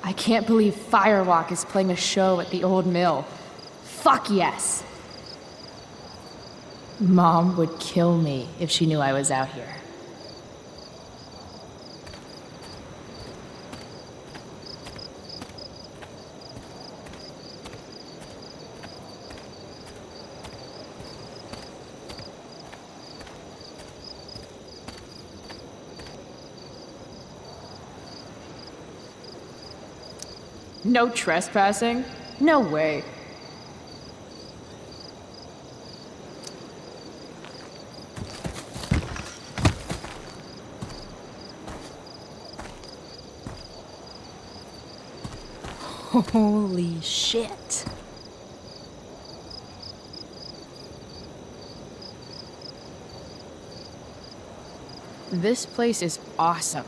I can't believe Firewalk is playing a show at the old mill. Fuck yes! Mom would kill me if she knew I was out here. No trespassing? No way. Holy shit. This place is awesome.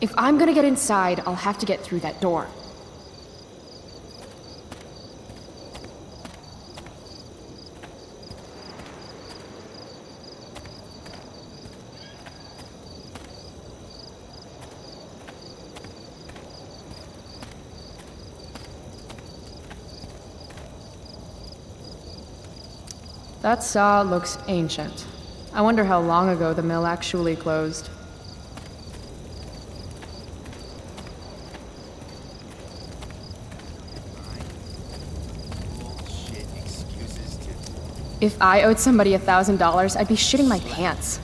If I'm gonna get inside, I'll have to get through that door. That saw looks ancient. I wonder how long ago the mill actually closed. If I owed somebody $1,000, I'd be shitting my pants.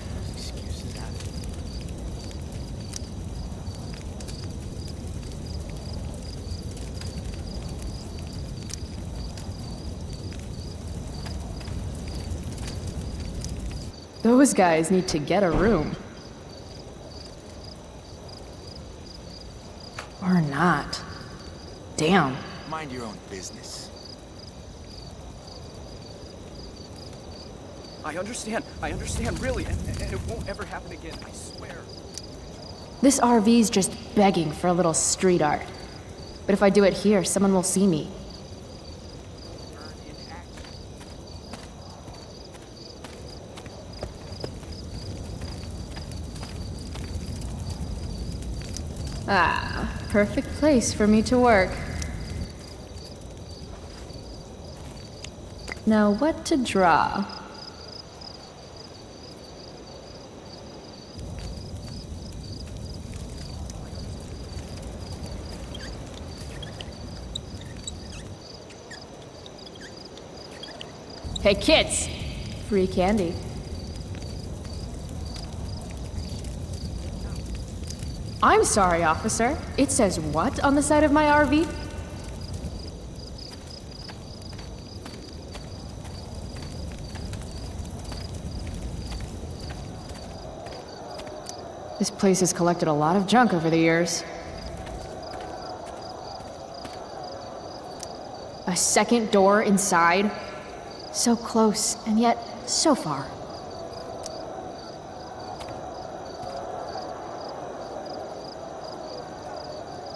Those guys need to get a room. Or not. Damn. Mind your own business. I understand, really, and it won't ever happen again, I swear. This RV's just begging for a little street art. But if I do it here, someone will see me. Ah, perfect place for me to work. Now what to draw? Hey kids! Free candy. I'm sorry, officer. It says what on the side of my RV? This place has collected a lot of junk over the years. A second door inside? So close, and yet so far.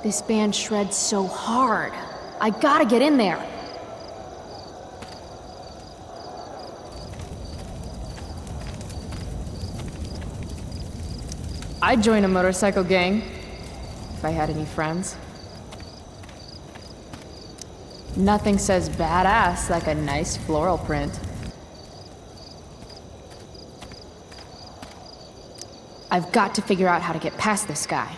This band shreds so hard. I gotta get in there. I'd join a motorcycle gang if I had any friends. Nothing says badass like a nice floral print. I've got to figure out how to get past this guy.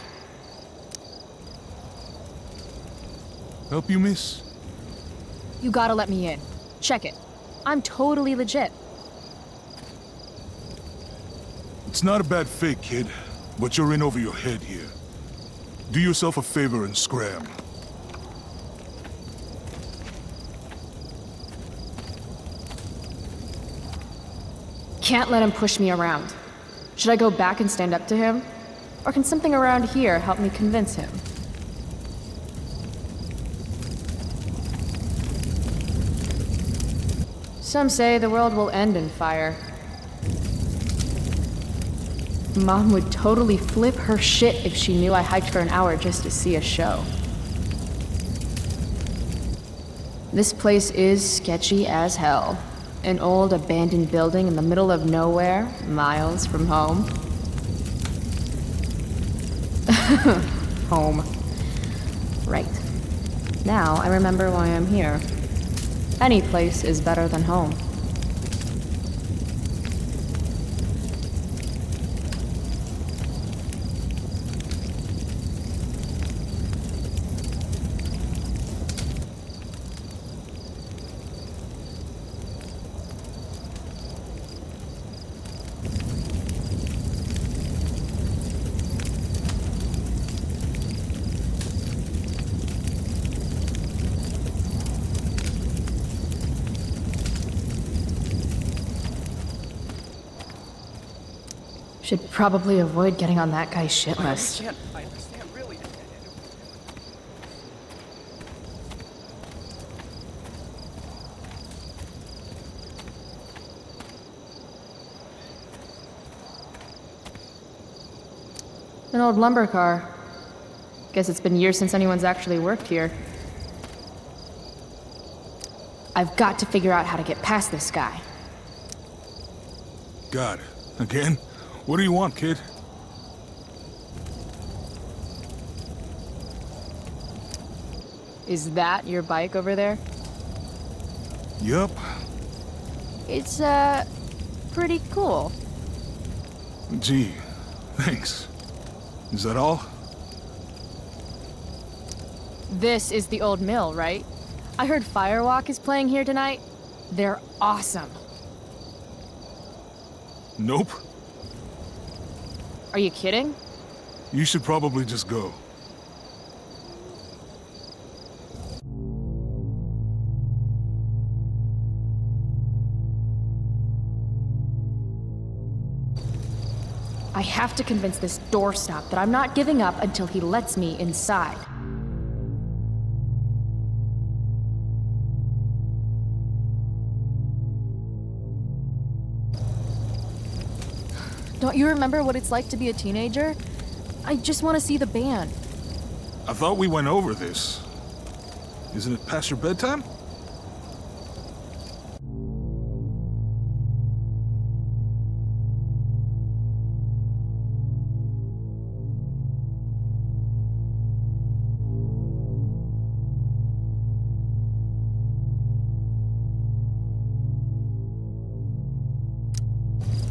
Help you, miss? You gotta let me in. Check it. I'm totally legit. It's not a bad fake, kid, but you're in over your head here. Do yourself a favor and scram. Can't let him push me around. Should I go back and stand up to him? Or can something around here help me convince him? Some say the world will end in fire. Mom would totally flip her shit if she knew I hiked for an hour just to see a show. This place is sketchy as hell. An old abandoned building in the middle of nowhere, miles from home. Home. Right. Now I remember why I'm here. Any place is better than home. Should probably avoid getting on that guy's shit list. I understand, really. An old lumber car. Guess it's been years since anyone's actually worked here. I've got to figure out how to get past this guy. Got it. Again? What do you want, kid? Is that your bike over there? Yup. It's, pretty cool. Gee, thanks. Is that all? This is the old mill, right? I heard Firewalk is playing here tonight. They're awesome. Nope. Are you kidding? You should probably just go. I have to convince this doorstop that I'm not giving up until he lets me inside. Don't you remember what it's like to be a teenager? I just want to see the band. I thought we went over this. Isn't it past your bedtime?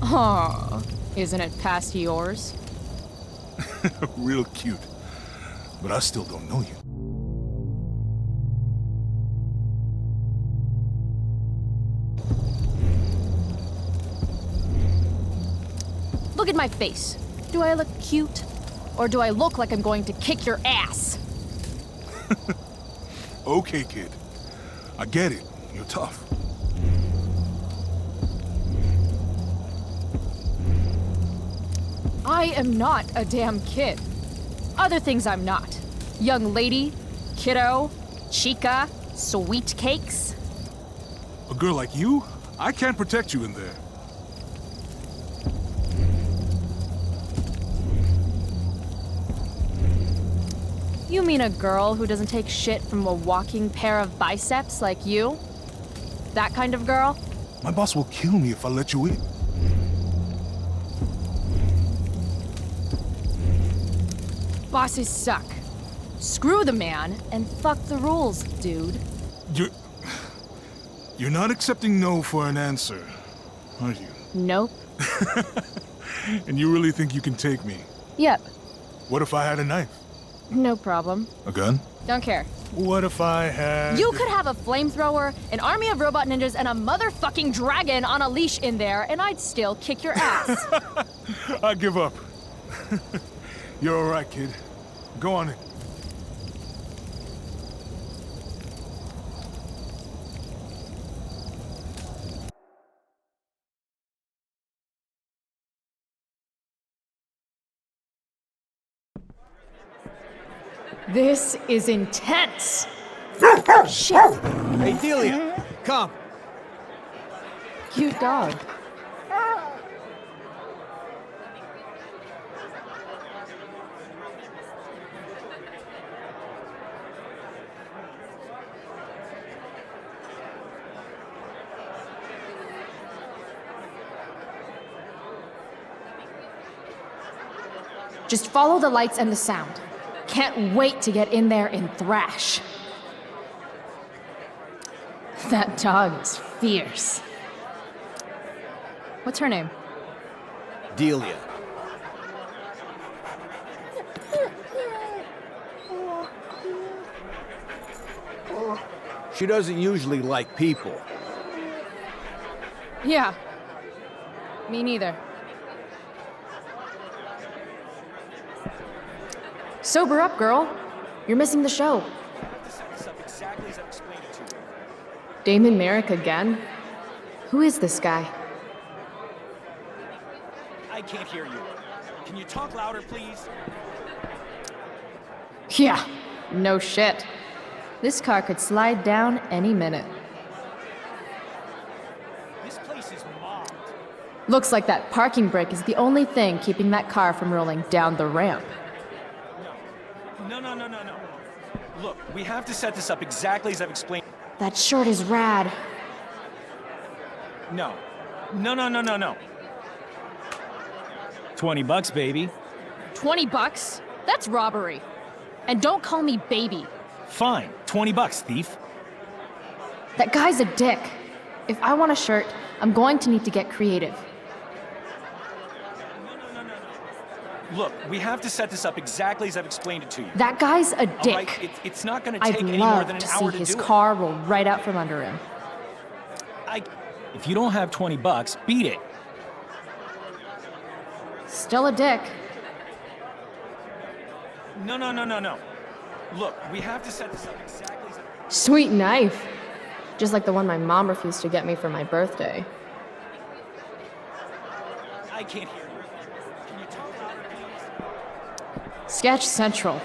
Aw, isn't it past yours? Real cute. But I still don't know you. Look at my face. Do I look cute? Or do I look like I'm going to kick your ass? Okay, kid. I get it. You're tough. I am not a damn kid. Other things I'm not. Young lady, kiddo, chica, sweet cakes. A girl like you? I can't protect you in there. You mean a girl who doesn't take shit from a walking pair of biceps like you? That kind of girl? My boss will kill me if I let you in. Bosses suck. Screw the man and fuck the rules, dude. You're not accepting no for an answer, are you? Nope. And you really think you can take me? Yep. What if I had a knife? No problem. A gun? Don't care. What if I had... You could have a flamethrower, an army of robot ninjas, and a motherfucking dragon on a leash in there, and I'd still kick your ass. I give up. You're all right, kid. Go on in. This is intense. Shit. Hey, Delia, come. Cute dog. Just follow the lights and the sound. Can't wait to get in there and thrash. That dog is fierce. What's her name? Delia. She doesn't usually like people. Yeah. Me neither. Sober up, girl. You're missing the show. Damon Merrick again? Who is this guy? I can't hear you. Can you talk louder, please? Yeah, no shit. This car could slide down any minute. This place is mobbed. Looks like that parking brake is the only thing keeping that car from rolling down the ramp. No. Look, we have to set this up exactly as I've explained. That shirt is rad. No. $20, baby. $20? That's robbery. And don't call me baby. Fine. $20, thief. That guy's a dick. If I want a shirt, I'm going to need to get creative. Look, we have to set this up exactly as I've explained it to you. That guy's a dick. All right? It's not gonna I'd take any more love than an to hour see to his do car roll right out from under him. If you don't have $20, beat it. Still a dick. No. Look, we have to set this up exactly as I've... Sweet knife. Just like the one my mom refused to get me for my birthday. I can't hear you. Can you talk louder, please? Sketch Central.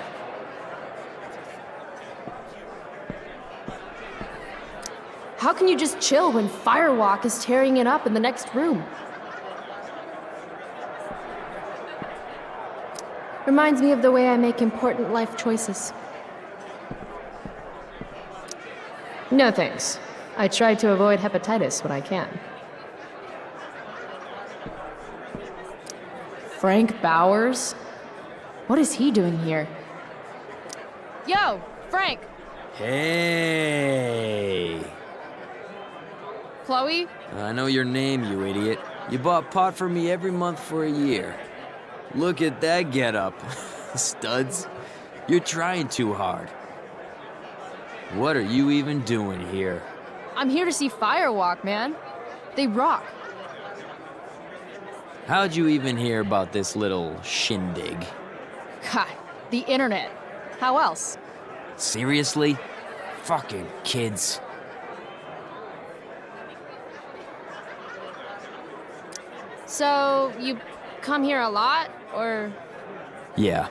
How can you just chill when Firewalk is tearing it up in the next room? Reminds me of the way I make important life choices. No thanks. I try to avoid hepatitis when I can. Frank Bowers? What is he doing here? Yo, Frank! Hey! Chloe? I know your name, you idiot. You bought pot for me every month for a year. Look at that getup. Studs. You're trying too hard. What are you even doing here? I'm here to see Firewalk, man. They rock. How'd you even hear about this little shindig? God, the internet. How else? Seriously? Fucking kids. So, you come here a lot, or? Yeah.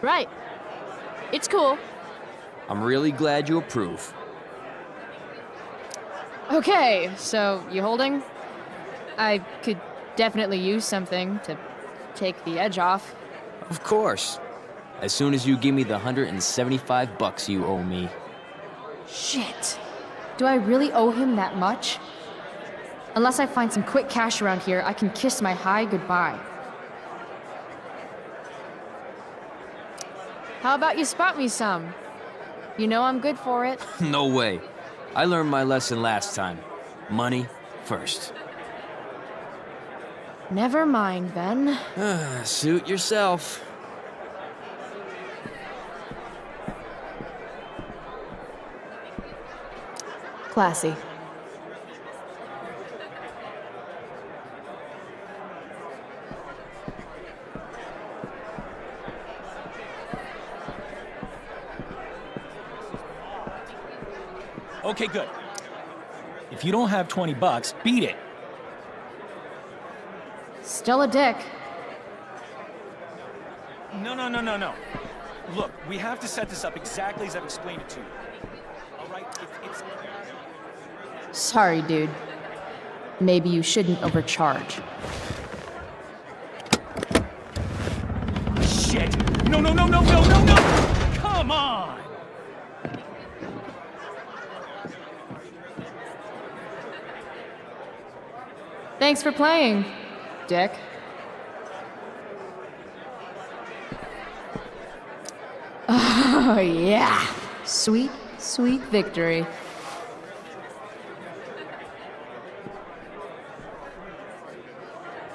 Right. It's cool. I'm really glad you approve. Okay, so you holding? I could definitely use something to take the edge off. Of course. As soon as you give me the $175 you owe me. Shit. Do I really owe him that much? Unless I find some quick cash around here, I can kiss my high goodbye. How about you spot me some? You know I'm good for it. No way. I learned my lesson last time. Money first. Never mind, then. Suit yourself. Classy. Okay, good. If you don't have $20, beat it. Still a dick. No. Look, we have to set this up exactly as I've explained it to you. All right? It's... Sorry, dude. Maybe you shouldn't overcharge. Shit! No! Come on! Thanks for playing, dick. Oh, yeah. Sweet, sweet victory.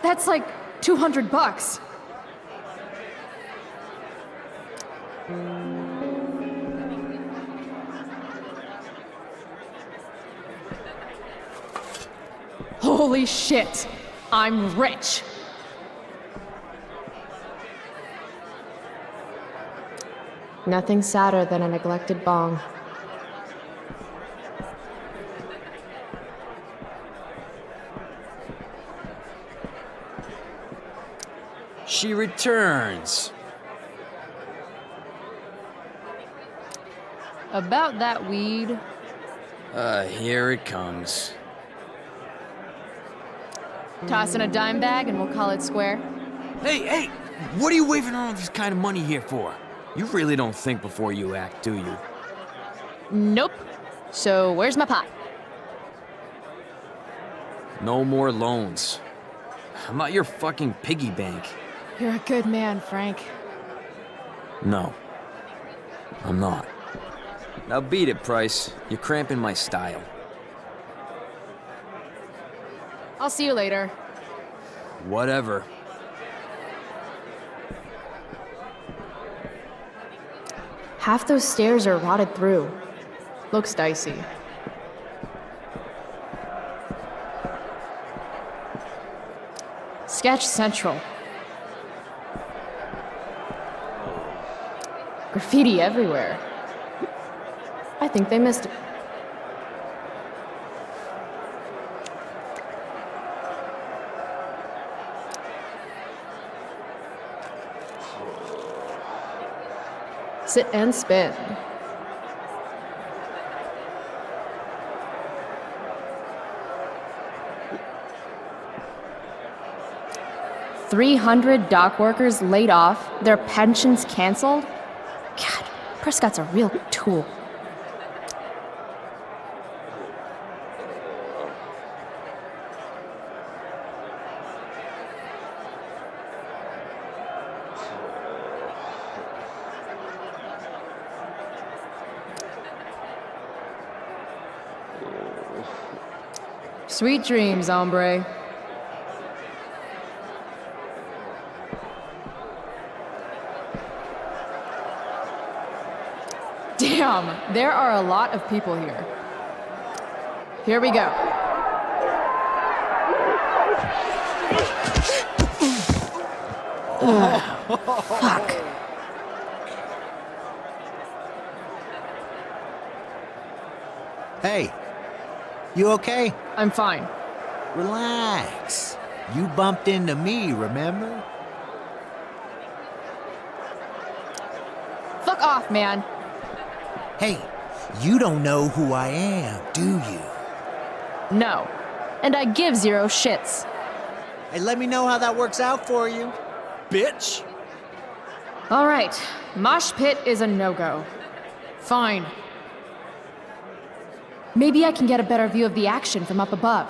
That's like $200. Holy shit! I'm rich! Nothing sadder than a neglected bong. She returns. About that weed. Here it comes. Toss in a dime bag and we'll call it square. Hey! What are you waving around this kind of money here for? You really don't think before you act, do you? Nope. So where's my pot? No more loans. I'm not your fucking piggy bank. You're a good man, Frank. No. I'm not. Now beat it, Price. You're cramping my style. I'll see you later. Whatever. Half those stairs are rotted through. Looks dicey. Sketch Central. Graffiti everywhere. I think they missed it. Sit and spin. $300 dock workers laid off, their pensions canceled? God, Prescott's a real tool. Sweet dreams, hombre. Damn, there are a lot of people here. Here we go. Ugh, fuck. Hey, you okay? I'm fine. Relax. You bumped into me, remember? Fuck off, man. Hey, you don't know who I am, do you? No. And I give zero shits. Hey, let me know how that works out for you. Bitch! All right, mosh pit is a no-go. Fine. Maybe I can get a better view of the action from up above.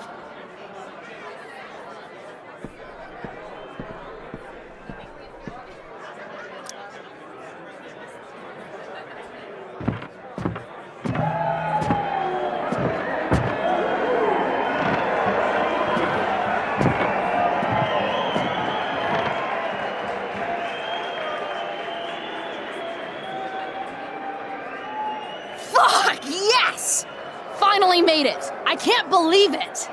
Fuck, yes! Finally made it! I can't believe it!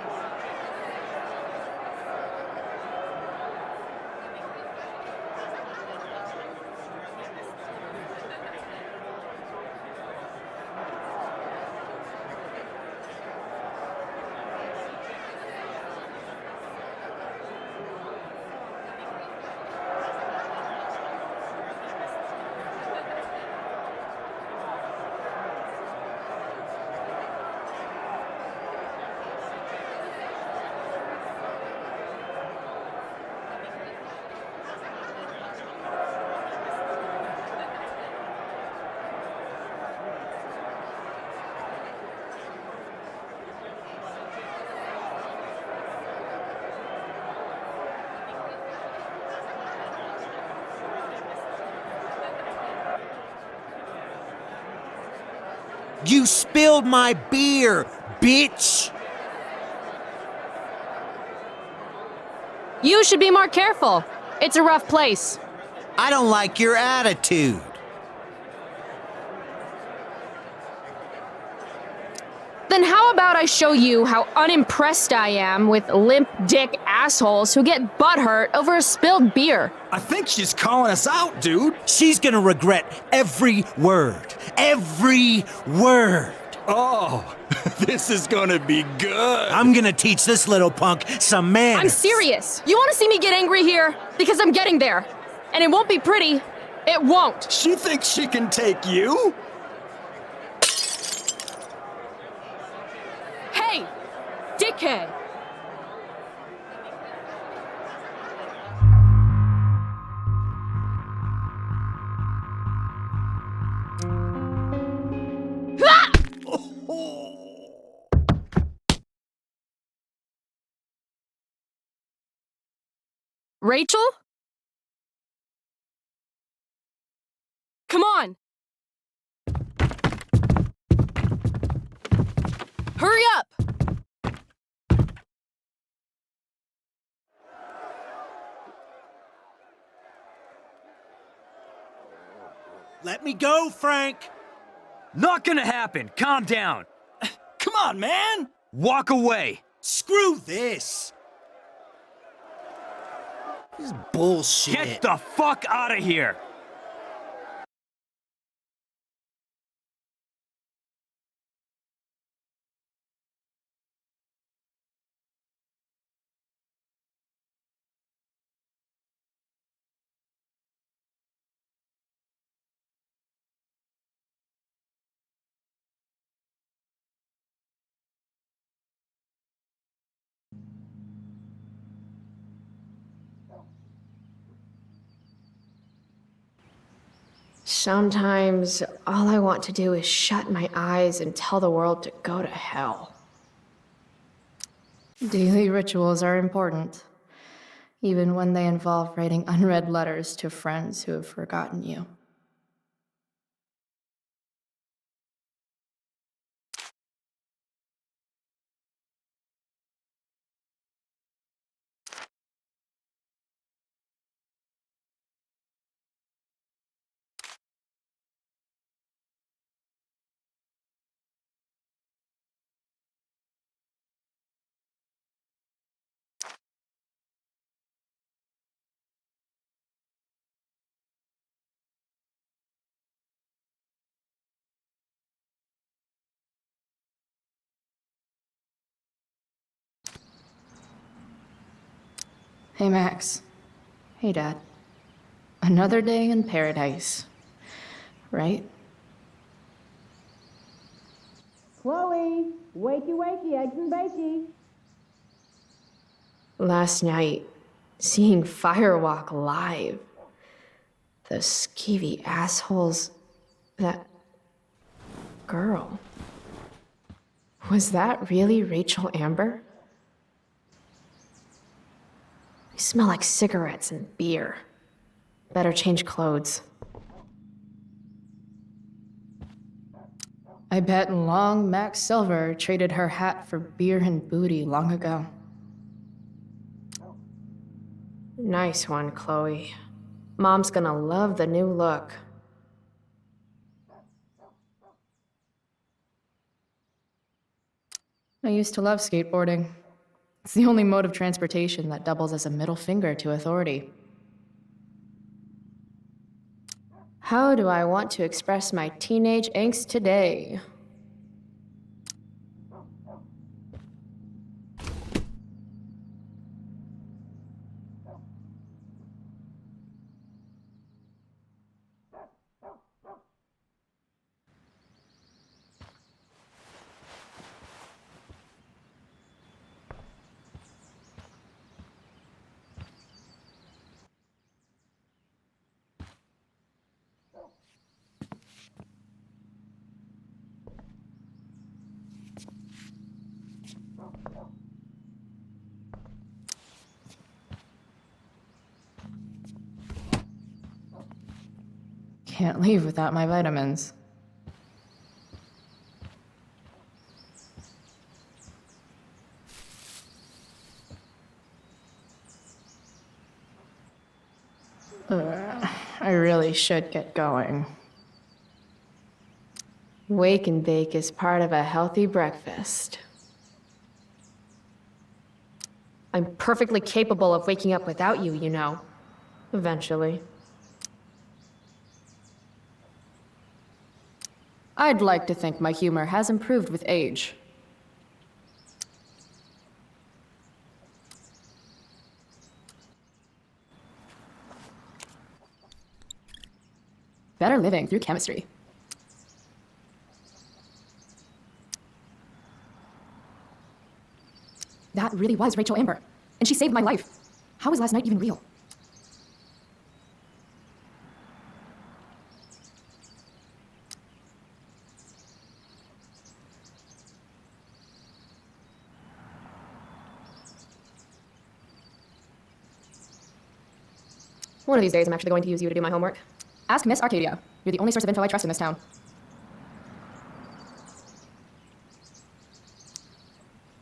You spilled my beer, bitch! You should be more careful. It's a rough place. I don't like your attitude. Then how about I show you how unimpressed I am with limp dick assholes who get butthurt over a spilled beer? I think she's calling us out, dude. She's gonna regret every word. Every word. Oh, this is gonna be good. I'm gonna teach this little punk some manners. I'm serious. You want to see me get angry here? Because I'm getting there. And it won't be pretty. It won't. She thinks she can take you? Hey, dickhead. Rachel? Come on! Hurry up! Let me go, Frank! Not gonna happen. Calm down. Come on, man! Walk away. Screw this! This is bullshit. Get the fuck out of here. Sometimes all I want to do is shut my eyes and tell the world to go to hell. Daily rituals are important, even when they involve writing unread letters to friends who have forgotten you. Hey, Max. Hey, Dad. Another day in paradise, right? Chloe! Wakey, wakey, eggs and bakey! Last night, seeing Firewalk live. Those skeevy assholes. That girl. Was that really Rachel Amber? You smell like cigarettes and beer. Better change clothes. I bet long Max Silver traded her hat for beer and booty long ago. Nice one, Chloe. Mom's gonna love the new look. I used to love skateboarding. It's the only mode of transportation that doubles as a middle finger to authority. How do I want to express my teenage angst today? Can't leave without my vitamins. I really should get going. Wake and bake is part of a healthy breakfast. I'm perfectly capable of waking up without you, you know. Eventually. I'd like to think my humor has improved with age. Better living through chemistry. That really was Rachel Amber, and she saved my life. How was last night even real? One of these days, I'm actually going to use you to do my homework. Ask Miss Arcadia. You're the only source of info I trust in this town.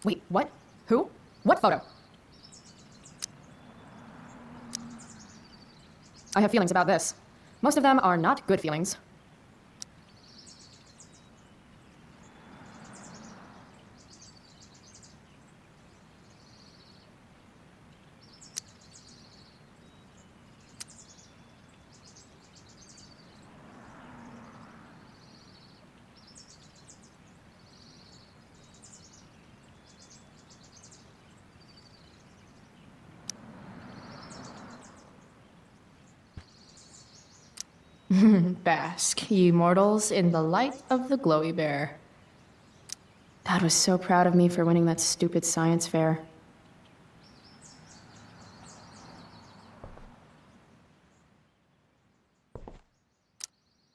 Wait, what? Who? What photo? I have feelings about this. Most of them are not good feelings. Bask, ye mortals, in the light of the glowy bear. Dad was so proud of me for winning that stupid science fair.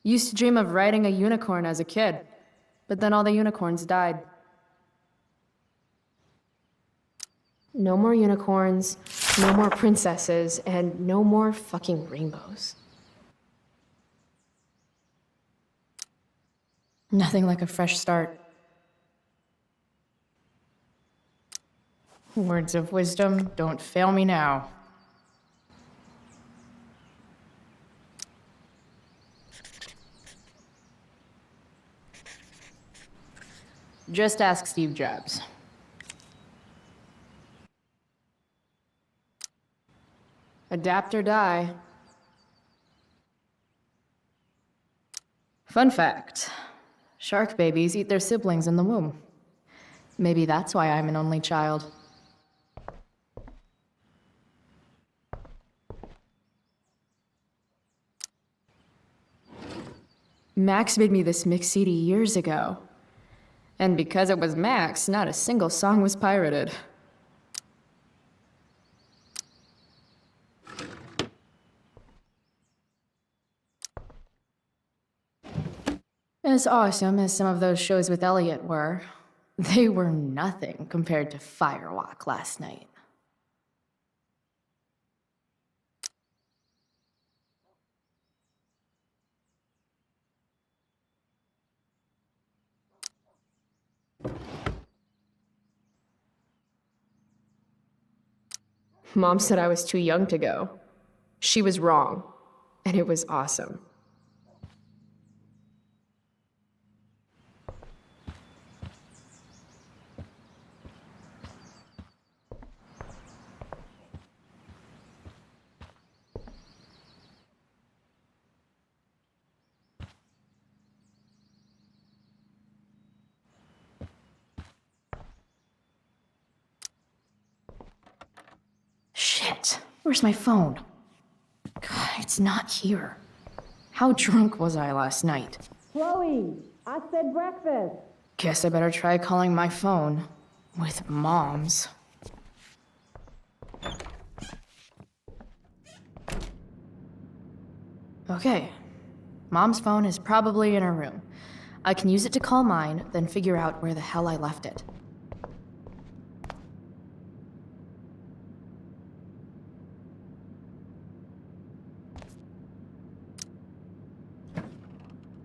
Used to dream of riding a unicorn as a kid, but then all the unicorns died. No more unicorns, no more princesses, and no more fucking rainbows. Nothing like a fresh start. Words of wisdom, don't fail me now. Just ask Steve Jobs. Adapt or die. Fun fact. Shark babies eat their siblings in the womb. Maybe that's why I'm an only child. Max made me this mix CD years ago. And because it was Max, not a single song was pirated. As awesome as some of those shows with Elliot were, they were nothing compared to Firewalk last night. Mom said I was too young to go. She was wrong, and it was awesome. Shit, where's my phone? God, it's not here. How drunk was I last night? Chloe, I said breakfast. Guess I better try calling my phone. With Mom's. Okay. Mom's phone is probably in her room. I can use it to call mine, then figure out where the hell I left it.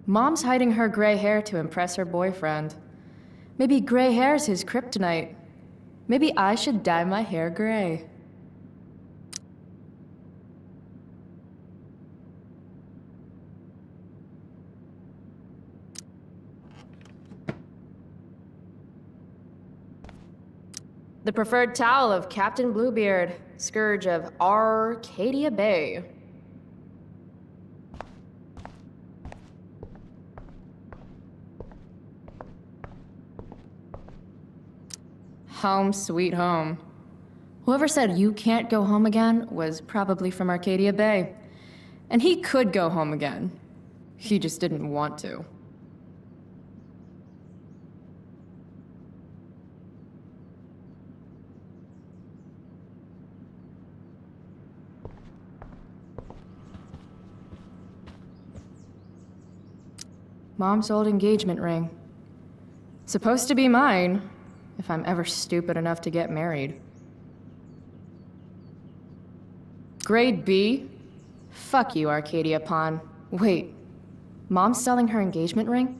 Mom's hiding her gray hair to impress her boyfriend. Maybe gray hair's his kryptonite. Maybe I should dye my hair gray. The preferred towel of Captain Bluebeard, scourge of Arcadia Bay. Home sweet home. Whoever said you can't go home again was probably from Arcadia Bay. And he could go home again. He just didn't want to. Mom's old engagement ring. Supposed to be mine, if I'm ever stupid enough to get married. Grade B? Fuck you, Arcadia Pawn. Wait, Mom's selling her engagement ring?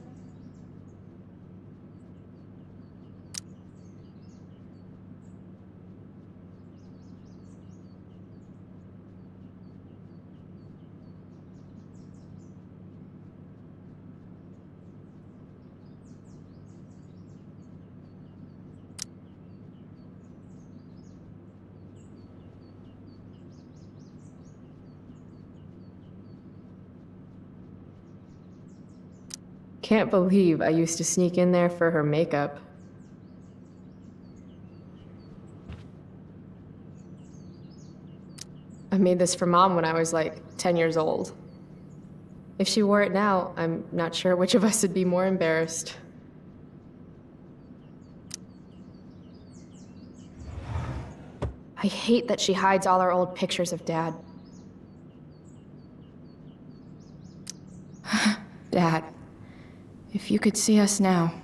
Can't believe I used to sneak in there for her makeup. I made this for Mom when I was like 10 years old. If she wore it now, I'm not sure which of us would be more embarrassed. I hate that she hides all our old pictures of Dad. Dad. If you could see us now.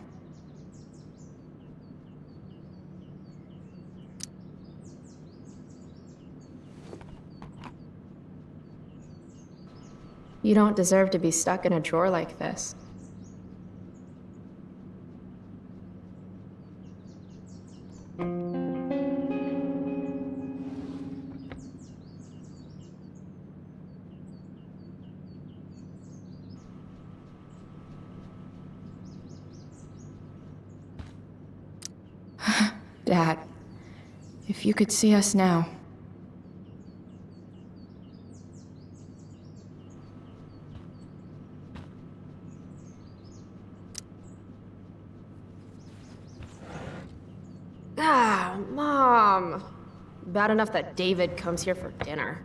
You don't deserve to be stuck in a drawer like this. Dad, if you could see us now. Ah, Mom. Bad enough that David comes here for dinner.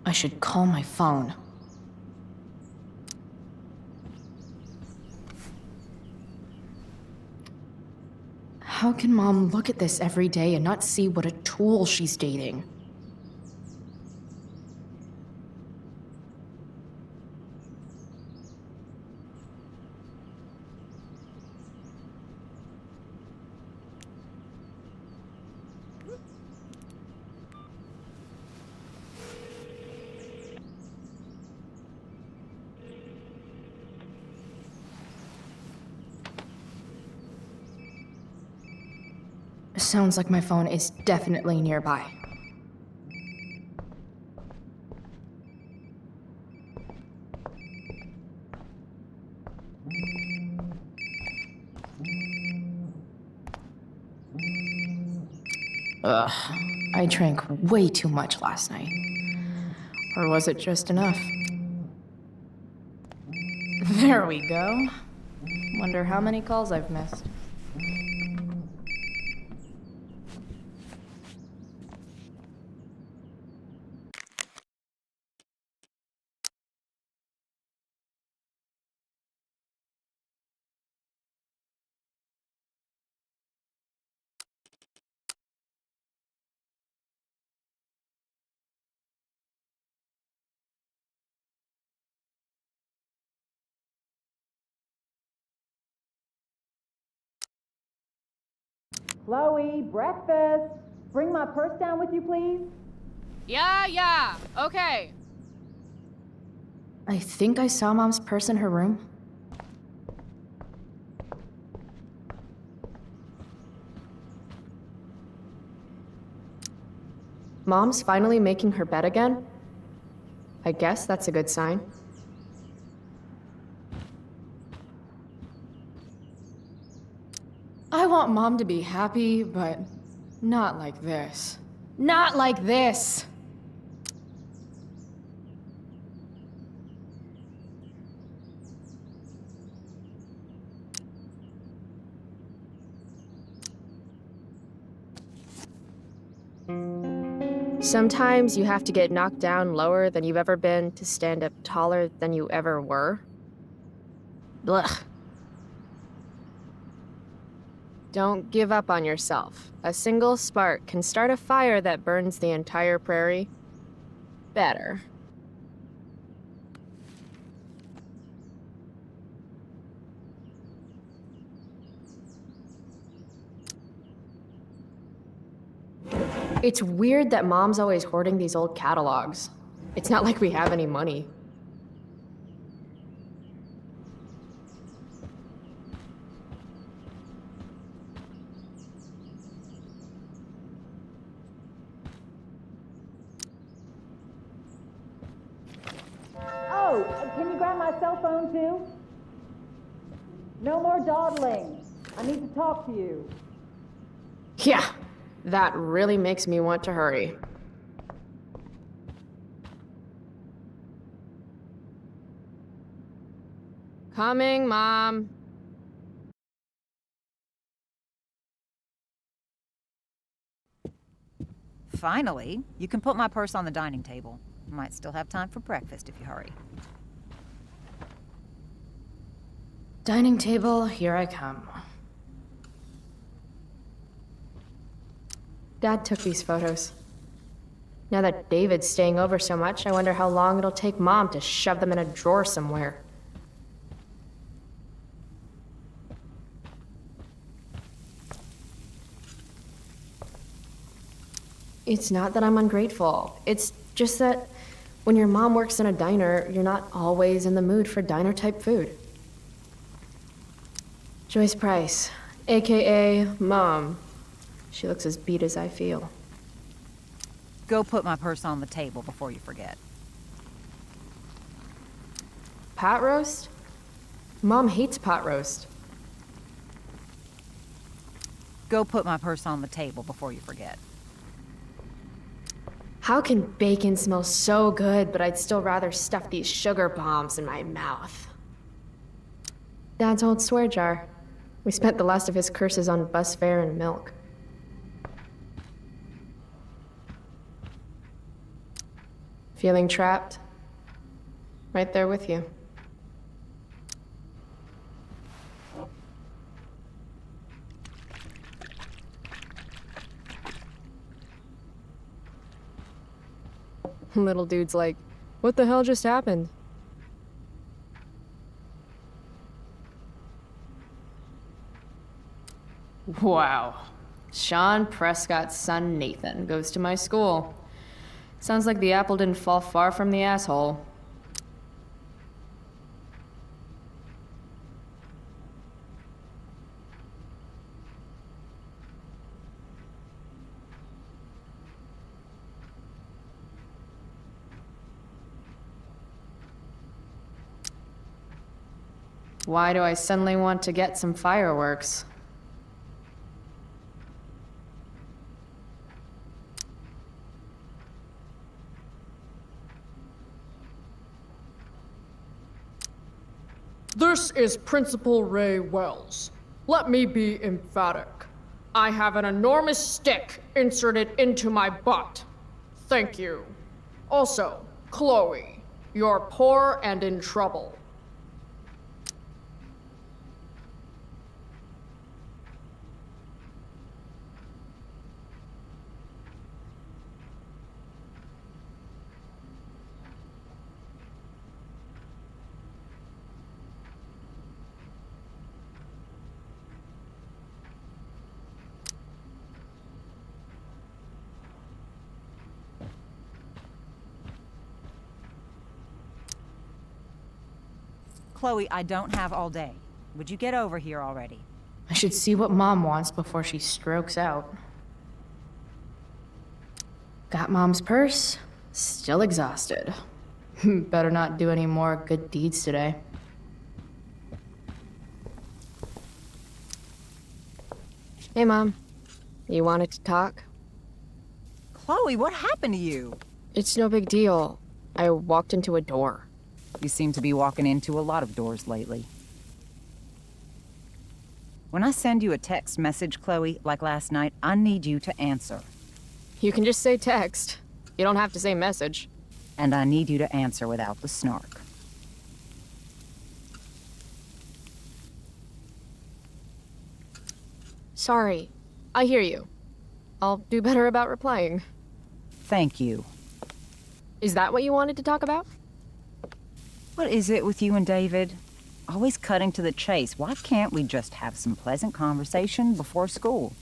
I should call my phone. How can Mom look at this every day and not see what a tool she's dating? Sounds like my phone is definitely nearby. Ugh, I drank way too much last night. Or was it just enough? There we go. Wonder how many calls I've missed. Chloe, breakfast. Bring my purse down with you, please. Yeah, okay. I think I saw Mom's purse in her room. Mom's finally making her bed again? I guess that's a good sign. want Mom to be happy, but not like this. Not like this! Sometimes you have to get knocked down lower than you've ever been to stand up taller than you ever were. Blech. Don't give up on yourself. A single spark can start a fire that burns the entire prairie. Better. It's weird that Mom's always hoarding these old catalogs. It's not like we have any money. Oh, can you grab my cell phone too? No more dawdling. I need to talk to you. Yeah, that really makes me want to hurry. Coming, Mom. Finally, you can put my purse on the dining table. Might still have time for breakfast if you hurry. Dining table, here I come. Dad took these photos. Now that David's staying over so much, I wonder how long it'll take Mom to shove them in a drawer somewhere. It's not that I'm ungrateful. It's just that when your mom works in a diner, you're not always in the mood for diner-type food. Joyce Price, AKA Mom. She looks as beat as I feel. Go put my purse on the table before you forget. Pot roast? Mom hates pot roast. Go put my purse on the table before you forget. How can bacon smell so good, but I'd still rather stuff these sugar bombs in my mouth? Dad's old swear jar. We spent the last of his curses on bus fare and milk. Feeling trapped? Right there with you. Little dude's like, what the hell just happened? Wow. Sean Prescott's son Nathan goes to my school. Sounds like the apple didn't fall far from the asshole. Why do I suddenly want to get some fireworks? This is Principal Ray Wells. Let me be emphatic. I have an enormous stick inserted into my butt. Thank you. Also, Chloe, you're poor and in trouble. Chloe, I don't have all day. Would you get over here already? I should see what Mom wants before she strokes out. Got Mom's purse, still exhausted. Better not do any more good deeds today. Hey, Mom. You wanted to talk? Chloe, what happened to you? It's no big deal. I walked into a door. You seem to be walking into a lot of doors lately. When I send you a text message, Chloe, like last night, I need you to answer. You can just say text. You don't have to say message. And I need you to answer without the snark. Sorry. I hear you. I'll do better about replying. Thank you. Is that what you wanted to talk about? What is it with you and David? Always cutting to the chase. Why can't we just have some pleasant conversation before school?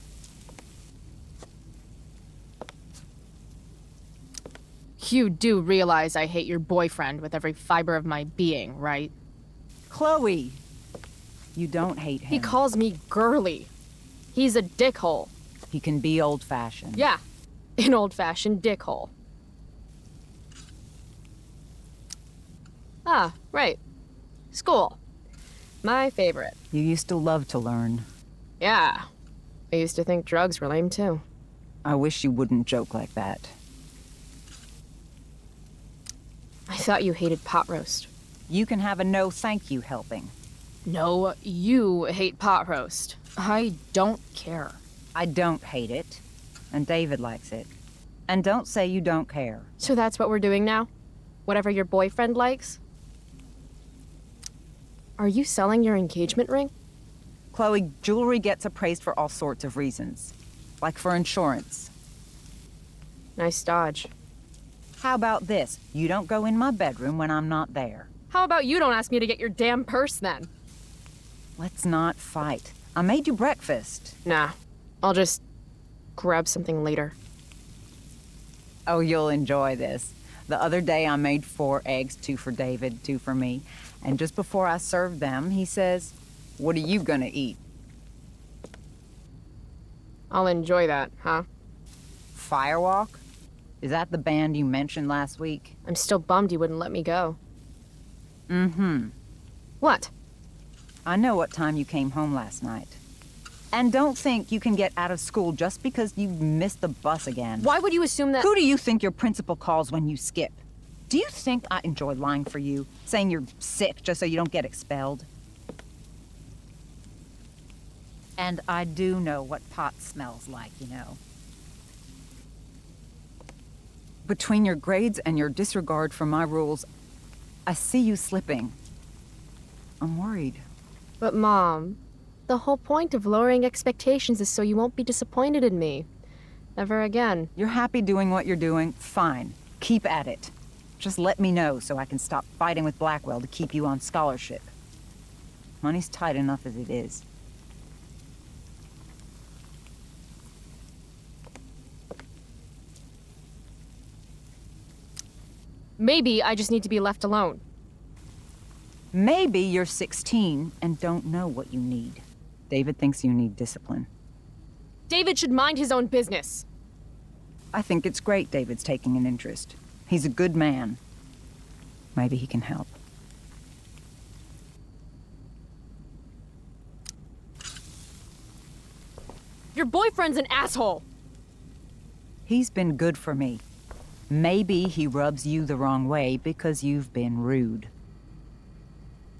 You do realize I hate your boyfriend with every fiber of my being, right? Chloe! You don't hate him. He calls me girly. He's a dickhole. He can be old-fashioned. Yeah, an old-fashioned dickhole. Ah, right. School. My favorite. You used to love to learn. Yeah. I used to think drugs were lame, too. I wish you wouldn't joke like that. I thought you hated pot roast. You can have a no thank you helping. No, you hate pot roast. I don't care. I don't hate it. And David likes it. And don't say you don't care. So that's what we're doing now? Whatever your boyfriend likes? Are you selling your engagement ring? Chloe, jewelry gets appraised for all sorts of reasons. Like for insurance. Nice dodge. How about this? You don't go in my bedroom when I'm not there. How about you don't ask me to get your damn purse then? Let's not fight. I made you breakfast. Nah, I'll just grab something later. Oh, you'll enjoy this. The other day I made 4 eggs, 2 for David, 2 for me. And just before I served them, he says, "What are you gonna eat?" I'll enjoy that, huh? Firewalk? Is that the band you mentioned last week? I'm still bummed you wouldn't let me go. Mm-hmm. What? I know what time you came home last night. And don't think you can get out of school just because you missed the bus again. Why would you assume that— Who do you think your principal calls when you skip? Do you think I enjoy lying for you? Saying you're sick just so you don't get expelled? And I do know what pot smells like, you know. Between your grades and your disregard for my rules, I see you slipping. I'm worried. But Mom, the whole point of lowering expectations is so you won't be disappointed in me. Never again. You're happy doing what you're doing? Fine. Keep at it. Just let me know so I can stop fighting with Blackwell to keep you on scholarship. Money's tight enough as it is. Maybe I just need to be left alone. Maybe you're 16 and don't know what you need. David thinks you need discipline. David should mind his own business. I think it's great David's taking an interest. He's a good man. Maybe he can help. Your boyfriend's an asshole. He's been good for me. Maybe he rubs you the wrong way because you've been rude.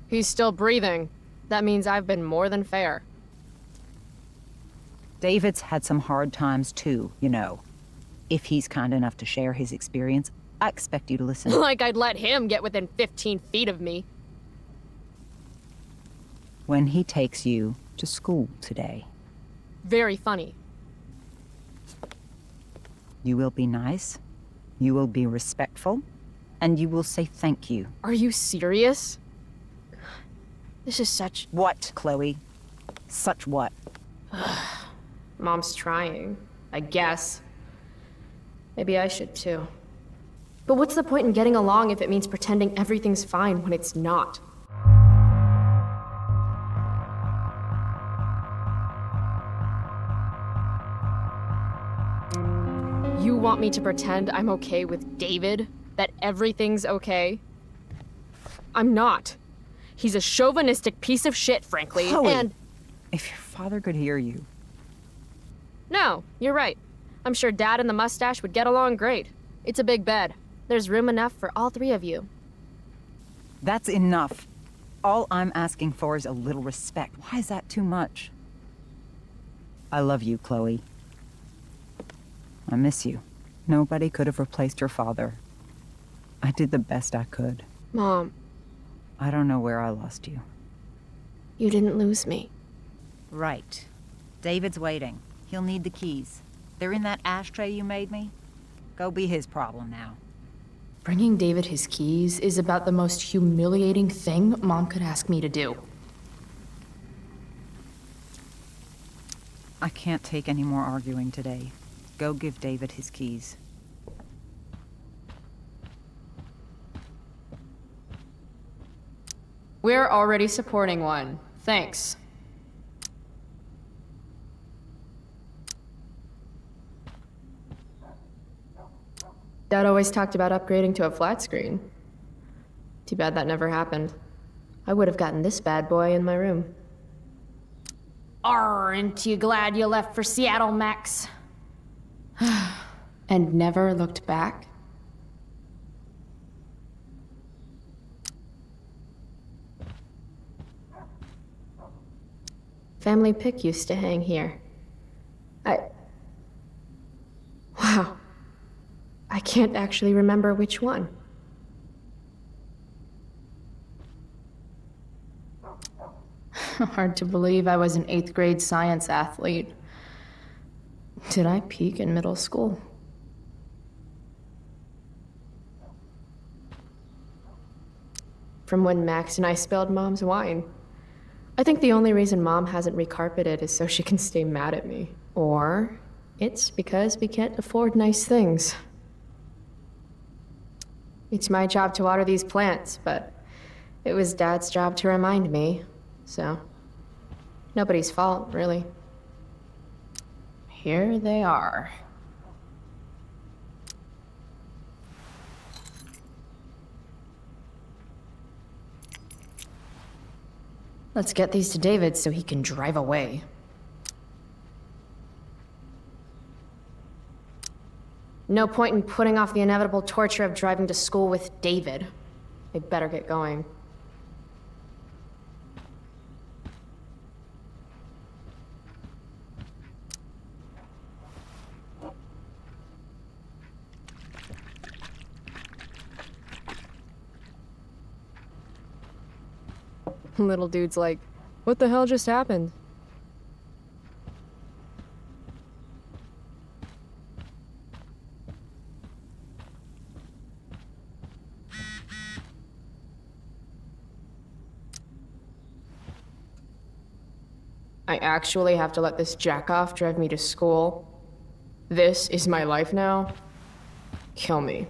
He's still breathing. That means I've been more than fair. David's had some hard times too, you know. If he's kind enough to share his experience, I expect you to listen. Like I'd let him get within 15 feet of me. When he takes you to school today. Very funny. You will be nice, you will be respectful, and you will say thank you. Are you serious? This is such— What, Chloe? Such what? Mom's trying, I guess. Maybe I should too. But what's the point in getting along if it means pretending everything's fine when it's not? You want me to pretend I'm okay with David? That everything's okay? I'm not. He's a chauvinistic piece of shit, frankly, Chloe, and— if your father could hear you. No, you're right. I'm sure Dad and the mustache would get along great. It's a big bed. There's room enough for all three of you. That's enough. All I'm asking for is a little respect. Why is that too much? I love you, Chloe. I miss you. Nobody could have replaced your father. I did the best I could. Mom, I don't know where I lost you. you didn't lose me. Right. David's waiting. He'll need the keys. They're in that ashtray you made me. Go be his problem now. Bringing David his keys is about the most humiliating thing Mom could ask me to do. I can't take any more arguing today. Go give David his keys. We're already supporting one. Thanks. Dad always talked about upgrading to a flat screen. Too bad that never happened. I would have gotten this bad boy in my room. Aren't you glad you left for Seattle, Max? And never looked back? Family pic used to hang here. Wow. I can't actually remember which one. Hard to believe I was an 8th grade science athlete. Did I peak in middle school? From when Max and I spilled Mom's wine. I think the only reason Mom hasn't recarpeted is so she can stay mad at me. Or it's because we can't afford nice things. It's my job to water these plants, but it was Dad's job to remind me, so nobody's fault, really. Here they are. Let's get these to David so he can drive away. No point in putting off the inevitable torture of driving to school with David. I better get going. Little dude's like, what the hell just happened? I actually have to let this jackoff drive me to school? This is my life now? Kill me.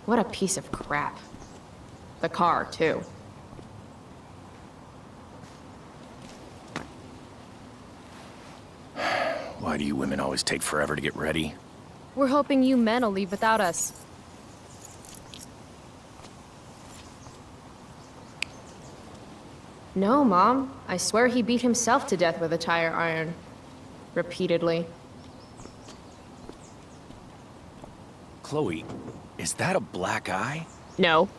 What a piece of crap. The car, too. Why do you women always take forever to get ready? We're hoping you men will leave without us. No, Mom. I swear he beat himself to death with a tire iron. Repeatedly. Chloe, is that a black eye? No.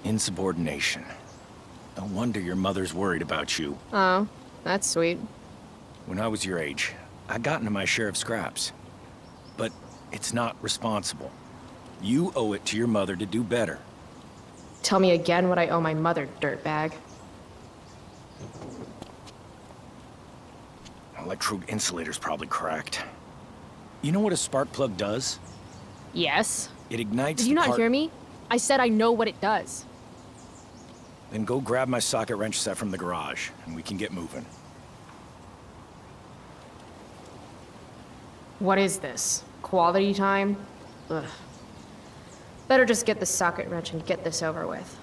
Insubordination. No wonder your mother's worried about you. Oh, that's sweet. When I was your age, I got into my share of scraps. But it's not responsible. You owe it to your mother to do better. Tell me again what I owe my mother, dirtbag. Electrode insulator's probably cracked. You know what a spark plug does? Yes. It ignites Did you not hear me? I said I know what it does. Then go grab my socket wrench set from the garage, and we can get moving. What is this? Quality time? Ugh. Better just get the socket wrench and get this over with.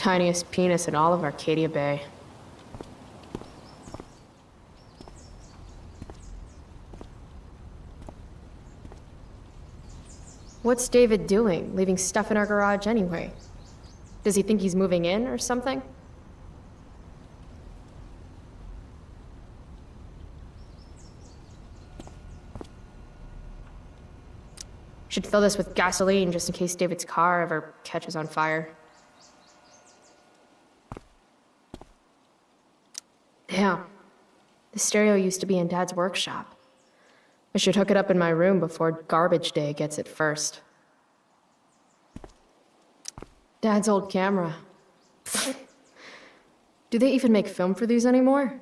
Tiniest penis in all of Arcadia Bay. What's David doing, leaving stuff in our garage anyway? Does he think he's moving in or something? Should fill this with gasoline just in case David's car ever catches on fire. Damn. The stereo used to be in Dad's workshop. I should hook it up in my room before garbage day gets it first. Dad's old camera. Do they even make film for these anymore?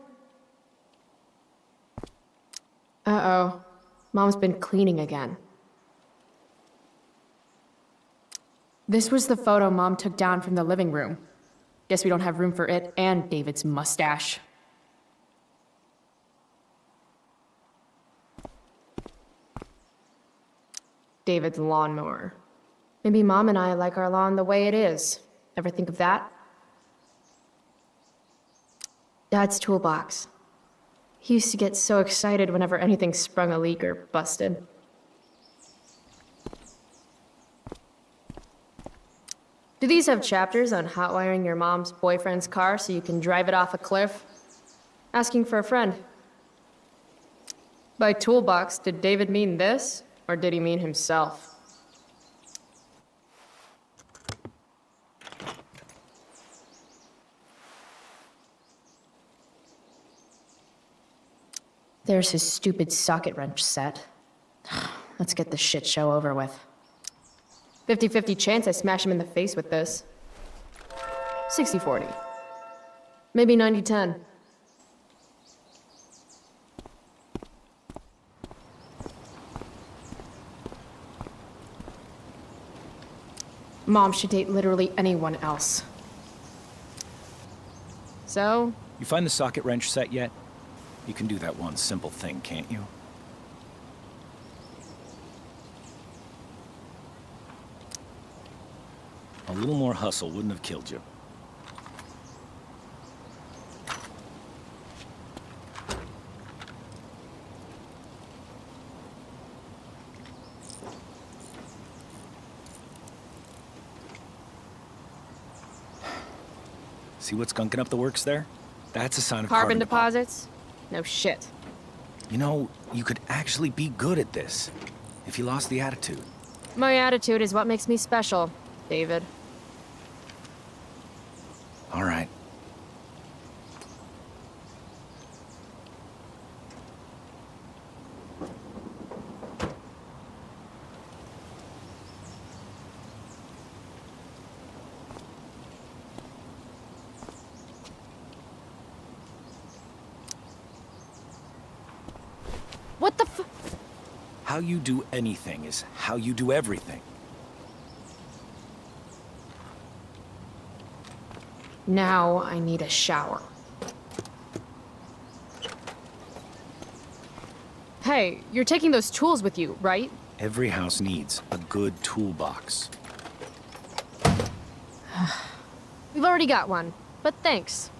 Uh-oh. Mom's been cleaning again. This was the photo Mom took down from the living room. Guess we don't have room for it and David's mustache. David's lawnmower. Maybe Mom and I like our lawn the way it is. Ever think of that? Dad's toolbox. He used to get so excited whenever anything sprung a leak or busted. Do these have chapters on hotwiring your mom's boyfriend's car so you can drive it off a cliff? Asking for a friend. By toolbox, did David mean this? Or did he mean himself? There's his stupid socket wrench set. Let's get this shit show over with. 50-50 chance I smash him in the face with this. 60-40. Maybe 90-10. Mom should date literally anyone else. So? You find the socket wrench set yet? You can do that one simple thing, can't you? A little more hustle wouldn't have killed you. See what's gunking up the works there? That's a sign of carbon deposits? No shit. You know, you could actually be good at this if you lost the attitude. My attitude is what makes me special, David. All right. What the f- How you do anything is how you do everything. Now I need a shower. Hey, you're taking those tools with you, right? Every house needs a good toolbox. We've already got one, but thanks.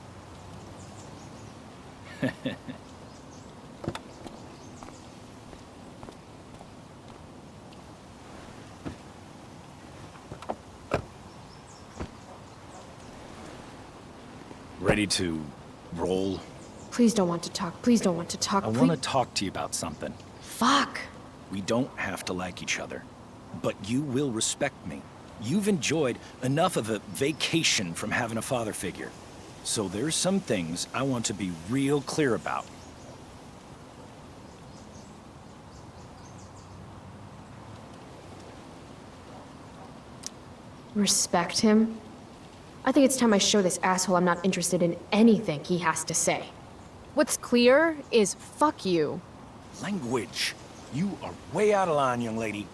Ready to roll? Please don't want to talk. Please don't want to talk. I want to talk to you about something. Fuck. We don't have to like each other, but you will respect me. You've enjoyed enough of a vacation from having a father figure. So there's some things I want to be real clear about. Respect him? I think it's time I show this asshole I'm not interested in anything he has to say. What's clear is fuck you. Language. You are way out of line, young lady.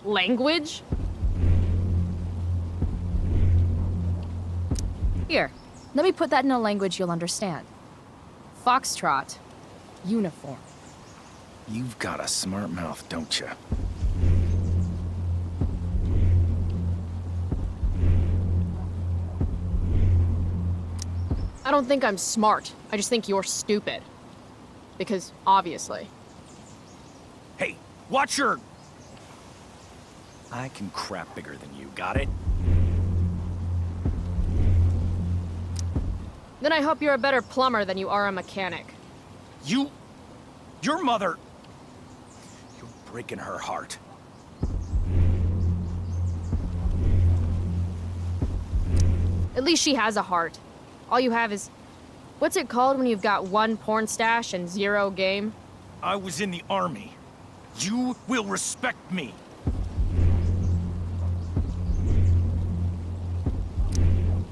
Language? Here, let me put that in a language you'll understand. Foxtrot. Uniform. You've got a smart mouth, don't you? I don't think I'm smart. I just think you're stupid. Because, obviously. Hey, watch your... I can crap bigger than you, got it? Then I hope you're a better plumber than you are a mechanic. Your mother... You're breaking her heart. At least she has a heart. All you have is... What's it called when you've got 1 porn stash and 0 game? I was in the army. You will respect me.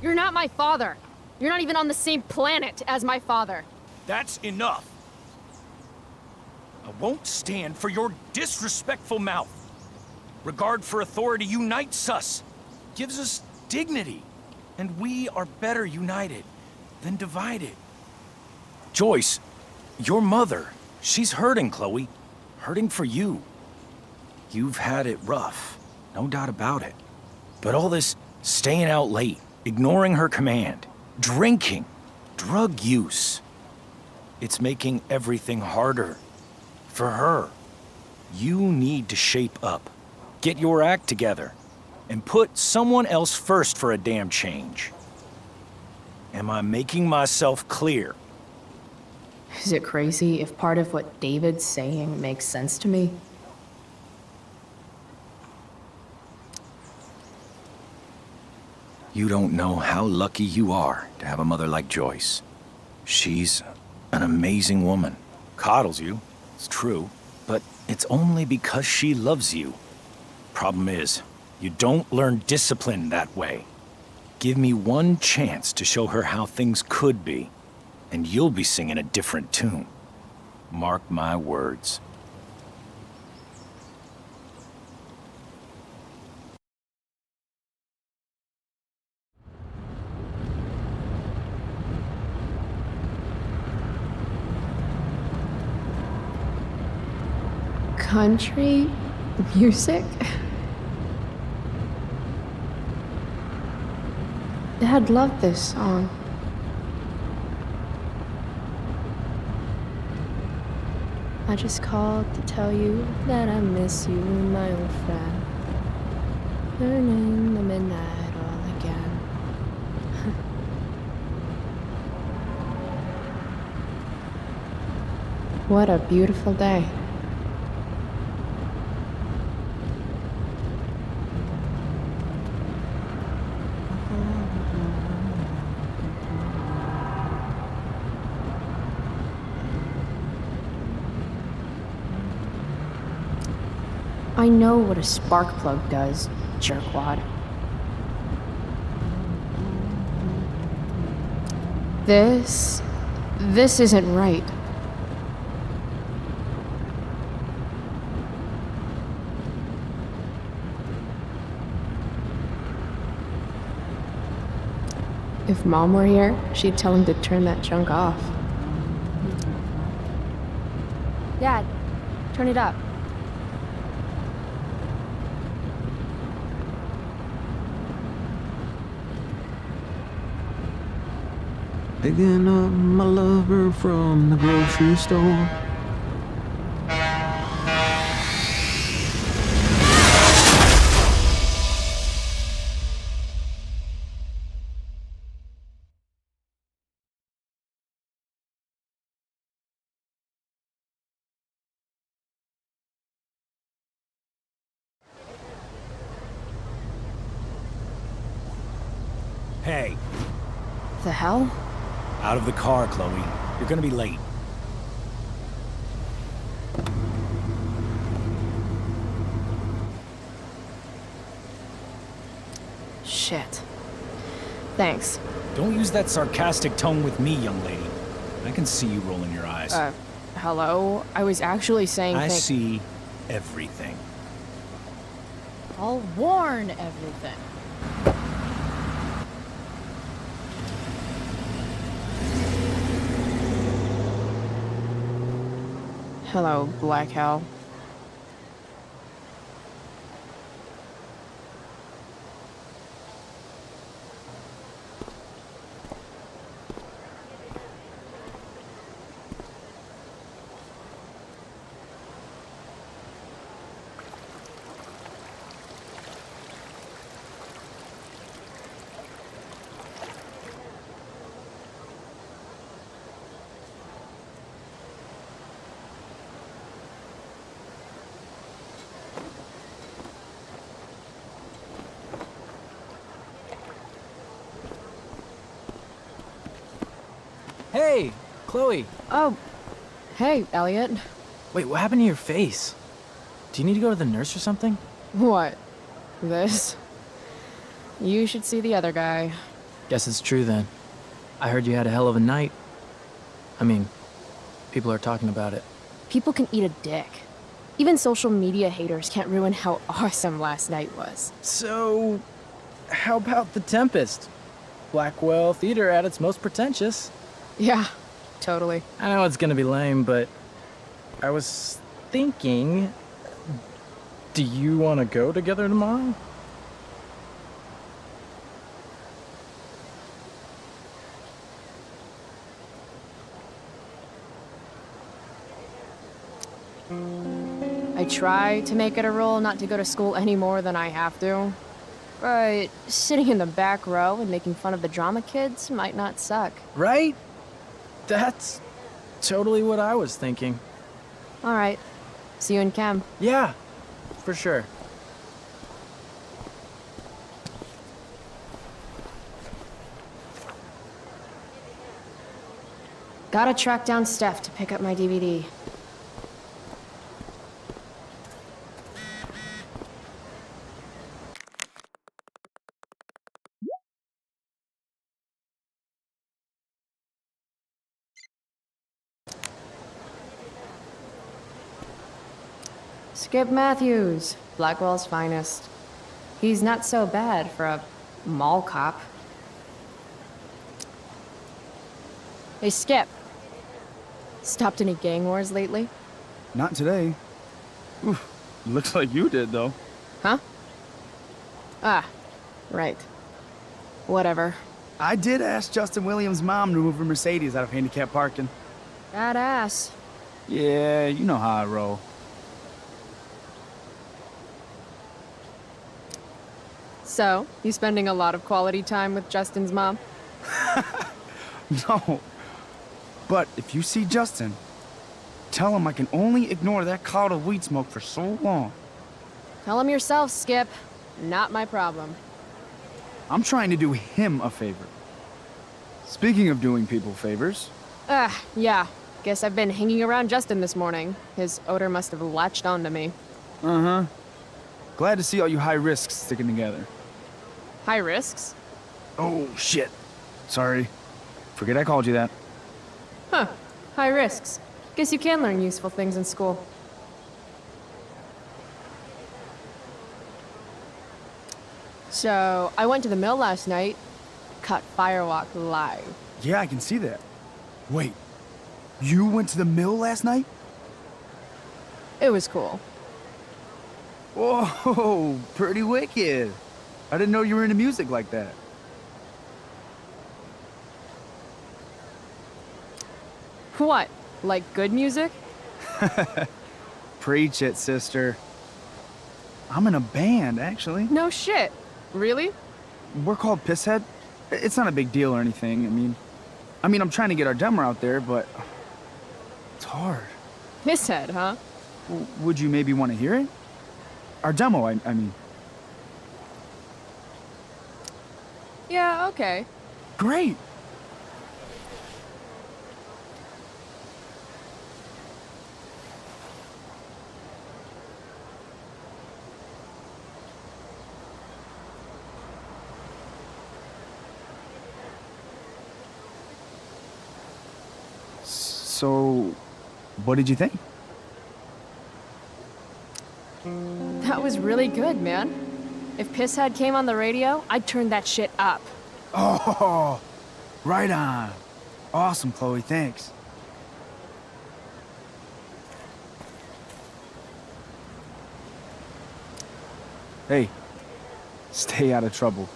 You're not my father. You're not even on the same planet as my father. That's enough. I won't stand for your disrespectful mouth. Regard for authority unites us, gives us dignity, and we are better united than divided. Joyce, your mother, she's hurting, Chloe. Hurting for you. You've had it rough, no doubt about it. But all this staying out late, ignoring her command, drinking, drug use, it's making everything harder for her. You need to shape up, get your act together, and put someone else first for a damn change. Am I making myself clear? Is it crazy if part of what David's saying makes sense to me? You don't know how lucky you are to have a mother like Joyce. She's an amazing woman. Coddles you, it's true, but it's only because she loves you. Problem is, you don't learn discipline that way. Give me one chance to show her how things could be, and you'll be singing a different tune. Mark my words. Country music? Dad loved this song. I just called to tell you that I miss you, my old friend. Burning the midnight oil again. What a beautiful day. I know what a spark plug does, jerkwad. This isn't right. If Mom were here, she'd tell him to turn that junk off. Dad, turn it up. Picking up my lover from the grocery store. Hey. The hell? Out of the car, Chloe. You're gonna be late. Shit. Thanks. Don't use that sarcastic tone with me, young lady. I can see you rolling your eyes. Hello? I was actually saying I see everything. I'll warn everything. Hello, Black Hell. Hey, Chloe. Oh, hey, Elliot. Wait, what happened to your face? Do you need to go to the nurse or something? What? This? You should see the other guy. Guess it's true then. I heard you had a hell of a night. I mean, people are talking about it. People can eat a dick. Even social media haters can't ruin how awesome last night was. So, how about The Tempest? Blackwell Theater at its most pretentious. Yeah, totally. I know it's gonna be lame, but I was thinking, do you want to go together tomorrow? I try to make it a rule not to go to school any more than I have to. But sitting in the back row and making fun of the drama kids might not suck. Right? That's totally what I was thinking. All right. See you in chem. Yeah, for sure. Gotta track down Steph to pick up my DVD. Skip Matthews, Blackwell's finest. He's not so bad for a mall cop. Hey, Skip. Stopped any gang wars lately? Not today. Oof, looks like you did, though. Huh? Ah, right. Whatever. I did ask Justin Williams' mom to move her Mercedes out of handicap parking. Badass. Yeah, you know how I roll. So, you spending a lot of quality time with Justin's mom? No. But if you see Justin, tell him I can only ignore that cloud of weed smoke for so long. Tell him yourself, Skip. Not my problem. I'm trying to do him a favor. Speaking of doing people favors... Yeah. Guess I've been hanging around Justin this morning. His odor must have latched onto me. Uh-huh. Glad to see all you high risks sticking together. High risks? Oh, shit. Sorry. Forget I called you that. Huh. High risks. Guess you can learn useful things in school. So, I went to the mill last night. Caught Firewalk live. Yeah, I can see that. Wait. You went to the mill last night? It was cool. Whoa, pretty wicked. I didn't know you were into music like that. What? Like good music? Preach it, sister. I'm in a band, actually. No shit. Really? We're called Pisshead. It's not a big deal or anything. I mean, I'm trying to get our demo out there, but it's hard. Pisshead, huh? Would you maybe want to hear it? Our demo, I mean. Yeah, okay. Great. So, what did you think? That was really good, man. If Pisshead came on the radio, I'd turn that shit up. Oh, right on. Awesome, Chloe, thanks. Hey, stay out of trouble.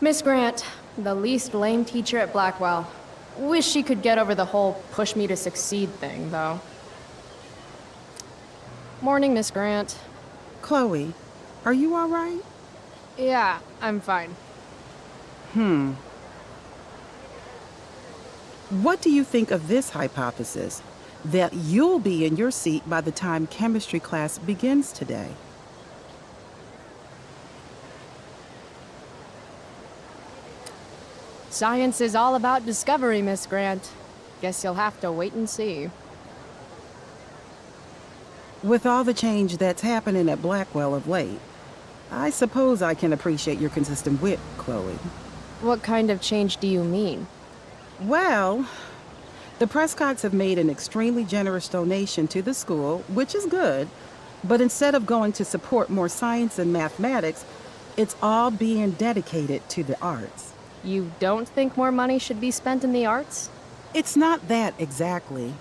Miss Grant, the least lame teacher at Blackwell. Wish she could get over the whole push me to succeed thing, though. Morning, Miss Grant. Chloe, are you all right? Yeah, I'm fine. What do you think of this hypothesis? That you'll be in your seat by the time chemistry class begins today? Science is all about discovery, Miss Grant. Guess you'll have to wait and see. With all the change that's happening at Blackwell of late, I suppose I can appreciate your consistent wit, Chloe. What kind of change do you mean? Well, the Prescotts have made an extremely generous donation to the school, which is good, but instead of going to support more science and mathematics, it's all being dedicated to the arts. You don't think more money should be spent in the arts? It's not that exactly.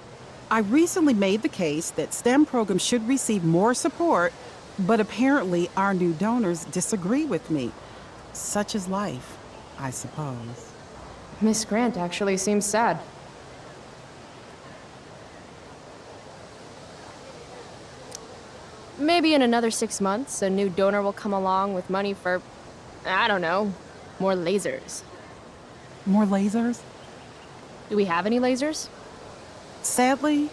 I recently made the case that STEM programs should receive more support, but apparently our new donors disagree with me. Such is life, I suppose. Miss Grant actually seems sad. Maybe in another 6 months, a new donor will come along with money for, I don't know, more lasers. More lasers? Do we have any lasers? Sadly,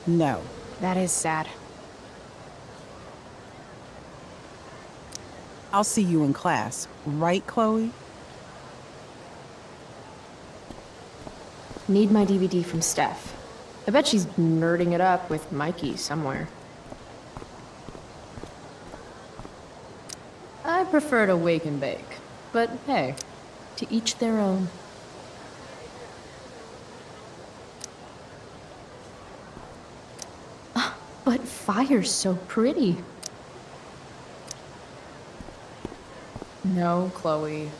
no. That is sad. I'll see you in class, right, Chloe? Need my DVD from Steph. I bet she's nerding it up with Mikey somewhere. I prefer to wake and bake, but hey, to each their own. But fire's so pretty. No, Chloe.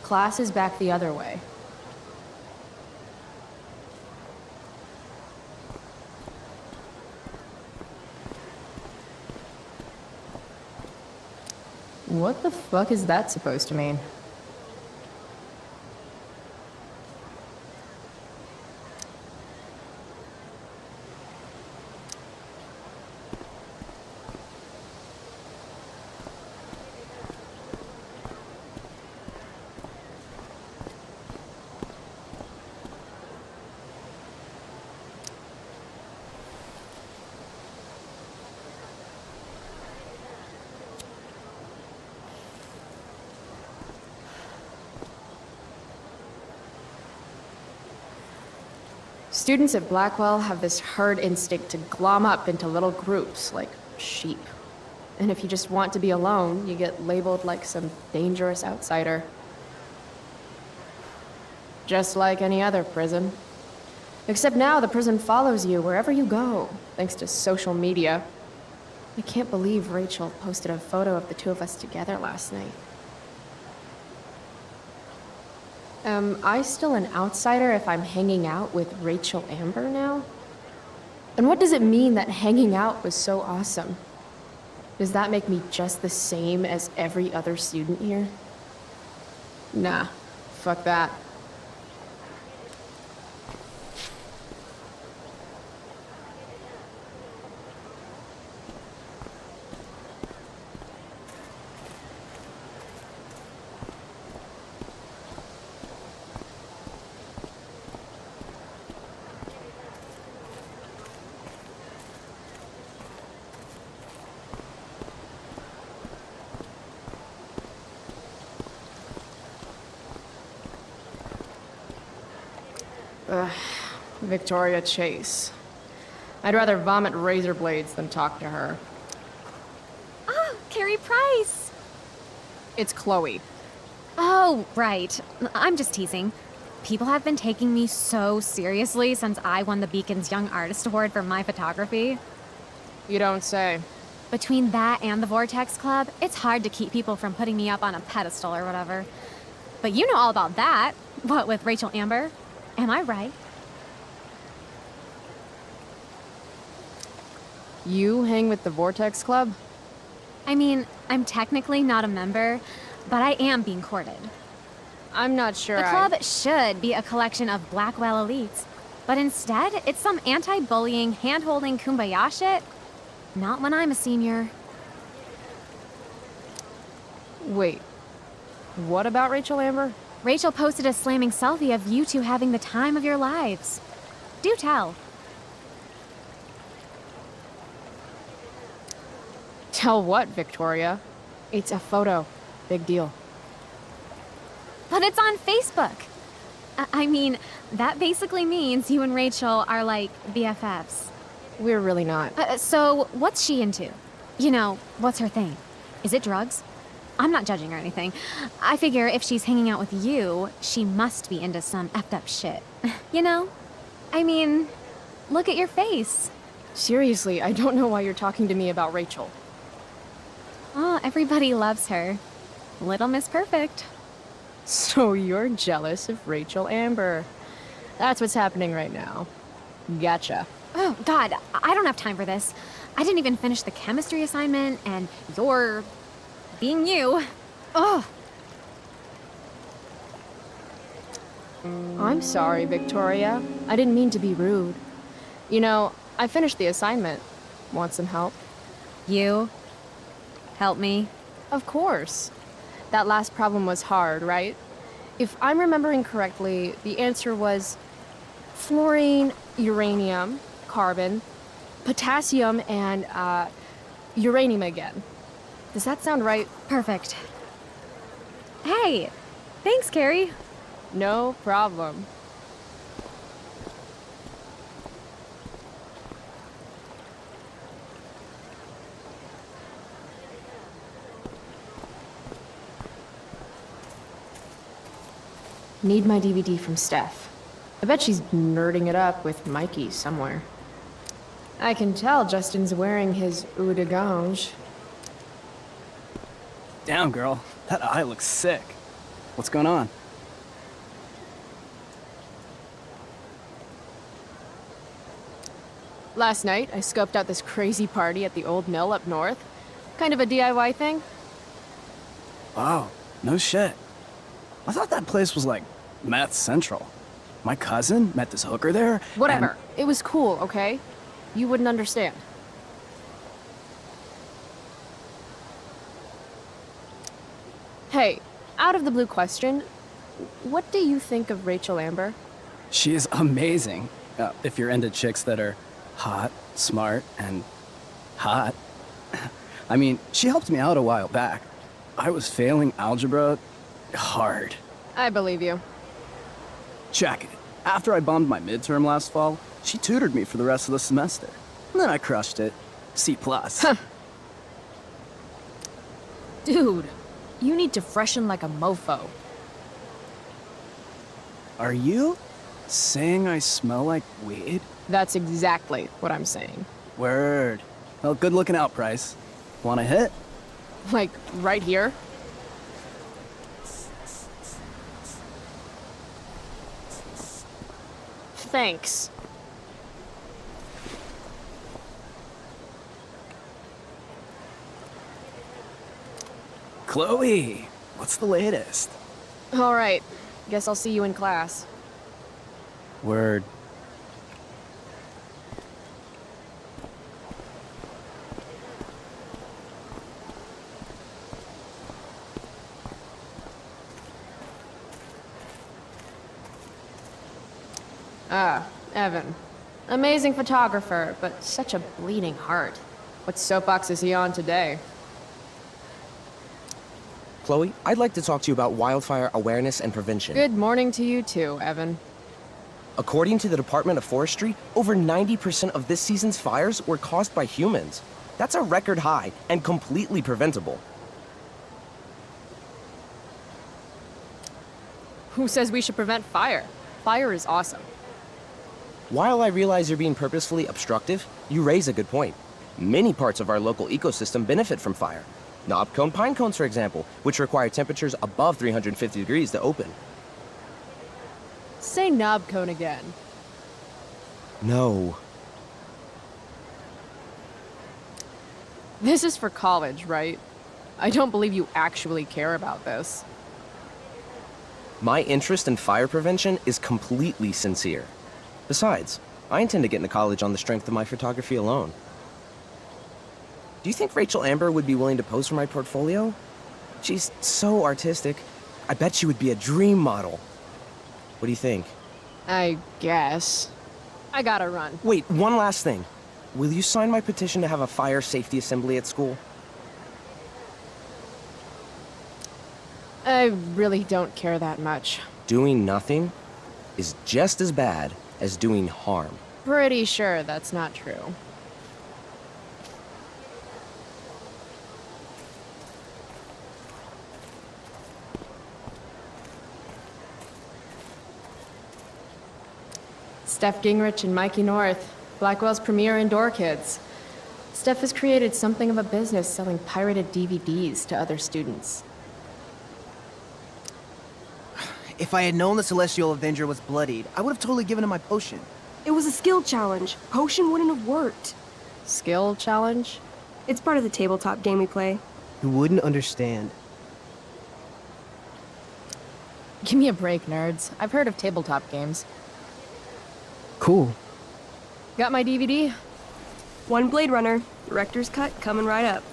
Class is back the other way. What the fuck is that supposed to mean? Students at Blackwell have this herd instinct to glom up into little groups, like sheep. And if you just want to be alone, you get labeled like some dangerous outsider. Just like any other prison. Except now the prison follows you wherever you go, thanks to social media. I can't believe Rachel posted a photo of the two of us together last night. Am I still an outsider if I'm hanging out with Rachel Amber now? And what does it mean that hanging out was so awesome? Does that make me just the same as every other student here? Nah, fuck that. Victoria Chase. I'd rather vomit razor blades than talk to her. Oh, Carrie Price! It's Chloe. Oh, right. I'm just teasing. People have been taking me so seriously since I won the Beacon's Young Artist Award for my photography. You don't say. Between that and the Vortex Club, it's hard to keep people from putting me up on a pedestal or whatever. But you know all about that. What with Rachel Amber? Am I right? You hang with the Vortex Club? I mean, I'm technically not a member, but I am being courted. I'm not sure The club should be a collection of Blackwell elites, but instead, it's some anti-bullying, hand-holding kumbaya shit. Not when I'm a senior. Wait, what about Rachel Amber? Rachel posted a slamming selfie of you two having the time of your lives. Do tell. Tell what, Victoria? It's a photo. Big deal. But it's on Facebook. I mean, that basically means you and Rachel are like BFFs. We're really not. So, what's she into? You know, what's her thing? Is it drugs? I'm not judging or anything. I figure if she's hanging out with you, she must be into some effed up shit. You know? I mean, look at your face. Seriously, I don't know why you're talking to me about Rachel. Oh, everybody loves her. Little Miss Perfect. So you're jealous of Rachel Amber. That's what's happening right now. Gotcha. Oh, God, I don't have time for this. I didn't even finish the chemistry assignment, and you're being you. Ugh. I'm sorry, Victoria. I didn't mean to be rude. You know, I finished the assignment. Want some help? You? Help me? Of course. That last problem was hard, right? If I'm remembering correctly, the answer was fluorine, uranium, carbon, potassium, and uranium again. Does that sound right? Perfect. Hey, thanks, Carrie. No problem. Need my DVD from Steph. I bet she's nerding it up with Mikey somewhere. I can tell Justin's wearing his eau de gange. Damn, girl. That eye looks sick. What's going on? Last night, I scoped out this crazy party at the old mill up north. Kind of a DIY thing. Wow, no shit. I thought that place was like meth central. My cousin met this hooker there. Whatever. It was cool, okay? You wouldn't understand. Hey, out of the blue question, what do you think of Rachel Amber? She is amazing. If you're into chicks that are hot, smart, and hot. I mean, she helped me out a while back. I was failing algebra hard. I believe you. Check it. After I bombed my midterm last fall, she tutored me for the rest of the semester. And then I crushed it. C+. Huh. Dude, you need to freshen like a mofo. Are you saying I smell like weed? That's exactly what I'm saying. Word. Well, good looking out, Price. Want a hit? Like, right here? Thanks. Chloe, what's the latest? All right. Guess I'll see you in class. Word. Ah, Evan. Amazing photographer, but such a bleeding heart. What soapbox is he on today? Chloe, I'd like to talk to you about wildfire awareness and prevention. Good morning to you too, Evan. According to the Department of Forestry, over 90% of this season's fires were caused by humans. That's a record high and completely preventable. Who says we should prevent fire? Fire is awesome. While I realize you're being purposefully obstructive, you raise a good point. Many parts of our local ecosystem benefit from fire. Knob cone pine cones, for example, which require temperatures above 350 degrees to open. Say knob cone again. No. This is for college, right? I don't believe you actually care about this. My interest in fire prevention is completely sincere. Besides, I intend to get into college on the strength of my photography alone. Do you think Rachel Amber would be willing to pose for my portfolio? She's so artistic. I bet she would be a dream model. What do you think? I guess. I gotta run. Wait, one last thing. Will you sign my petition to have a fire safety assembly at school? I really don't care that much. Doing nothing? is just as bad as doing harm. Pretty sure that's not true. Steph Gingrich and Mikey North, Blackwell's premier indoor kids. Steph has created something of a business selling pirated DVDs to other students. If I had known the Celestial Avenger was bloodied, I would have totally given him my potion. It was a skill challenge. Potion wouldn't have worked. Skill challenge? It's part of the tabletop game we play. You wouldn't understand. Give me a break, nerds. I've heard of tabletop games. Cool. Got my DVD? One Blade Runner, director's cut coming right up.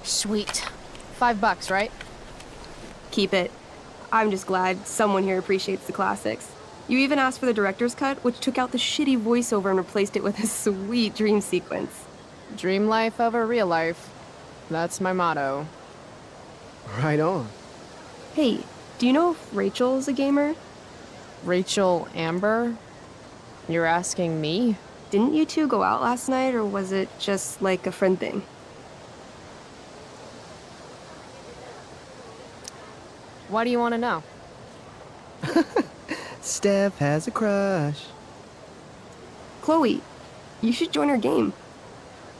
Sweet. $5, right? Keep it. I'm just glad someone here appreciates the classics. You even asked for the director's cut, which took out the shitty voiceover and replaced it with a sweet dream sequence. Dream life over real life. That's my motto. Right on. Hey, do you know if Rachel's a gamer? Rachel Amber? You're asking me? Didn't you two go out last night, or was it just like a friend thing? Why do you want to know? Steph has a crush. Chloe, you should join our game.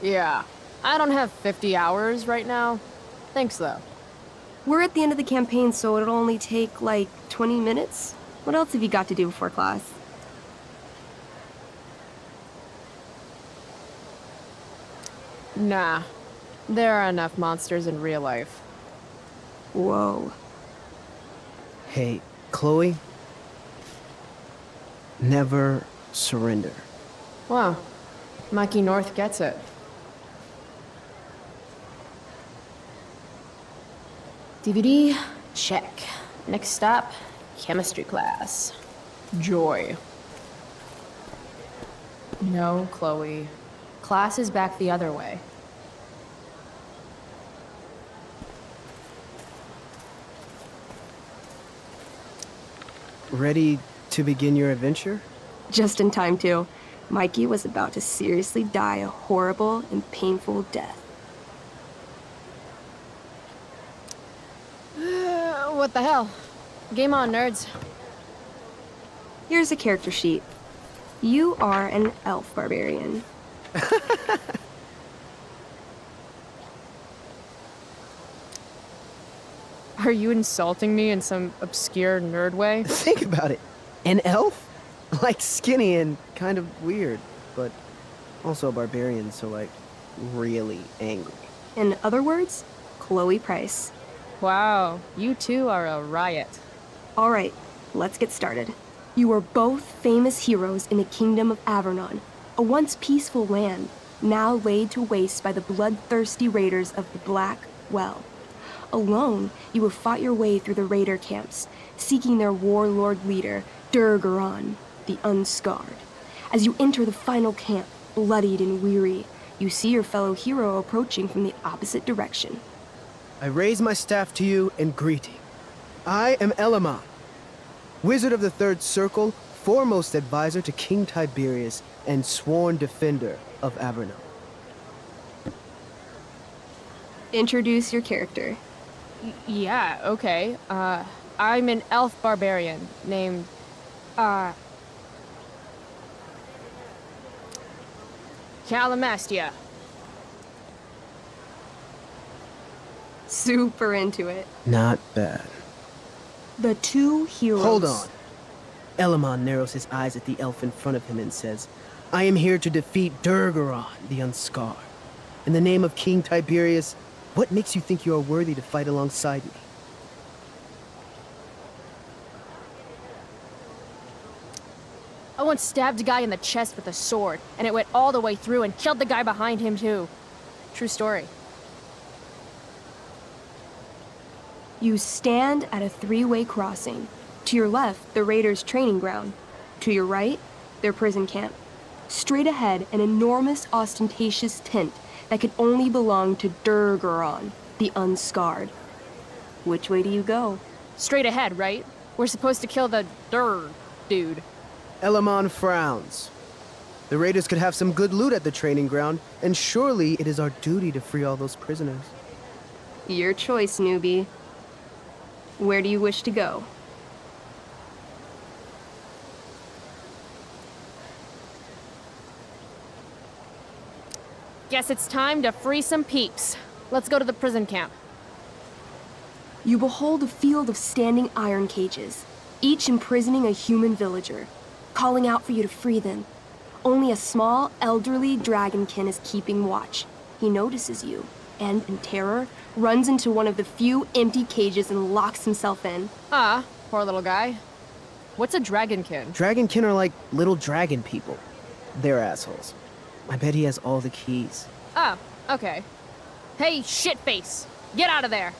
Yeah. I don't have 50 hours right now. Thanks, though. We're at the end of the campaign, so it'll only take, like, 20 minutes. What else have you got to do before class? Nah. There are enough monsters in real life. Whoa. Hey, Chloe. Never surrender. Wow. Mikey North gets it. DVD, check. Next stop, chemistry class. Joy. No, Chloe. Class is back the other way. Ready to begin your adventure? Just in time, too. Mikey was about to seriously die a horrible and painful death. What the hell? Game on, nerds. Here's a character sheet. You are an elf barbarian. Are you insulting me in some obscure nerd way? Think about it. An elf? Like skinny and kind of weird, but also a barbarian, so like really angry. In other words, Chloe Price. Wow, you two are a riot. All right, let's get started. You are both famous heroes in the kingdom of Avernon, a once peaceful land, now laid to waste by the bloodthirsty raiders of the Black Well. Alone, you have fought your way through the raider camps, seeking their warlord leader, Durgaron, the Unscarred. As you enter the final camp, bloodied and weary, you see your fellow hero approaching from the opposite direction. I raise my staff to you in greeting. I am Elamon, Wizard of the Third Circle, foremost advisor to King Tiberius, and sworn defender of Avernon. Introduce your character. Yeah, okay. I'm an elf barbarian named, Calamastia. Super into it. Not bad. The two heroes. Hold on. Elamon narrows his eyes at the elf in front of him and says, I am here to defeat Durgaron, the Unscarred. In the name of King Tiberius, what makes you think you are worthy to fight alongside me? I once stabbed a guy in the chest with a sword, and it went all the way through and killed the guy behind him too. True story. You stand at a three-way crossing. To your left, the raiders' training ground. To your right, their prison camp. Straight ahead, an enormous, ostentatious tent that could only belong to Durgaron, the Unscarred. Which way do you go? Straight ahead, right? We're supposed to kill the dude. Elamon frowns. The raiders could have some good loot at the training ground, and surely it is our duty to free all those prisoners. Your choice, newbie. Where do you wish to go? Guess it's time to free some peeps. Let's go to the prison camp. You behold a field of standing iron cages, each imprisoning a human villager, calling out for you to free them. Only a small, elderly dragonkin is keeping watch. He notices you, and, in terror, runs into one of the few empty cages and locks himself in. Poor little guy. What's a dragonkin? Dragonkin are like little dragon people. They're assholes. I bet he has all the keys. Oh, okay. Hey, shitface! Get out of there!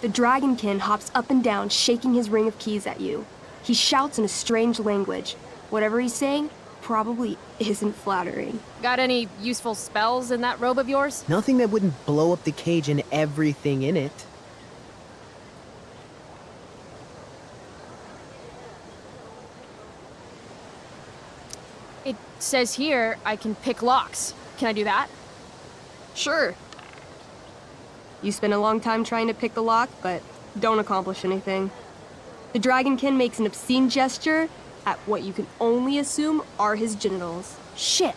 The dragonkin hops up and down, shaking his ring of keys at you. He shouts in a strange language. Whatever he's saying probably isn't flattering. Got any useful spells in that robe of yours? Nothing that wouldn't blow up the cage and everything in it. It says here I can pick locks. Can I do that? Sure. You spend a long time trying to pick the lock, but don't accomplish anything. The dragonkin makes an obscene gesture at what you can only assume are his genitals. Shit!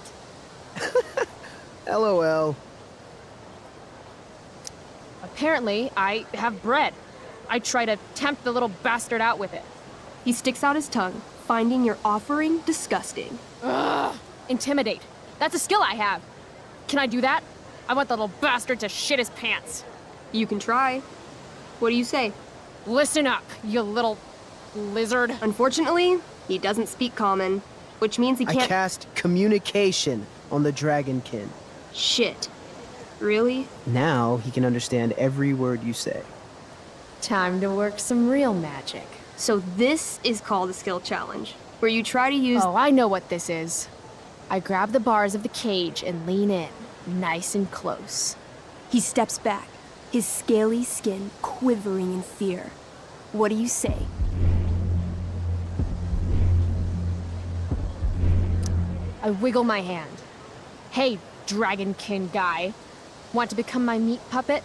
LOL. Apparently, I have bread. I try to tempt the little bastard out with it. He sticks out his tongue, finding your offering disgusting. Ugh! Intimidate. That's a skill I have. Can I do that? I want the little bastard to shit his pants. You can try. What do you say? Listen up, you little lizard. Unfortunately, he doesn't speak common, which means he can't— I cast communication on the dragonkin. Shit. Really? Now he can understand every word you say. Time to work some real magic. So this is called a skill challenge, where you try to use— Oh, I know what this is. I grab the bars of the cage and lean in, nice and close. He steps back, his scaly skin quivering in fear. What do you say? I wiggle my hand. Hey, dragonkin guy. Want to become my meat puppet?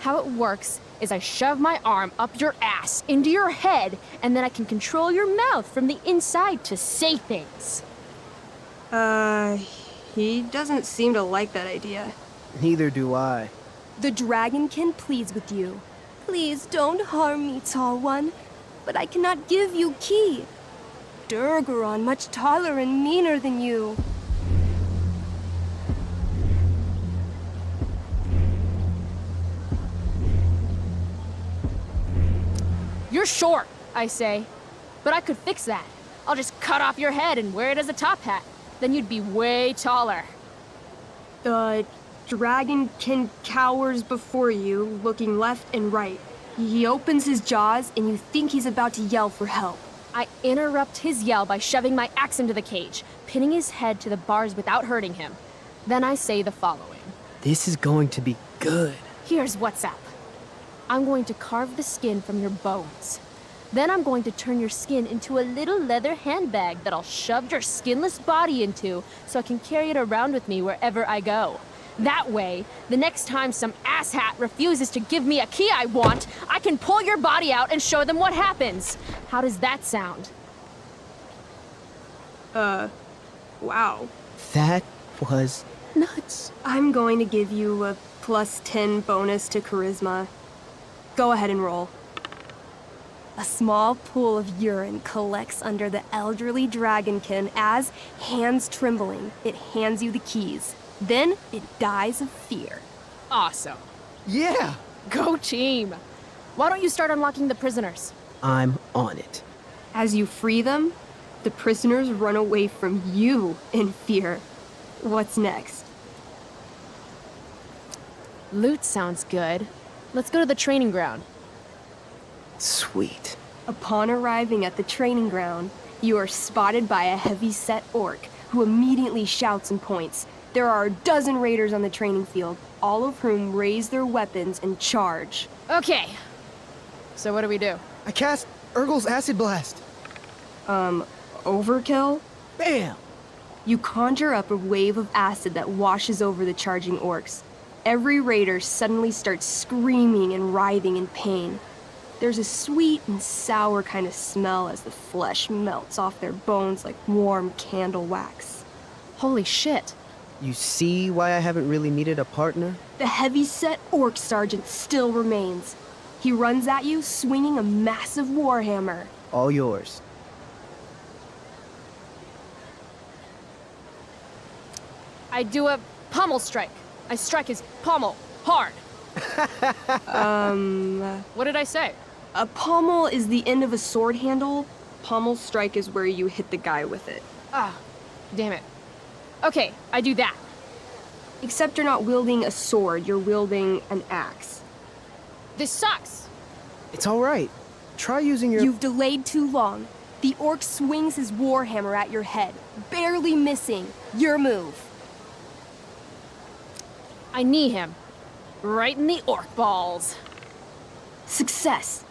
How it works is I shove my arm up your ass into your head, and then I can control your mouth from the inside to say things. He doesn't seem to like that idea. Neither do I. The dragonkin pleads with you. Please don't harm me, tall one, but I cannot give you key. Durgaron much taller and meaner than you. You're short, I say. But I could fix that. I'll just cut off your head and wear it as a top hat. Then you'd be way taller. The dragonkin cowers before you, looking left and right. He opens his jaws, and you think he's about to yell for help. I interrupt his yell by shoving my axe into the cage, pinning his head to the bars without hurting him. Then I say the following. This is going to be good. Here's what's up. I'm going to carve the skin from your bones. Then I'm going to turn your skin into a little leather handbag that I'll shove your skinless body into so I can carry it around with me wherever I go. That way, the next time some asshat refuses to give me a key I want, I can pull your body out and show them what happens. How does that sound? Wow. That was nuts. I'm going to give you a +10 bonus to charisma. Go ahead and roll. A small pool of urine collects under the elderly dragonkin as, hands trembling, it hands you the keys. Then it dies of fear. Awesome. Yeah! Go team! Why don't you start unlocking the prisoners? I'm on it. As you free them, the prisoners run away from you in fear. What's next? Loot sounds good. Let's go to the training ground. Sweet. Upon arriving at the training ground, you are spotted by a heavy-set orc who immediately shouts and points. There are a dozen raiders on the training field, all of whom raise their weapons and charge. Okay. So what do we do? I cast Urgel's acid blast. Overkill? Bam! You conjure up a wave of acid that washes over the charging orcs. Every raider suddenly starts screaming and writhing in pain. There's a sweet and sour kind of smell as the flesh melts off their bones like warm candle wax. Holy shit. You see why I haven't really needed a partner? The heavy-set orc sergeant still remains. He runs at you swinging a massive warhammer. All yours. I do a pommel strike. I strike his pommel hard. What did I say? A pommel is the end of a sword handle. Pommel strike is where you hit the guy with it. Ah, damn it. Okay, I do that. Except you're not wielding a sword, you're wielding an axe. This sucks. It's all right. Try using your... You've delayed too long. The orc swings his warhammer at your head, barely missing. Your move. I knee him. Right in the orc balls. Success.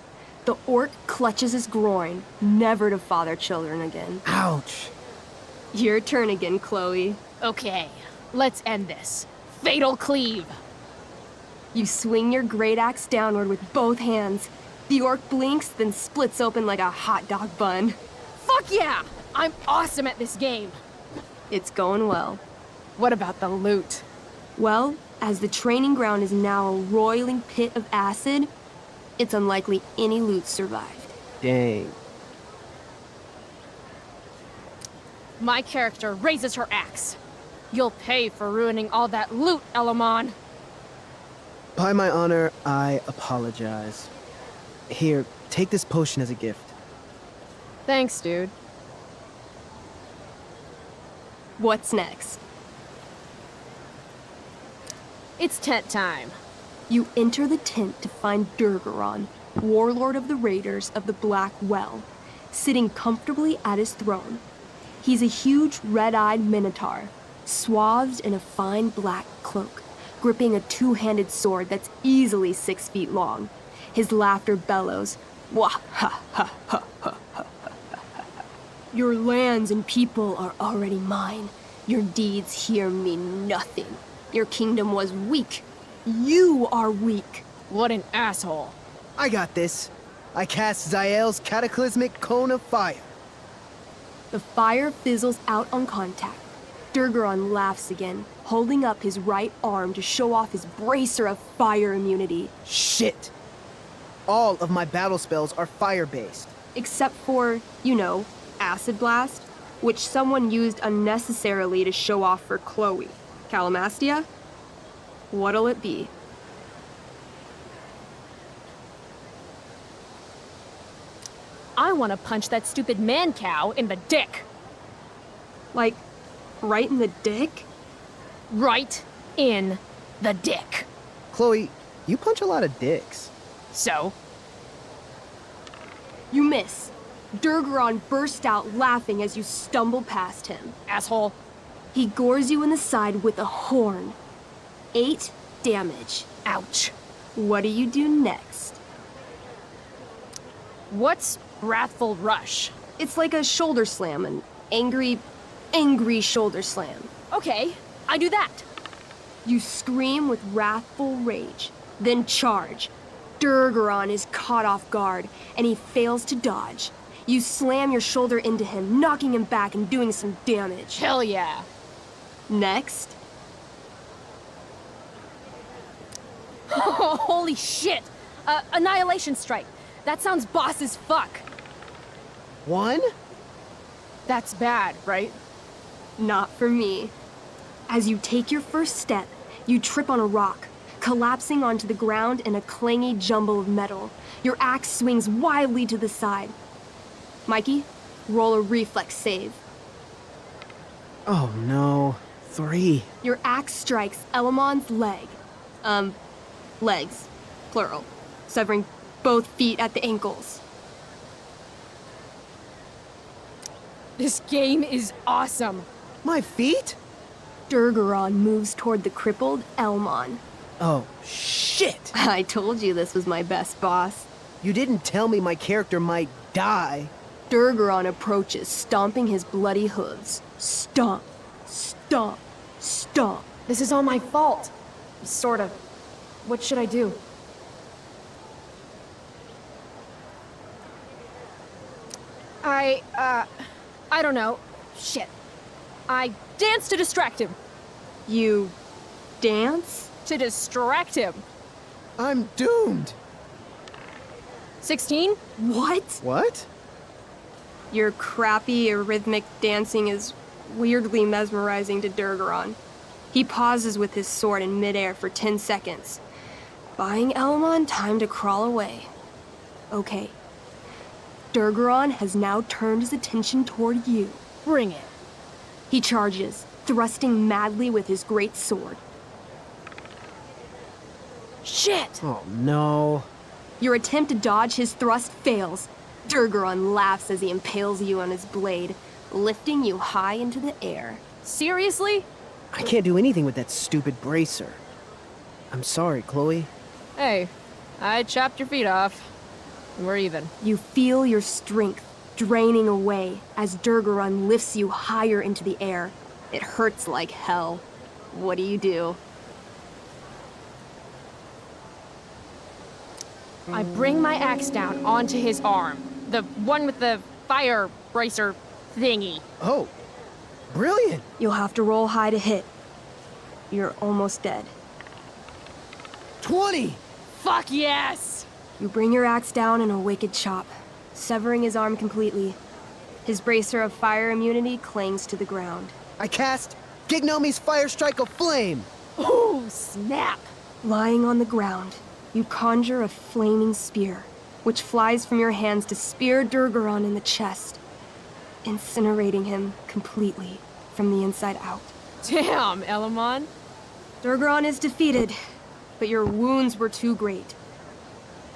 The orc clutches his groin, never to father children again. Ouch. Your turn again, Chloe. Okay, let's end this. Fatal cleave. You swing your great axe downward with both hands. The orc blinks, then splits open like a hot dog bun. Fuck yeah! I'm awesome at this game. It's going well. What about the loot? Well, as the training ground is now a roiling pit of acid, it's unlikely any loot survived. Dang. My character raises her axe. You'll pay for ruining all that loot, Elamon. By my honor, I apologize. Here, take this potion as a gift. Thanks, dude. What's next? It's tent time. You enter the tent to find Durgaron, warlord of the Raiders of the Black Well, sitting comfortably at his throne. He's a huge red-eyed minotaur, swathed in a fine black cloak, gripping a two-handed sword that's easily 6 feet long. His laughter bellows, wah ha ha ha ha ha. Your lands and people are already mine. Your deeds here mean nothing. Your kingdom was weak. You are weak. What an asshole. I got this. I cast Zael's cataclysmic cone of fire. The fire fizzles out on contact. Durgaron laughs again, holding up his right arm to show off his bracer of fire immunity. Shit! All of my battle spells are fire-based. Except for, you know, Acid Blast, which someone used unnecessarily to show off for Chloe. Calamastia? What'll it be? I want to punch that stupid man-cow in the dick. Like, right in the dick? Right in the dick. Chloe, you punch a lot of dicks. So? You miss. Durgaron burst out laughing as you stumble past him. Asshole. He gores you in the side with a horn. 8 damage. Ouch. What do you do next? What's Wrathful Rush? It's like a shoulder slam, an angry shoulder slam. Okay, I do that. You scream with wrathful rage, then charge. Durgaron is caught off guard, and he fails to dodge. You slam your shoulder into him, knocking him back and doing some damage. Hell yeah. Next. Holy shit! Annihilation Strike. That sounds boss as fuck. 1? That's bad, right? Not for me. As you take your first step, you trip on a rock, collapsing onto the ground in a clangy jumble of metal. Your axe swings wildly to the side. Mikey, roll a reflex save. Oh no. 3. Your axe strikes Elamon's leg. Legs. Plural. Severing both feet at the ankles. This game is awesome. My feet? Durgaron moves toward the crippled Elmon. Oh, shit! I told you this was my best boss. You didn't tell me my character might die. Durgaron approaches, stomping his bloody hooves. Stomp, stomp, stomp. This is all my fault. Sort of. What should I do? I don't know. Shit. I dance to distract him. You dance? To distract him. I'm doomed. 16? What? What? Your crappy, arrhythmic dancing is weirdly mesmerizing to Durgaron. He pauses with his sword in midair for 10 seconds, buying Elamon time to crawl away. Okay. Durgaron has now turned his attention toward you. Bring it. He charges, thrusting madly with his great sword. Shit! Oh no. Your attempt to dodge his thrust fails. Durgaron laughs as he impales you on his blade, lifting you high into the air. Seriously? I can't do anything with that stupid bracer. I'm sorry, Chloe. Hey, I chopped your feet off. We're even. You feel your strength draining away as Durgaron lifts you higher into the air. It hurts like hell. What do? I bring my axe down onto his arm. The one with the fire bracer thingy. Oh, brilliant! You'll have to roll high to hit. You're almost dead. 20! Fuck yes! You bring your axe down in a wicked chop, severing his arm completely. His bracer of fire immunity clings to the ground. I cast Gignomi's Fire Strike of Flame! Ooh, snap! Lying on the ground, you conjure a flaming spear, which flies from your hands to spear Durgaron in the chest, incinerating him completely from the inside out. Damn, Elamon. Durgaron is defeated, but your wounds were too great.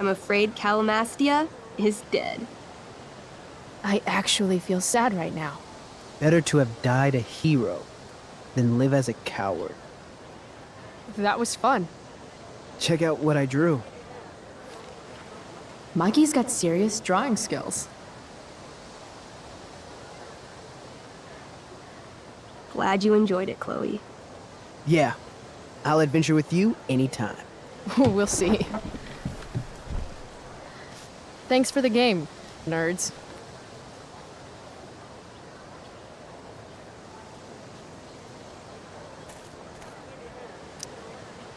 I'm afraid Calamastia is dead. I actually feel sad right now. Better to have died a hero than live as a coward. That was fun. Check out what I drew. Mikey's got serious drawing skills. Glad you enjoyed it, Chloe. Yeah, I'll adventure with you anytime. We'll see. Thanks for the game, nerds.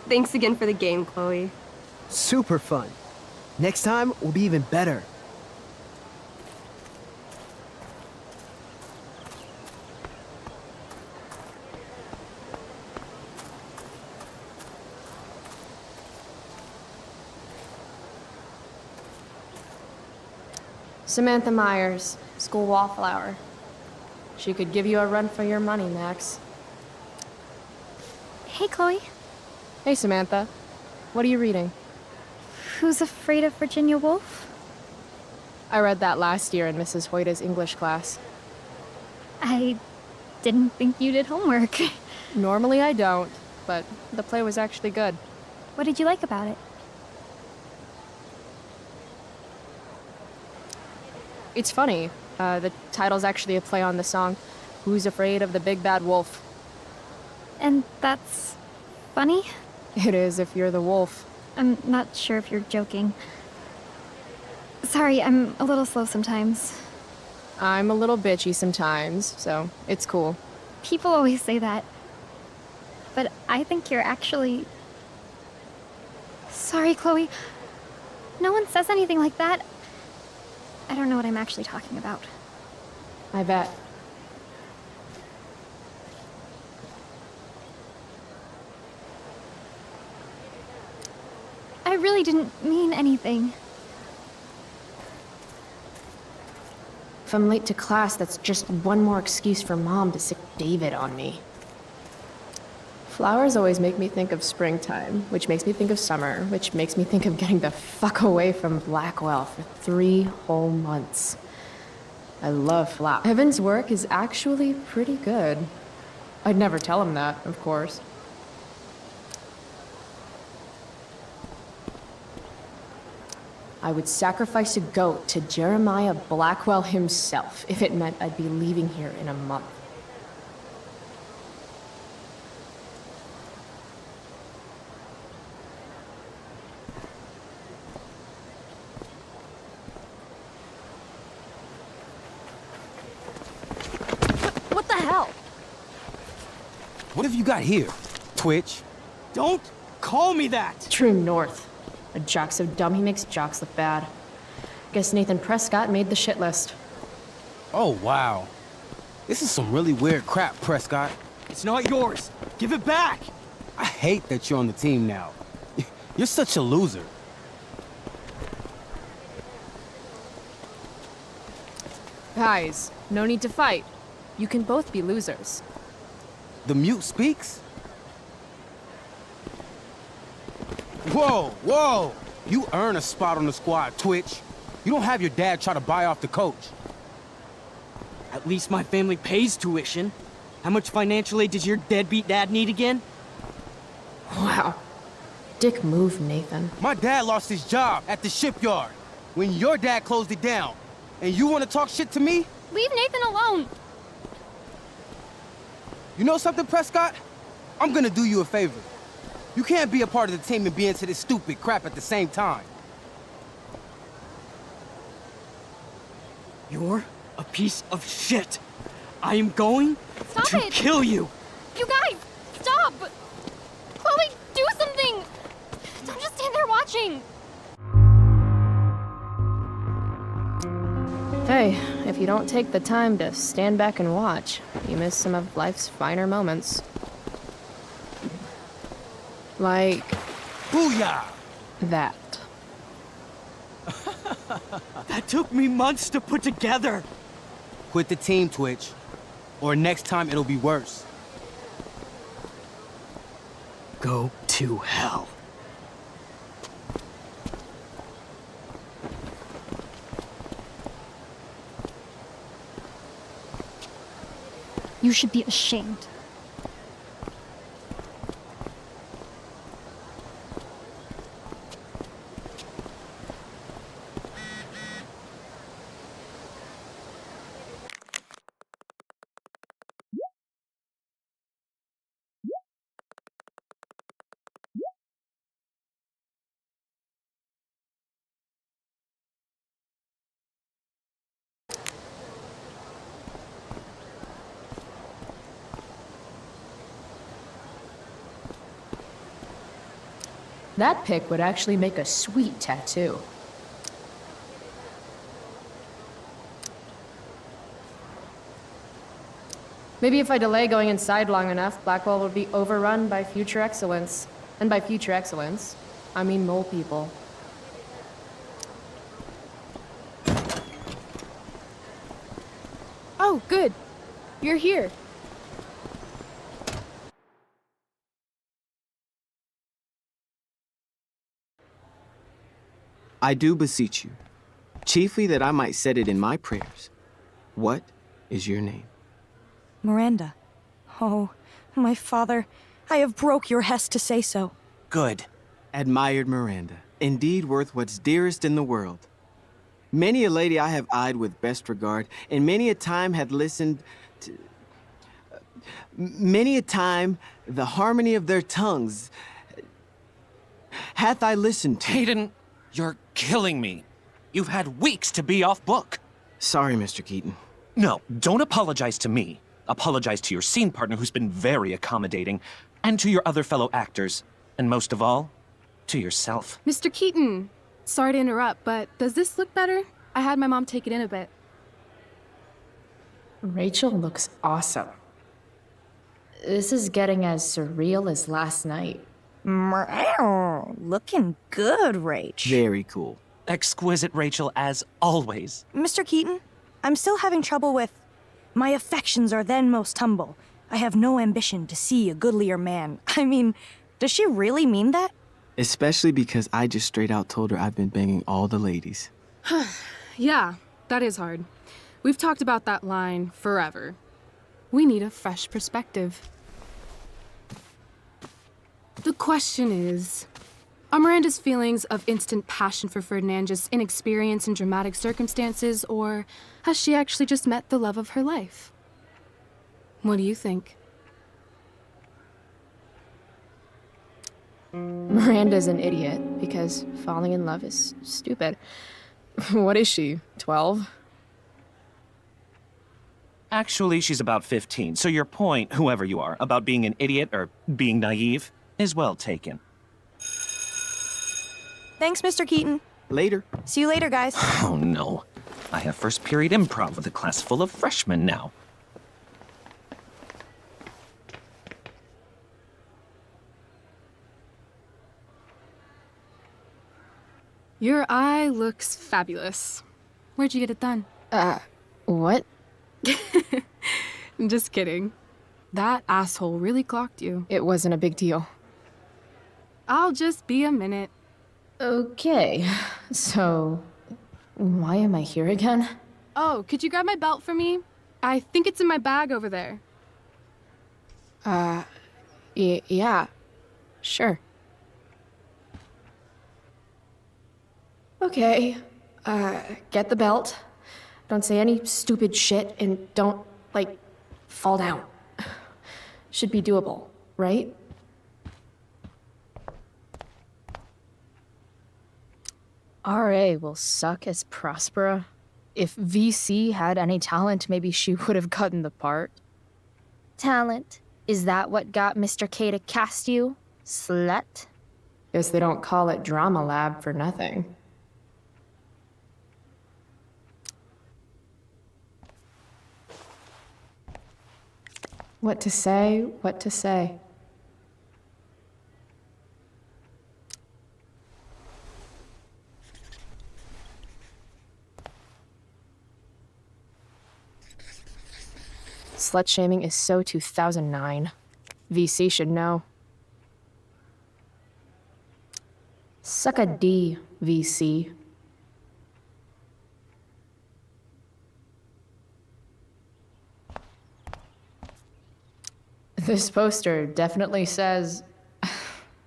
Thanks again for the game, Chloe. Super fun. Next time, will be even better. Samantha Myers, school wallflower. She could give you a run for your money, Max. Hey, Chloe. Hey, Samantha. What are you reading? Who's Afraid of Virginia Woolf? I read that last year in Mrs. Hoyta's English class. I didn't think you did homework. Normally I don't, but the play was actually good. What did you like about it? It's funny. The title's actually a play on the song, Who's Afraid of the Big Bad Wolf? And that's funny? It is if you're the wolf. I'm not sure if you're joking. Sorry, I'm a little slow sometimes. I'm a little bitchy sometimes, so it's cool. People always say that. But I think you're actually... Sorry, Chloe. No one says anything like that. I don't know what I'm actually talking about. I bet. I really didn't mean anything. If I'm late to class, that's just one more excuse for Mom to sick David on me. Flowers always make me think of springtime, which makes me think of summer, which makes me think of getting the fuck away from Blackwell for 3 whole months. I love flowers. Evan's work is actually pretty good. I'd never tell him that, of course. I would sacrifice a goat to Jeremiah Blackwell himself if it meant I'd be leaving here in a month. What the hell? What have you got here? Twitch? Don't call me that! True North. A jock so dumb he makes jocks look bad. Guess Nathan Prescott made the shit list. Oh, wow. This is some really weird crap, Prescott. It's not yours. Give it back! I hate that you're on the team now. You're such a loser. Guys, no need to fight. You can both be losers. The mute speaks? Whoa, whoa! You earn a spot on the squad, Twitch. You don't have your dad try to buy off the coach. At least my family pays tuition. How much financial aid does your deadbeat dad need again? Wow. Dick move, Nathan. My dad lost his job at the shipyard when your dad closed it down. And you want to talk shit to me? Leave Nathan alone! You know something, Prescott? I'm gonna do you a favor. You can't be a part of the team and be into this stupid crap at the same time. You're a piece of shit. I am going Stop to it! kill you. You guys, stop! Chloe, do something! Don't just stand there watching! Hey, if you don't take the time to stand back and watch, you miss some of life's finer moments. Like... Booyah! That. That took me months to put together. Quit the team, Twitch. Or next time it'll be worse. Go to hell. You should be ashamed. That pic would actually make a sweet tattoo. Maybe if I delay going inside long enough, Blackwell would be overrun by future excellence. And by future excellence, I mean mole people. Oh, good. You're here. I do beseech you, chiefly that I might set it in my prayers. What is your name? Miranda. Oh, my father, I have broke your hest to say so. Good. Admired Miranda, indeed worth what's dearest in the world. Many a lady I have eyed with best regard, and many a time had listened to... Many a time the harmony of their tongues hath I listened to. Hayden, you're killing me. You've had weeks to be off book. Sorry, Mr. Keaton. No, don't apologize to me. Apologize to your scene partner who's been very accommodating, and to your other fellow actors, and most of all, to yourself. Mr. Keaton, sorry to interrupt, but does this look better? I had my mom take it in a bit. Rachel looks awesome. This is getting as surreal as last night. Looking good, Rach. Very cool. Exquisite, Rachel, as always. Mr. Keaton, I'm still having trouble with... My affections are then most humble. I have no ambition to see a goodlier man. I mean, does she really mean that? Especially because I just straight out told her I've been banging all the ladies. Yeah, that is hard. We've talked about that line forever. We need a fresh perspective. The question is, Are Miranda's feelings of instant passion for Ferdinand just inexperience in dramatic circumstances, or has she actually just met the love of her life? What do you think? Miranda's an idiot because falling in love is stupid. What is she, 12? Actually, she's about 15, so your point, whoever you are, about being an idiot or being naive, is well taken. Thanks, Mr. Keaton. Later. See you later, guys. Oh no. I have first period improv with a class full of freshmen now. Your eye looks fabulous. Where'd you get it done? What? Just kidding. That asshole really clocked you. It wasn't a big deal. I'll just be a minute. Okay, so why am I here again? Oh, could you grab my belt for me? I think it's in my bag over there. Yeah, sure. Okay, get the belt. Don't say any stupid shit and don't, like, fall down. Should be doable, right? RA will suck as Prospera. If VC had any talent, maybe she would have gotten the part. Talent? Is that what got Mr. K to cast you, slut? Guess they don't call it Drama Lab for nothing. What to say, what to say. Slut-shaming is so 2009. VC should know. Suck a D, VC. This poster definitely says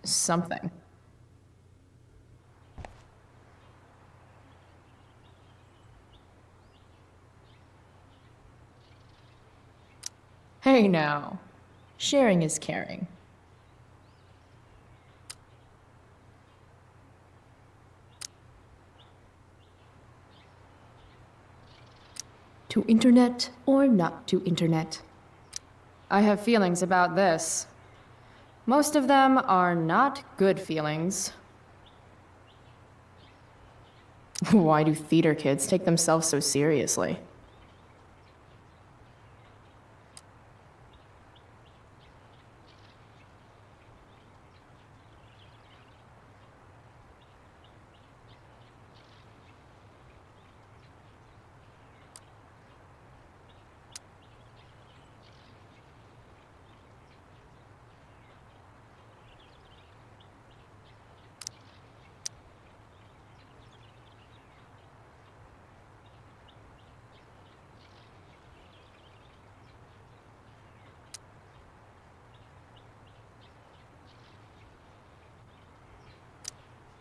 something. Hey now, sharing is caring. To internet or not to internet? I have feelings about this. Most of them are not good feelings. Why do theater kids take themselves so seriously?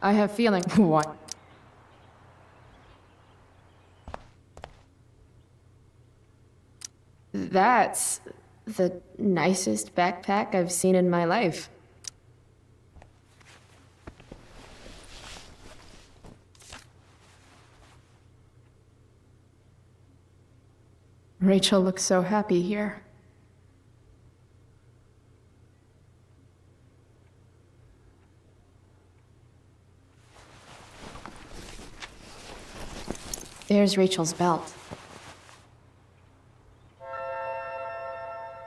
I have feeling. What? That's the nicest backpack I've seen in my life. Rachel looks so happy here. There's Rachel's belt.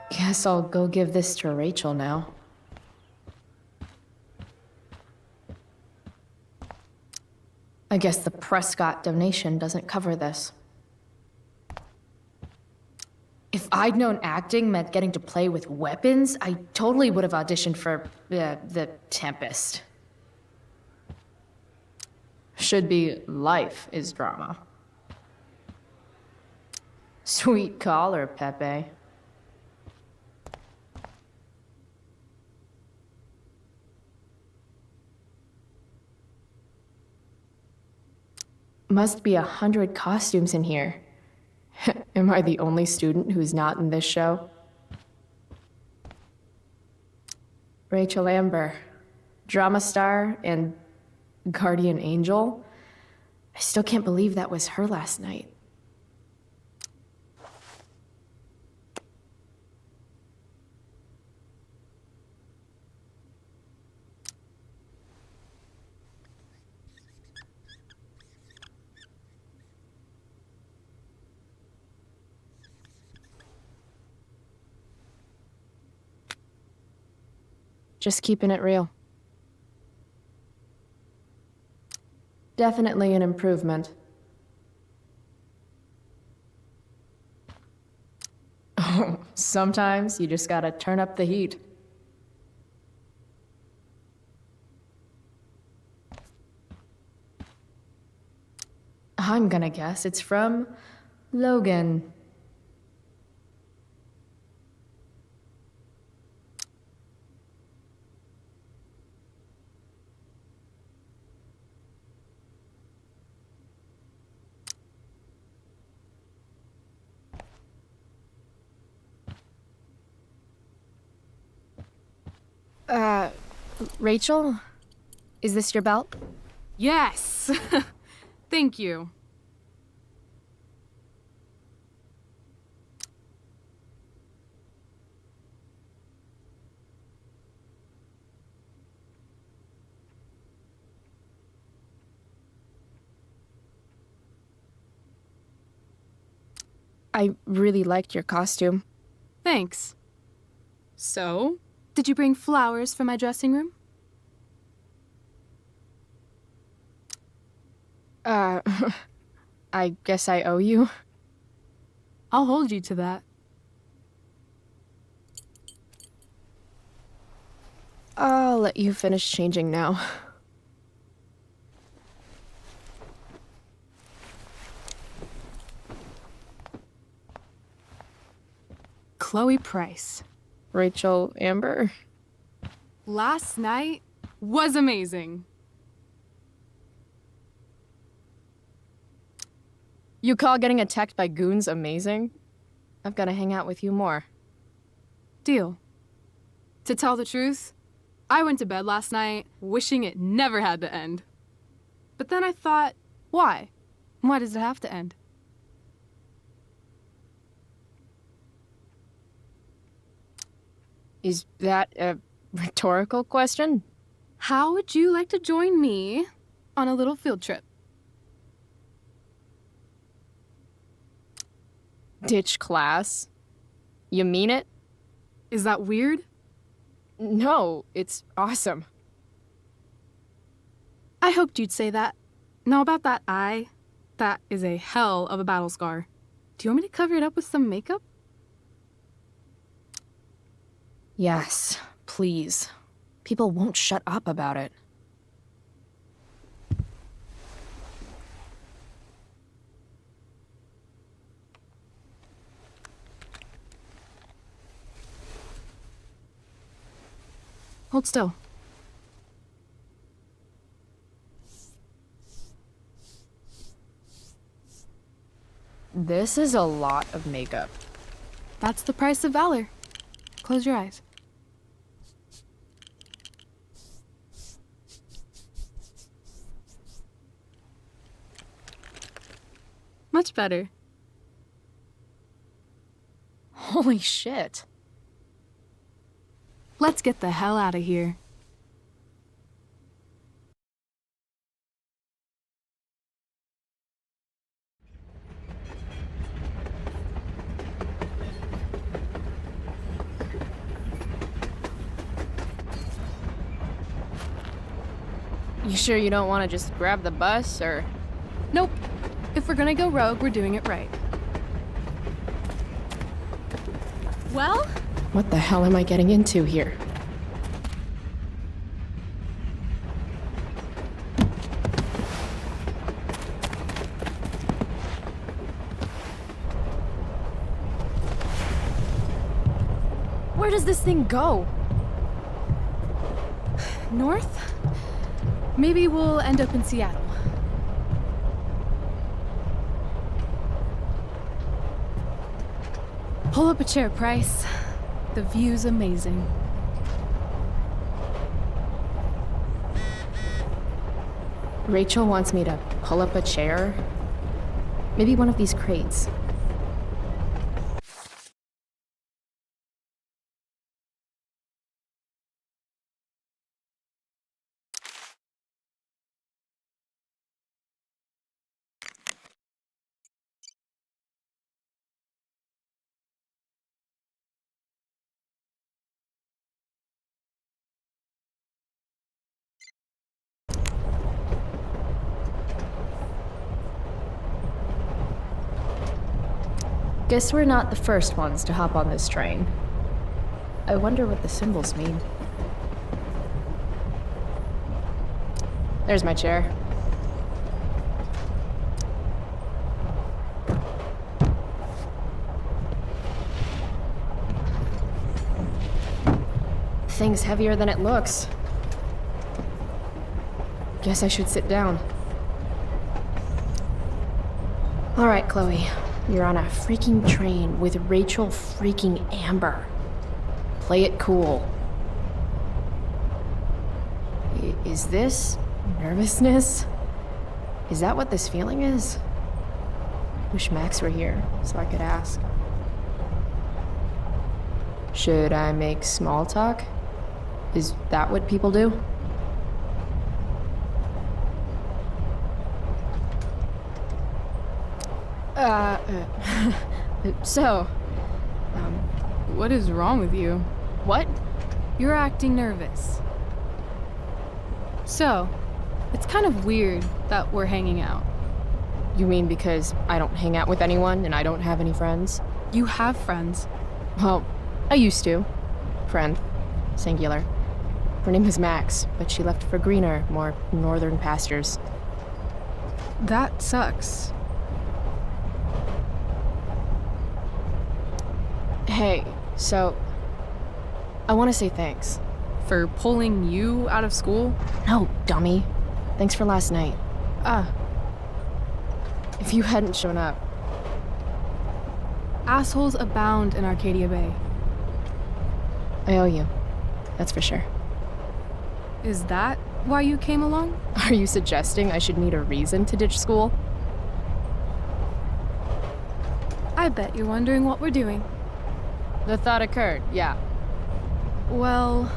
Guess I'll go give this to Rachel now. I guess the Prescott donation doesn't cover this. If I'd known acting meant getting to play with weapons, I totally would have auditioned for the Tempest. Should be life is drama. Sweet caller, Pepe. Must be 100 costumes in here. Am I the only student who's not in this show? Rachel Amber, drama star and guardian angel? I still can't believe that was her last night. Just keeping it real. Definitely an improvement. Oh, sometimes you just gotta turn up the heat. I'm gonna guess it's from Logan. Rachel? Is this your belt? Yes! Thank you. I really liked your costume. Thanks. So, did you bring flowers for my dressing room? I guess I owe you. I'll hold you to that. I'll let you finish changing now. Chloe Price. Rachel Amber. Last night was amazing. You call getting attacked by goons amazing? I've gotta hang out with you more. Deal. To tell the truth, I went to bed last night wishing it never had to end. But then I thought, why? Why does it have to end? Is that a rhetorical question? How would you like to join me on a little field trip? Ditch class? You mean it? Is that weird? No, it's awesome. I hoped you'd say that. Now about that eye, that is a hell of a battle scar. Do you want me to cover it up with some makeup? Yes, please. People won't shut up about it. Hold still. This is a lot of makeup. That's the price of valor. Close your eyes. Much better. Holy shit. Let's get the hell out of here. You sure you don't want to just grab the bus, or...? Nope. If we're gonna go rogue, we're doing it right. Well? What the hell am I getting into here? Where does this thing go? North? Maybe we'll end up in Seattle. Pull up a chair, Price. The view's amazing. Rachel wants me to pull up a chair. Maybe one of these crates. Guess we're not the first ones to hop on this train. I wonder what the symbols mean. There's my chair. Thing's heavier than it looks. Guess I should sit down. All right, Chloe. You're on a freaking train with Rachel freaking Amber. Play it cool. Is this nervousness? Is that what this feeling is? Wish Max were here so I could ask. Should I make small talk? Is that what people do? What is wrong with you? What? You're acting nervous. So, it's kind of weird that we're hanging out. You mean because I don't hang out with anyone and I don't have any friends? You have friends. Well, I used to. Friend. Singular. Her name was Max, but she left for greener, more northern pastures. That sucks. Hey, so I want to say thanks. For pulling you out of school? No, dummy. Thanks for last night. If you hadn't shown up. Assholes abound in Arcadia Bay. I owe you. That's for sure. Is that why you came along? Are you suggesting I should need a reason to ditch school? I bet you're wondering what we're doing. The thought occurred, yeah. Well,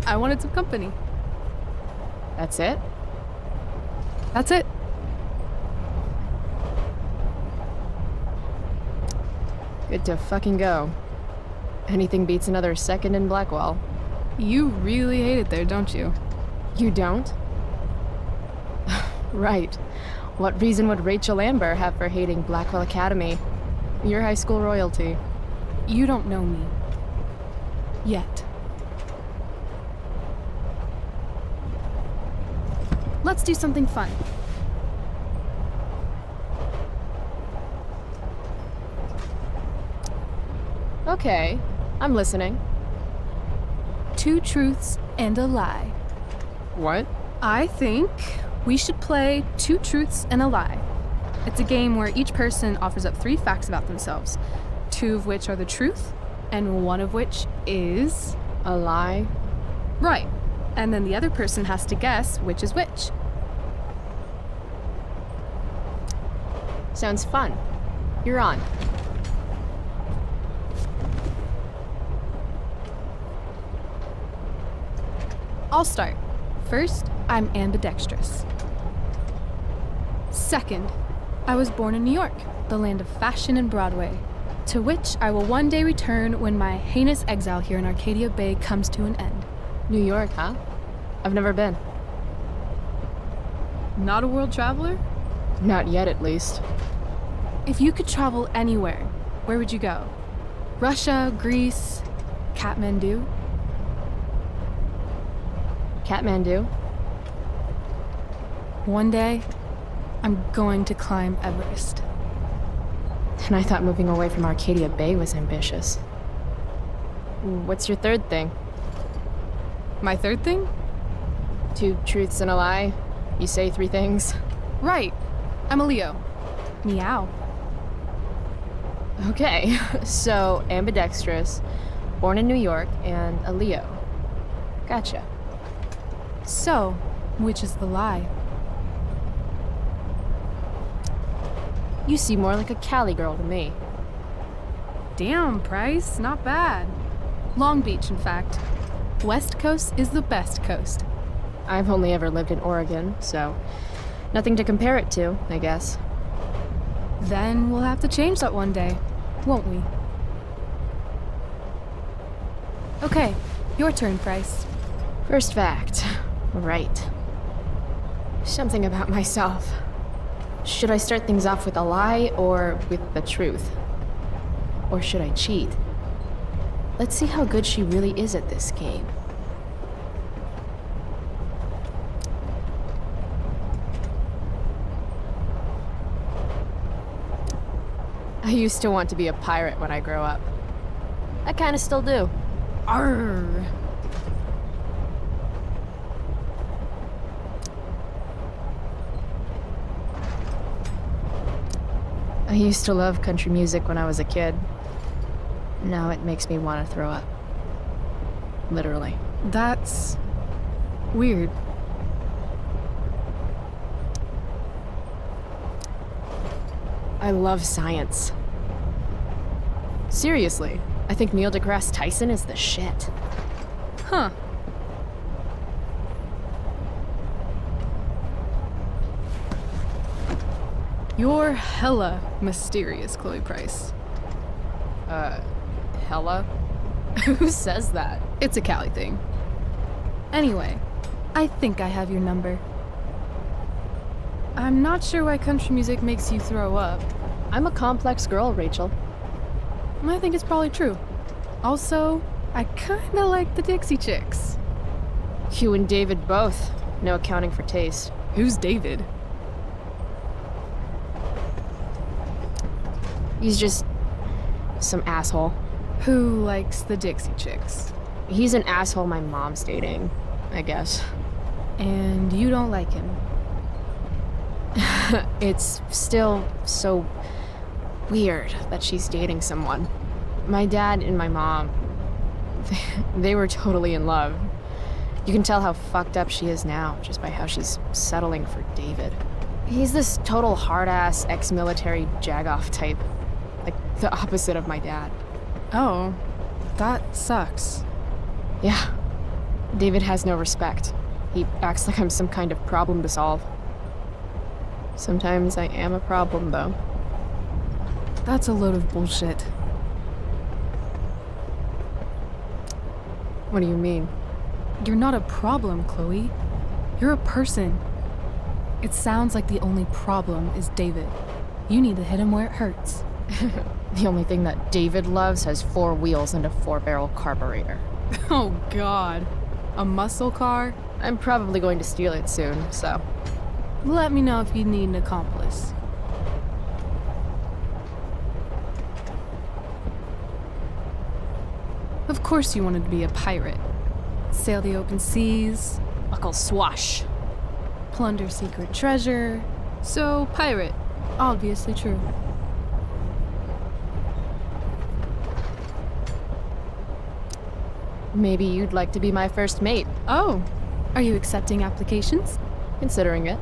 I wanted some company. That's it? That's it. Good to fucking go. Anything beats another second in Blackwell. You really hate it there, don't you? You don't? Right. What reason would Rachel Amber have for hating Blackwell Academy? You're high school royalty. You don't know me. Yet. Let's do something fun. Okay, I'm listening. 2 truths and a lie. What? I think we should play 2 truths and a lie. It's a game where each person offers up 3 facts about themselves, 2 of which are the truth, and 1 of which is a lie. Right. And then the other person has to guess which is which. Sounds fun. You're on. I'll start. First, I'm ambidextrous. Second, I was born in New York, the land of fashion and Broadway, to which I will one day return when my heinous exile here in Arcadia Bay comes to an end. New York, huh? I've never been. Not a world traveler? Not yet, at least. If you could travel anywhere, where would you go? Russia, Greece, Kathmandu? Kathmandu? One day, I'm going to climb Everest. And I thought moving away from Arcadia Bay was ambitious. What's your third thing? My third thing? 2 truths and a lie. You say 3 things. Right. I'm a Leo. Meow. Okay, so ambidextrous, born in New York, and a Leo. Gotcha. So, which is the lie? You seem more like a Cali girl to me. Damn, Price, not bad. Long Beach, in fact. West Coast is the best coast. I've only ever lived in Oregon, so nothing to compare it to, I guess. Then we'll have to change that one day, won't we? Okay, your turn, Price. First fact. Right. Something about myself. Should I start things off with a lie or with the truth? Or should I cheat? Let's see how good she really is at this game. I used to want to be a pirate when I grow up. I kinda still do. Arr! I used to love country music when I was a kid. Now it makes me want to throw up. Literally. That's weird. I love science. Seriously, I think Neil deGrasse Tyson is the shit. Huh. You're hella mysterious, Chloe Price. Hella? Who says that? It's a Cali thing. Anyway, I think I have your number. I'm not sure why country music makes you throw up. I'm a complex girl, Rachel. I think it's probably true. Also, I kinda like the Dixie Chicks. You and David both. No accounting for taste. Who's David? He's just some asshole. Who likes the Dixie Chicks? He's an asshole my mom's dating, I guess. And you don't like him? It's still so weird that she's dating someone. My dad and my mom, they were totally in love. You can tell how fucked up she is now just by how she's settling for David. He's this total hard-ass ex-military jagoff type. Like the opposite of my dad. Oh, that sucks. Yeah. David has no respect. He acts like I'm some kind of problem to solve. Sometimes I am a problem, though. That's a load of bullshit. What do you mean? You're not a problem, Chloe. You're a person. It sounds like the only problem is David. You need to hit him where it hurts. The only thing that David loves has 4 wheels and a 4-barrel carburetor. Oh, God. A muscle car? I'm probably going to steal it soon, so... Let me know if you need an accomplice. Of course you wanted to be a pirate. Sail the open seas. Buckle swash. Plunder secret treasure. So, pirate. Obviously true. Maybe you'd like to be my first mate. Oh, are you accepting applications? Considering it.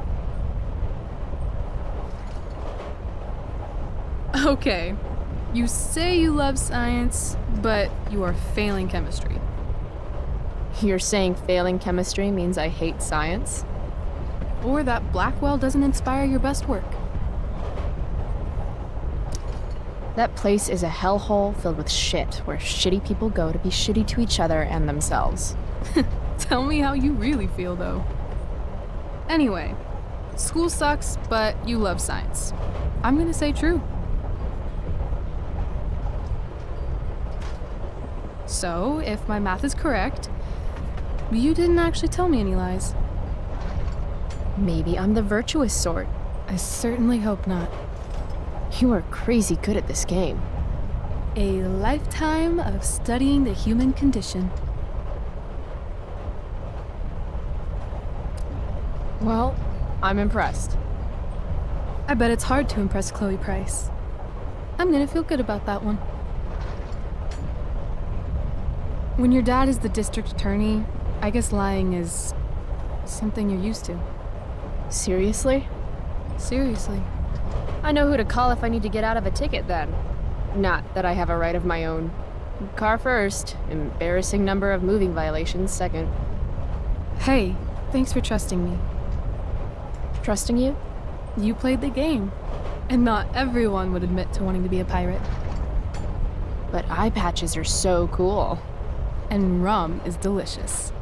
Okay, you say you love science, but you are failing chemistry. You're saying failing chemistry means I hate science? Or that Blackwell doesn't inspire your best work. That place is a hellhole filled with shit, where shitty people go to be shitty to each other and themselves. Tell me how you really feel, though. Anyway, school sucks, but you love science. I'm gonna say true. So, if my math is correct, you didn't actually tell me any lies. Maybe I'm the virtuous sort. I certainly hope not. You are crazy good at this game. A lifetime of studying the human condition. Well, I'm impressed. I bet it's hard to impress Chloe Price. I'm gonna feel good about that one. When your dad is the district attorney, I guess lying is something you're used to. Seriously? Seriously. I know who to call if I need to get out of a ticket then. Not that I have a right of my own. Car first, embarrassing number of moving violations second. Hey, thanks for trusting me. Trusting you? You played the game. And not everyone would admit to wanting to be a pirate. But eye patches are so cool. And rum is delicious.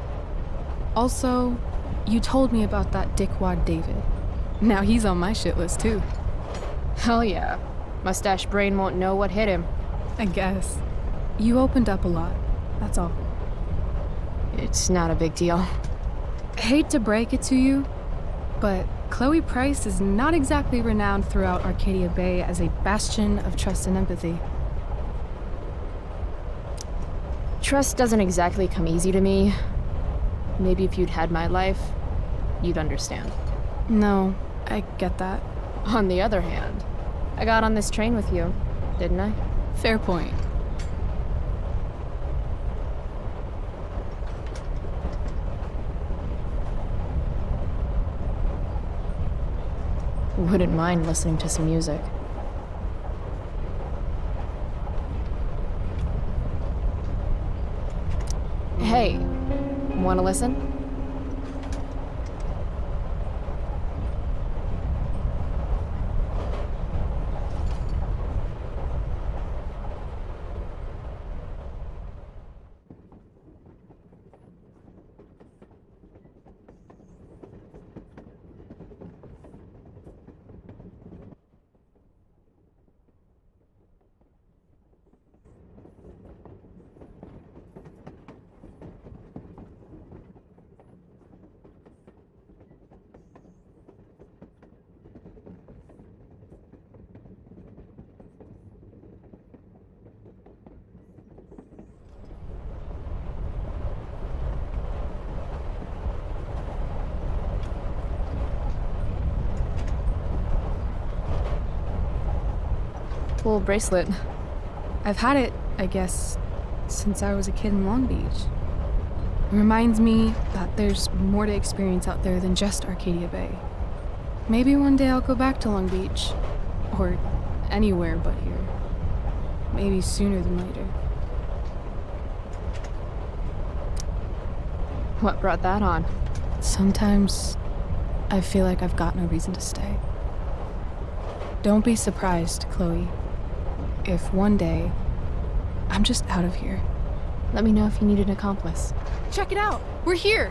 Also, you told me about that dickwad David. Now he's on my shit list too. Hell yeah. Mustache Brain won't know what hit him. I guess. You opened up a lot, that's all. It's not a big deal. Hate to break it to you, but Chloe Price is not exactly renowned throughout Arcadia Bay as a bastion of trust and empathy. Trust doesn't exactly come easy to me. Maybe if you'd had my life, you'd understand. No, I get that. On the other hand, I got on this train with you, didn't I? Fair point. Wouldn't mind listening to some music. Hey, wanna listen? Cool bracelet. I've had it, I guess, since I was a kid in Long Beach. It reminds me that there's more to experience out there than just Arcadia Bay. Maybe one day I'll go back to Long Beach. Or anywhere but here. Maybe sooner than later. What brought that on? Sometimes I feel like I've got no reason to stay. Don't be surprised, Chloe, if one day I'm just out of here. Let me know if you need an accomplice. Check it out! We're here!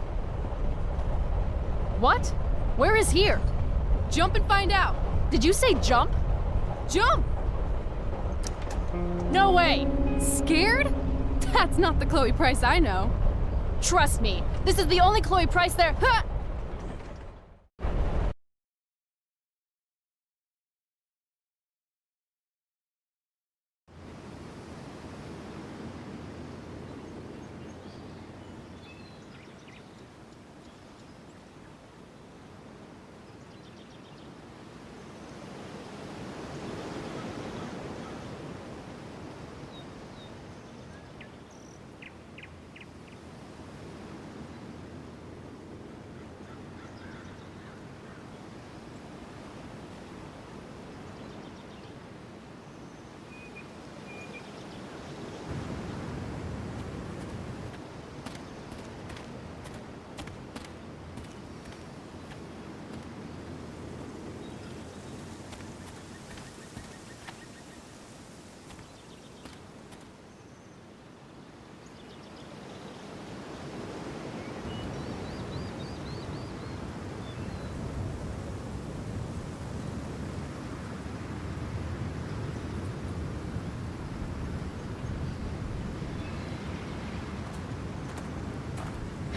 What? Where is here? Jump and find out! Did you say jump? Jump! No way! Scared? That's not the Chloe Price I know. Trust me, this is the only Chloe Price there. Ha!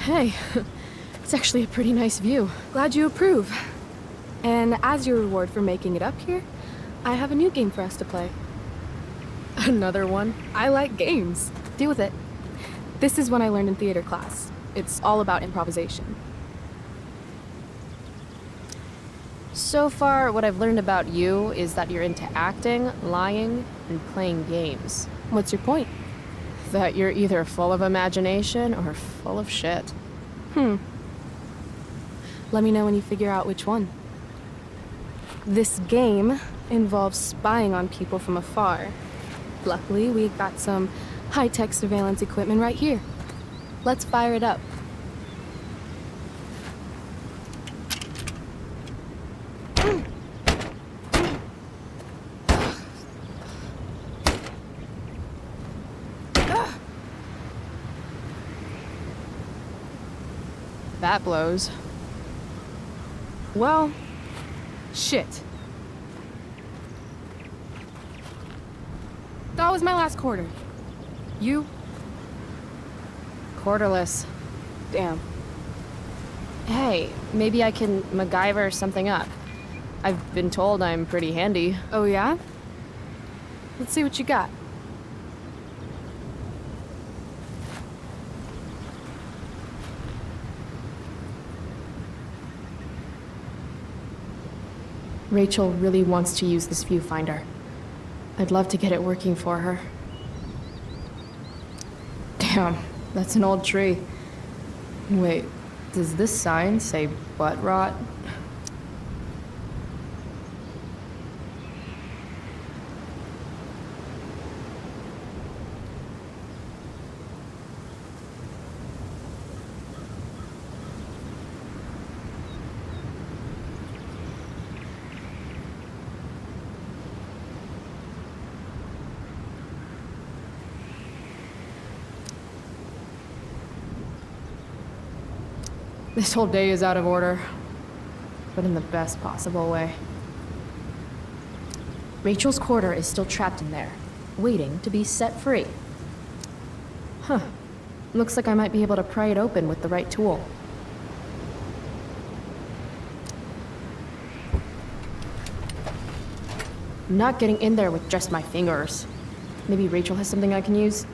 Hey, it's actually a pretty nice view. Glad you approve. And as your reward for making it up here, I have a new game for us to play. Another one? I like games. Deal with it. This is one I learned in theater class. It's all about improvisation. So far, what I've learned about you is that you're into acting, lying, and playing games. What's your point? That you're either full of imagination or full of shit. Let me know when you figure out which one. This game involves spying on people from afar. Luckily, we got some high-tech surveillance equipment right here. Let's fire it up. That blows. Well, shit. That was my last quarter. You? Quarterless. Damn. Hey, maybe I can MacGyver something up. I've been told I'm pretty handy. Oh yeah? Let's see what you got. Rachel really wants to use this viewfinder. I'd love to get it working for her. Damn, that's an old tree. Wait, does this sign say butt rot? This whole day is out of order, but in the best possible way. Rachel's quarter is still trapped in there, waiting to be set free. Huh. Looks like I might be able to pry it open with the right tool. I'm not getting in there with just my fingers. Maybe Rachel has something I can use?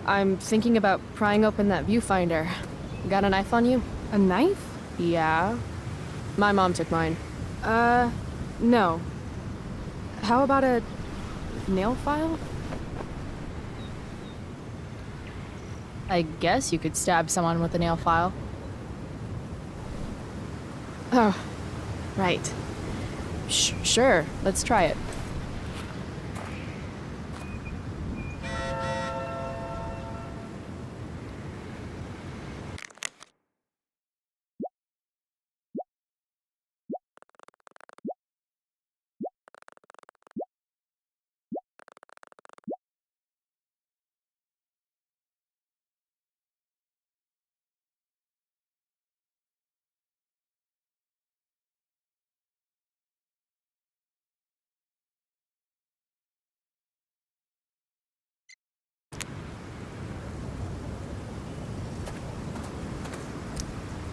I'm thinking about prying open that viewfinder. Got a knife on you? A knife? Yeah. My mom took mine. No. How about a nail file? I guess you could stab someone with a nail file. Oh, right. Sure, let's try it.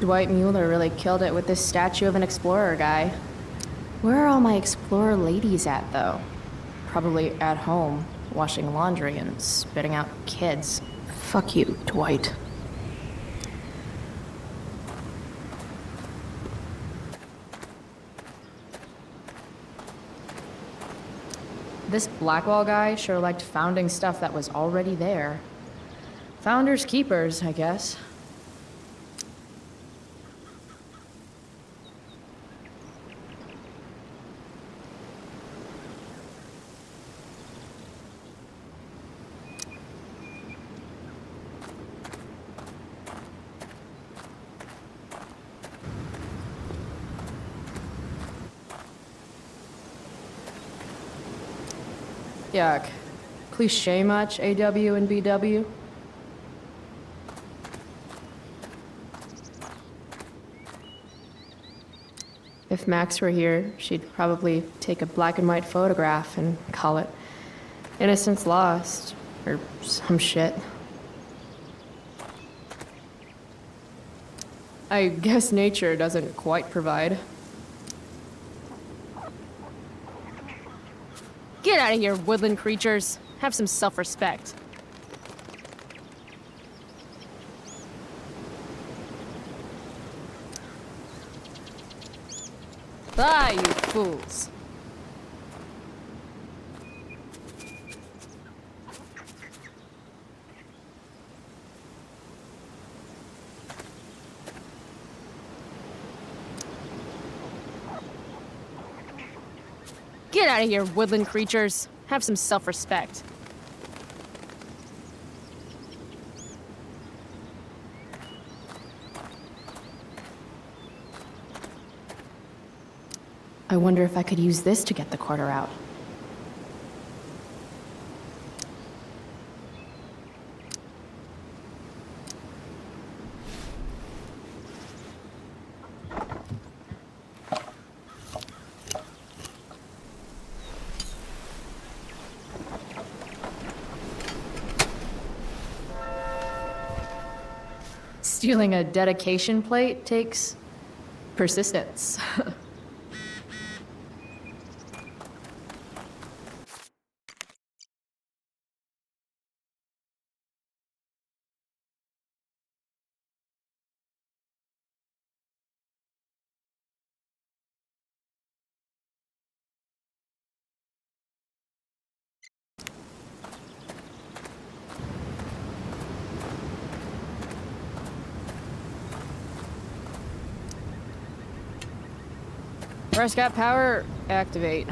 Dwight Mueller really killed it with this statue of an explorer guy. Where are all my explorer ladies at, though? Probably at home, washing laundry and spitting out kids. Fuck you, Dwight. This Blackwall guy sure liked founding stuff that was already there. Founders keepers, I guess. Yuck. Cliche much, AW and BW? If Max were here, she'd probably take a black and white photograph and call it Innocence Lost, or some shit. I guess nature doesn't quite provide. Get out of here, woodland creatures. Have some self-respect. Bye, you fools. Get out of here, woodland creatures. Have some self-respect. I wonder if I could use this to get the quarter out. Stealing a dedication plate takes persistence. Prescott power, activate.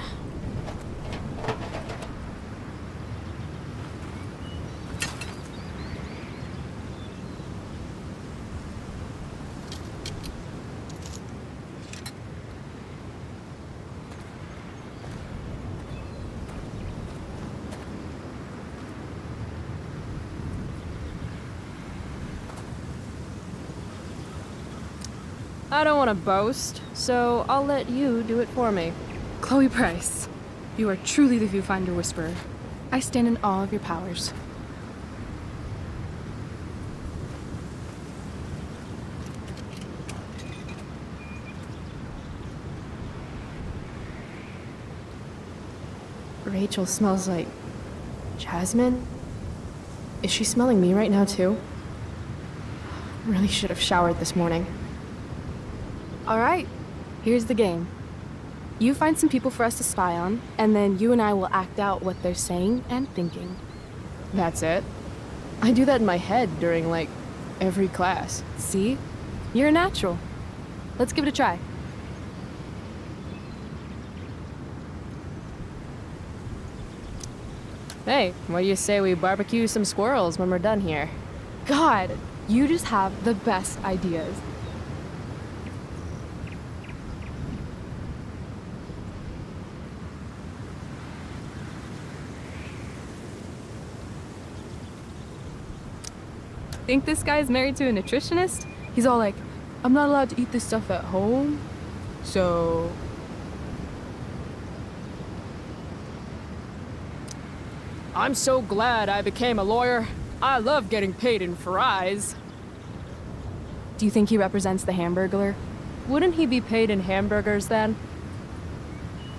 I don't want to boast, so I'll let you do it for me. Chloe Price, you are truly the Viewfinder Whisperer. I stand in awe of your powers. Rachel smells like jasmine? Is she smelling me right now too? Really should have showered this morning. Alright, here's the game. You find some people for us to spy on, and then you and I will act out what they're saying and thinking. That's it. I do that in my head during, like, every class. See? You're a natural. Let's give it a try. Hey, what do you say we barbecue some squirrels when we're done here? God, you just have the best ideas. Think this guy's married to a nutritionist? He's all like, I'm not allowed to eat this stuff at home, so... I'm so glad I became a lawyer. I love getting paid in fries. Do you think he represents the Hamburglar? Wouldn't he be paid in hamburgers then?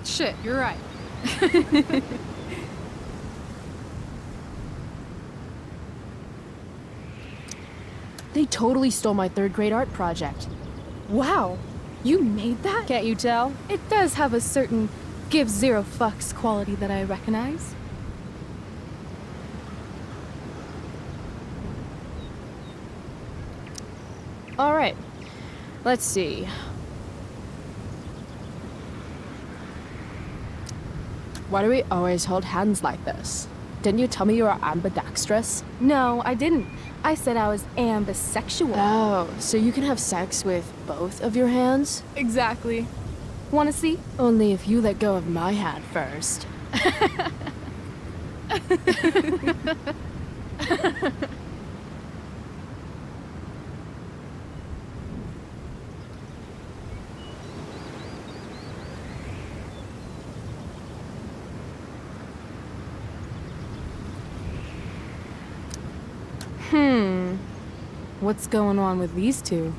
Shit, you're right. They totally stole my third grade art project. Wow, you made that? Can't you tell? It does have a certain give zero fucks quality that I recognize. All right, let's see. Why do we always hold hands like this? Didn't you tell me you were ambidextrous? No, I didn't. I said I was ambisexual. Oh, so you can have sex with both of your hands? Exactly. Wanna see? Only if you let go of my hand first. What's going on with these two?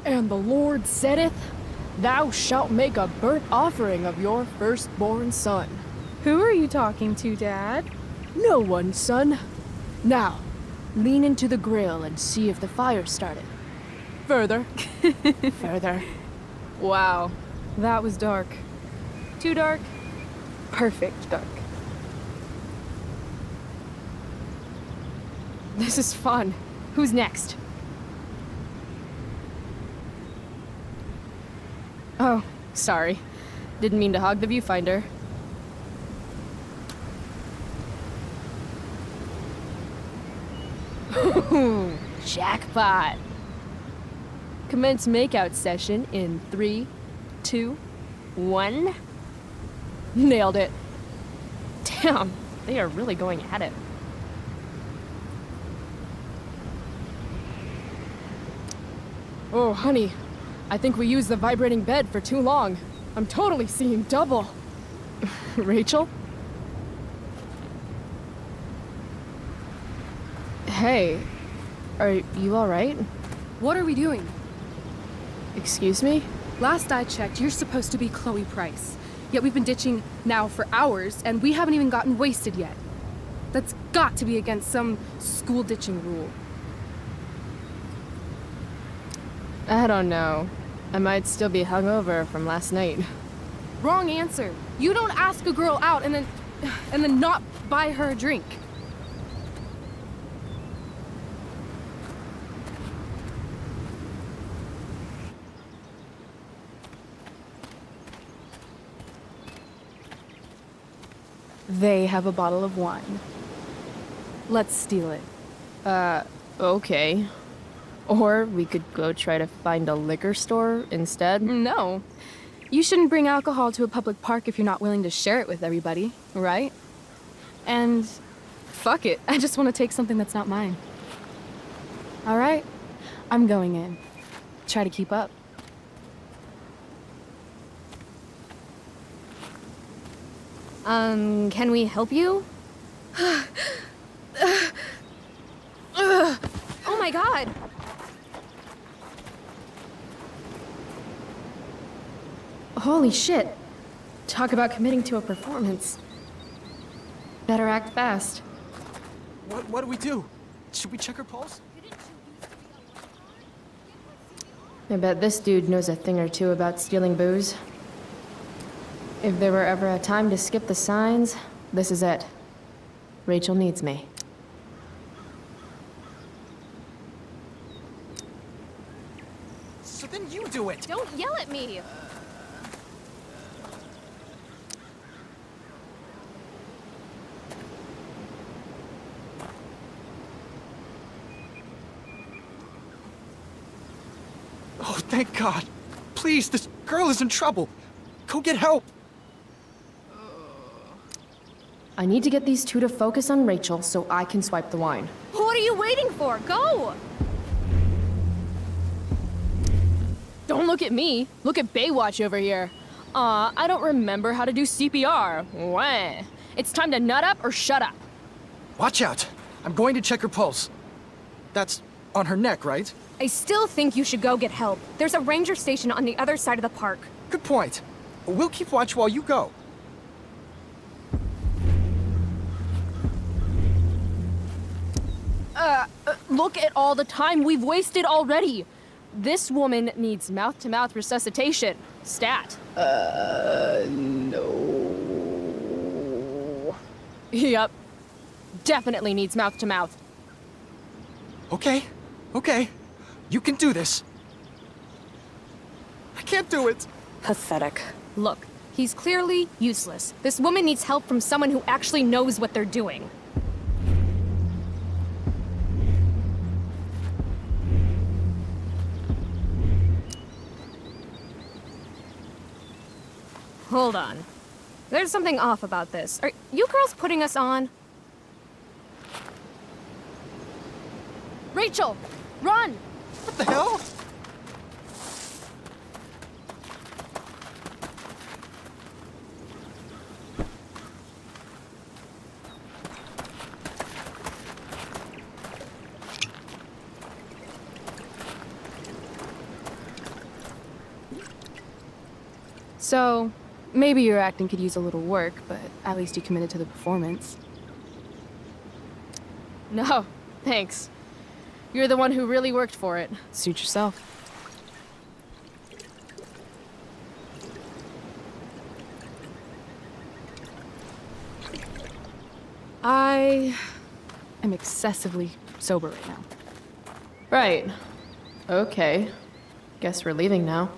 And the Lord saideth, Thou shalt make a burnt offering of your firstborn son. Who are you talking to, Dad? No one, son. Now, lean into the grill and see if the fire started. Further. Further. Wow, that was dark. Too dark? Perfect dark. This is fun. Who's next? Oh, sorry. Didn't mean to hog the viewfinder. Ooh, jackpot. Commence makeout session in 3, 2, 1. Nailed it. Damn, they are really going at it. Oh, honey, I think we used the vibrating bed for too long. I'm totally seeing double. Rachel? Hey, are you alright? What are we doing? Excuse me? Last I checked, you're supposed to be Chloe Price. Yet we've been ditching now for hours, and we haven't even gotten wasted yet. That's got to be against some school ditching rule. I don't know. I might still be hungover from last night. Wrong answer. You don't ask a girl out and then not buy her a drink. They have a bottle of wine. Let's steal it. Okay. Or we could go try to find a liquor store instead. No. You shouldn't bring alcohol to a public park if you're not willing to share it with everybody, right? And fuck it, I just want to take something that's not mine. All right, I'm going in. Try to keep up. Can we help you? Oh my god! Holy shit. Talk about committing to a performance. Better act fast. What do we do? Should we check her pulse? I bet this dude knows a thing or two about stealing booze. If there were ever a time to skip the signs, this is it. Rachel needs me. So then you do it! Don't yell at me! Oh, thank God. Please, this girl is in trouble. Go get help. I need to get these two to focus on Rachel so I can swipe the wine. What are you waiting for? Go! Don't look at me. Look at Baywatch over here. I don't remember how to do CPR. Wah. It's time to nut up or shut up. Watch out. I'm going to check her pulse. That's on her neck, right? I still think you should go get help. There's a ranger station on the other side of the park. Good point. We'll keep watch while you go. Look at all the time we've wasted already. This woman needs mouth-to-mouth resuscitation. Stat. No. Yep. Definitely needs mouth-to-mouth. Okay. You can do this. I can't do it. Pathetic. Look, he's clearly useless. This woman needs help from someone who actually knows what they're doing. Hold on. There's something off about this. Are you girls putting us on? Rachel, run! What the hell? So, maybe your acting could use a little work, but at least you committed to the performance. No, thanks. You're the one who really worked for it. Suit yourself. I am excessively sober right now. Right. Okay. Guess we're leaving now.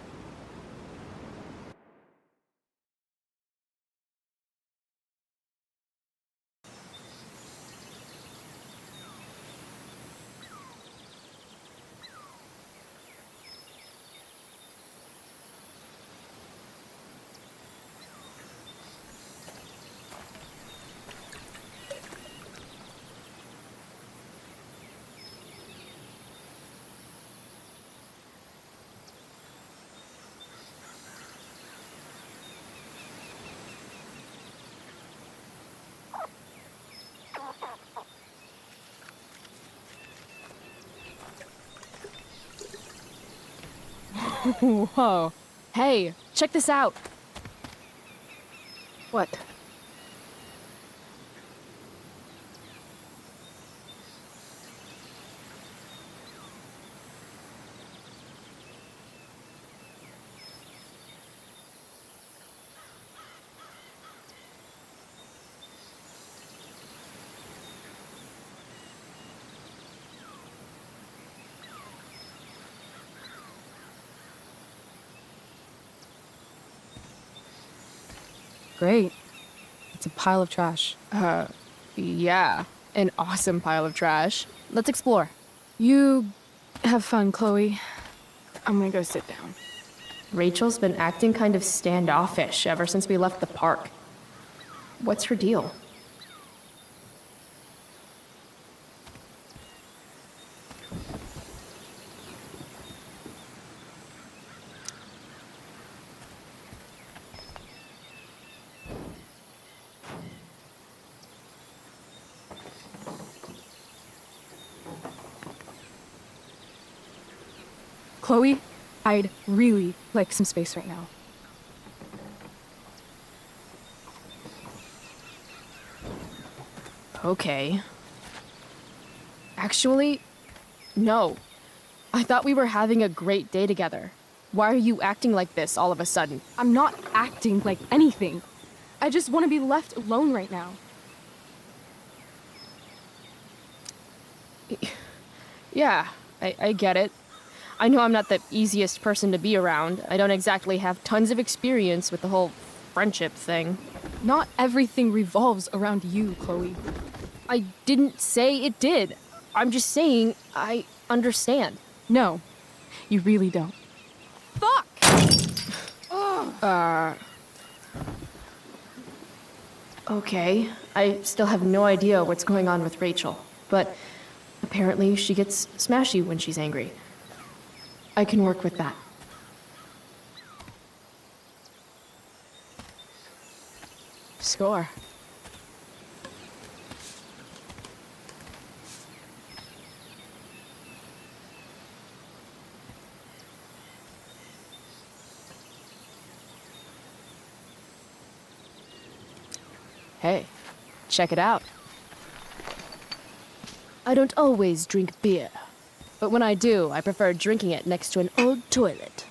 Whoa. Hey, check this out. What? Great. It's a pile of trash. Yeah. An awesome pile of trash. Let's explore. You have fun, Chloe. I'm gonna go sit down. Rachel's been acting kind of standoffish ever since we left the park. What's her deal? Chloe, I'd really like some space right now. Okay. Actually, no. I thought we were having a great day together. Why are you acting like this all of a sudden? I'm not acting like anything. I just want to be left alone right now. Yeah, I get it. I know I'm not the easiest person to be around. I don't exactly have tons of experience with the whole friendship thing. Not everything revolves around you, Chloe. I didn't say it did. I'm just saying I understand. No, you really don't. Fuck! Okay. I still have no idea what's going on with Rachel, but apparently she gets smashy when she's angry. I can work with that. Score. Hey, check it out. I don't always drink beer. But when I do, I prefer drinking it next to an old toilet.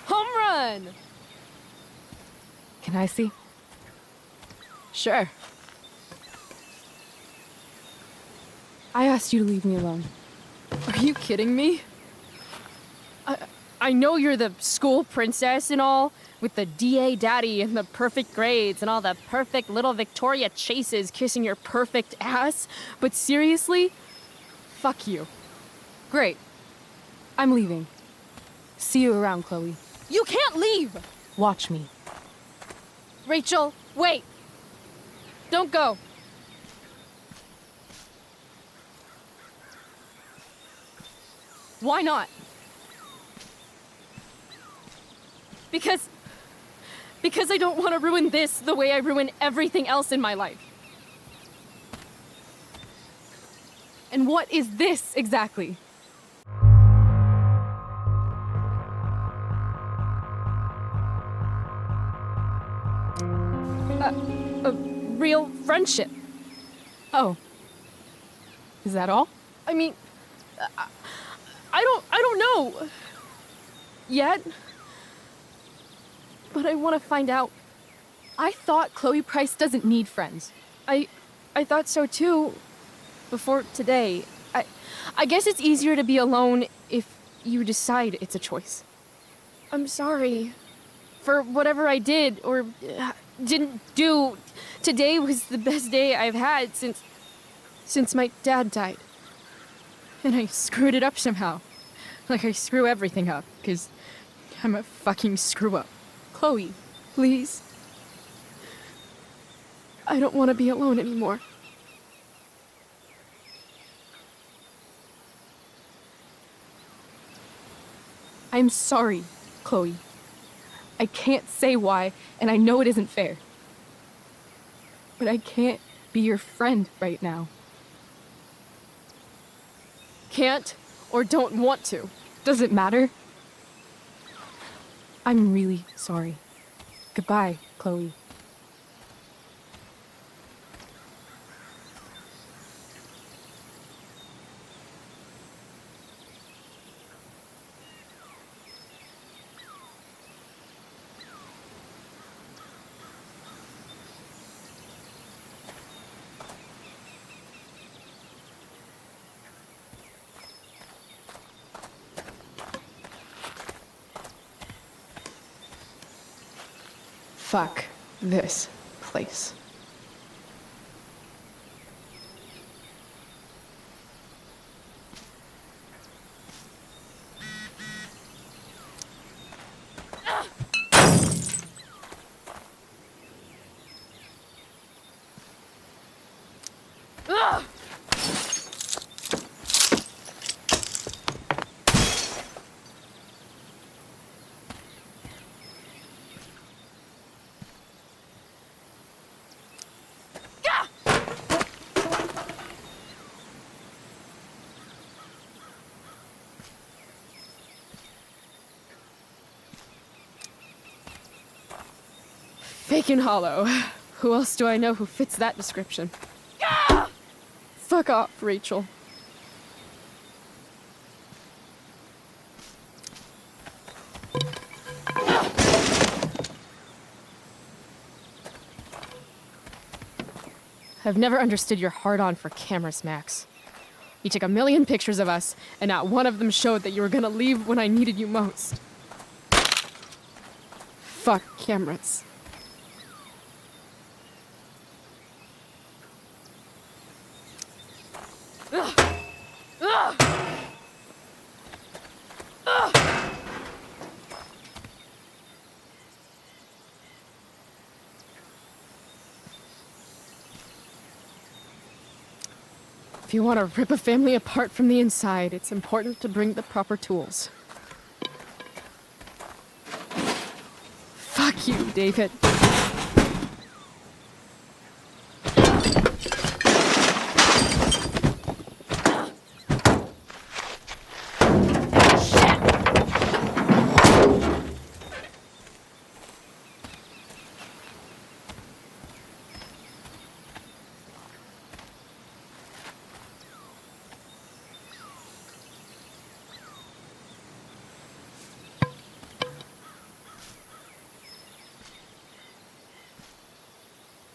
Home run! Can I see? Sure. I asked you to leave me alone. Are you kidding me? I know you're the school princess and all, with the DA daddy and the perfect grades and all the perfect little Victoria chases kissing your perfect ass, but seriously? Fuck you. Great. I'm leaving. See you around, Chloe. You can't leave! Watch me. Rachel, wait! Don't go! Why not? Because I don't want to ruin this the way I ruin everything else in my life. And what is this exactly? A real friendship. Oh. Is that all? I mean, I don't know yet. But I want to find out. I thought Chloe Price doesn't need friends. I thought so too. Before today. I guess it's easier to be alone if you decide it's a choice. I'm sorry for whatever I did or didn't do. Today was the best day I've had since my dad died. And I screwed it up somehow. Like I screw everything up, 'cause I'm a fucking screw-up. Chloe, please. I don't want to be alone anymore. I'm sorry, Chloe. I can't say why, and I know it isn't fair. But I can't be your friend right now. Can't or don't want to. Does it matter? I'm really sorry. Goodbye, Chloe. Fuck this place. Fake and hollow. Who else do I know who fits that description? Fuck off, Rachel. I've never understood your hard-on for cameras, Max. You took 1,000,000 pictures of us, and not one of them showed that you were gonna leave when I needed you most. Fuck cameras. Ugh. Ugh. Ugh. If you want to rip a family apart from the inside, it's important to bring the proper tools. Fuck you, David.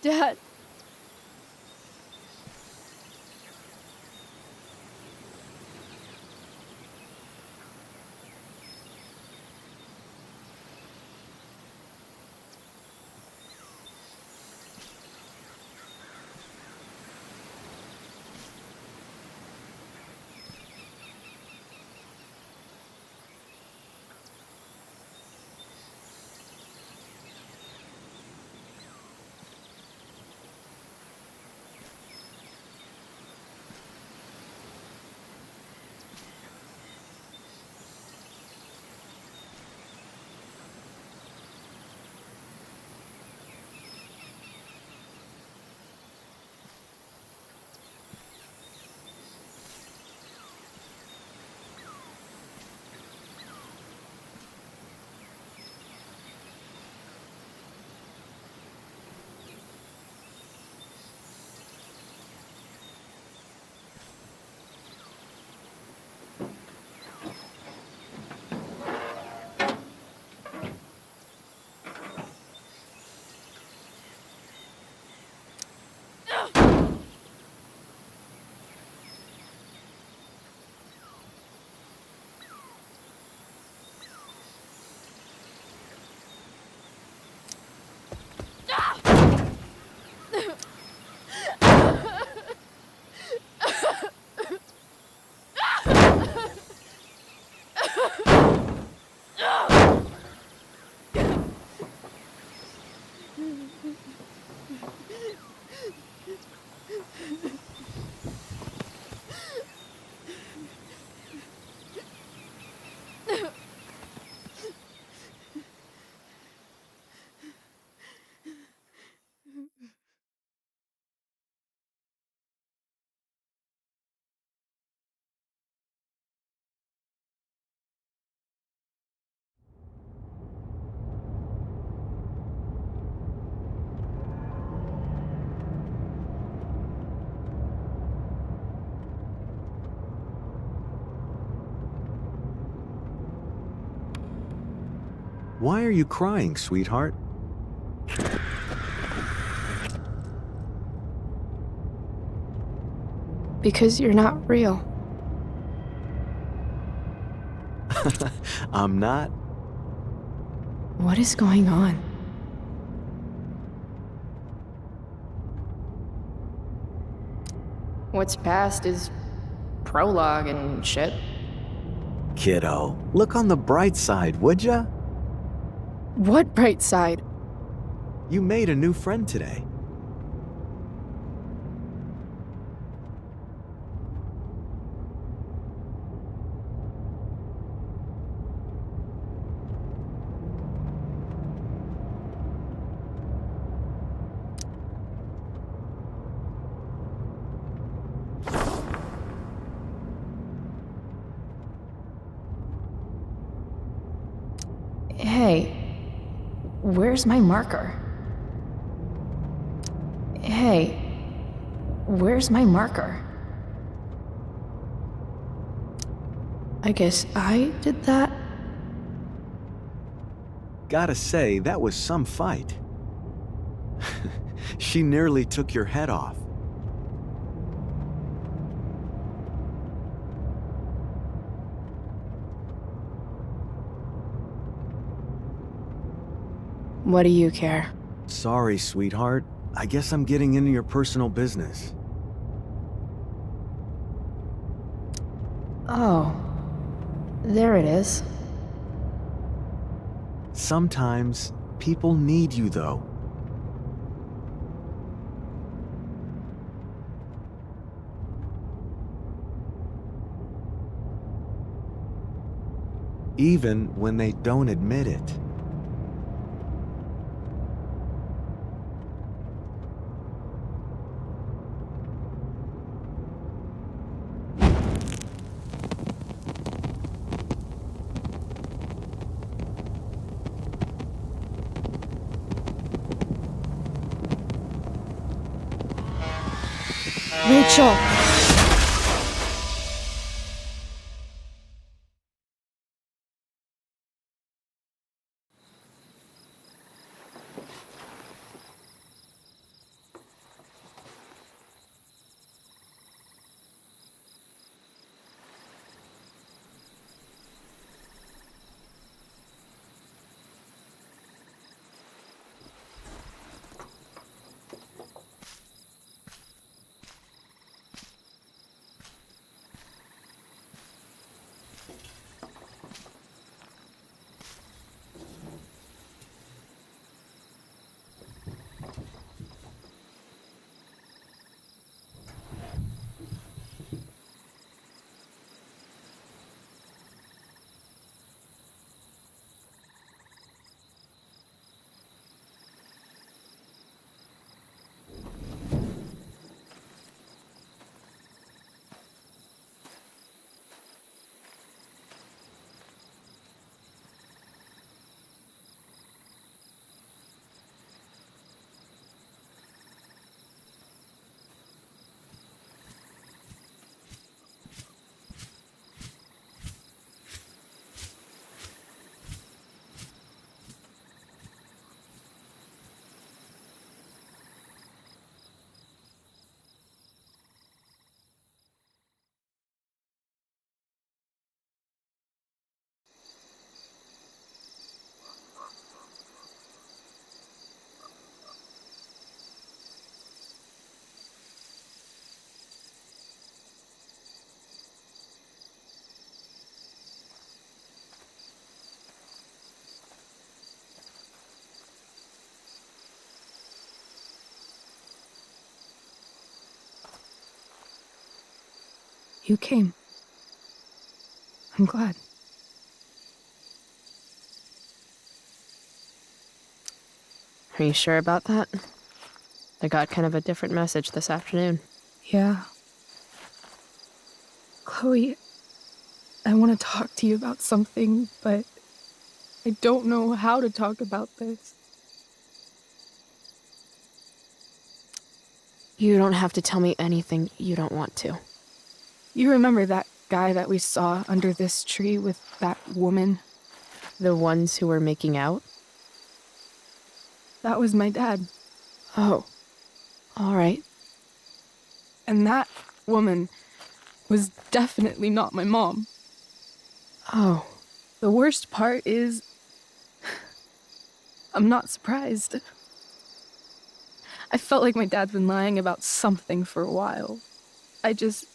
Dad. Why are you crying, sweetheart? Because you're not real. I'm not. What is going on? What's past is prologue and shit. Kiddo, look on the bright side, would ya? What bright side? You made a new friend today. Hey, where's my marker? Hey, where's my marker? I guess I did that? Gotta say, that was some fight. She nearly took your head off. What do you care? Sorry, sweetheart. I guess I'm getting into your personal business. Oh, there it is. Sometimes people need you, though. Even when they don't admit it. Rachel! you came. I'm glad. Are you sure about that? I got kind of a different message this afternoon. Yeah. Chloe, I want to talk to you about something, but I don't know how to talk about this. You don't have to tell me anything you don't want to. You remember that guy that we saw under this tree with that woman? The ones who were making out? That was my dad. Oh. All right. And that woman was definitely not my mom. Oh. The worst part is, I'm not surprised. I felt like my dad's been lying about something for a while. I didn't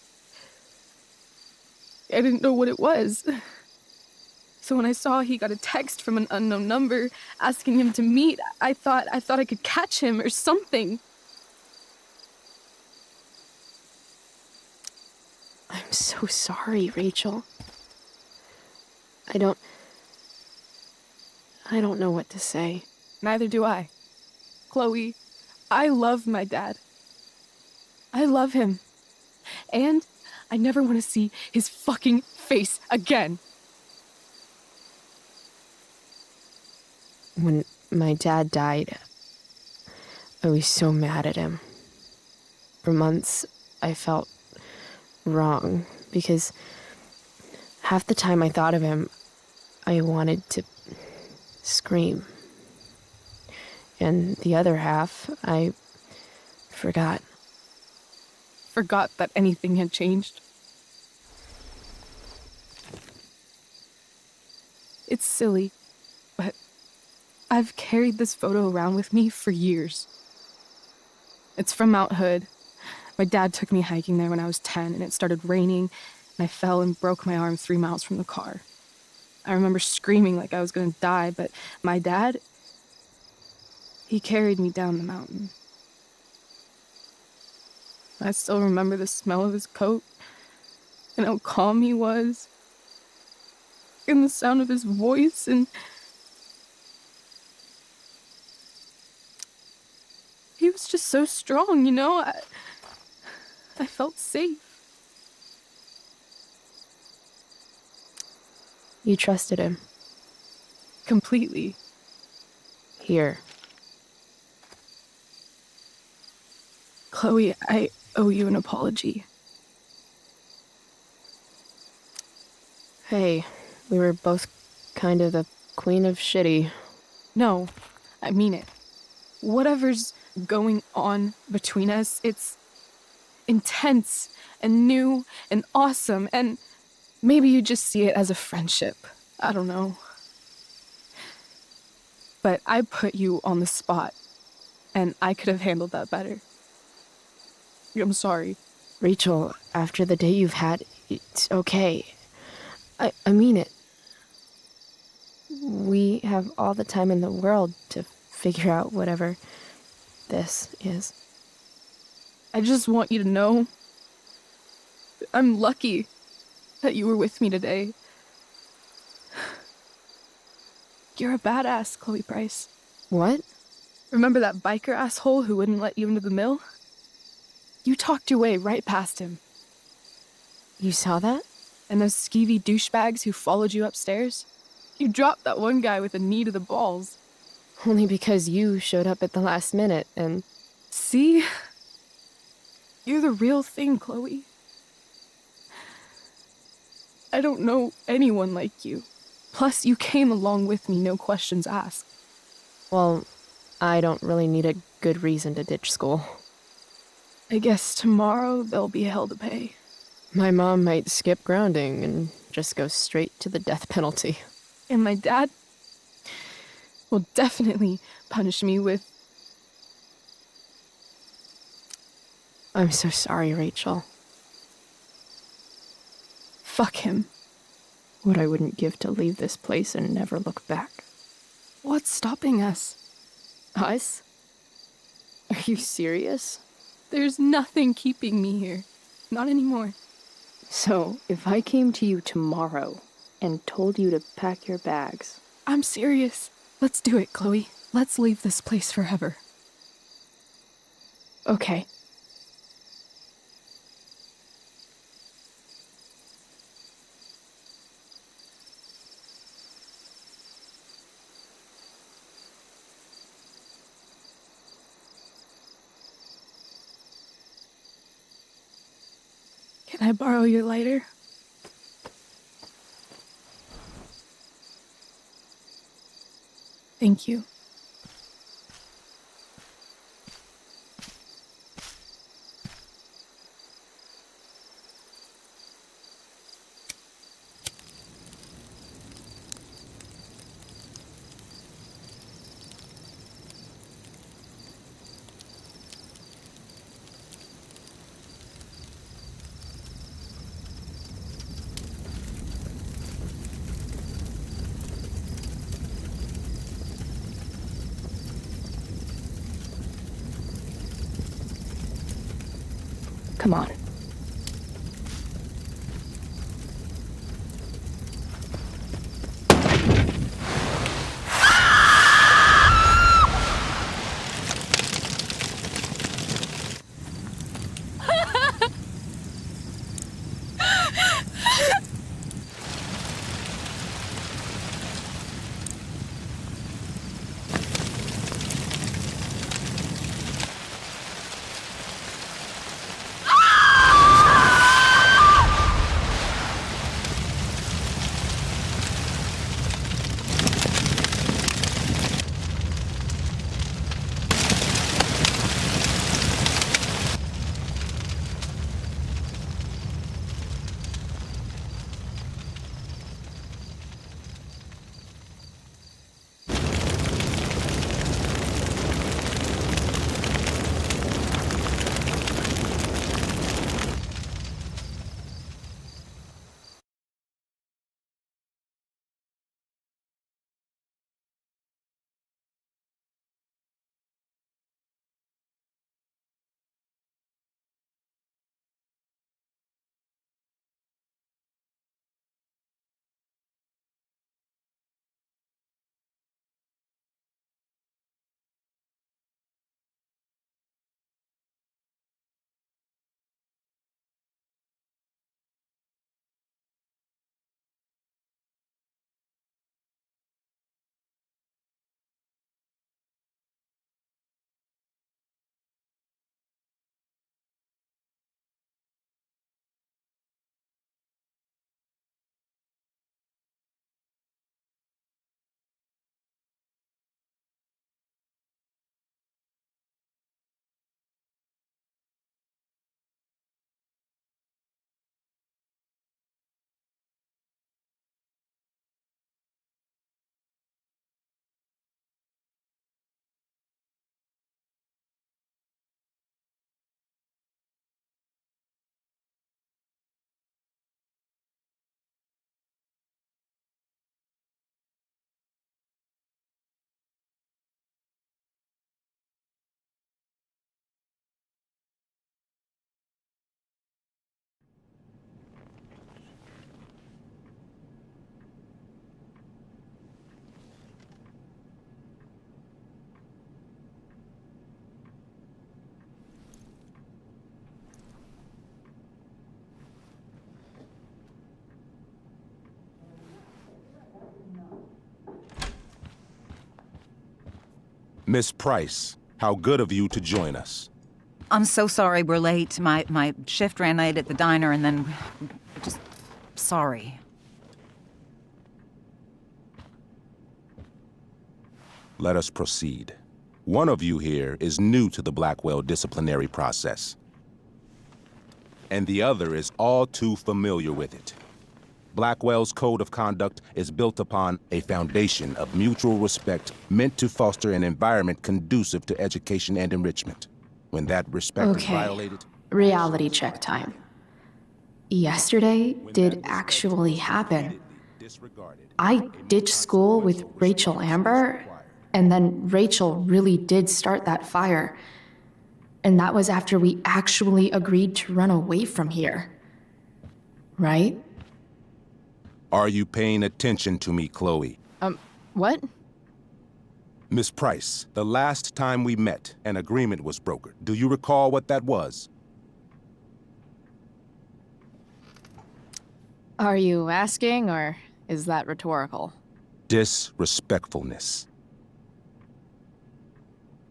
know what it was. So when I saw he got a text from an unknown number asking him to meet, I thought I could catch him or something. I'm so sorry, Rachel. I don't know what to say. Neither do I. Chloe, I love my dad. I love him. And I never want to see his fucking face again. When my dad died, I was so mad at him. For months, I felt wrong because half the time I thought of him, I wanted to scream. And the other half, I forgot. Forgot that anything had changed. It's silly, but I've carried this photo around with me for years. It's from Mount Hood. My dad took me hiking there when I was 10, and it started raining, and I fell and broke my arm 3 miles from the car. I remember screaming like I was gonna die, but my dad, he carried me down the mountain. I still remember the smell of his coat, and how calm he was, and the sound of his voice, and he was just so strong, you know? I felt safe. You trusted him? Completely. Here. Chloe, I owe you an apology. Hey, we were both kind of the queen of shitty. No, I mean it. Whatever's going on between us, it's intense and new and awesome, and maybe you just see it as a friendship. I don't know. But I put you on the spot, and I could have handled that better. I'm sorry. Rachel, after the day you've had, it's okay. I mean it. We have all the time in the world to figure out whatever this is. I just want you to know I'm lucky that you were with me today. You're a badass, Chloe Price. What? Remember that biker asshole who wouldn't let you into the mill? You talked your way right past him. You saw that? And those skeevy douchebags who followed you upstairs? You dropped that one guy with a knee to the balls. Only because you showed up at the last minute and... See? You're the real thing, Chloe. I don't know anyone like you. Plus, you came along with me, no questions asked. Well, I don't really need a good reason to ditch school. I guess tomorrow there'll be hell to pay. My mom might skip grounding and just go straight to the death penalty. And my dad will definitely punish me with... I'm so sorry, Rachel. Fuck him. What I wouldn't give to leave this place and never look back. What's stopping us? Us? Are you serious? There's nothing keeping me here. Not anymore. So, if I came to you tomorrow and told you to pack your bags... I'm serious. Let's do it, Chloe. Let's leave this place forever. Okay. Can I borrow your lighter? Thank you. Come on. Miss Price, how good of you to join us. I'm so sorry we're late. My shift ran late at the diner and then... just... sorry. Let us proceed. One of you here is new to the Blackwell disciplinary process, and the other is all too familiar with it. Blackwell's code of conduct is built upon a foundation of mutual respect meant to foster an environment conducive to education and enrichment. When that respect is violated... Reality check time. Yesterday did actually happen. I ditched school with Rachel Amber, and then Rachel really did start that fire. And that was after we actually agreed to run away from here. right? Are you paying attention to me, Chloe? What? Miss Price, the last time we met, an agreement was brokered. Do you recall what that was? Are you asking, or is that rhetorical? Disrespectfulness.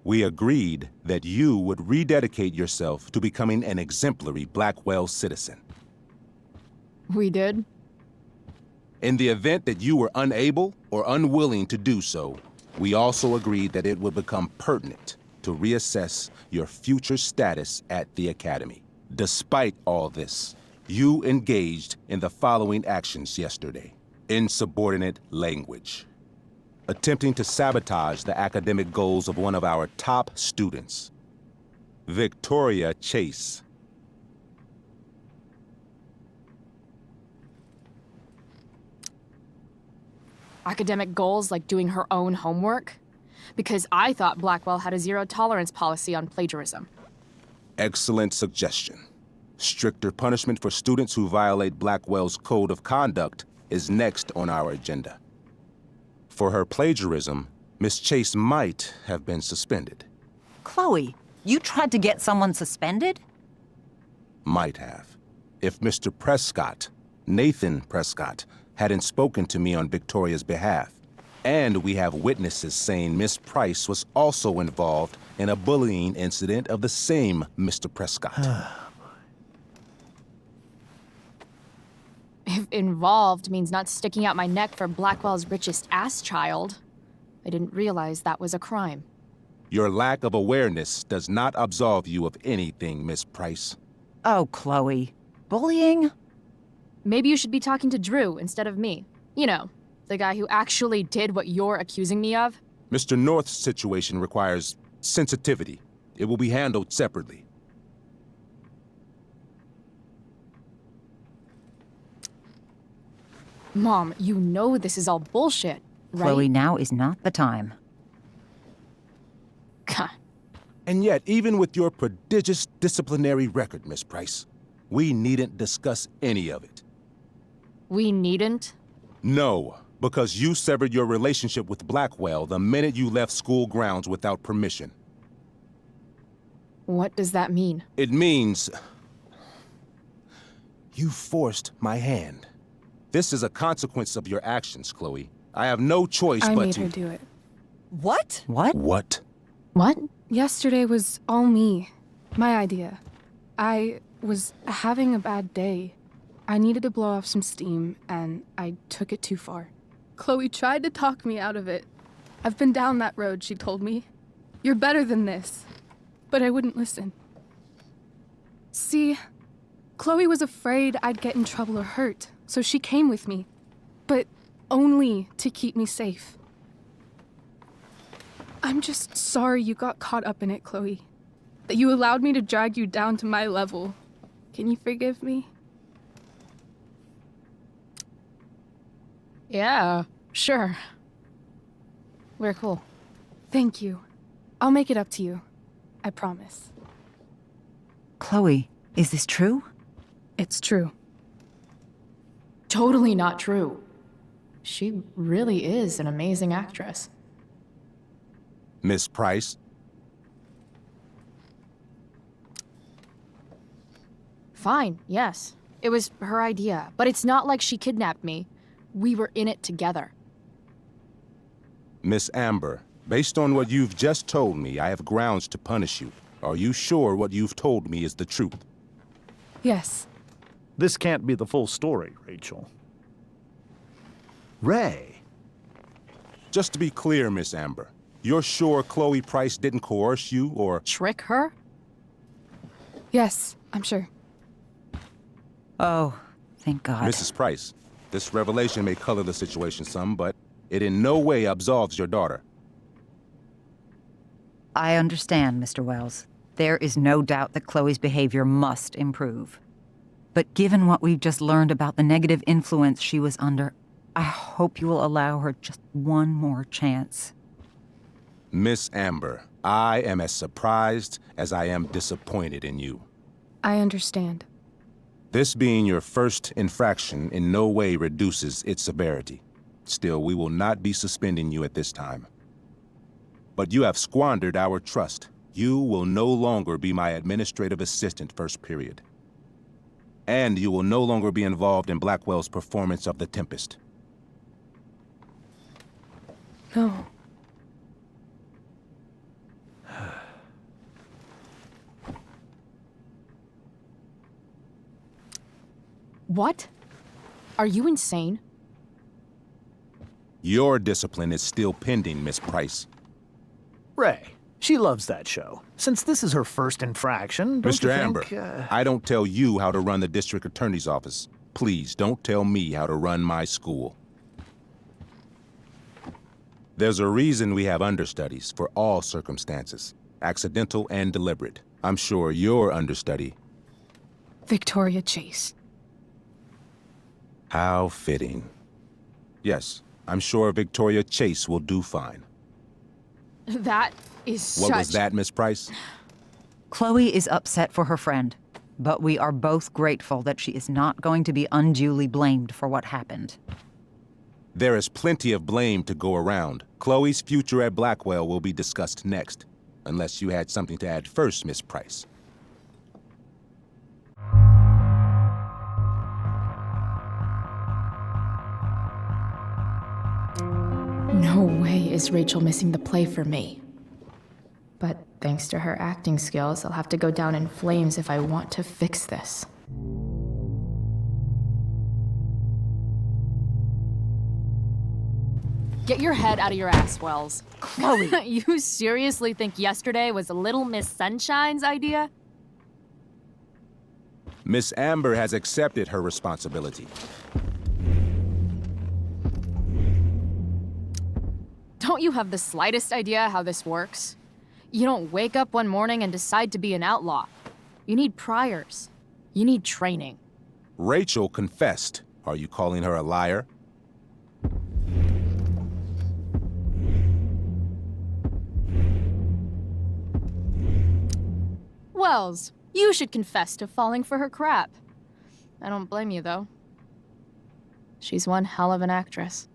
We agreed that you would rededicate yourself to becoming an exemplary Blackwell citizen. We did? In the event that you were unable or unwilling to do so, we also agreed that it would become pertinent to reassess your future status at the Academy. Despite all this, you engaged in the following actions yesterday. Insubordinate language. Attempting to sabotage the academic goals of one of our top students, Victoria Chase. Academic goals like doing her own homework? Because I thought Blackwell had a zero-tolerance policy on plagiarism. Excellent suggestion. Stricter punishment for students who violate Blackwell's code of conduct is next on our agenda. For her plagiarism, Miss Chase might have been suspended. Chloe, you tried to get someone suspended? Might have. If Mr. Prescott, Nathan Prescott, hadn't spoken to me on Victoria's behalf. And we have witnesses saying Miss Price was also involved in a bullying incident of the same Mr. Prescott. If involved means not sticking out my neck for Blackwell's richest ass child, I didn't realize that was a crime. Your lack of awareness does not absolve you of anything, Miss Price. Oh, Chloe. Bullying? Maybe you should be talking to Drew instead of me. You know, the guy who actually did what you're accusing me of. Mr. North's situation requires sensitivity. It will be handled separately. Mom, you know this is all bullshit, right? Chloe, now is not the time. And yet, even with your prodigious disciplinary record, Miss Price, we needn't discuss any of it. We needn't? No, because you severed your relationship with Blackwell the minute you left school grounds without permission. What does that mean? It means you forced my hand. This is a consequence of your actions, Chloe. I have no choice I but made to— her do it. What? What? What? Yesterday was all me. My idea. I was having a bad day. I needed to blow off some steam, and I took it too far. Chloe tried to talk me out of it. I've been down that road, she told me. You're better than this. But I wouldn't listen. See, Chloe was afraid I'd get in trouble or hurt, so she came with me. But only to keep me safe. I'm just sorry you got caught up in it, Chloe. That you allowed me to drag you down to my level. Can you forgive me? Yeah, sure. We're cool. Thank you. I'll make it up to you. I promise. Chloe, is this true? It's true. Totally not true. She really is an amazing actress. Miss Price? Fine, yes. It was her idea, but it's not like she kidnapped me. We were in it together. Miss Amber, based on what you've just told me, I have grounds to punish you. Are you sure what you've told me is the truth? Yes. This can't be the full story, Rachel. Ray. Just to be clear, Miss Amber, you're sure Chloe Price didn't coerce you or— Trick her? Yes, I'm sure. Oh, thank God. Mrs. Price, this revelation may color the situation some, but it in no way absolves your daughter. I understand, Mr. Wells. There is no doubt that Chloe's behavior must improve. But given what we've just learned about the negative influence she was under, I hope you will allow her just one more chance. Miss Amber, I am as surprised as I am disappointed in you. I understand. This being your first infraction in no way reduces its severity. Still, we will not be suspending you at this time. But you have squandered our trust. You will no longer be my administrative assistant first period. And you will no longer be involved in Blackwell's performance of The Tempest. No. What? Are you insane? Your discipline is still pending, Miss Price. Ray, she loves that show. Since this is her first infraction, don't Mr. you Amber, think, I don't tell you how to run the district attorney's office. Please don't tell me how to run my school. There's a reason we have understudies for all circumstances, accidental and deliberate. I'm sure your understudy. Victoria Chase. How fitting. Yes, I'm sure Victoria Chase will do fine. That is What was that, Miss Price? Chloe is upset for her friend, but we are both grateful that she is not going to be unduly blamed for what happened. There is plenty of blame to go around. Chloe's future at Blackwell will be discussed next. Unless you had something to add first, Miss Price. No way is Rachel missing the play for me. But thanks to her acting skills, I'll have to go down in flames if I want to fix this. Get your head out of your ass, Wells. Chloe! You seriously think yesterday was Little Miss Sunshine's idea? Miss Amber has accepted her responsibility. Don't you have the slightest idea how this works? You don't wake up one morning and decide to be an outlaw. You need priors. You need training. Rachel confessed. Are you calling her a liar? Wells, you should confess to falling for her crap. I don't blame you, though. She's one hell of an actress.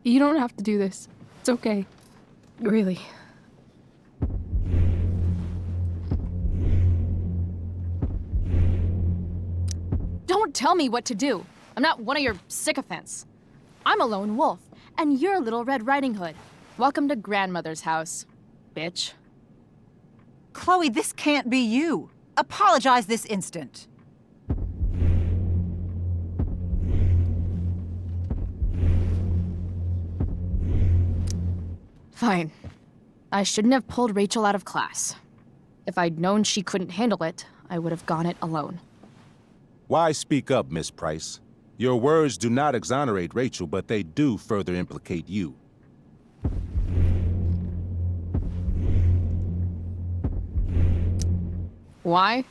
You don't have to do this. It's okay. Really. Don't tell me what to do. I'm not one of your sycophants. I'm a lone wolf, and you're Little Red Riding Hood. Welcome to grandmother's house, bitch. Chloe, this can't be you. Apologize this instant. Fine. I shouldn't have pulled Rachel out of class. If I'd known she couldn't handle it, I would have gone it alone. Why speak up, Miss Price? Your words do not exonerate Rachel, but they do further implicate you. Why?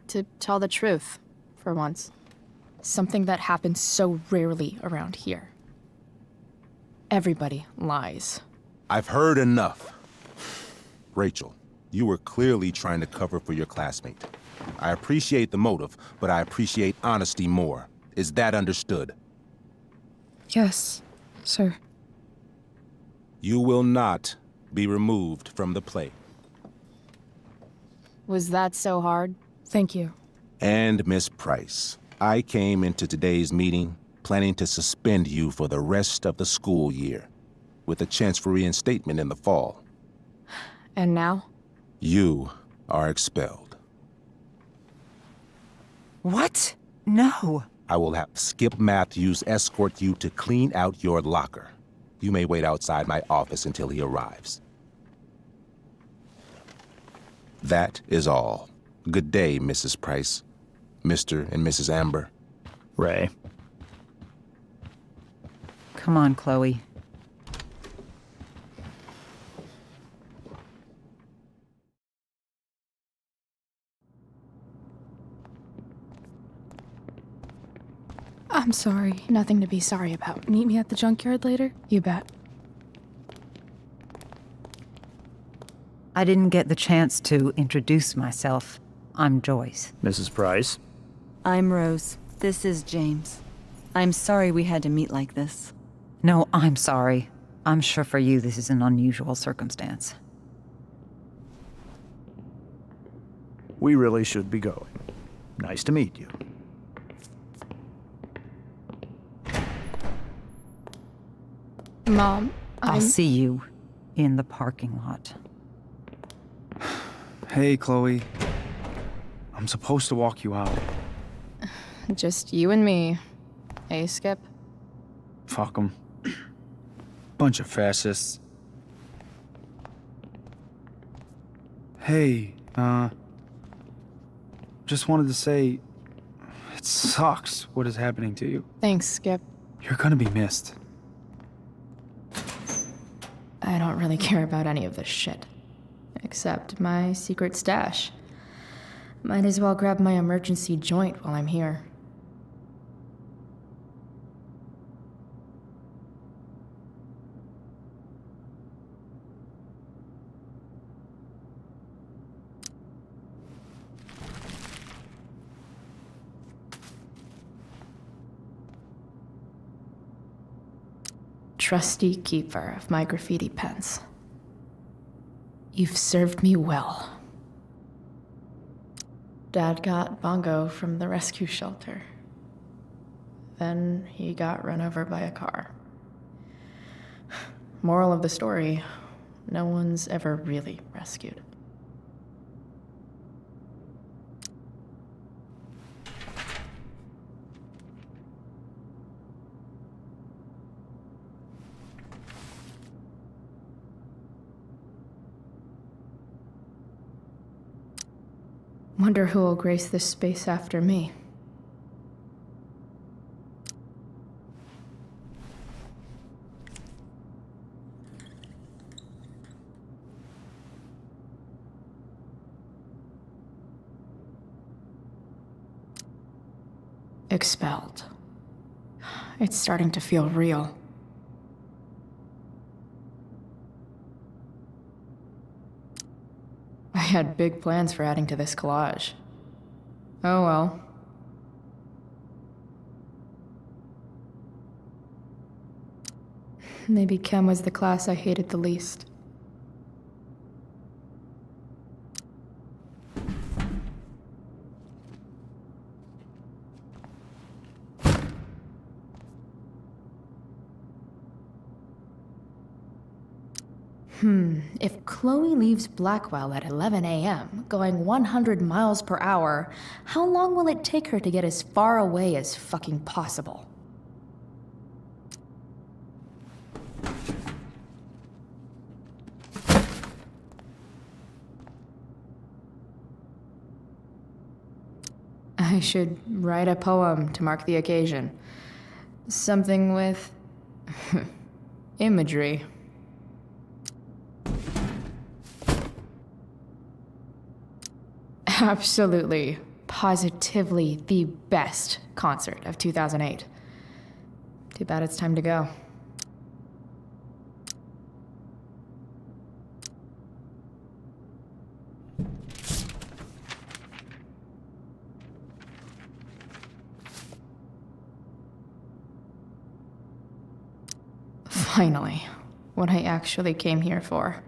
To tell the truth, for once. Something that happens so rarely around here. Everybody lies. I've heard enough. Rachel, you were clearly trying to cover for your classmate. I appreciate the motive, but I appreciate honesty more. Is that understood? Yes, sir. You will not be removed from the play. Was that so hard? Thank you. And Miss Price, I came into today's meeting planning to suspend you for the rest of the school year, with a chance for reinstatement in the fall. And now? You are expelled. What? No. I will have Skip Matthews escort you to clean out your locker. You may wait outside my office until he arrives. That is all. Good day, Mrs. Price. Mr. and Mrs. Amber. Ray. Come on, Chloe. I'm sorry. Nothing to be sorry about. Meet me at the junkyard later? You bet. I didn't get the chance to introduce myself. I'm Joyce. Mrs. Price? I'm Rose. This is James. I'm sorry we had to meet like this. No, I'm sorry. I'm sure for you this is an unusual circumstance. We really should be going. Nice to meet you. Mom, I'll see you in the parking lot. Hey, Chloe. I'm supposed to walk you out. Just you and me. Hey, Skip. Fuck them. Bunch of fascists. Hey, just wanted to say, it sucks what is happening to you. Thanks, Skip. You're gonna be missed. I don't really care about any of this shit. Except my secret stash. Might as well grab my emergency joint while I'm here. Trusty keeper of my graffiti pens. You've served me well. Dad got Bongo from the rescue shelter. Then he got run over by a car. Moral of the story, no one's ever really rescued. Wonder who will grace this space after me. Expelled. It's starting to feel real. I had big plans for adding to this collage. Oh well. Maybe Chem was the class I hated the least. If Chloe leaves Blackwell at 11 a.m., going 100 miles per hour, how long will it take her to get as far away as fucking possible? I should write a poem to mark the occasion. Something with imagery. Absolutely, positively the best concert of 2008. Too bad it's time to go. Finally, what I actually came here for.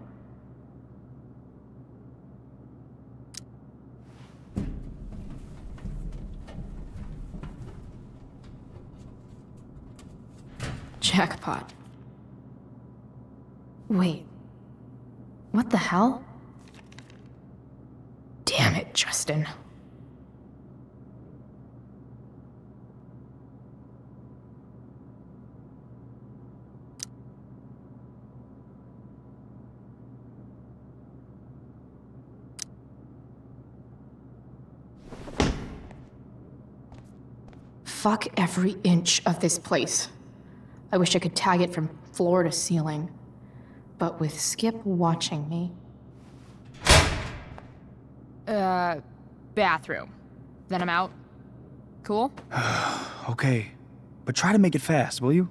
Jackpot. Wait. What the hell? Damn it, Justin. Fuck every inch of this place. I wish I could tag it from floor to ceiling. But with Skip watching me... bathroom. Then I'm out. Cool? Okay, but try to make it fast, will you?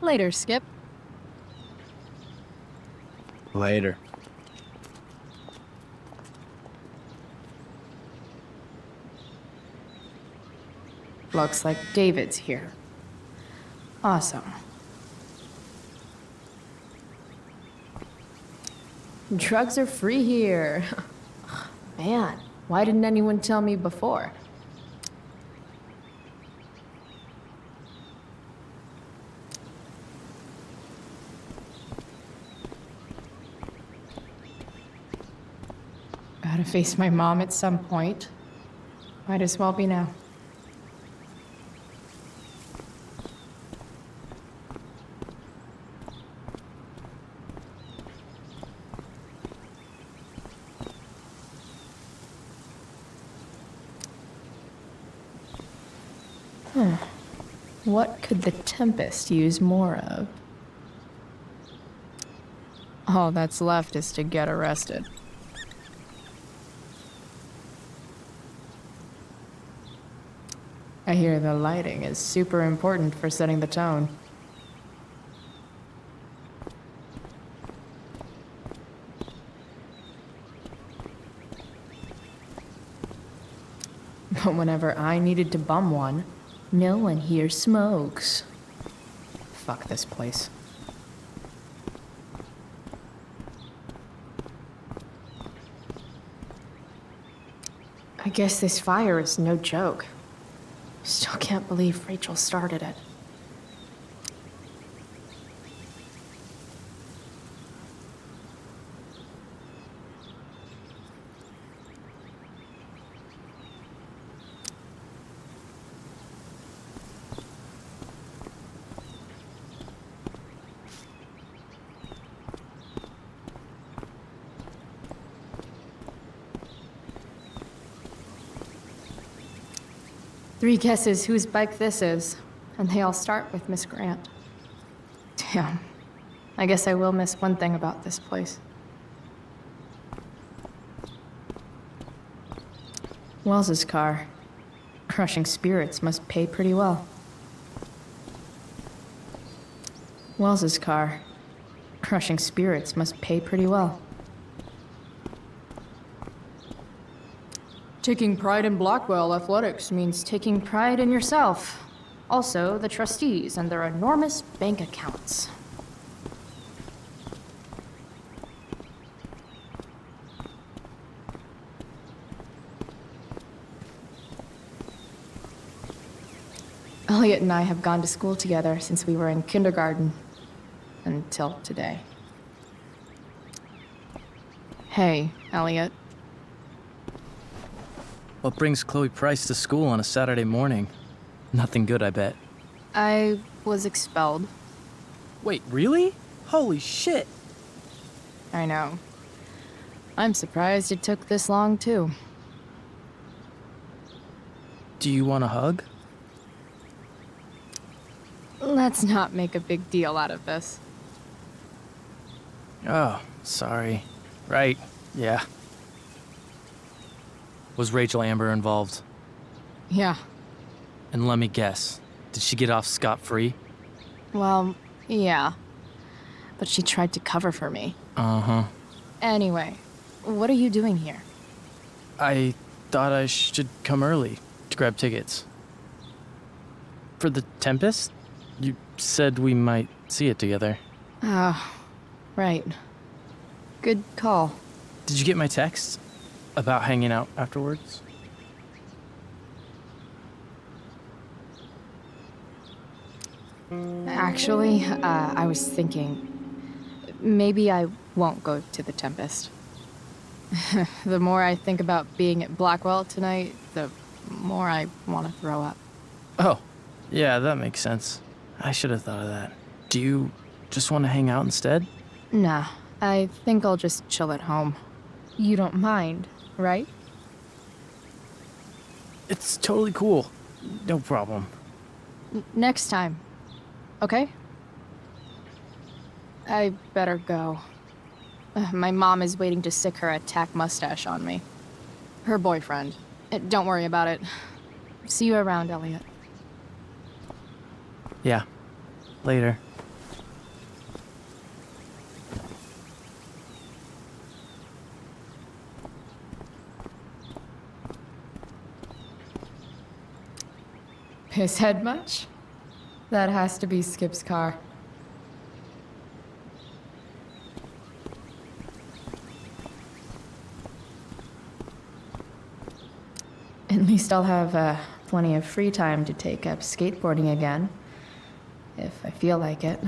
Later, Skip. Later. Looks like David's here. Awesome. Drugs are free here. Man, why didn't anyone tell me before? Gotta face my mom at some point. Might as well be now. What could the Tempest use more of? All that's left is to get arrested. I hear the lighting is super important for setting the tone. But whenever I needed to bum one, no one here smokes. Fuck this place. I guess this fire is no joke. Still can't believe Rachel started it. Three guesses whose bike this is, and they all start with Miss Grant. Damn. I guess I will miss one thing about this place. Wells's car. Crushing spirits must pay pretty well. Wells's car. Crushing spirits must pay pretty well. Taking pride in Blackwell athletics means taking pride in yourself. Also, the trustees and their enormous bank accounts. Elliot and I have gone to school together since we were in kindergarten. Until today. Hey, Elliot. What brings Chloe Price to school on a Saturday morning? Nothing good, I bet. I was expelled. Wait, really? Holy shit! I know. I'm surprised it took this long, too. Do you want a hug? Let's not make a big deal out of this. Oh, sorry. Right, yeah. Was Rachel Amber involved? Yeah. And let me guess, did she get off scot-free? Well, yeah. But she tried to cover for me. Uh-huh. Anyway, what are you doing here? I thought I should come early to grab tickets. For the Tempest? You said we might see it together. Ah, right. Good call. Did you get my text? About hanging out afterwards? Actually, I was thinking, maybe I won't go to the Tempest. The more I think about being at Blackwell tonight, the more I want to throw up. Oh, yeah, that makes sense. I should have thought of that. Do you just want to hang out instead? Nah, I think I'll just chill at home. You don't mind, right? It's totally cool. No problem. Next time, okay? I better go. My mom is waiting to stick her attack mustache on me. Her boyfriend. Don't worry about it. See you around, Elliot. Yeah. Later. Pisshead much? That has to be Skip's car. At least I'll have plenty of free time to take up skateboarding again, if I feel like it.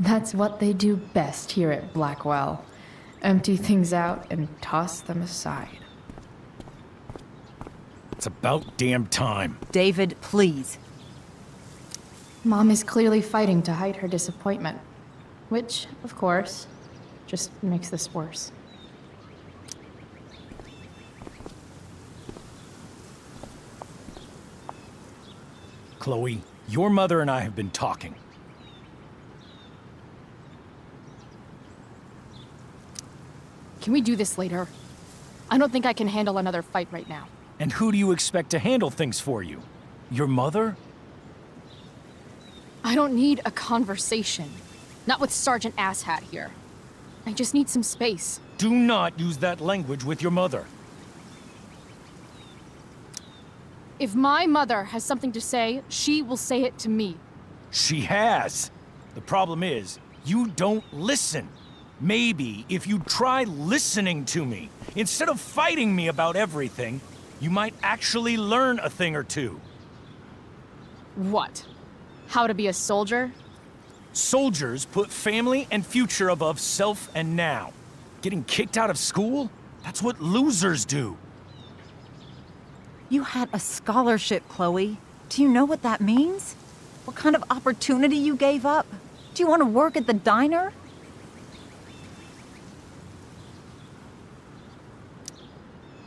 That's what they do best here at Blackwell. Empty things out and toss them aside. It's about damn time. David, please. Mom is clearly fighting to hide her disappointment, which, of course, just makes this worse. Chloe, your mother and I have been talking. Can we do this later? I don't think I can handle another fight right now. And who do you expect to handle things for you? Your mother? I don't need a conversation. Not with Sergeant Asshat here. I just need some space. Do not use that language with your mother. If my mother has something to say, she will say it to me. She has. The problem is, you don't listen. Maybe if you try listening to me, instead of fighting me about everything, you might actually learn a thing or two. What? How to be a soldier? Soldiers put family and future above self and now. Getting kicked out of school? That's what losers do. You had a scholarship, Chloe. Do you know what that means? What kind of opportunity you gave up? Do you want to work at the diner?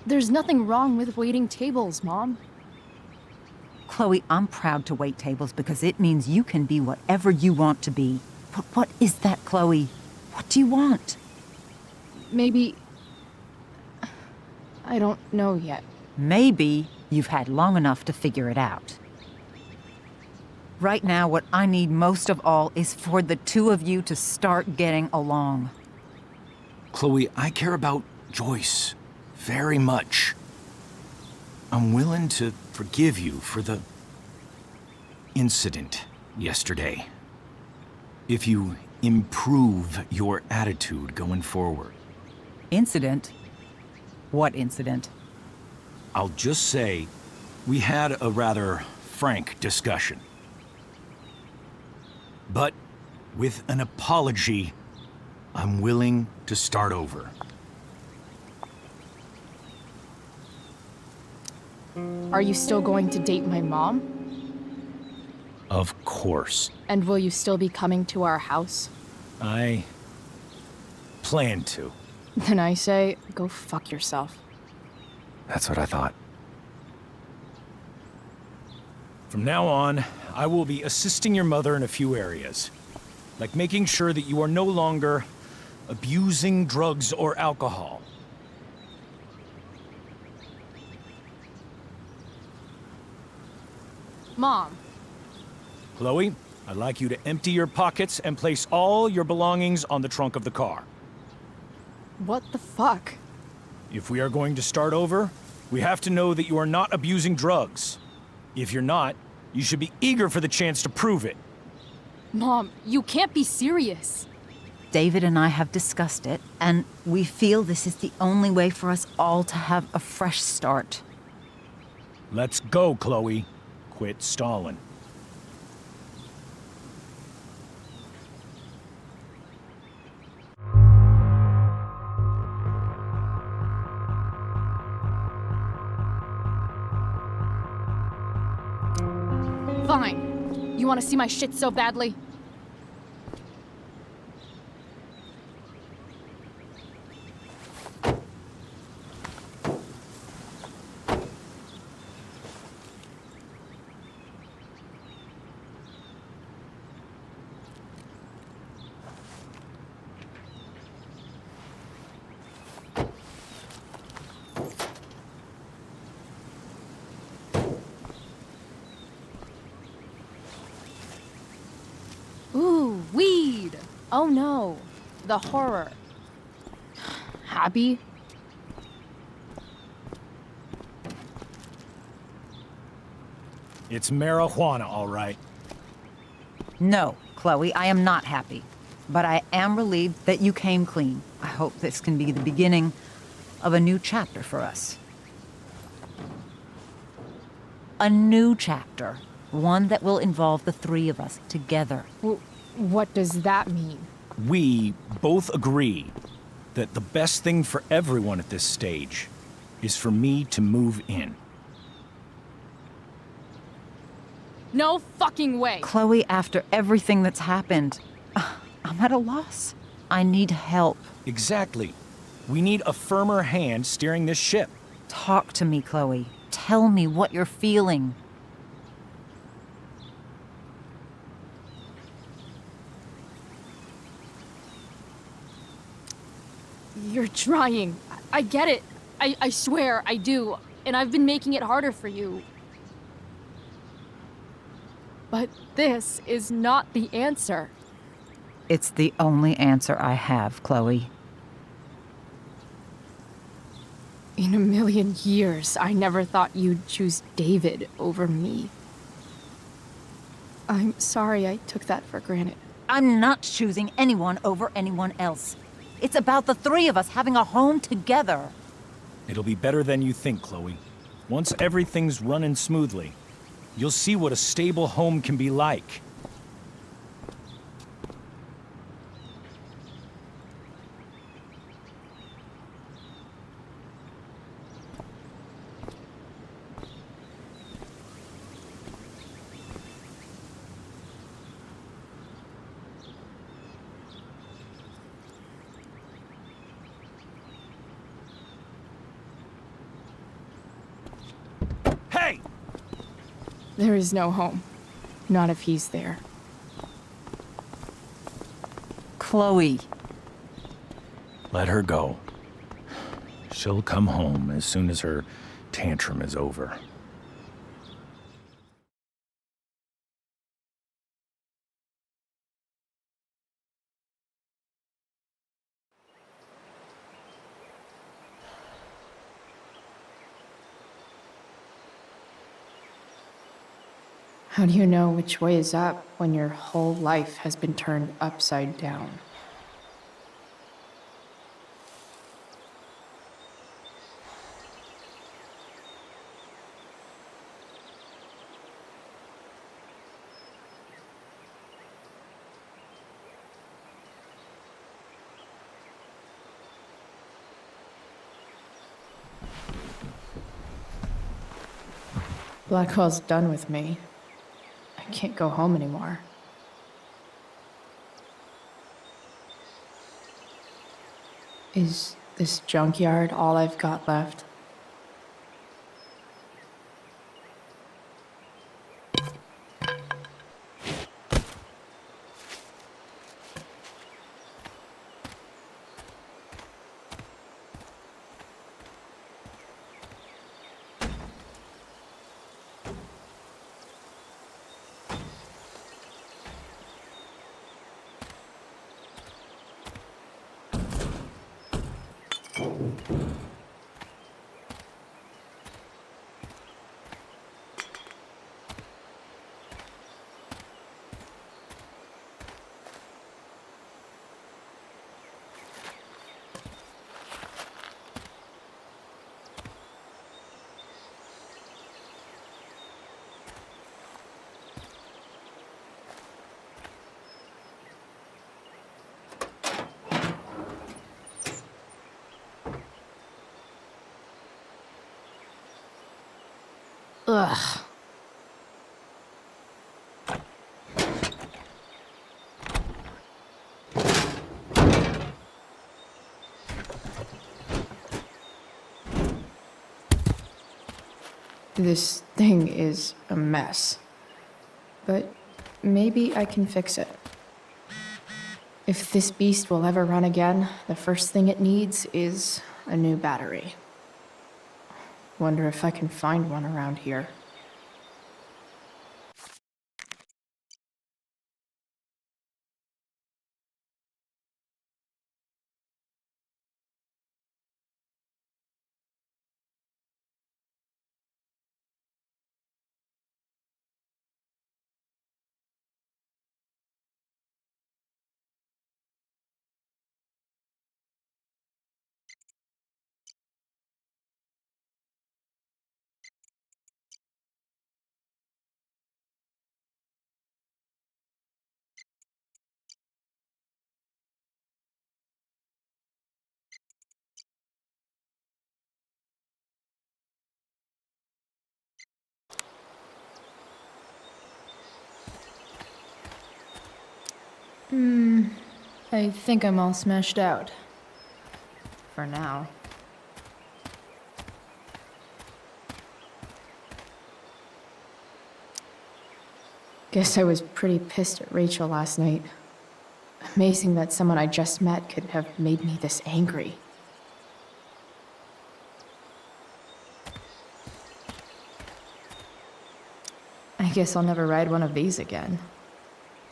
There's nothing wrong with waiting tables, Mom. Chloe, I'm proud to wait tables because it means you can be whatever you want to be. But what is that, Chloe? What do you want? Maybe... I don't know yet. Maybe you've had long enough to figure it out. Right now, what I need most of all is for the two of you to start getting along. Chloe, I care about Joyce very much. I'm willing to forgive you for the incident yesterday. If you improve your attitude going forward. Incident? What incident? I'll just say, we had a rather frank discussion. But with an apology, I'm willing to start over. Are you still going to date my mom? Of course. And will you still be coming to our house? I plan to. Then I say, go fuck yourself. That's what I thought. From now on, I will be assisting your mother in a few areas. Like making sure that you are no longer abusing drugs or alcohol. Mom. Chloe, I'd like you to empty your pockets and place all your belongings on the trunk of the car. What the fuck? If we are going to start over, we have to know that you are not abusing drugs. If you're not, you should be eager for the chance to prove it. Mom, you can't be serious. David and I have discussed it, and we feel this is the only way for us all to have a fresh start. Let's go, Chloe. Quit stalling. Fine. You want to see my shit so badly? Oh no, the horror. Happy? It's marijuana, all right. No, Chloe, I am not happy. But I am relieved that you came clean. I hope this can be the beginning of a new chapter for us. A new chapter. One that will involve the three of us together. What does that mean? We both agree that the best thing for everyone at this stage is for me to move in. No fucking way! Chloe, after everything that's happened, I'm at a loss. I need help. Exactly. We need a firmer hand steering this ship. Talk to me, Chloe. Tell me what you're feeling. You're trying. I get it. I swear, I do. And I've been making it harder for you. But this is not the answer. It's the only answer I have, Chloe. In a million years, I never thought you'd choose David over me. I'm sorry I took that for granted. I'm not choosing anyone over anyone else. It's about the three of us having a home together. It'll be better than you think, Chloe. Once everything's running smoothly, you'll see what a stable home can be like. Hey! There is no home. Not if he's there. Chloe. Let her go. She'll come home as soon as her tantrum is over. How do you know which way is up when your whole life has been turned upside down? Blackwell's done with me. I can't go home anymore. Is this junkyard all I've got left? Ugh. This thing is a mess. But maybe I can fix it. If this beast will ever run again, the first thing it needs is a new battery. Wonder if I can find one around here. I think I'm all smashed out. For now. Guess I was pretty pissed at Rachel last night. Amazing that someone I just met could have made me this angry. I guess I'll never ride one of these again.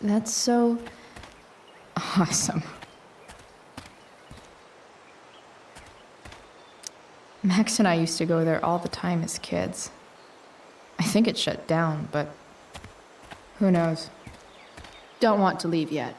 That's so... awesome. Max and I used to go there all the time as kids. I think it shut down, but who knows? Don't want to leave yet.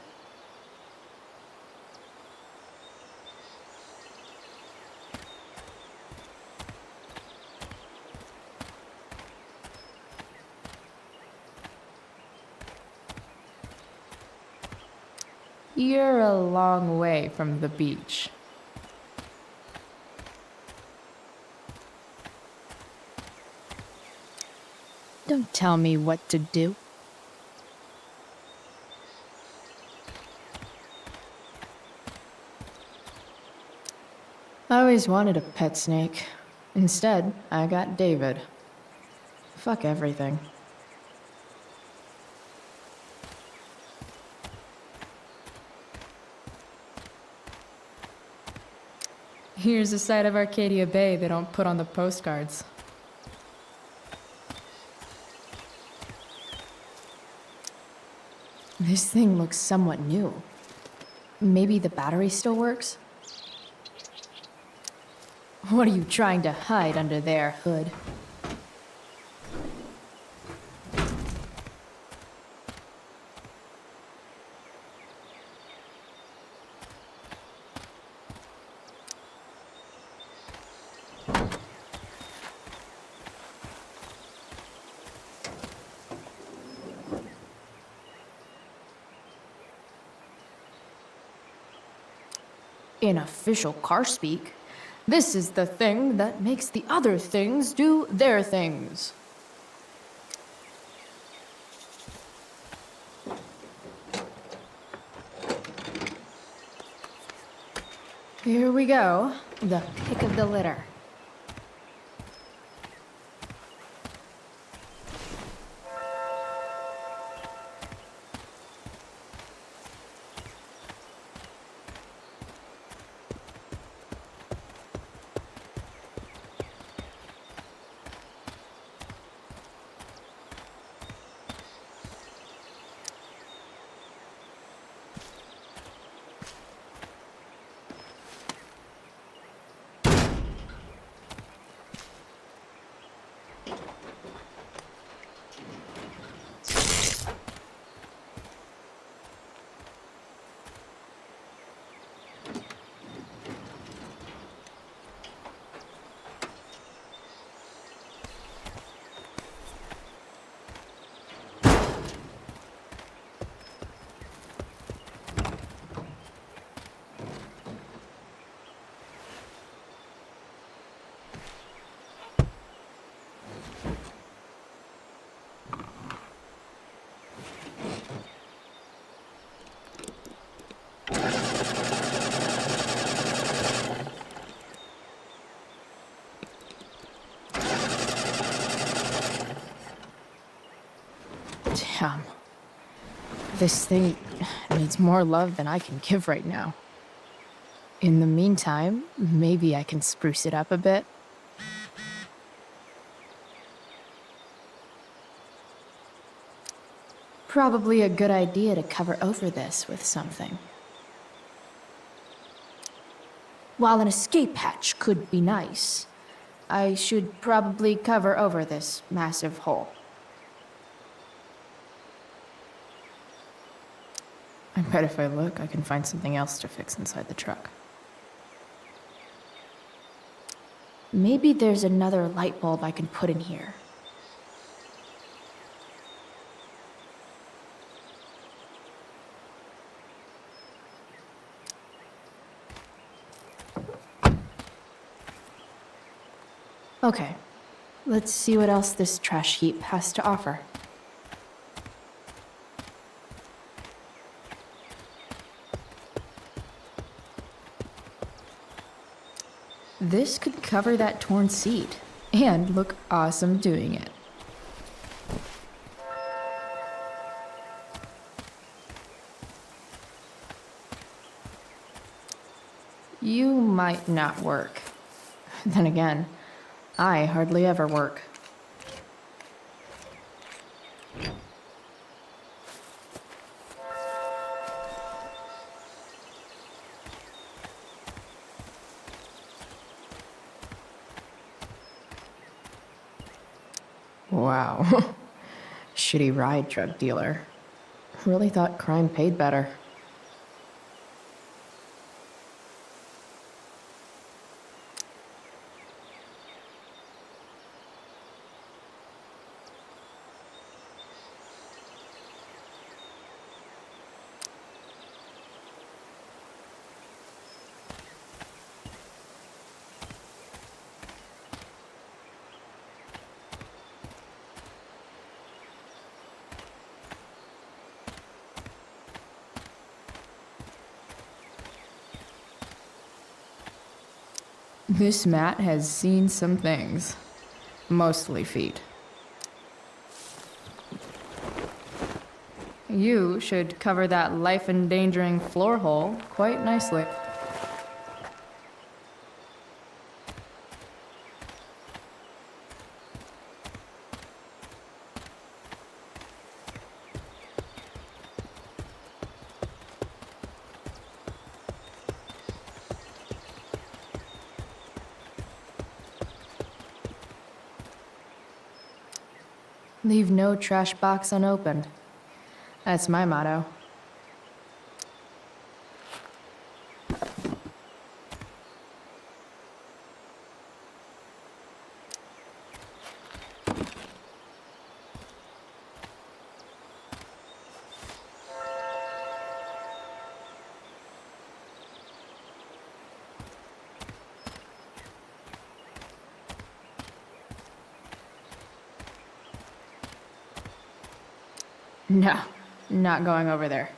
You're a long way from the beach. Don't tell me what to do. I always wanted a pet snake. Instead, I got David. Fuck everything. Here's a side of Arcadia Bay they don't put on the postcards. This thing looks somewhat new. Maybe the battery still works? What are you trying to hide under there, Hood? In official car speak, this is the thing that makes the other things do their things. Here we go, the pick of the litter. Damn. This thing needs more love than I can give right now. In the meantime, maybe I can spruce it up a bit. Probably a good idea to cover over this with something. While an escape hatch could be nice, I should probably cover over this massive hole. I bet if I look, I can find something else to fix inside the truck. Maybe there's another light bulb I can put in here. Okay, let's see what else this trash heap has to offer. This could cover that torn seat and look awesome doing it. You might not work. Then again, I hardly ever work. Wow. Shitty ride drug dealer. Really thought crime paid better. This mat has seen some things. Mostly feet. You should cover that life-endangering floor hole quite nicely. Leave no trash box unopened. That's my motto. No, not going over there.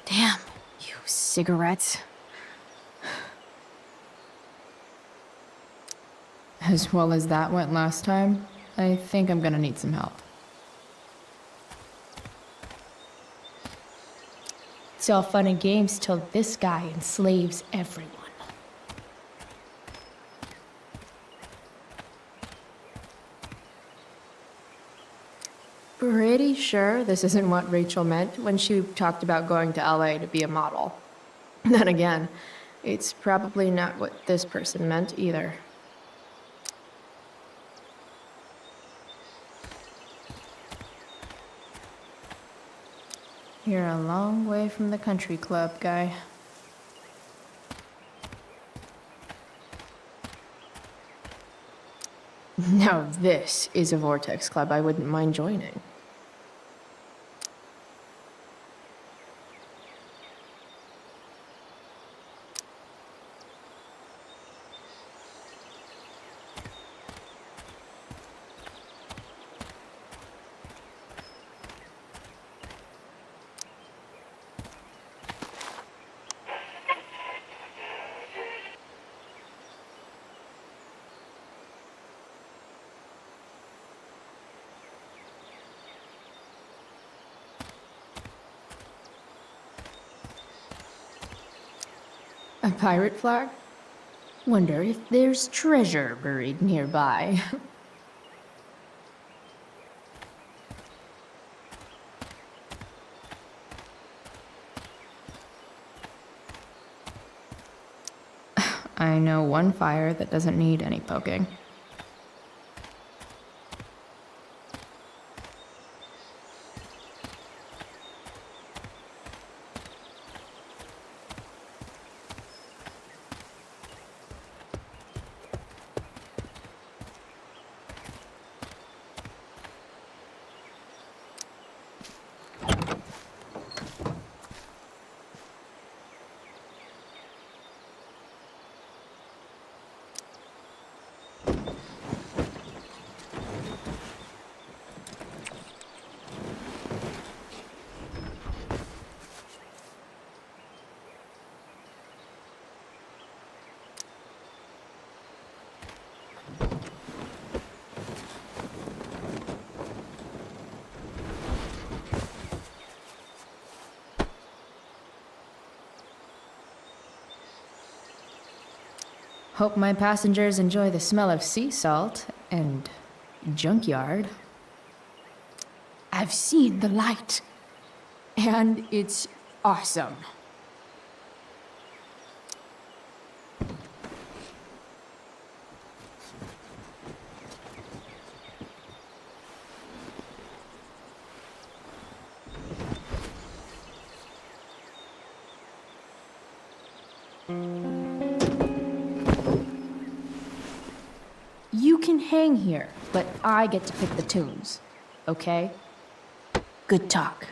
Damn, you cigarettes. As well as that went last time, I think I'm gonna need some help. It's all fun and games till this guy enslaves everyone. Pretty sure this isn't what Rachel meant when she talked about going to LA to be a model. Then again, it's probably not what this person meant either. You're a long way from the country club, guy. Now this is a vortex club I wouldn't mind joining. A pirate flag? Wonder if there's treasure buried nearby. I know one fire that doesn't need any poking. Hope my passengers enjoy the smell of sea salt and junkyard. I've seen the light, and it's awesome. You can hang here, but I get to pick the tunes, okay? Good talk.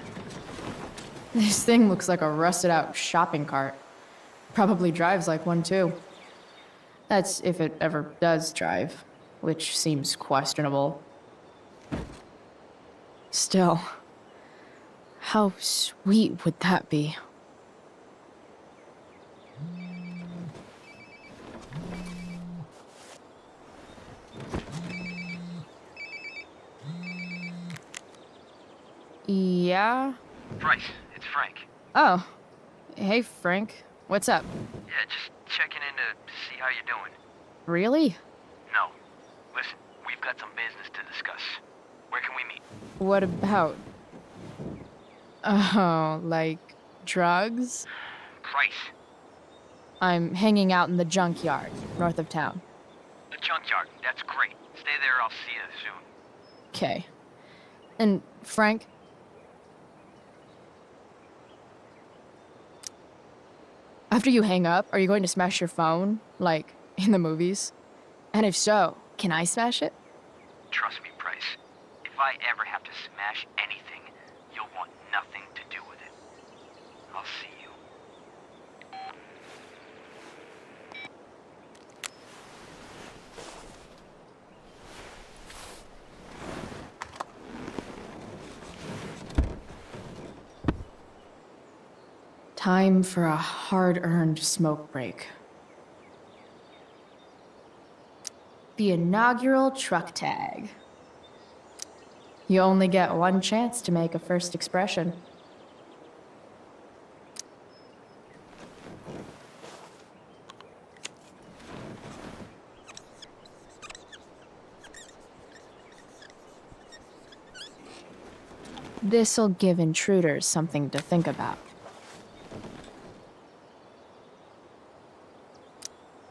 This thing looks like a rusted out shopping cart. Probably drives like one too. That's if it ever does drive, which seems questionable. Still, how sweet would that be? Yeah? Bryce, it's Frank. Oh. Hey, Frank. What's up? Yeah, just checking in to see how you're doing. Really? No. Listen, we've got some business to discuss. Where can we meet? What about? Oh, like drugs? Price. I'm hanging out in the junkyard, north of town. The junkyard. That's great. Stay there, I'll see you soon. Okay. And Frank? After you hang up, are you going to smash your phone, like in the movies? And if so, can I smash it? Trust me, Price. If I ever have to smash anything, you'll want nothing to do with it. I'll see you. Time for a hard-earned smoke break. The inaugural truck tag. You only get one chance to make a first expression. This'll give intruders something to think about.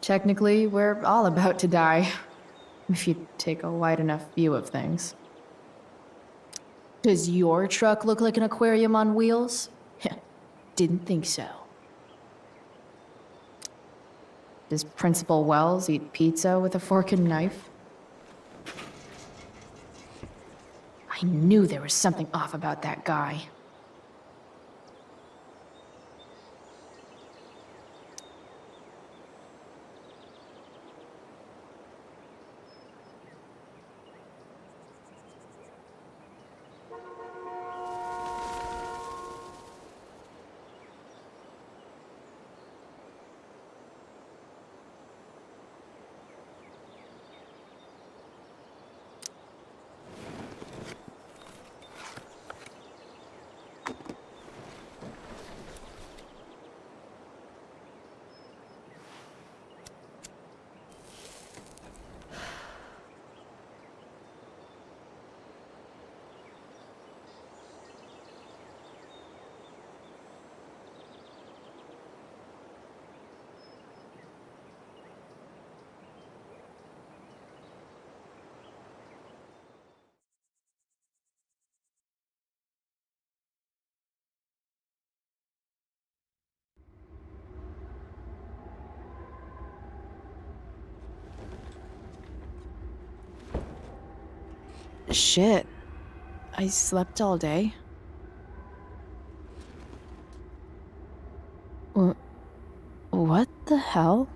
Technically, we're all about to die, if you take a wide enough view of things. Does your truck look like an aquarium on wheels? Didn't think so. Does Principal Wells eat pizza with a fork and knife? I knew there was something off about that guy. Shit. I slept all day. What the hell?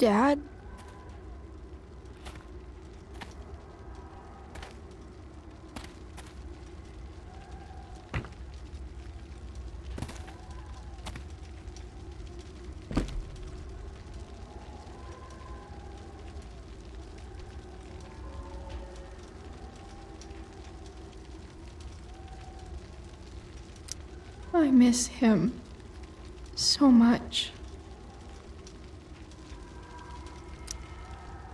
Dad? I miss him so much.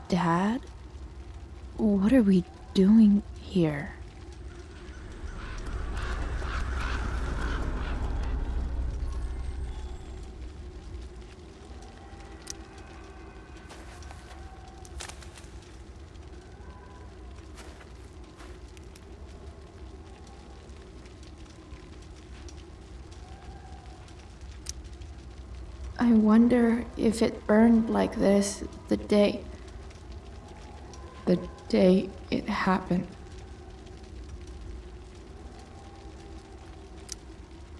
Dad? What are we doing here? I wonder if it burned like this the day it happened.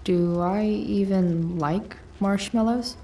Do I even like marshmallows?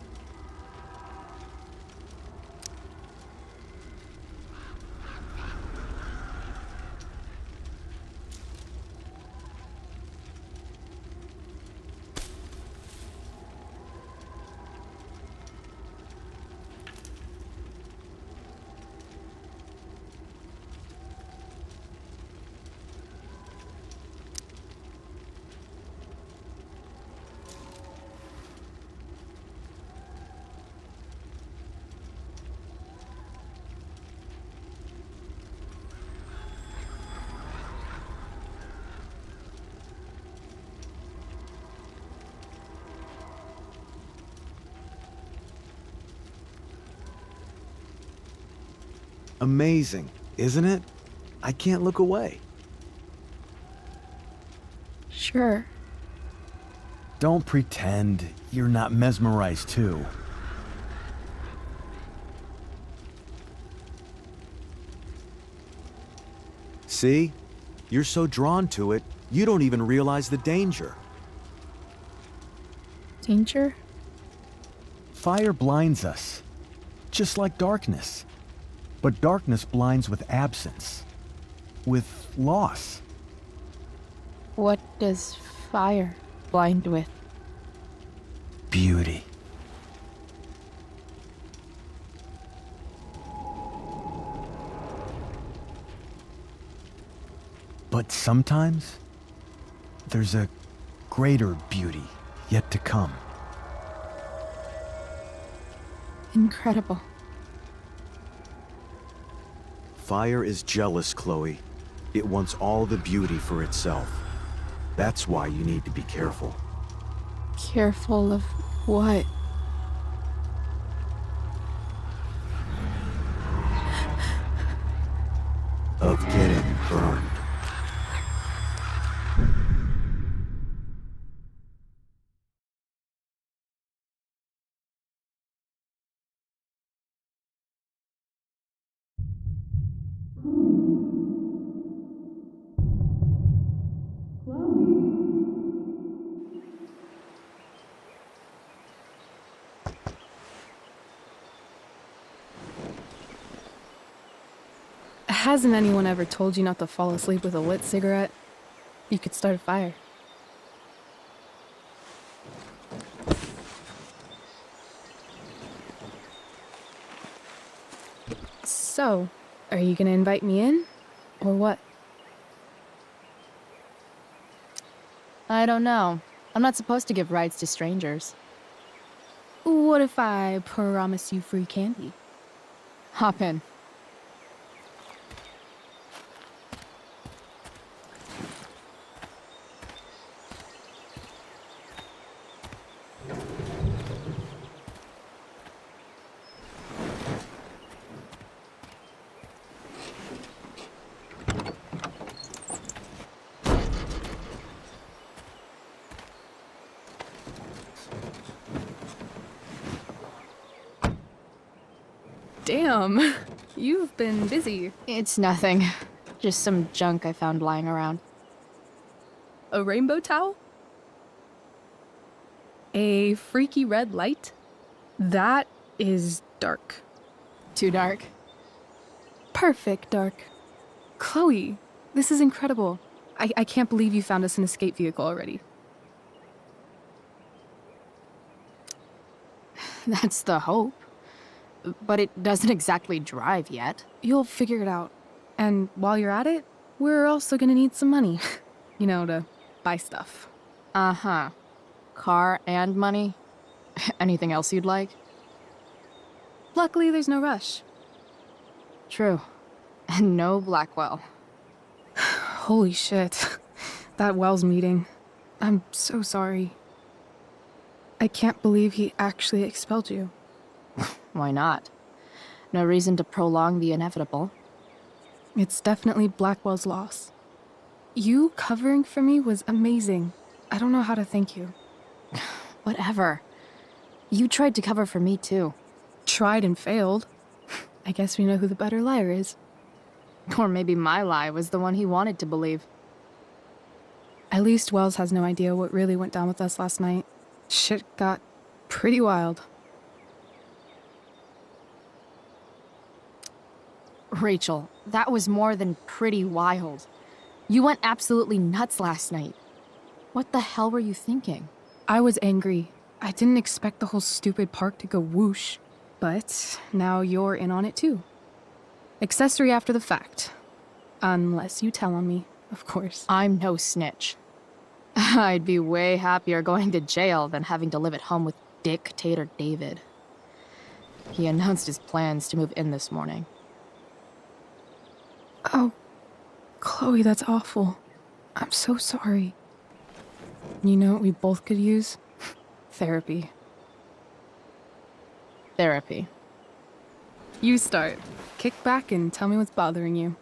Amazing, isn't it? I can't look away. Sure. Don't pretend you're not mesmerized too. See? You're so drawn to it, you don't even realize the danger. Danger? Fire blinds us, just like darkness. But darkness blinds with absence, with loss. What does fire blind with? Beauty. But sometimes, there's a greater beauty yet to come. Incredible. Fire is jealous, Chloe. It wants all the beauty for itself. That's why you need to be careful. Careful of what? Of getting burned. Hasn't anyone ever told you not to fall asleep with a lit cigarette? You could start a fire. So, are you gonna invite me in? Or what? I don't know. I'm not supposed to give rides to strangers. What if I promise you free candy? Hop in. Damn, you've been busy. It's nothing. Just some junk I found lying around. A rainbow towel? A freaky red light? That is dark. Too dark? Perfect dark. Chloe, this is incredible. I can't believe you found us an escape vehicle already. That's the hope. But it doesn't exactly drive yet. You'll figure it out. And while you're at it, we're also gonna need some money. You know, to buy stuff. Uh-huh. Car and money? Anything else you'd like? Luckily, there's no rush. True. And no Blackwell. Holy shit. That Wells meeting. I'm so sorry. I can't believe he actually expelled you. Why not? No reason to prolong the inevitable. It's definitely Blackwell's loss. You covering for me was amazing. I don't know how to thank you. Whatever. You tried to cover for me too. Tried and failed. I guess we know who the better liar is. Or maybe my lie was the one he wanted to believe. At least Wells has no idea what really went down with us last night. Shit got pretty wild. Rachel, that was more than pretty wild. You went absolutely nuts last night. What the hell were you thinking? I was angry. I didn't expect the whole stupid park to go whoosh. But now you're in on it too. Accessory after the fact. Unless you tell on me, of course. I'm no snitch. I'd be way happier going to jail than having to live at home with Dictator David. He announced his plans to move in this morning. Oh, Chloe, that's awful. I'm so sorry. You know what we both could use? Therapy. Therapy. You start. Kick back and tell me what's bothering you.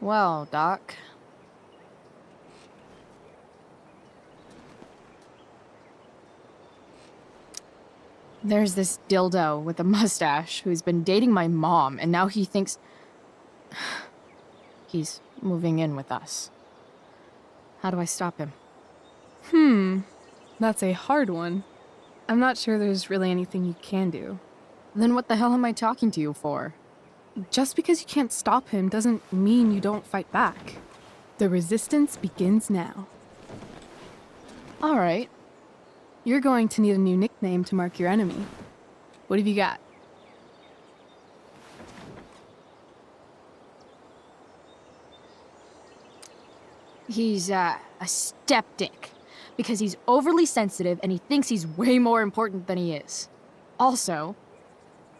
Well, Doc. There's this dildo with a mustache who's been dating my mom, and now he thinks he's moving in with us. How do I stop him? That's a hard one. I'm not sure there's really anything you can do. Then what the hell am I talking to you for? Just because you can't stop him doesn't mean you don't fight back. The resistance begins now. All right. You're going to need a new nickname to mark your enemy. What have you got? He's, a skeptic. Because he's overly sensitive and he thinks he's way more important than he is. Also,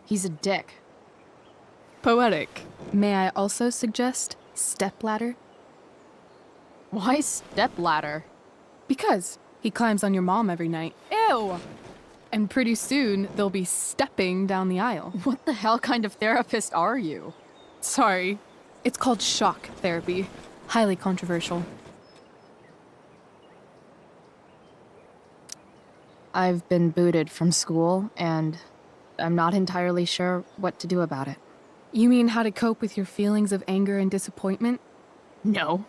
he's a dick. Poetic. May I also suggest stepladder? Why stepladder? Because he climbs on your mom every night. Ew! And pretty soon, they'll be stepping down the aisle. What the hell kind of therapist are you? Sorry. It's called shock therapy. Highly controversial. I've been booted from school, and I'm not entirely sure what to do about it. You mean how to cope with your feelings of anger and disappointment? No.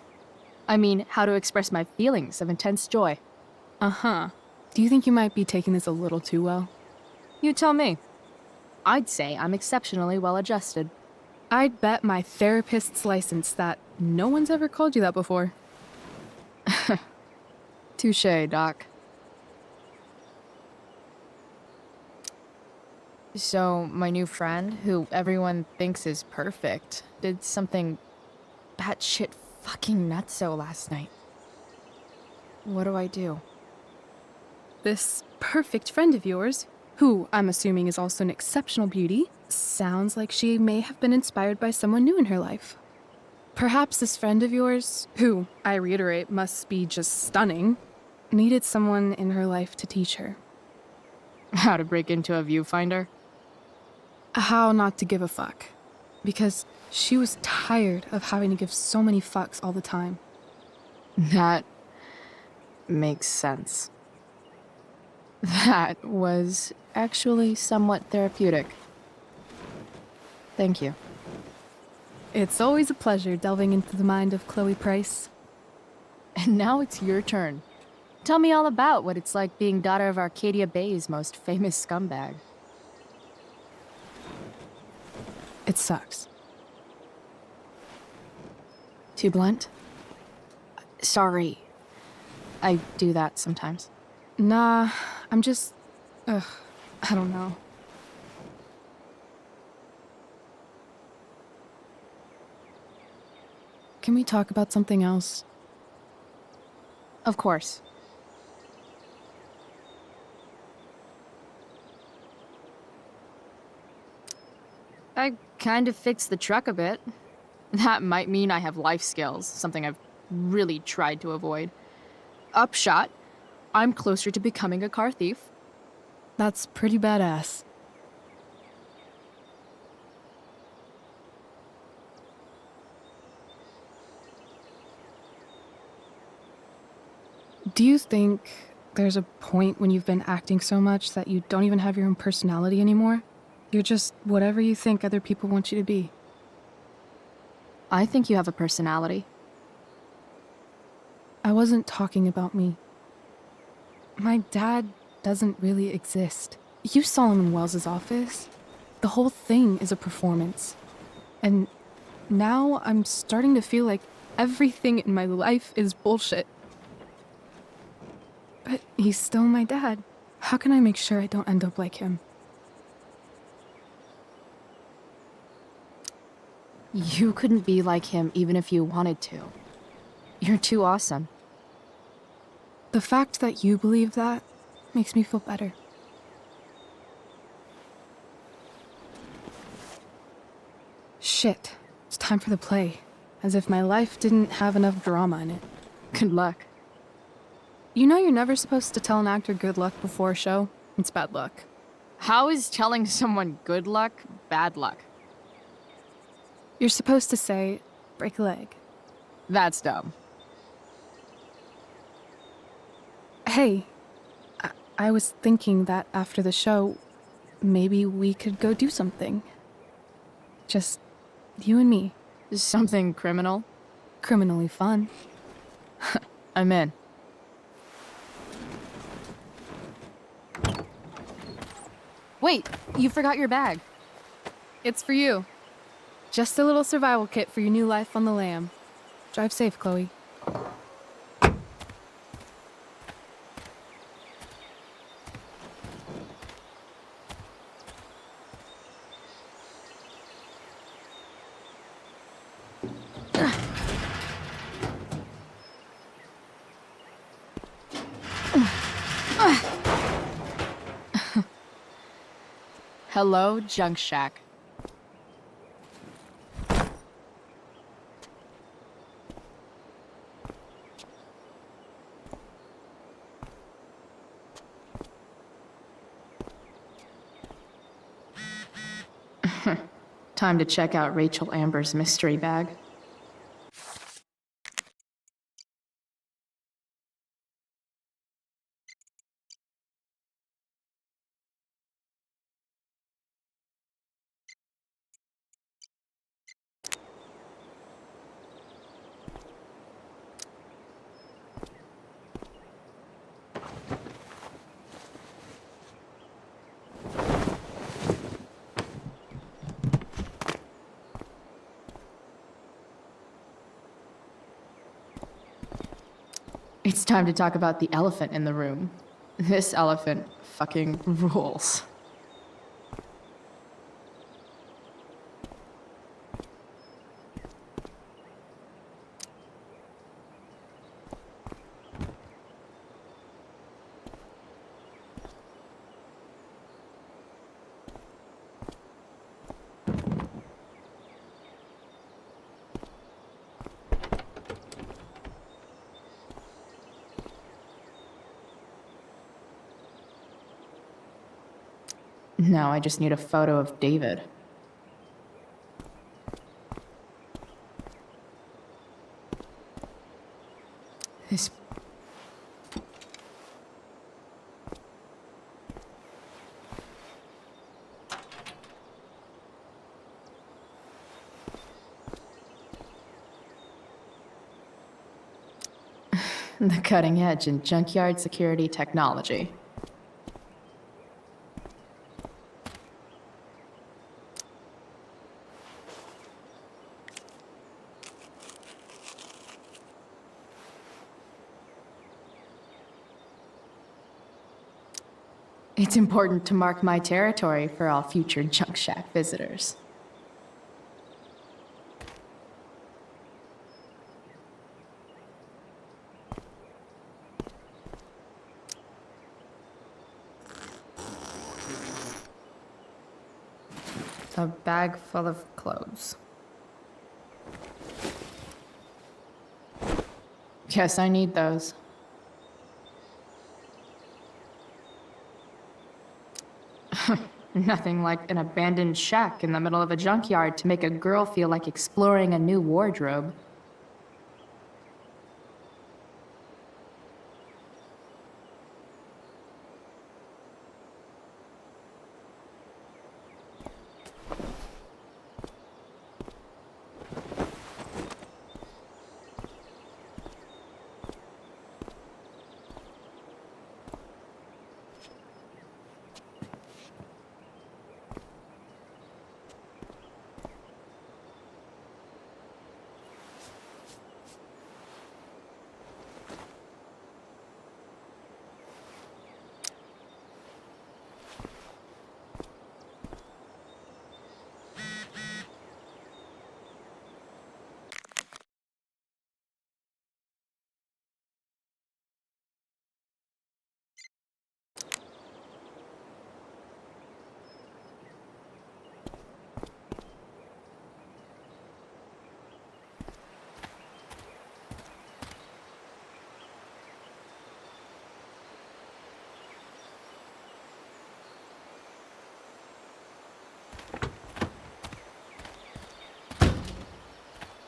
I mean, how to express my feelings of intense joy. Uh-huh. Do you think you might be taking this a little too well? You tell me. I'd say I'm exceptionally well-adjusted. I'd bet my therapist's license that no one's ever called you that before. Touché, Doc. So, my new friend, who everyone thinks is perfect, did something batshit fucking nutso last night. What do I do? This perfect friend of yours, who I'm assuming is also an exceptional beauty, sounds like she may have been inspired by someone new in her life. Perhaps this friend of yours, who, I reiterate, must be just stunning, needed someone in her life to teach her. How to break into a viewfinder? How not to give a fuck. Because she was tired of having to give so many fucks all the time. That makes sense. That was actually somewhat therapeutic. Thank you. It's always a pleasure delving into the mind of Chloe Price. And now it's your turn. Tell me all about what it's like being daughter of Arcadia Bay's most famous scumbag. It sucks. Too blunt? Sorry. I do that sometimes. Nah, I'm just... I don't know. Can we talk about something else? Of course. I kind of fixed the truck a bit. That might mean I have life skills, something I've really tried to avoid. Upshot, I'm closer to becoming a car thief. That's pretty badass. Do you think there's a point when you've been acting so much that you don't even have your own personality anymore? You're just whatever you think other people want you to be. I think you have a personality. I wasn't talking about me. My dad doesn't really exist. You saw him in Wells's office. The whole thing is a performance. And now I'm starting to feel like everything in my life is bullshit. But he's still my dad. How can I make sure I don't end up like him? You couldn't be like him even if you wanted to. You're too awesome. The fact that you believe that makes me feel better. Shit, it's time for the play. As if my life didn't have enough drama in it. Good luck. You know you're never supposed to tell an actor good luck before a show? It's bad luck. How is telling someone good luck bad luck? You're supposed to say, break a leg. That's dumb. Hey, I was thinking that after the show, maybe we could go do something. Just you and me. Something criminal? Criminally fun. I'm in. Wait, you forgot your bag. It's for you. Just a little survival kit for your new life on the lam. Drive safe, Chloe. Hello, Junk Shack. Time to check out Rachel Amber's mystery bag. It's time to talk about the elephant in the room. This elephant fucking rules. Now I just need a photo of David. This... The cutting edge in junkyard security technology. It's important to mark my territory for all future junk shack visitors. A bag full of clothes. Guess I need those. Nothing like an abandoned shack in the middle of a junkyard to make a girl feel like exploring a new wardrobe.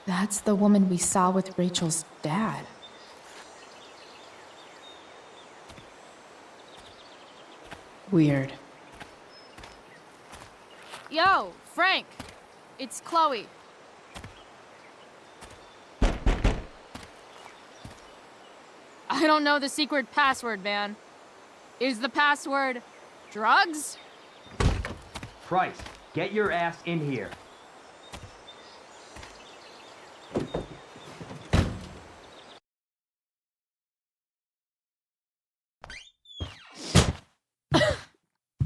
That's the woman we saw with Rachel's dad. Weird. Yo, Frank! It's Chloe. I don't know the secret password, man. Is the password drugs? Price, get your ass in here.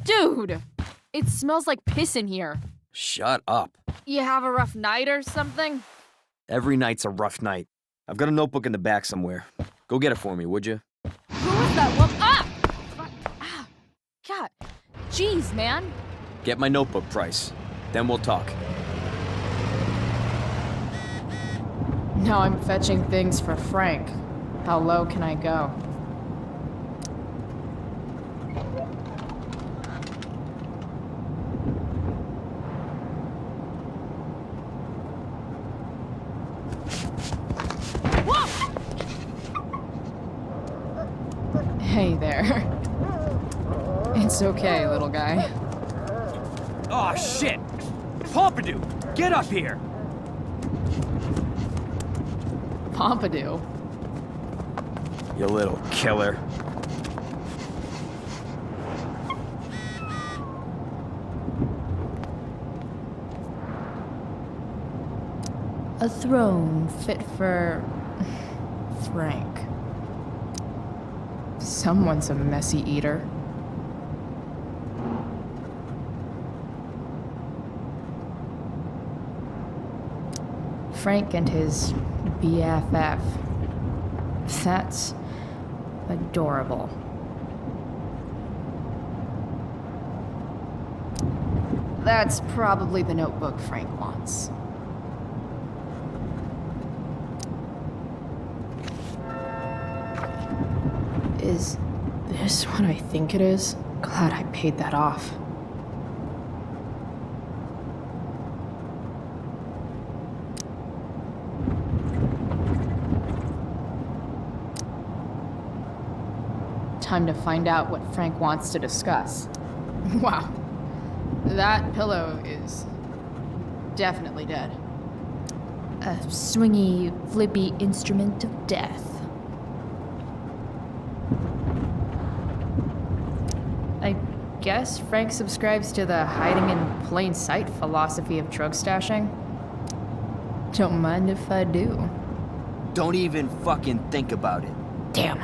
Dude! It smells like piss in here. Shut up. You have a rough night or something? Every night's a rough night. I've got a notebook in the back somewhere. Go get it for me, would you? Who was that woman? Ah! God. Jeez, man. Get my notebook, Price. Then we'll talk. Now I'm fetching things for Frank. How low can I go? Hey there. It's okay, little guy. Oh, shit! Pompidou, get up here! Pompidou? You little killer. A throne fit for Frank. Someone's a messy eater. Frank and his BFF. That's adorable. That's probably the notebook Frank wants. Is this what I think it is? Glad I paid that off. Time to find out what Frank wants to discuss. Wow. That pillow is definitely dead. A swingy, flippy instrument of death. guess Frank subscribes to the hiding in plain sight philosophy of drug stashing. Don't mind if I do. Don't even fucking think about it. Damn.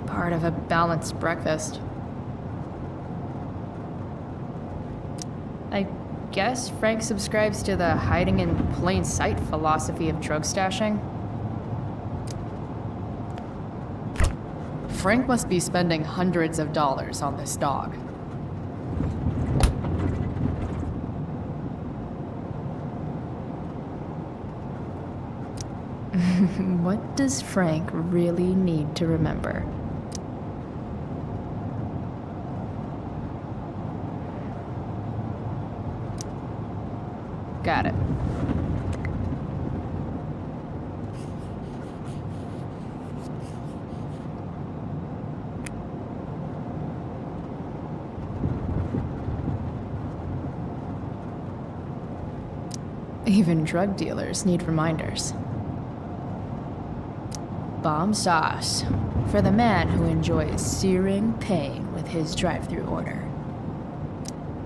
Part of a balanced breakfast. I guess Frank subscribes to the hiding in plain sight philosophy of drug stashing. Frank must be spending hundreds of dollars on this dog. What does Frank really need to remember? Got it. Even drug dealers need reminders. Bomb sauce for the man who enjoys searing pain with his drive-thru order.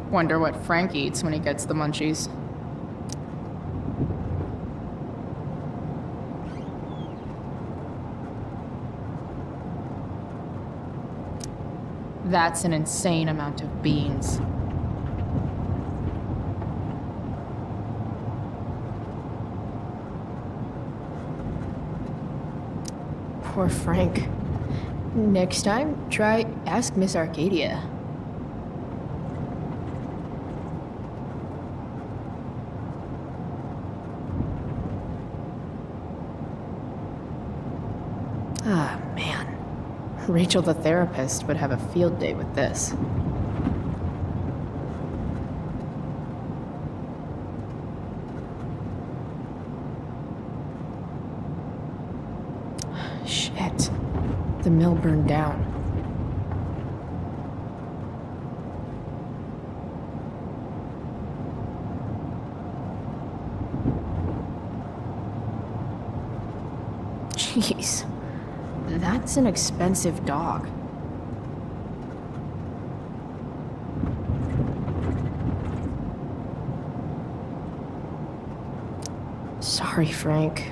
Wonder what Frank eats when he gets the munchies. That's an insane amount of beans. Poor Frank. Next time, try ask Miss Arcadia. Ah, man. Rachel the therapist would have a field day with this. Shit. The mill burned down. Jeez. That's an expensive dog. Sorry, Frank.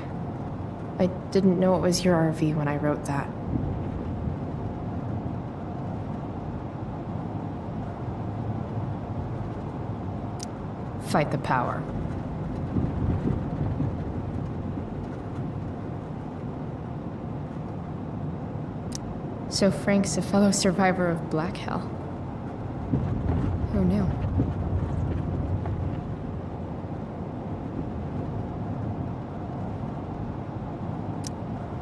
I didn't know it was your RV when I wrote that. Fight the power. So Frank's a fellow survivor of Black Hell. Who knew?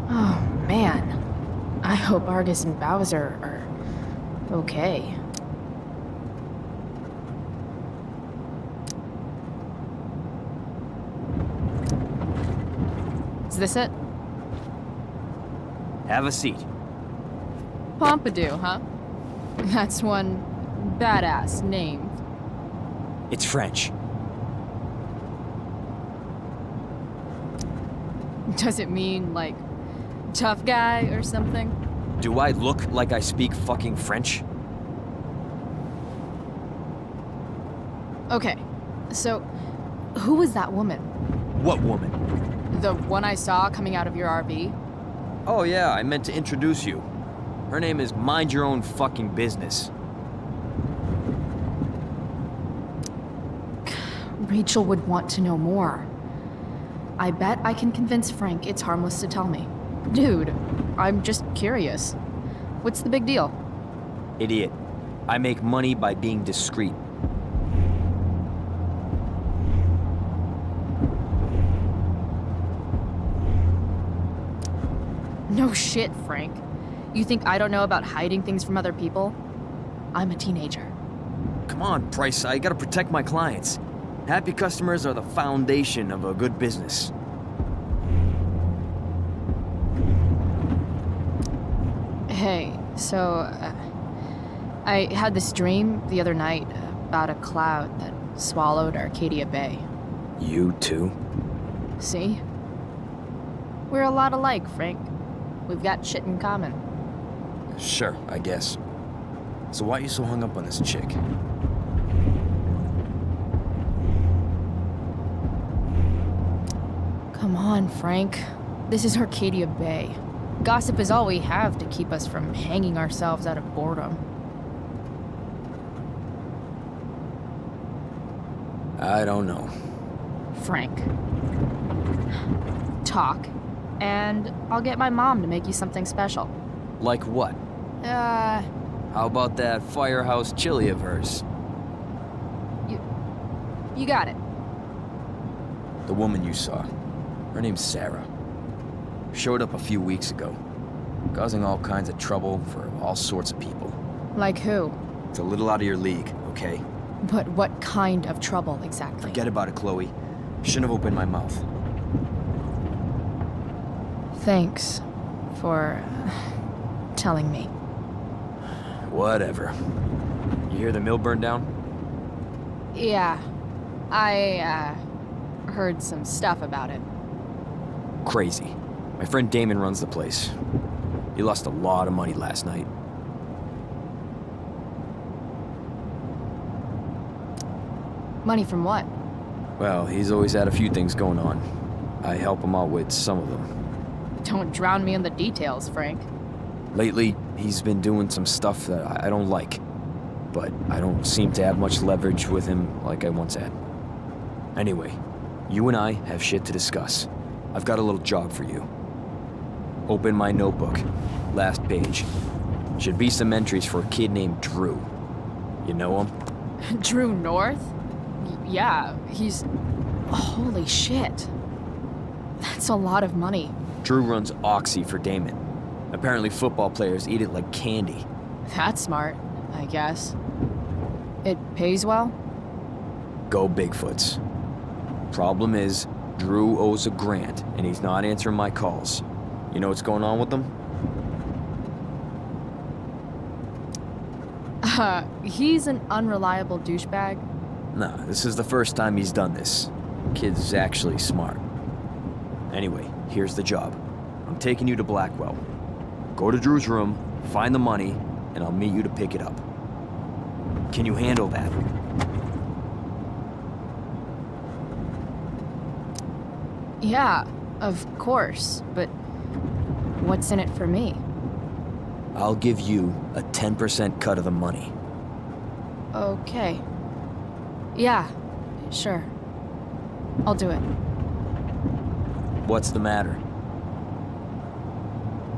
Oh, man. I hope Argus and Bowser are okay. Is this it? Have a seat. Pompidou, huh? That's one badass name. It's French. Does it mean, like, tough guy or something? Do I look like I speak fucking French? Okay, so who was that woman? What woman? The one I saw coming out of your RV? Oh yeah, I meant to introduce you. Her name is Mind Your Own Fucking Business. Rachel would want to know more. I bet I can convince Frank it's harmless to tell me. Dude, I'm just curious. What's the big deal? Idiot. I make money by being discreet. No shit, Frank. You think I don't know about hiding things from other people? I'm a teenager. Come on, Price, I gotta protect my clients. Happy customers are the foundation of a good business. Hey, so, I had this dream the other night about a cloud that swallowed Arcadia Bay. You too? See? We're a lot alike, Frank. We've got shit in common. Sure, I guess. So why are you so hung up on this chick? Come on, Frank. This is Arcadia Bay. Gossip is all we have to keep us from hanging ourselves out of boredom. I don't know. Frank. Talk, and I'll get my mom to make you something special. Like what? How about that firehouse chili of hers? You got it. The woman you saw. Her name's Sarah. Showed up a few weeks ago, causing all kinds of trouble for all sorts of people. Like who? It's a little out of your league, okay? But what kind of trouble exactly? Forget about it, Chloe. Shouldn't have opened my mouth. Thanks for telling me. Whatever. You hear the mill burned down? Yeah, I heard some stuff about it. Crazy. My friend Damon runs the place. He lost a lot of money last night. Money from what? Well, he's always had a few things going on. I help him out with some of them. Don't drown me in the details, Frank. Lately, he's been doing some stuff that I don't like. But I don't seem to have much leverage with him like I once had. Anyway, you and I have shit to discuss. I've got a little job for you. Open my notebook. Last page. Should be some entries for a kid named Drew. You know him? Drew North? Yeah, he's... Holy shit. That's a lot of money. Drew runs Oxy for Damon. Apparently football players eat it like candy. That's smart, I guess. It pays well? Go Bigfoots. Problem is, Drew owes a grant, and he's not answering my calls. You know what's going on with him? He's an unreliable douchebag. Nah, this is the first time he's done this. Kid's actually smart. Anyway, here's the job. I'm taking you to Blackwell. Go to Drew's room, find the money, and I'll meet you to pick it up. Can you handle that? Yeah, of course, but what's in it for me? I'll give you a 10% cut of the money. Okay. Yeah, sure. I'll do it. What's the matter?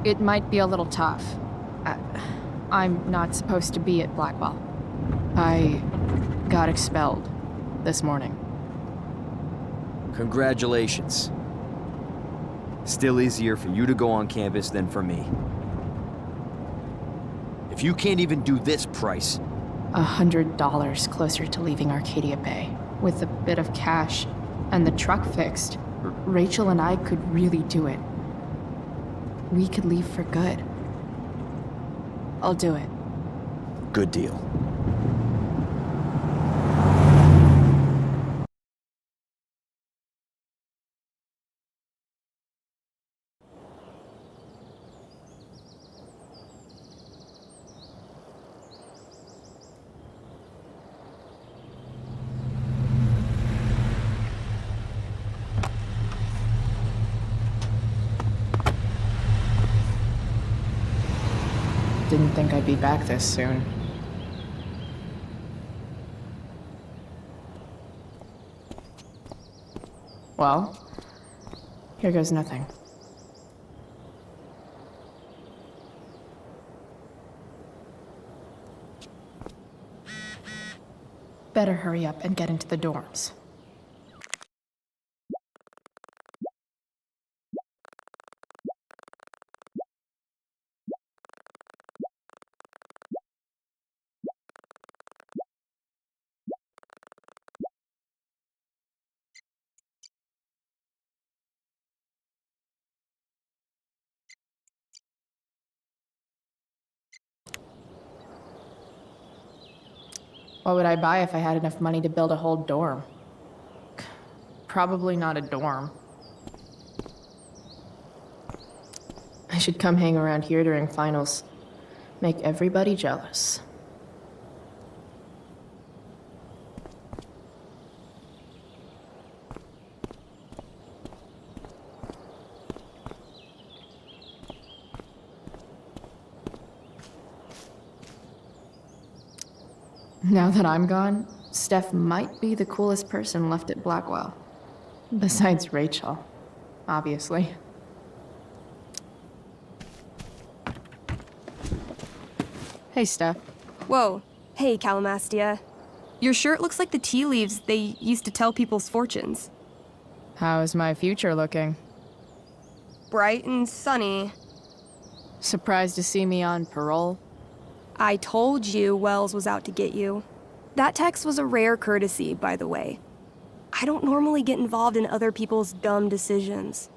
It might be a little tough. I'm not supposed to be at Blackwell. I got expelled this morning. Congratulations. Still easier for you to go on campus than for me. If you can't even do this price... $100 closer to leaving Arcadia Bay. With a bit of cash and the truck fixed, Rachel and I could really do it. We could leave for good. I'll do it. Good deal. Didn't think I'd be back this soon. Well, here goes nothing. Better hurry up and get into the dorms. What would I buy if I had enough money to build a whole dorm? Probably not a dorm. should come hang around here during finals. Make everybody jealous. Now that I'm gone, Steph might be the coolest person left at Blackwell. Besides Rachel, obviously. Hey, Steph. Whoa. Hey, Calamastia. Your shirt looks like the tea leaves they used to tell people's fortunes. How's my future looking? Bright and sunny. Surprised to see me on parole? I told you Wells was out to get you. That text was a rare courtesy, by the way. I don't normally get involved in other people's dumb decisions.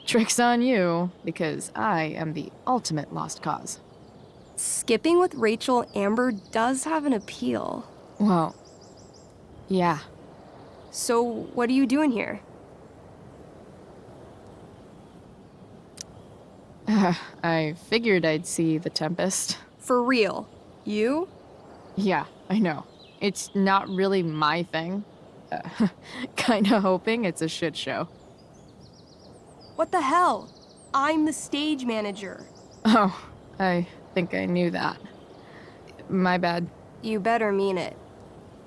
Trick's on you, because I am the ultimate lost cause. Skipping with Rachel Amber does have an appeal. Well, yeah. So, what are you doing here? I figured I'd see the Tempest. For real? You? Yeah, I know. It's not really my thing. Kinda hoping it's a shit show. What the hell? I'm the stage manager. Oh, I think I knew that. My bad. You better mean it.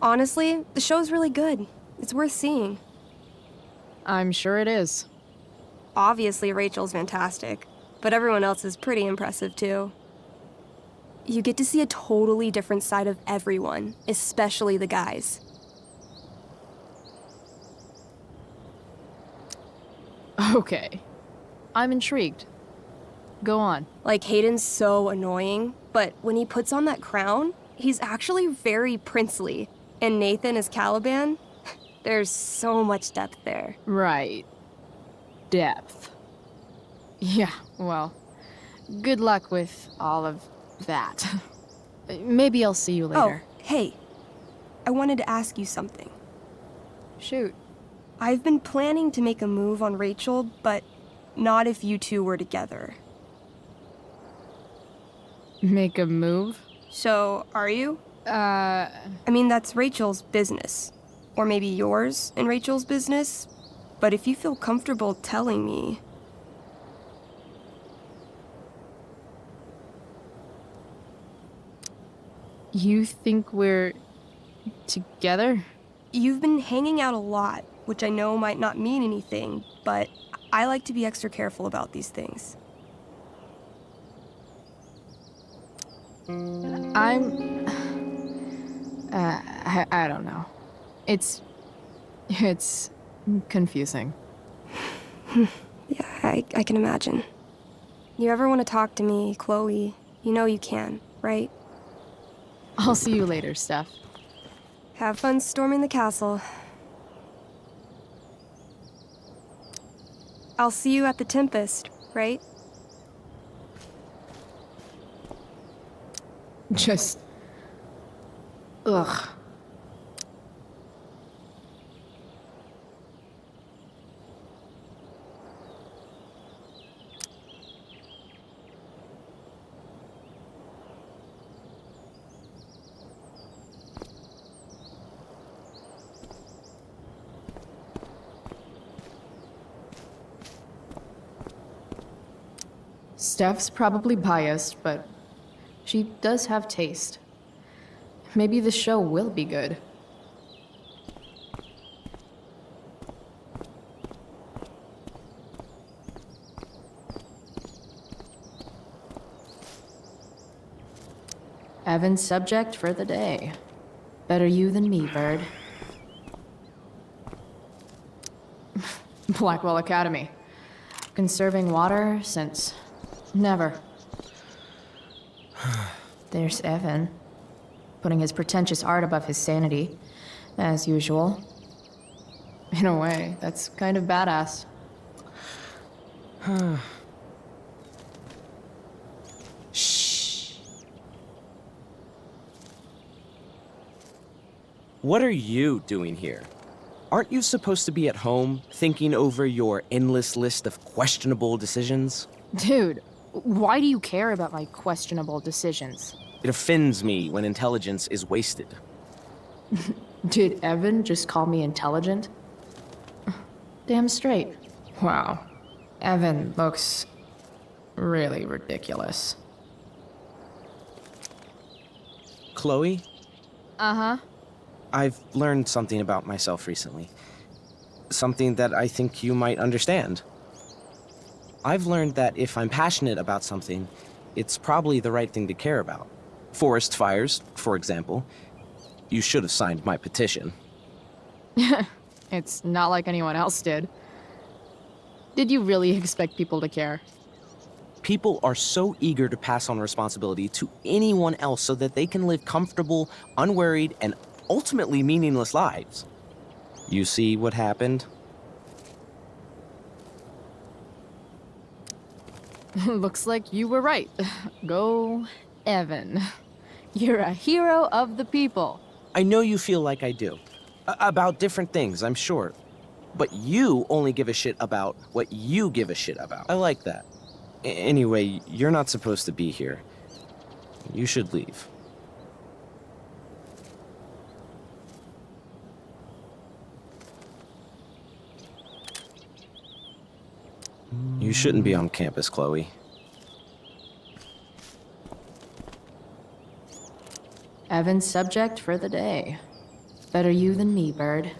Honestly, the show's really good. It's worth seeing. I'm sure it is. Obviously, Rachel's fantastic, but everyone else is pretty impressive too. You get to see a totally different side of everyone, especially the guys. Okay. I'm intrigued. Go on. Like, Hayden's so annoying, but when he puts on that crown, he's actually very princely. And Nathan as Caliban, there's so much depth there. Right. Depth. Yeah, well, good luck with all of that. Maybe I'll see you later. Oh, hey. I wanted to ask you something. Shoot. I've been planning to make a move on Rachel, but not if you two were together. Make a move? So, are you? I mean, that's Rachel's business. Or maybe yours and Rachel's business. But if you feel comfortable telling me... You think we're... together? You've been hanging out a lot, which I know might not mean anything, but I like to be extra careful about these things. I don't know. It's confusing. Yeah, I can imagine. You ever want to talk to me, Chloe, you know you can, right? I'll see you later, Steph. Have fun storming the castle. I'll see you at the Tempest, right? Just... ugh. Steph's probably biased, but she does have taste. Maybe the show will be good. Evan's subject for the day. Better you than me, bird. Blackwell Academy. Conserving water since never. There's Evan, putting his pretentious art above his sanity, as usual. In a way, that's kind of badass. Shh. What are you doing here? Aren't you supposed to be at home, thinking over your endless list of questionable decisions? Dude, why do you care about my questionable decisions? It offends me when intelligence is wasted. Did Evan just call me intelligent? Damn straight. Wow. Evan looks really ridiculous. Chloe, Uh-huh. I've learned something about myself recently. Something that I think you might understand. I've learned that if I'm passionate about something, it's probably the right thing to care about. Forest fires, for example. You should have signed my petition. It's not like anyone else did. Did you really expect people to care? People are so eager to pass on responsibility to anyone else so that they can live comfortable, unworried, and ultimately meaningless lives. You see what happened? Looks like you were right. Go, Evan. You're a hero of the people. I know you feel like I do. About different things, I'm sure. But you only give a shit about what you give a shit about. I like that. Anyway, you're not supposed to be here. You should leave. You shouldn't be on campus, Chloe. Evan's subject for the day. Better you than me, Bird.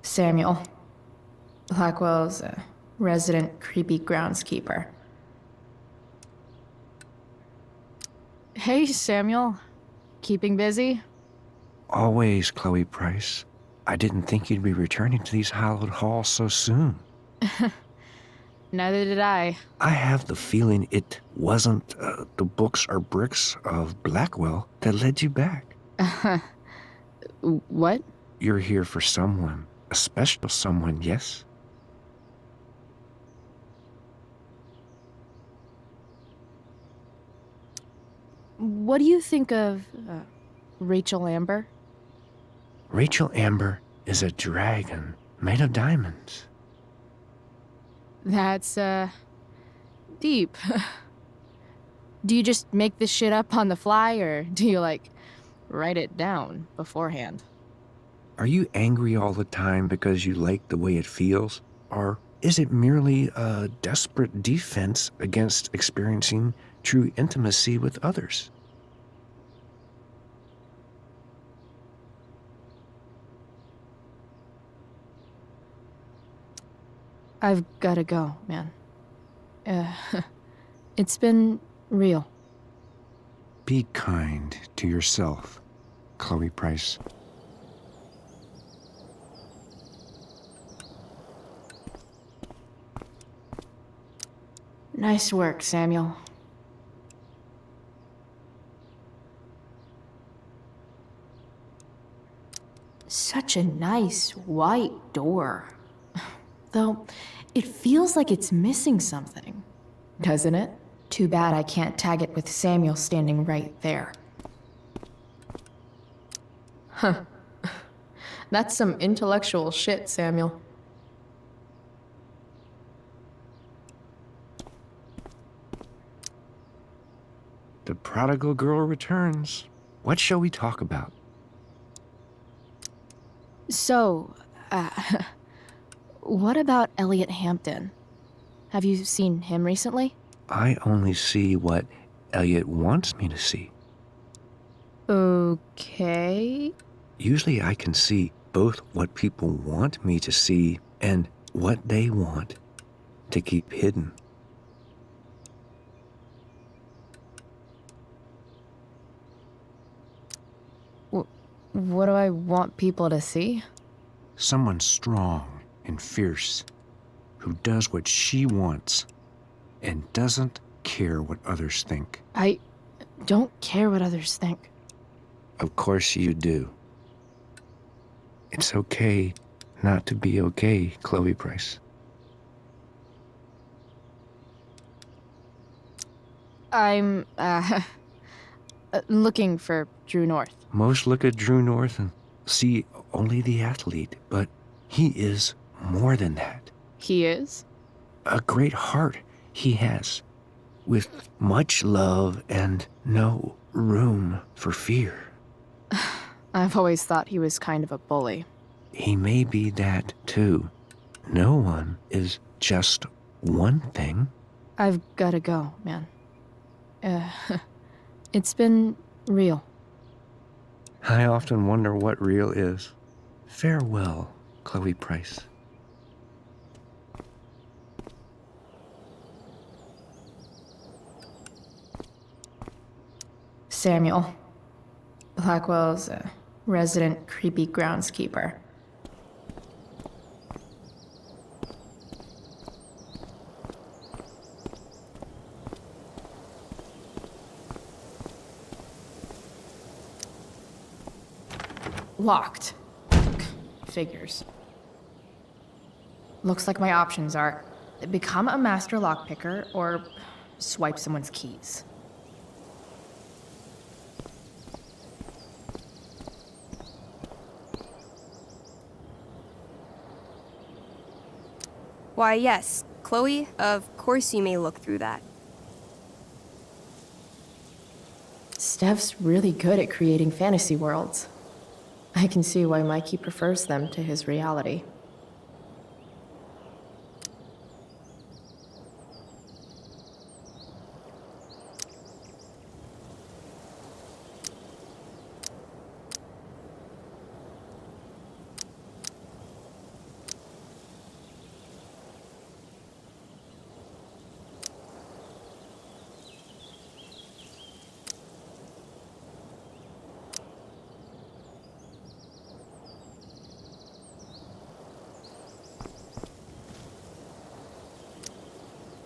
Samuel. Blackwell's a resident creepy groundskeeper. Hey, Samuel. Keeping busy? Always, Chloe Price. I didn't think you'd be returning to these hallowed halls so soon. Neither did I. I have the feeling it wasn't the books or bricks of Blackwell that led you back. What? You're here for someone. A special someone, yes? What do you think of Rachel Amber? Rachel Amber is a dragon made of diamonds. That's, deep. Do you just make this shit up on the fly, or do you, like, write it down beforehand? Are you angry all the time because you like the way it feels? Or is it merely a desperate defense against experiencing true intimacy with others? I've gotta go, man. It's been real. Be kind to yourself, Chloe Price. Nice work, Samuel. Such a nice white door. Though, it feels like it's missing something, doesn't it? Too bad I can't tag it with Samuel standing right there. Huh. That's some intellectual shit, Samuel. The prodigal girl returns. What shall we talk about? So, what about Elliot Hampton? Have you seen him recently? I only see what Elliot wants me to see. Okay. Usually I can see both what people want me to see and what they want to keep hidden. What do I want people to see? Someone strong and fierce who does what she wants and doesn't care what others think. I don't care what others think. Of course you do. It's okay not to be okay, Chloe Price. I'm, looking for Drew North. Most look at Drew North and see only the athlete, but he is more than that. He is? A great heart he has, with much love and no room for fear. I've always thought he was kind of a bully. He may be that too. No one is just one thing. I've gotta go, man. It's been real. I often wonder what real is. Farewell, Chloe Price. Samuel. Blackwell's a resident creepy groundskeeper. Locked. Figures. Looks like my options are become a master lockpicker or swipe someone's keys. Why, yes, Chloe, of course you may look through that. Steph's really good at creating fantasy worlds. I can see why Mikey prefers them to his reality.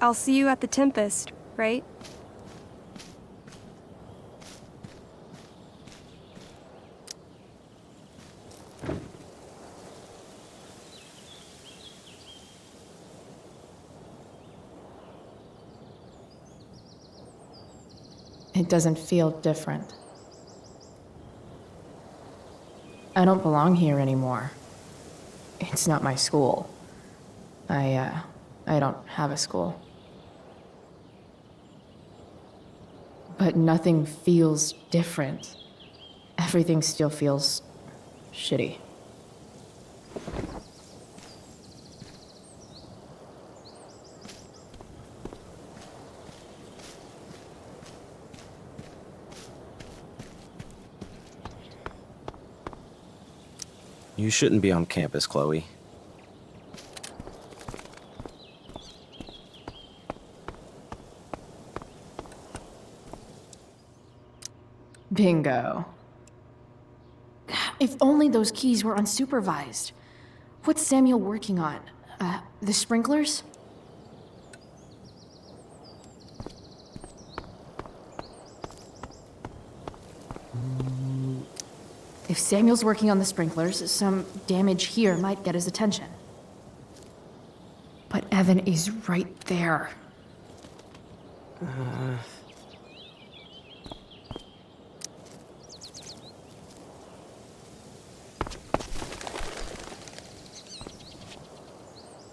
I'll see you at the Tempest, right? It doesn't feel different. I don't belong here anymore. It's not my school. I don't have a school. But nothing feels different. Everything still feels shitty. You shouldn't be on campus, Chloe. Bingo. If only those keys were unsupervised. What's Samuel working on? The sprinklers? If Samuel's working on the sprinklers, some damage here might get his attention. But Evan is right there.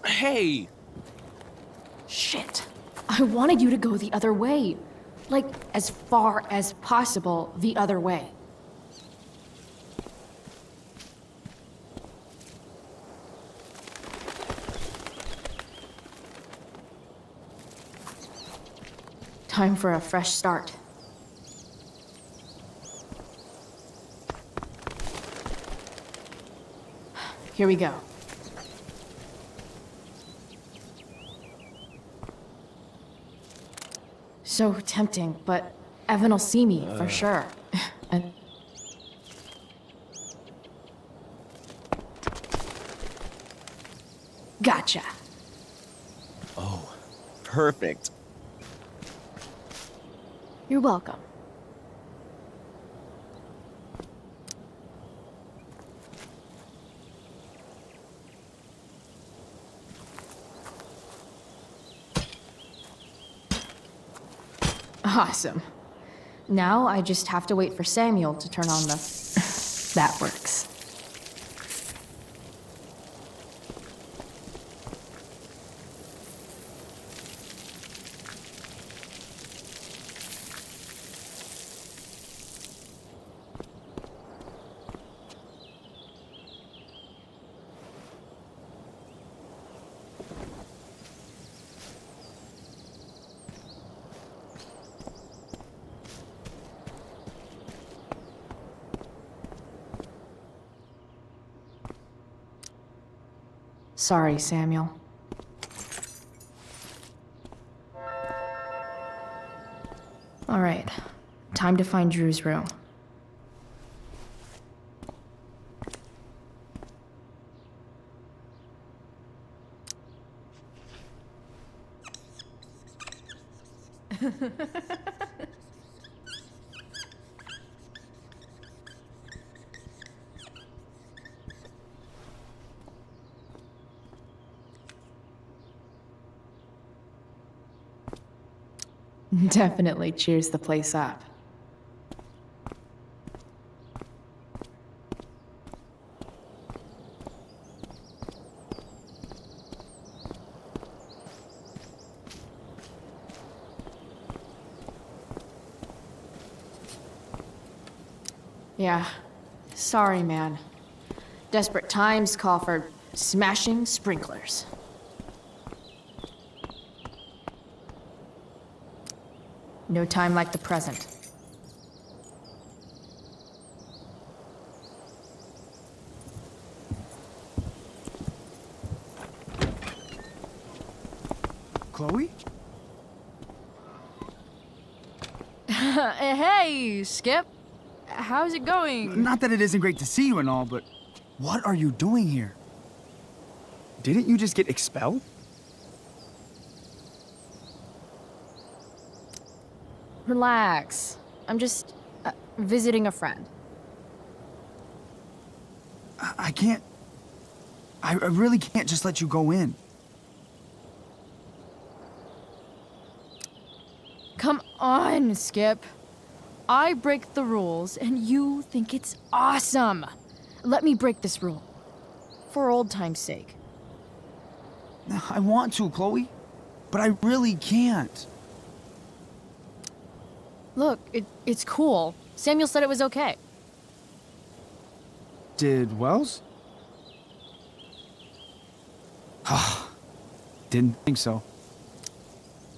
Hey! Shit. I wanted you to go the other way. Like, as far as possible the other way. Time for a fresh start. Here we go. So tempting, but Evan will see me for sure. And gotcha. Oh, perfect. You're welcome. Awesome. Now I just have to wait for Samuel to turn on the... That works. Sorry, Samuel. All right, time to find Drew's room. Definitely cheers the place up. Yeah, sorry, man. Desperate times call for smashing sprinklers. No time like the present. Chloe? Hey, Skip. How's it going? Not that it isn't great to see you and all, but what are you doing here? Didn't you just get expelled? Relax. I'm just visiting a friend. I can't... I really can't just let you go in. Come on, Skip. I break the rules, and you think it's awesome. Let me break this rule. For old time's sake. I want to, Chloe, but I really can't. Look, it's cool. Samuel said it was okay. Did Wells? Didn't think so.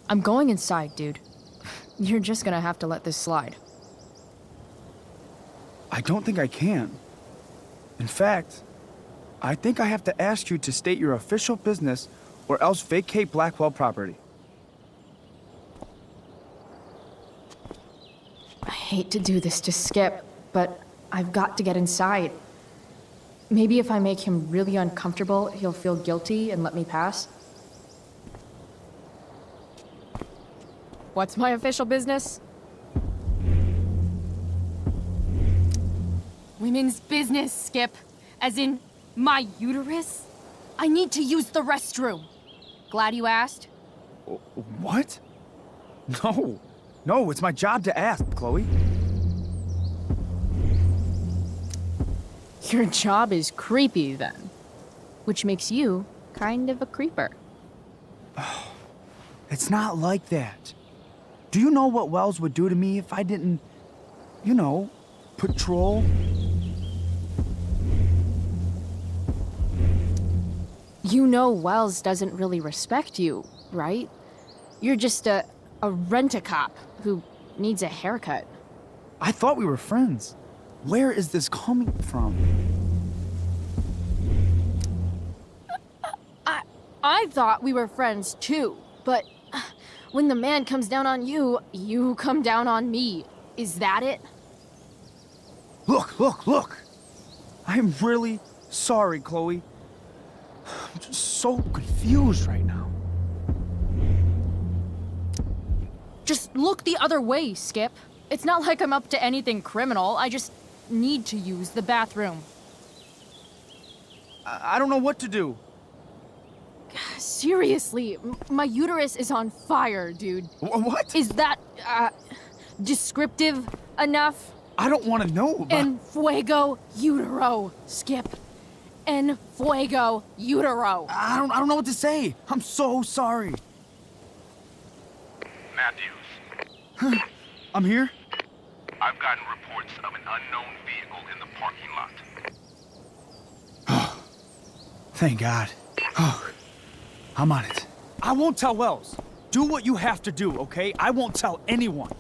I'm going inside, dude. You're just gonna have to let this slide. I don't think I can. In fact, I think I have to ask you to state your official business or else vacate Blackwell property. I hate to do this to Skip, but I've got to get inside. Maybe if I make him really uncomfortable, he'll feel guilty and let me pass. What's my official business? Women's business, Skip. As in, my uterus? I need to use the restroom. Glad you asked. What? No. No, it's my job to ask, Chloe. Your job is creepy, then. Which makes you kind of a creeper. It's not like that. Do you know what Wells would do to me if I didn't, you know, patrol? You know Wells doesn't really respect you, right? You're just a rent-a-cop who needs a haircut. I thought we were friends. Where is this coming from? I thought we were friends too, but when the man comes down on you, you come down on me. Is that it? Look! I'm really sorry, Chloe. I'm just so confused right now. Just look the other way, Skip. It's not like I'm up to anything criminal. I just need to use the bathroom. I don't know what to do. Seriously, my uterus is on fire, dude. What? Is that descriptive enough? I don't want to know about... En fuego utero, Skip. En fuego utero. I don't know what to say. I'm so sorry. Matthews, I'm here? I've gotten reports of an unknown vehicle in the parking lot. Oh, thank God. Oh, I'm on it. I won't tell Wells. Do what you have to do, okay? I won't tell anyone.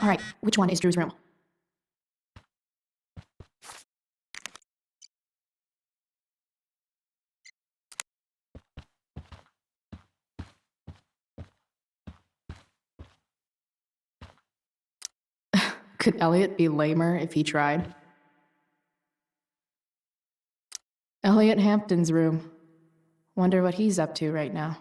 All right, which one is Drew's room? Could Elliot be lamer if he tried? Elliot Hampton's room. Wonder what he's up to right now.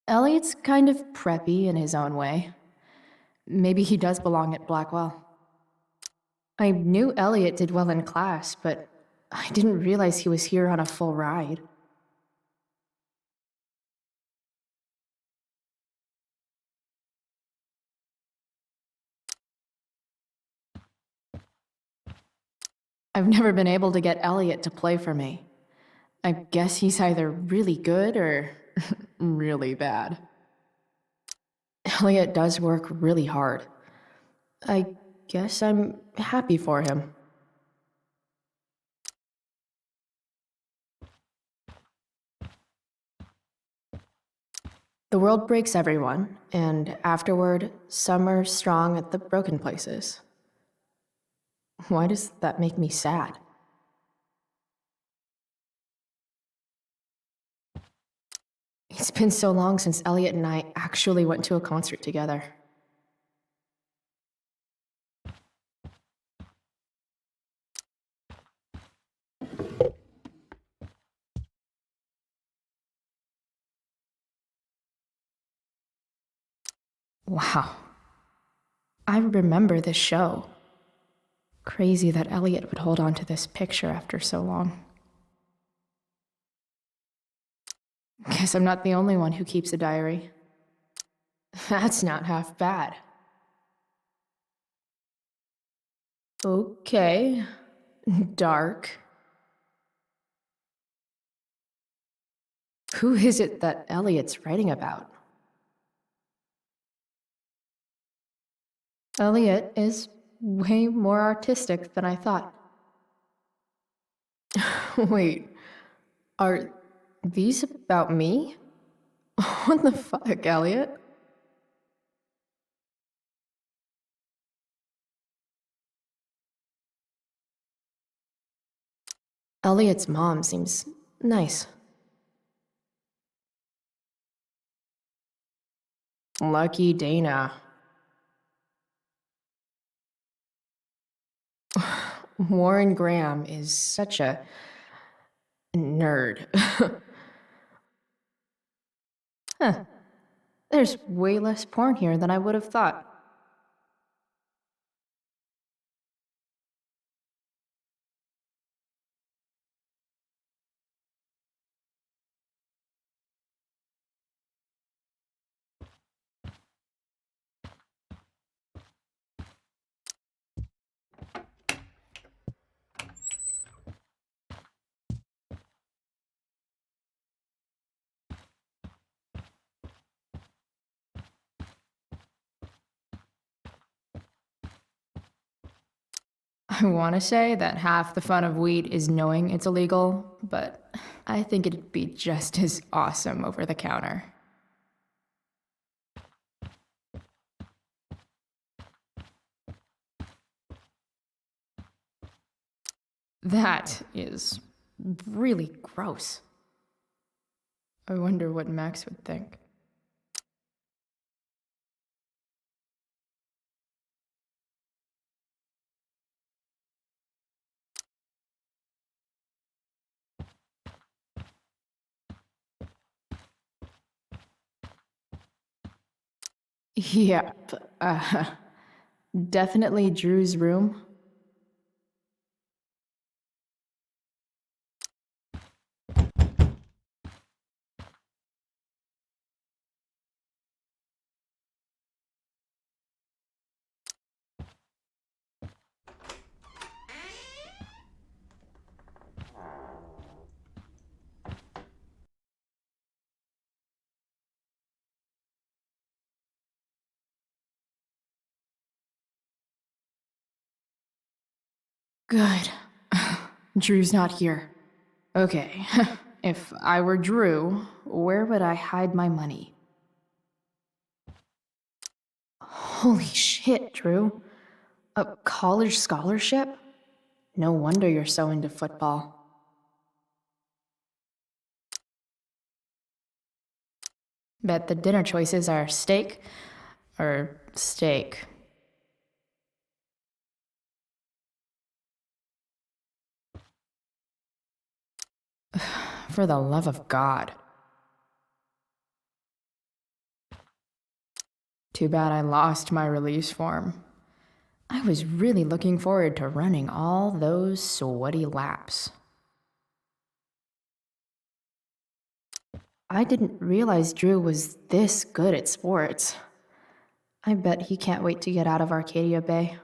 Elliot's kind of preppy in his own way. Maybe he does belong at Blackwell. I knew Elliot did well in class, but I didn't realize he was here on a full ride. I've never been able to get Elliot to play for me. I guess he's either really good or really bad. Elliot does work really hard. I guess I'm happy for him. The world breaks everyone, and afterward, some are strong at the broken places. Why does that make me sad? It's been so long since Elliot and I actually went to a concert together. Wow. I remember this show. Crazy that Elliot would hold on to this picture after so long. Guess I'm not the only one who keeps a diary. That's not half bad. Okay. Dark. Who is it that Elliot's writing about? Elliot is way more artistic than I thought. Wait, are these about me? What the fuck, Elliot? Elliot's mom seems nice. Lucky Dana. Warren Graham is such a nerd. Huh. There's way less porn here than I would have thought. I want to say that half the fun of weed is knowing it's illegal, but I think it'd be just as awesome over the counter. That is really gross. I wonder what Max would think. Yep. Definitely Drew's room. Good. Drew's not here. Okay. If I were Drew, where would I hide my money? Holy shit, Drew. A college scholarship? No wonder you're so into football. Bet the dinner choices are steak or steak. For the love of God. Too bad I lost my release form. I was really looking forward to running all those sweaty laps. I didn't realize Drew was this good at sports. I bet he can't wait to get out of Arcadia Bay.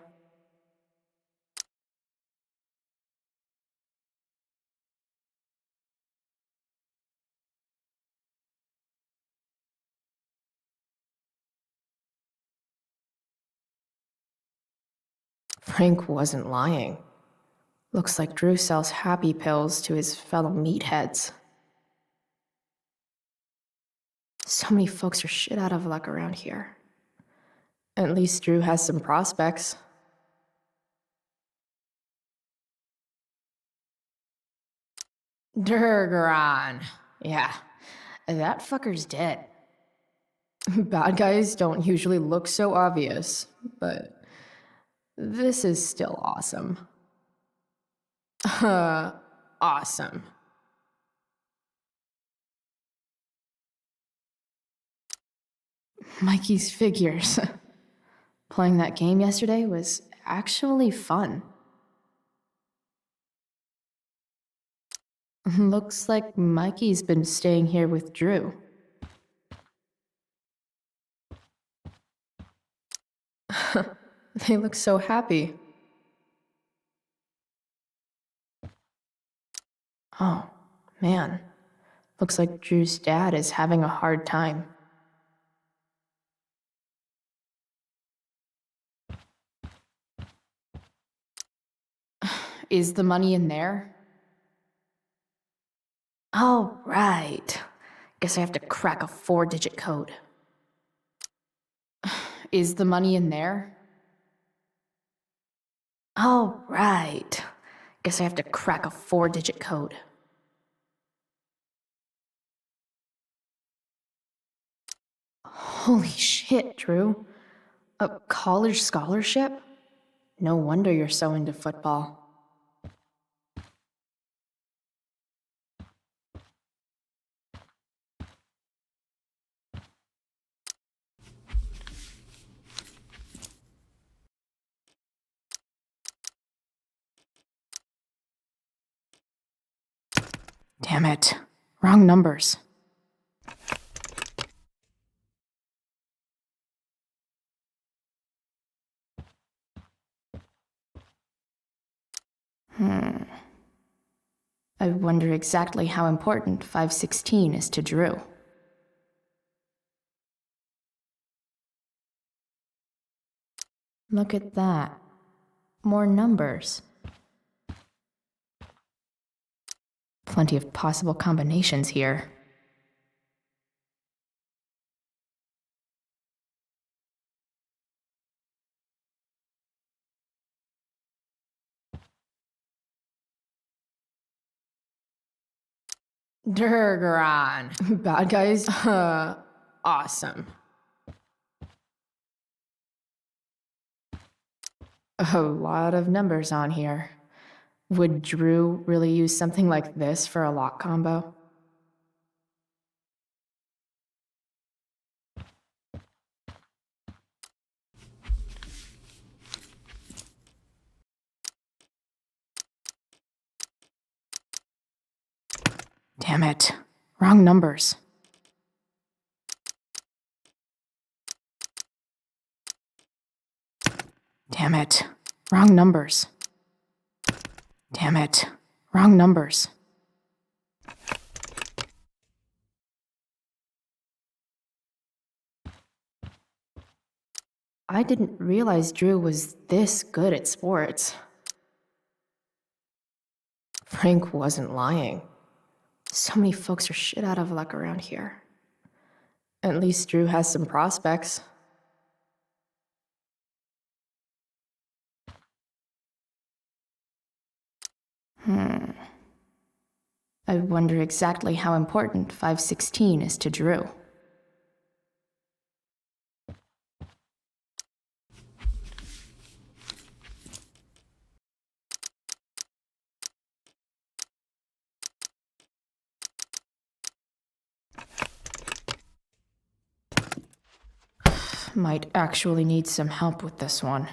Frank wasn't lying. Looks like Drew sells happy pills to his fellow meatheads. So many folks are shit out of luck around here. At least Drew has some prospects. Durgaron. Yeah, that fucker's dead. Bad guys don't usually look so obvious, but this is still awesome. Awesome. Mikey's figures. Playing that game yesterday was actually fun. Looks like Mikey's been staying here with Drew. They look so happy. Oh, man. Looks like Drew's dad is having a hard time. Is the money in there? Oh, right. Guess I have to crack a 4-digit code. Is the money in there? Oh, right. Guess I have to crack a 4-digit code. Holy shit, Drew. A college scholarship? No wonder you're so into football. Damn it. Wrong numbers. I wonder exactly how important 516 is to Drew. Look at that. More numbers. Plenty of possible combinations here. Durgaron. Bad guys? Awesome. A lot of numbers on here. Would Drew really use something like this for a lock combo? Damn it. Wrong numbers. Damn it. Wrong numbers. Damn it. Wrong numbers. I didn't realize Drew was this good at sports. Frank wasn't lying. So many folks are shit out of luck around here. At least Drew has some prospects. I wonder exactly how important 516 is to Drew. Might actually need some help with this one.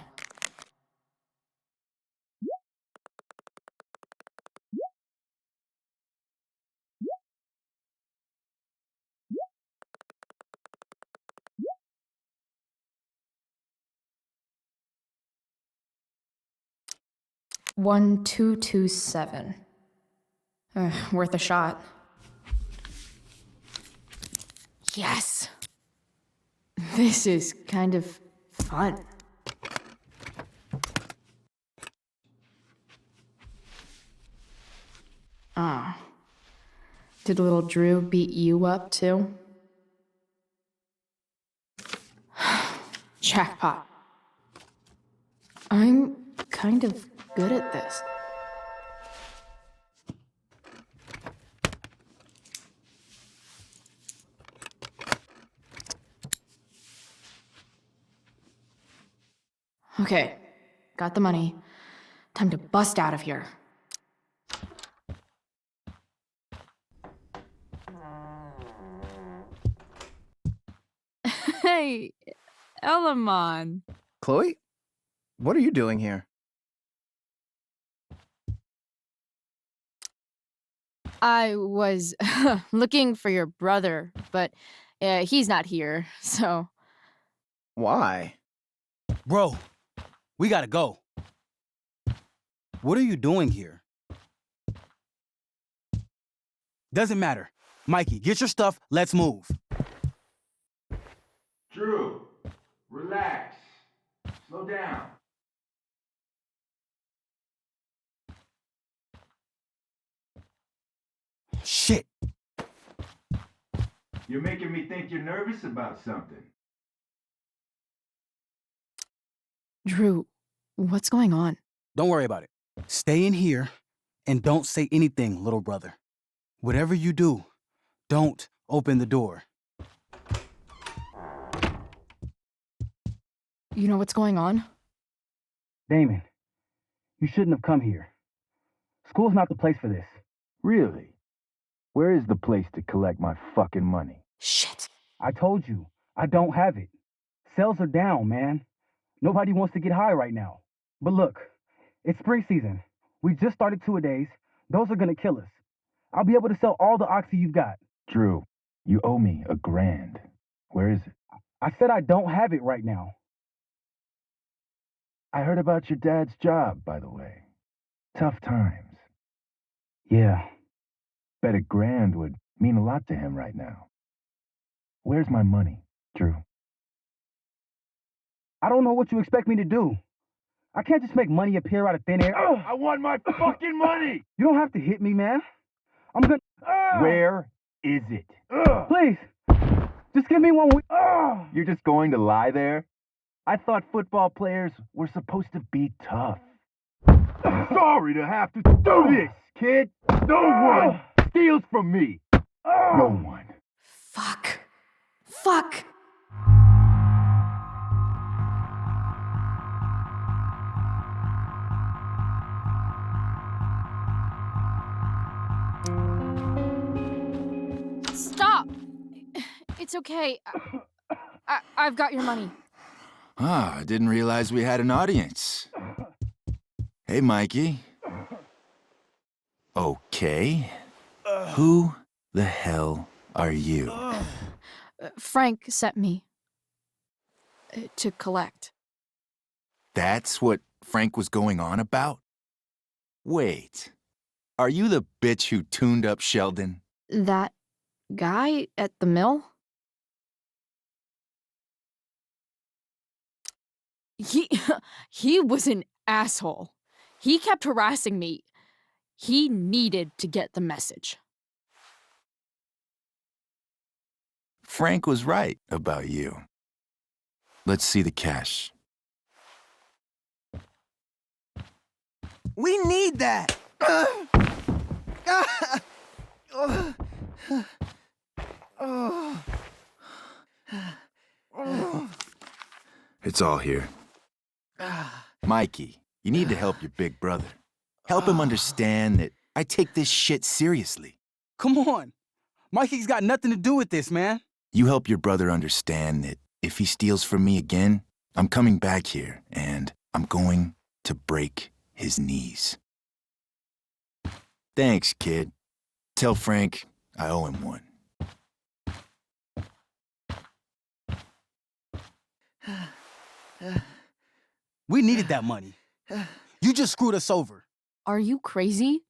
One, 2, 2, 7. Worth a shot. Yes! This is kind of fun. Ah. Did little Drew beat you up too? Jackpot. I'm kind of good at this. Okay, got the money. Time to bust out of here. Hey, Elamon. Chloe? What are you doing here? I was looking for your brother, but he's not here, so... Why? Bro, we gotta go. What are you doing here? Doesn't matter. Mikey, get your stuff, let's move. Drew, relax. Slow down. Shit. You're making me think you're nervous about something. Drew, what's going on? Don't worry about it. Stay in here and don't say anything, little brother. Whatever you do, don't open the door. You know what's going on? Damon, you shouldn't have come here. School's not the place for this. Really? Where is the place to collect my fucking money? Shit. I told you, I don't have it. Sales are down, man. Nobody wants to get high right now. But look, it's spring season. We just started two-a-days. Those are gonna kill us. I'll be able to sell all the oxy you've got. Drew, you owe me $1,000. Where is it? I said I don't have it right now. I heard about your dad's job, by the way. Tough times. Yeah. Bet $1,000 would mean a lot to him right now. Where's my money, Drew? I don't know what you expect me to do. I can't just make money appear out of thin air. I want my fucking money! You don't have to hit me, man. I'm gonna... Where is it? Please, just give me 1 week. You're just going to lie there? I thought football players were supposed to be tough. I'm sorry to have to do this, kid. No one steals from me? No one. Fuck. Fuck. Stop! It's okay. I've got your money. Ah, I didn't realize we had an audience. Hey, Mikey. Okay. Who the hell are you? Frank sent me to collect. That's what Frank was going on about? Wait. Are you the bitch who tuned up Sheldon? That guy at the mill? He was an asshole. He kept harassing me. He needed to get the message. Frank was right about you. Let's see the cash. We need that! It's all here. Mikey, you need to help your big brother. Help him understand that I take this shit seriously. Come on. Mikey's got nothing to do with this, man. You help your brother understand that if he steals from me again, I'm coming back here and I'm going to break his knees. Thanks, kid. Tell Frank I owe him one. We needed that money. You just screwed us over. Are you crazy?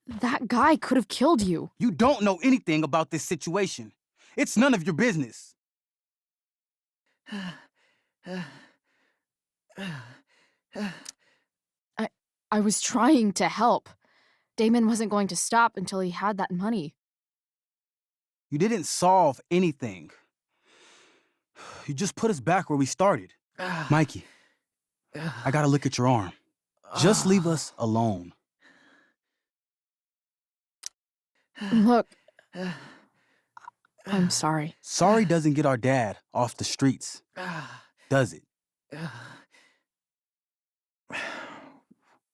That guy could have killed you. You don't know anything about this situation. It's none of your business. I was trying to help. Damon wasn't going to stop until he had that money. You didn't solve anything. You just put us back where we started. Mikey, I gotta look at your arm. Just leave us alone. Look, I'm sorry. Sorry doesn't get our dad off the streets, does it?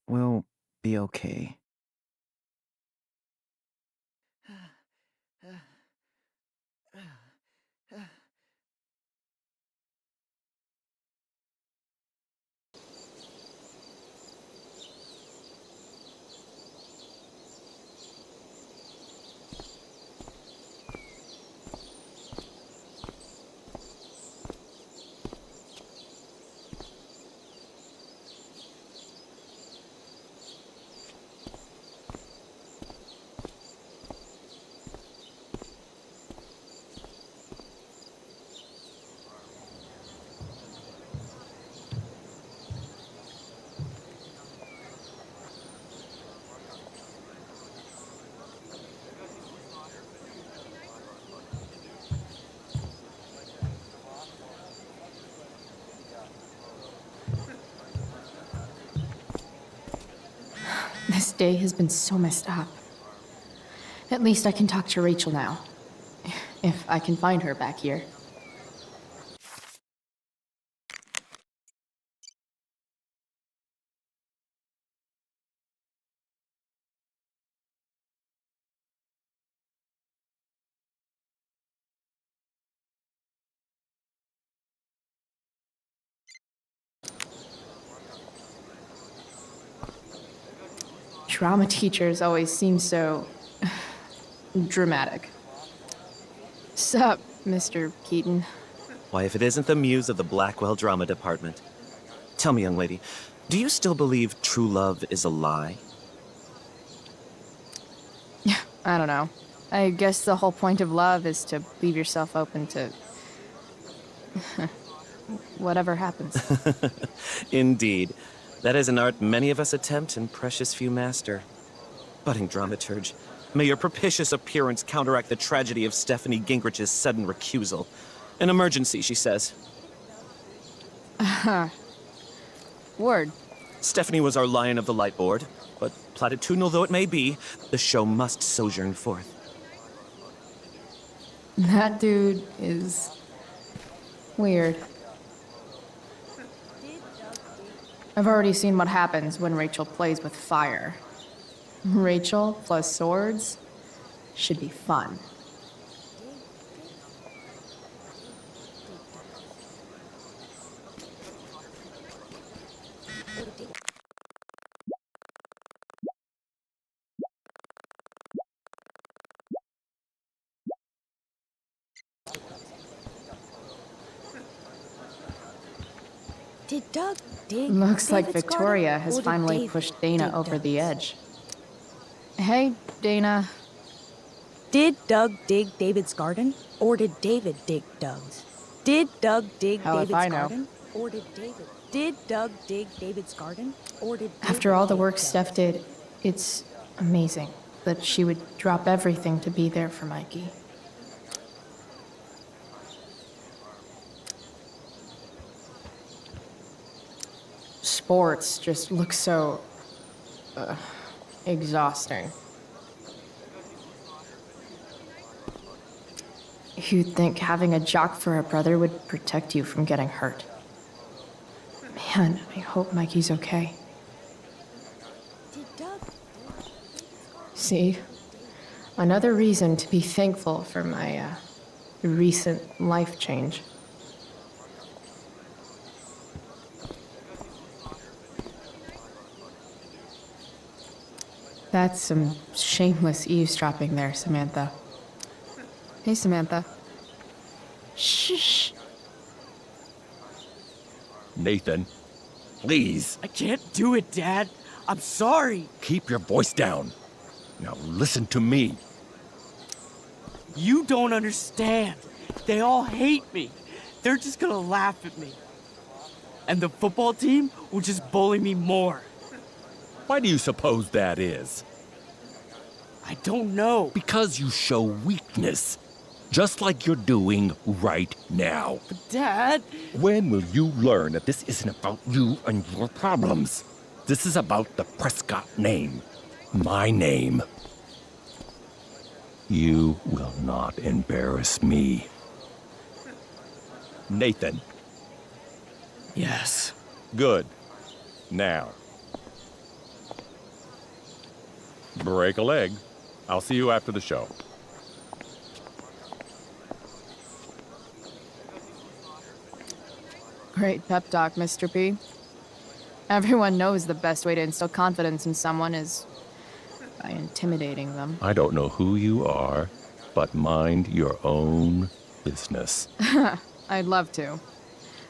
We'll be okay. This day has been so messed up. At least I can talk to Rachel now. If I can find her back here. Drama teachers always seem so dramatic. Sup, Mr. Keaton? Why, if it isn't the muse of the Blackwell drama department. Tell me, young lady, do you still believe true love is a lie? I don't know. I guess the whole point of love is to leave yourself open to whatever happens. Indeed. That is an art many of us attempt and precious few master. Budding dramaturge, may your propitious appearance counteract the tragedy of Stephanie Gingrich's sudden recusal. An emergency, she says. Word. Stephanie was our lion of the light board. But platitudinal though it may be, the show must sojourn forth. That dude is weird. I've already seen what happens when Rachel plays with fire. Rachel plus swords should be fun. Did Doug dig? Looks like David's Victoria garden, has or did finally David pushed Dana dig over Doug's? the edge. Hey, Dana. Did Doug dig David's garden, or did David dig Doug's? Did Doug dig Hell if David's I know. garden, or did David? Did Doug dig David's garden, or did? After all the work Steph did, it's amazing that she would drop everything to be there for Mikey. Sports just look so exhausting. You'd think having a jock for a brother would protect you from getting hurt. Man, I hope Mikey's okay. See? Another reason to be thankful for my recent life change. That's some shameless eavesdropping there, Samantha. Hey, Samantha. Shh. Nathan, please. I can't do it, Dad. I'm sorry. Keep your voice down. Now listen to me. You don't understand. They all hate me. They're just gonna laugh at me. And the football team will just bully me more. Why do you suppose that is? I don't know. Because you show weakness. Just like you're doing right now. But Dad... When will you learn that this isn't about you and your problems? This is about the Prescott name. My name. You will not embarrass me. Nathan. Yes. Good. Now. Break a leg. I'll see you after the show. Great pep talk, Mr. P. Everyone knows the best way to instill confidence in someone is by intimidating them. I don't know who you are, but mind your own business. I'd love to.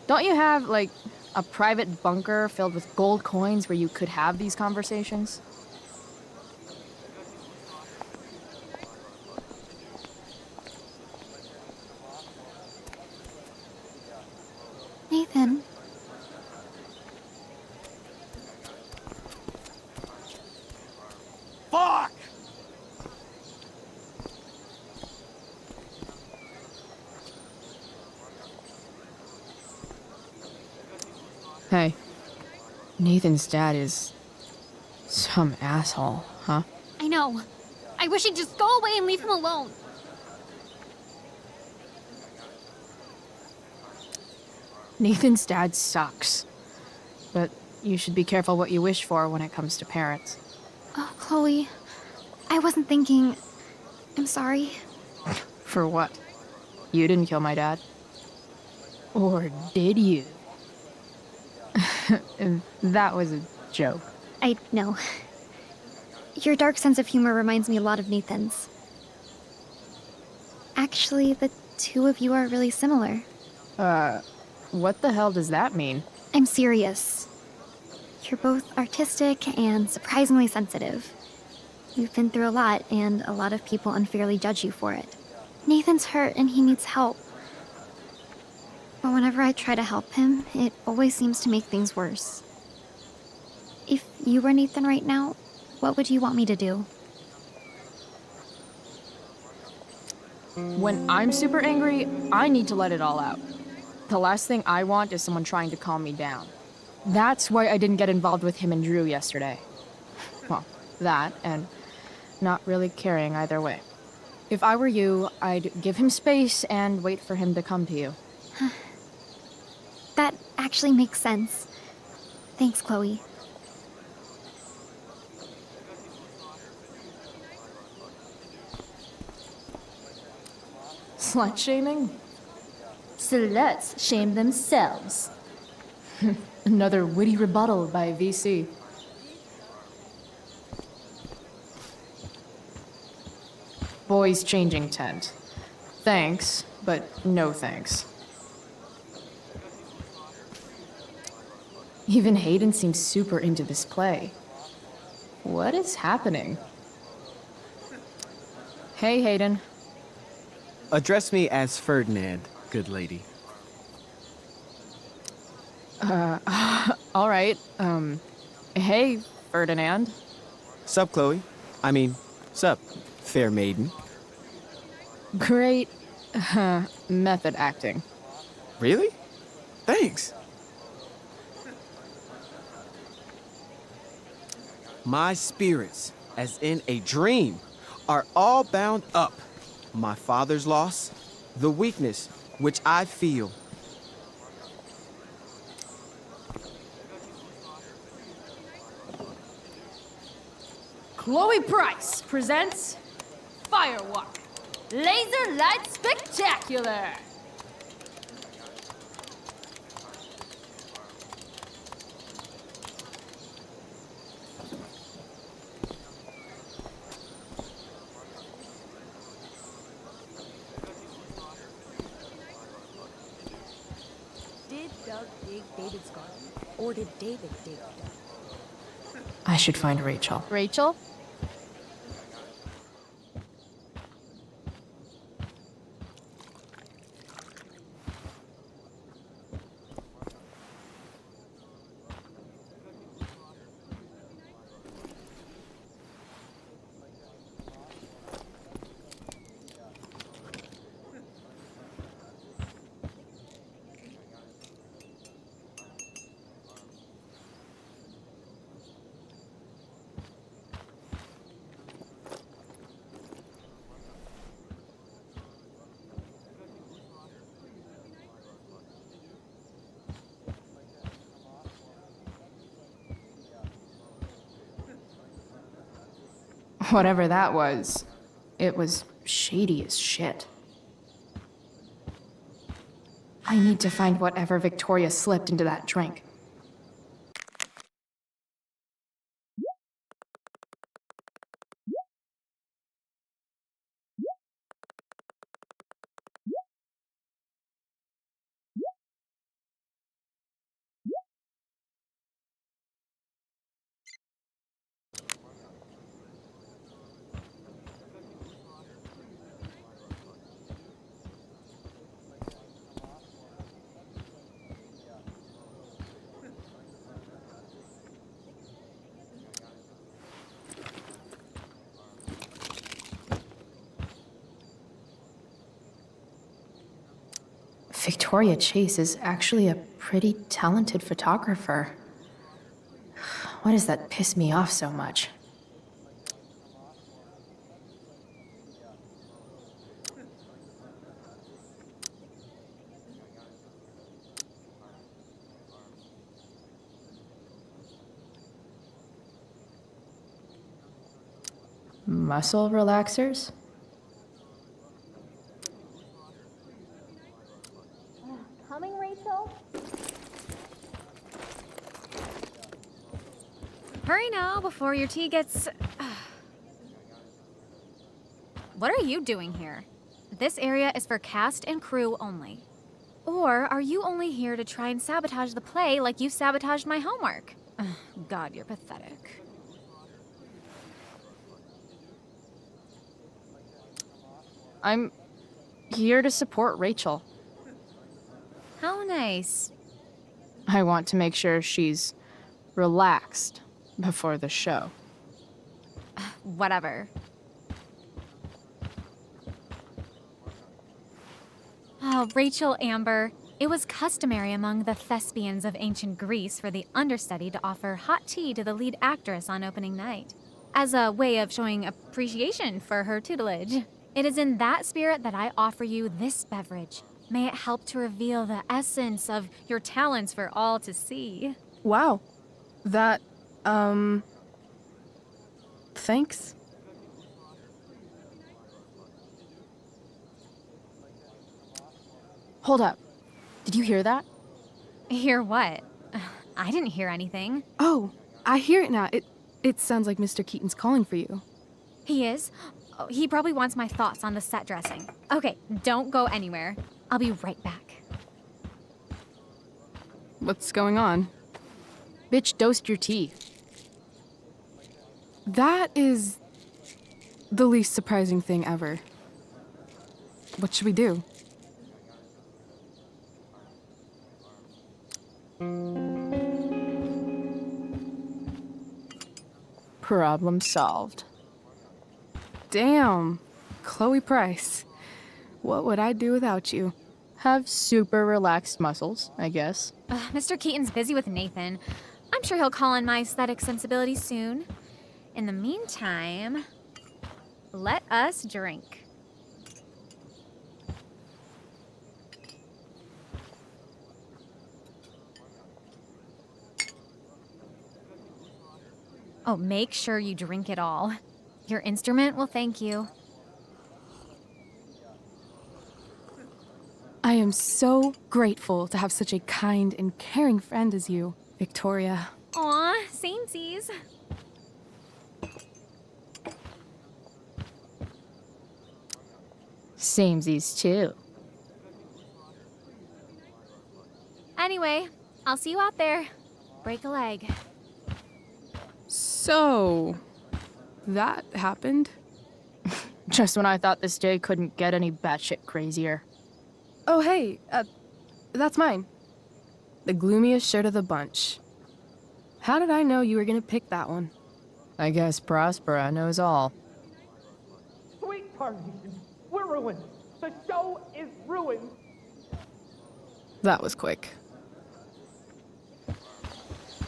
Don't you have, like, a private bunker filled with gold coins where you could have these conversations? Nathan. Fuck! Hey, Nathan's dad is some asshole, huh? I know. I wish he'd just go away and leave him alone. Nathan's dad sucks. But you should be careful what you wish for when it comes to parents. Oh, Chloe. I wasn't thinking... I'm sorry. For what? You didn't kill my dad? Or did you? That was a joke. I know. Your dark sense of humor reminds me a lot of Nathan's. Actually, the two of you are really similar. What the hell does that mean? I'm serious. You're both artistic and surprisingly sensitive. You've been through a lot, and a lot of people unfairly judge you for it. Nathan's hurt and he needs help. But whenever I try to help him, it always seems to make things worse. If you were Nathan right now, what would you want me to do? When I'm super angry, I need to let it all out. The last thing I want is someone trying to calm me down. That's why I didn't get involved with him and Drew yesterday. Well, that and not really caring either way. If I were you, I'd give him space and wait for him to come to you. That actually makes sense. Thanks, Chloe. Slut shaming? Sluts shame themselves. Another witty rebuttal by VC. Boys changing tent. Thanks, but no thanks. Even Hayden seems super into this play. What is happening? Hey, Hayden. Address me as Ferdinand, good lady. All right. Hey, Ferdinand. Sup, Chloe? I mean, sup, fair maiden. Great method acting. Really? Thanks. My spirits, as in a dream, are all bound up. My father's loss, the weakness which I feel. Chloe Price presents Firewalk, Laser Light Spectacular. Did Doug dig David's garden? Or did David dig Doug? I should find Rachel. Rachel? Whatever that was, it was shady as shit. I need to find whatever Victoria slipped into that drink. Victoria Chase is actually a pretty talented photographer. Why does that piss me off so much? Muscle relaxers? Coming, Rachel? Hurry now before your tea gets... What are you doing here? This area is for cast and crew only. Or are you only here to try and sabotage the play like you sabotaged my homework? God, you're pathetic. I'm here to support Rachel. How nice. I want to make sure she's relaxed before the show. Whatever. Oh, Rachel Amber. It was customary among the thespians of ancient Greece for the understudy to offer hot tea to the lead actress on opening night. as a way of showing appreciation for her tutelage. It is in that spirit that I offer you this beverage. May it help to reveal the essence of your talents for all to see. Wow. That, thanks. Hold up. Did you hear that? Hear what? I didn't hear anything. Oh, I hear it now. It sounds like Mr. Keaton's calling for you. He is? Oh, he probably wants my thoughts on the set dressing. Okay, don't go anywhere. I'll be right back. What's going on? Bitch, dosed your tea. That is the least surprising thing ever. What should we do? Problem solved. Damn. Chloe Price. What would I do without you? Have super relaxed muscles, I guess. Mr. Keaton's busy with Nathan. I'm sure he'll call on my aesthetic sensibilities soon. In the meantime, let us drink. Oh, make sure you drink it all. Your instrument will thank you. I am so grateful to have such a kind and caring friend as you, Victoria. Aw, samesies. Samesies too. Anyway, I'll see you out there. Break a leg. So, that happened? Just when I thought this day couldn't get any batshit crazier. Oh, hey, that's mine. The gloomiest shirt of the bunch. How did I know you were gonna pick that one? I guess Prospera knows all. Sweet Carnation, we're ruined. The show is ruined. That was quick.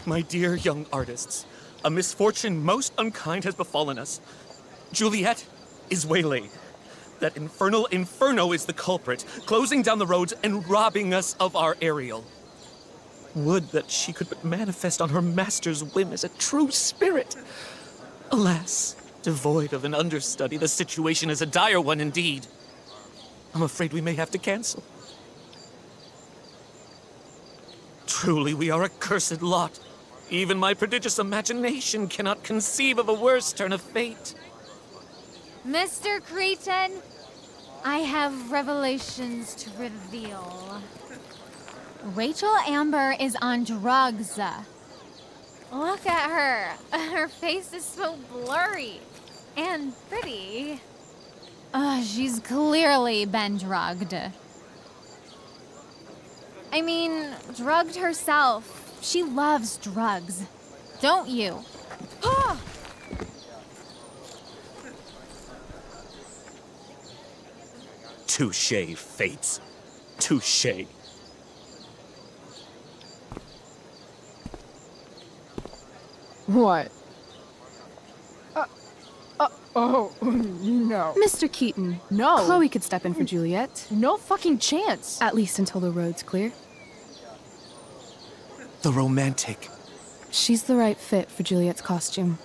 My dear young artists, a misfortune most unkind has befallen us. Juliet is waylaid. That infernal Inferno is the culprit, closing down the roads and robbing us of our Ariel. Would that she could but manifest on her master's whim as a true spirit. Alas, devoid of an understudy, the situation is a dire one indeed. I'm afraid we may have to cancel. Truly, we are a cursed lot. Even my prodigious imagination cannot conceive of a worse turn of fate. Mr. Cretan, I have revelations to reveal. Rachel Amber is on drugs. Look at her. Her face is so blurry and pretty. She's clearly been drugged. I mean, drugged herself. She loves drugs. Don't you? Touché, fates. Touché. What? Oh, no. Mr. Keaton. No. Chloe could step in for Juliet. No fucking chance. At least until the road's clear. The romantic. She's the right fit for Juliet's costume.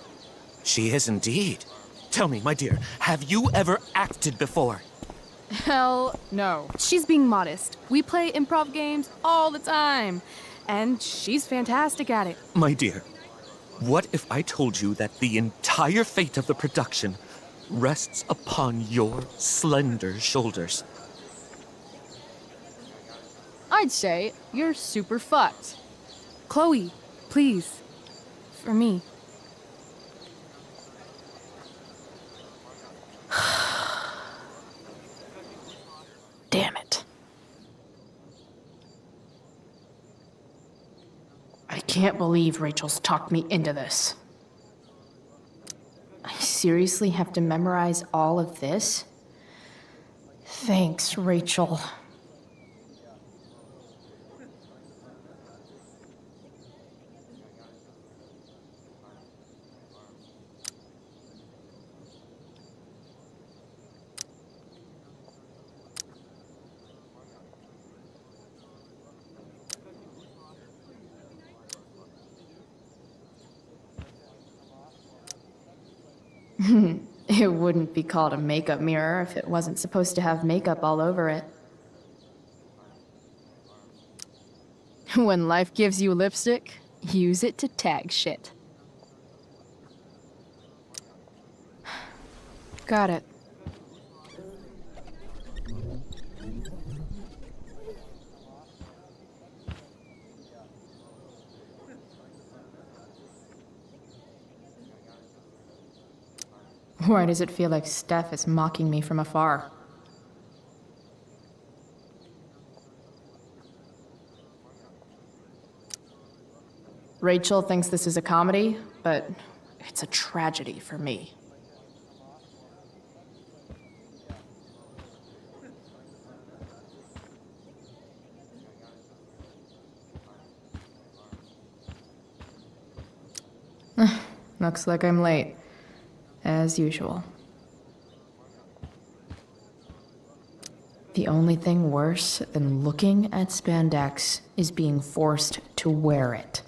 She is indeed. Tell me, my dear, have you ever acted before? Hell no. She's being modest. We play improv games all the time. And she's fantastic at it. My dear, what if I told you that the entire fate of the production rests upon your slender shoulders? I'd say you're super fucked. Chloe, please. For me. Damn it. I can't believe Rachel's talked me into this. I seriously have to memorize all of this? Thanks, Rachel. It wouldn't be called a makeup mirror if it wasn't supposed to have makeup all over it. When life gives you lipstick, use it to tag shit. Got it. Why does it feel like Steph is mocking me from afar? Rachel thinks this is a comedy, but it's a tragedy for me. Looks like I'm late. As usual. The only thing worse than looking at spandex is being forced to wear it.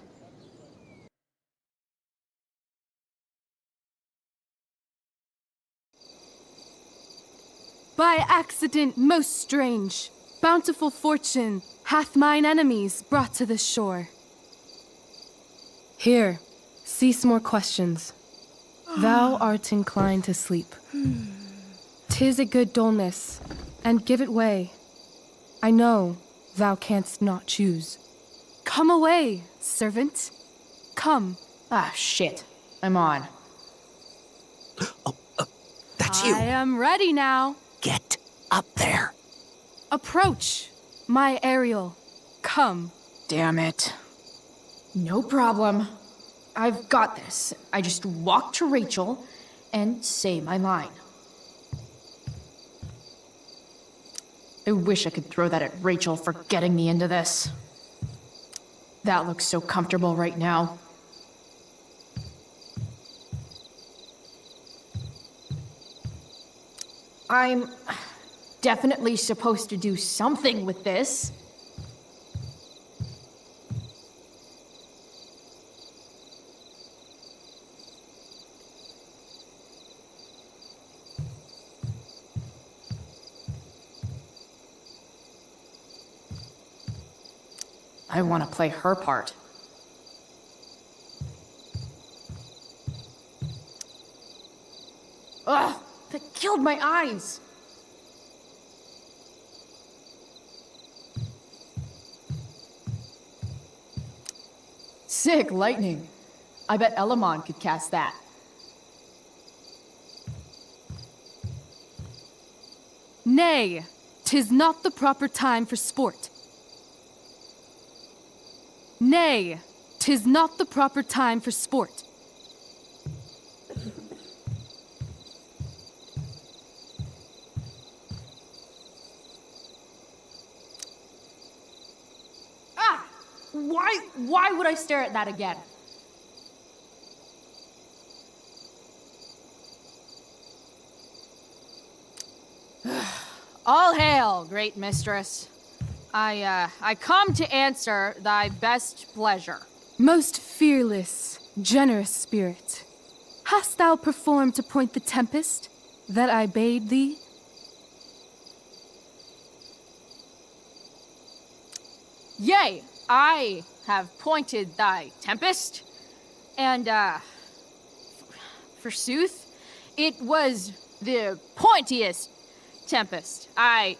By accident most strange, bountiful fortune hath mine enemies brought to this shore. Here, cease more questions. Thou art inclined to sleep. 'Tis a good dullness, and give it way. I know thou canst not choose. Come away, servant. Come. Ah, shit. I'm on. That's you. I am ready now. Get up there. Approach, my Ariel. Come. Damn it. No problem. I've got this. I just walk to Rachel and say my line. I wish I could throw that at Rachel for getting me into this. That looks so comfortable right now. I'm definitely supposed to do something with this. I want to play her part. Ugh, that killed my eyes. Sick lightning. I bet Elamon could cast that. Nay, 'tis not the proper time for sport. Nay, 'tis not the proper time for sport. Ah! Why would I stare at that again? All hail, great mistress. I come to answer thy best pleasure. Most fearless, generous spirit, hast thou performed to point the tempest that I bade thee? Yea, I have pointed thy tempest, and, forsooth, it was the pointiest tempest I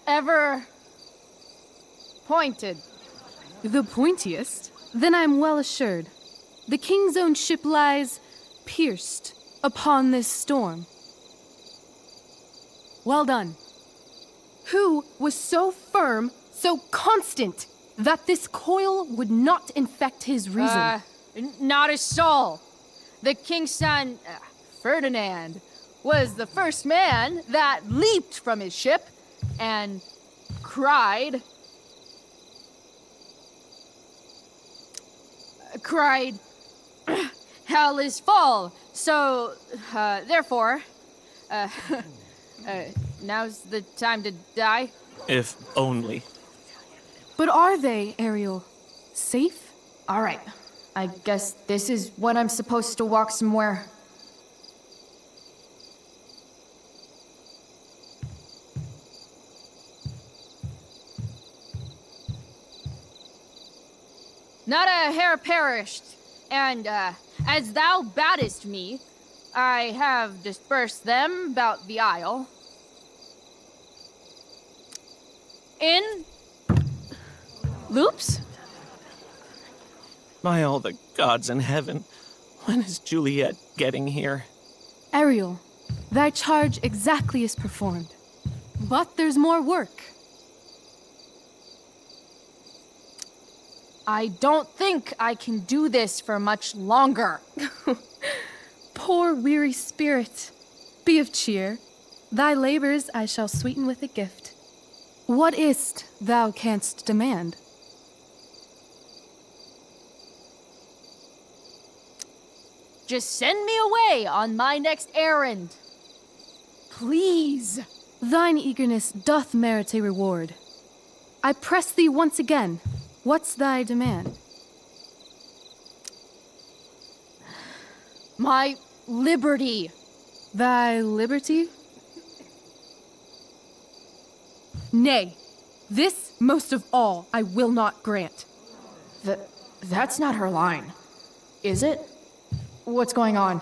ever pointed. The pointiest? Then I'm well assured. The king's own ship lies pierced upon this storm. Well done. Who was so firm, so constant, that this coil would not infect his reason? Not a soul. The king's son, Ferdinand, was the first man that leaped from his ship and cried, hell is full, so, therefore, now's the time to die. If only. But are they, Ariel? Safe? All right. I guess this is when I'm supposed to walk somewhere. Not a hair perished, and as thou baddest me, I have dispersed them about the isle. In loops? By all the gods in heaven, when is Juliet getting here? Ariel, thy charge exactly is performed. But there's more work. I don't think I can do this for much longer. Poor weary spirit. Be of cheer. Thy labors I shall sweeten with a gift. What is't thou canst demand? Just send me away on my next errand. Please. Thine eagerness doth merit a reward. I press thee once again. What's thy demand? My liberty. Thy liberty? Nay, this most of all I will not grant. That's not her line, is it? What's going on?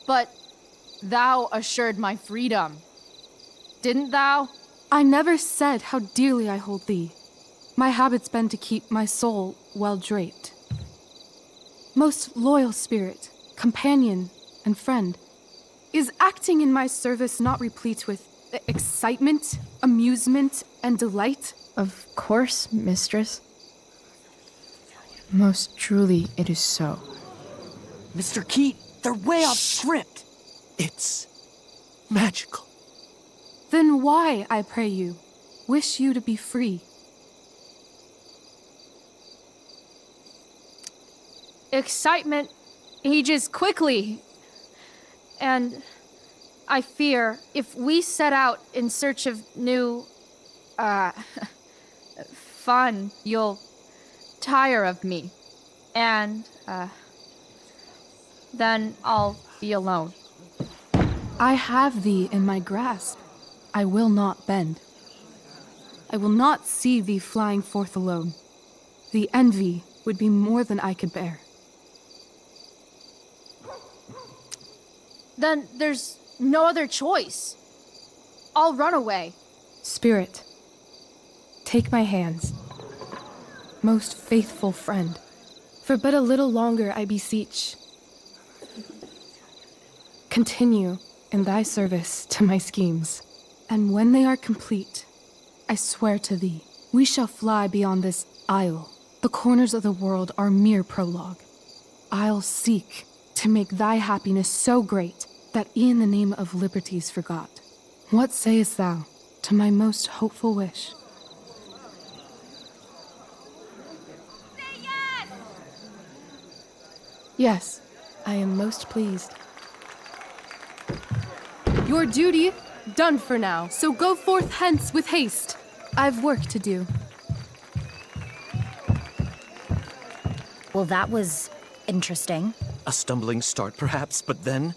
But thou assured my freedom, didn't thou? I never said how dearly I hold thee. My habit's been to keep my soul well draped. Most loyal spirit, companion, and friend, is acting in my service not replete with excitement, amusement, and delight? Of course, mistress. Most truly, it is so. Mr. Keat, they're way off script. It's magical. Then why, I pray you, wish you to be free? Excitement ages quickly. And I fear if we set out in search of new, fun, you'll tire of me. And, then I'll be alone. I have thee in my grasp. I will not bend. I will not see thee flying forth alone. The envy would be more than I could bear. Then there's no other choice. I'll run away. Spirit, take my hands. Most faithful friend, for but a little longer I beseech. Continue in thy service to my schemes, and when they are complete, I swear to thee, we shall fly beyond this isle. The corners of the world are mere prologue. I'll seek to make thy happiness so great that e'en the name of liberty's forgot. What sayest thou to my most hopeful wish? Yes, I am most pleased. Your duty done for now, so go forth hence with haste. I've work to do. Well, that was interesting. A stumbling start, perhaps, but then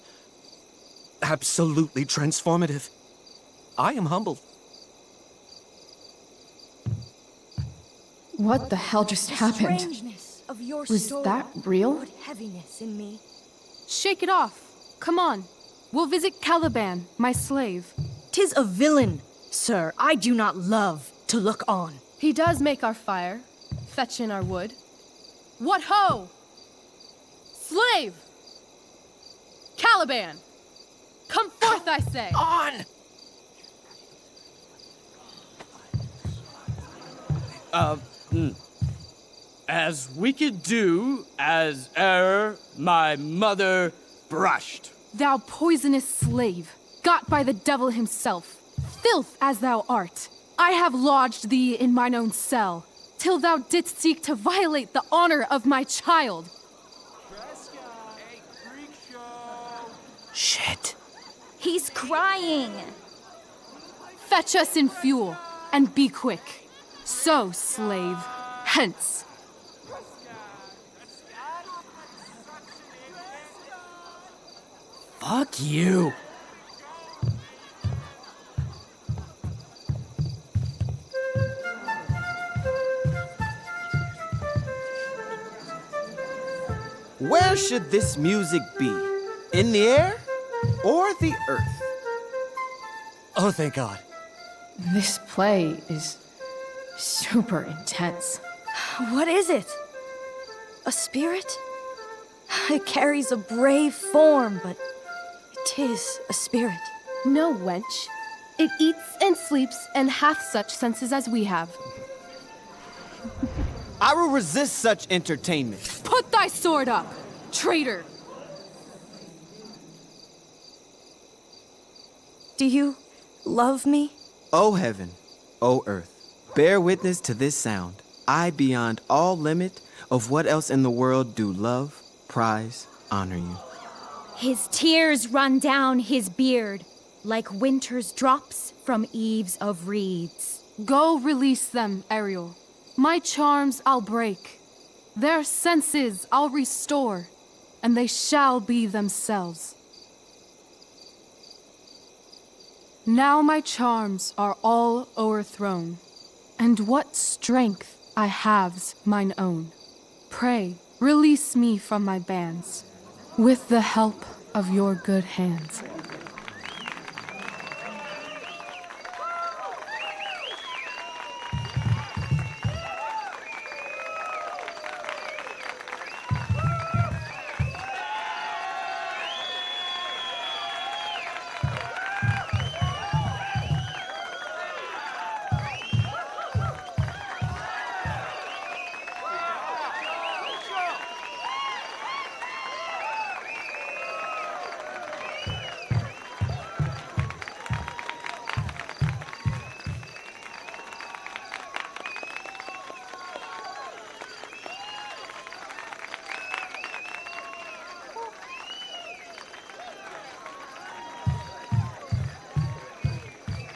absolutely transformative. I am humbled. What the hell just happened? Strangeness of your Was story that real? put heaviness in me. Shake it off. Come on. We'll visit Caliban, my slave. 'Tis a villain, sir, I do not love to look on. He does make our fire, fetch in our wood. What ho! Slave! Caliban! Come forth, I say! On! As we could do as e'er my mother brushed. Thou poisonous slave, got by the devil himself, filth as thou art, I have lodged thee in mine own cell, till thou didst seek to violate the honor of my child. Shit. He's crying. Fetch us in fuel, and be quick. So, slave, hence. Fuck you. Where should this music be? In the air or the earth? Oh, thank God. This play is super intense. What is it? A spirit? It carries a brave form, but it is a spirit. No, wench. It eats and sleeps and hath such senses as we have. I will resist such entertainment. Put thy sword up, traitor! Do you love me? O heaven, O earth, bear witness to this sound. I, beyond all limit of what else in the world do love, prize, honor you. His tears run down his beard like winter's drops from eaves of reeds. Go release them, Ariel. My charms I'll break. Their senses I'll restore, and they shall be themselves. Now my charms are all o'erthrown, and what strength I have's mine own. Pray, release me from my bands, with the help of your good hands.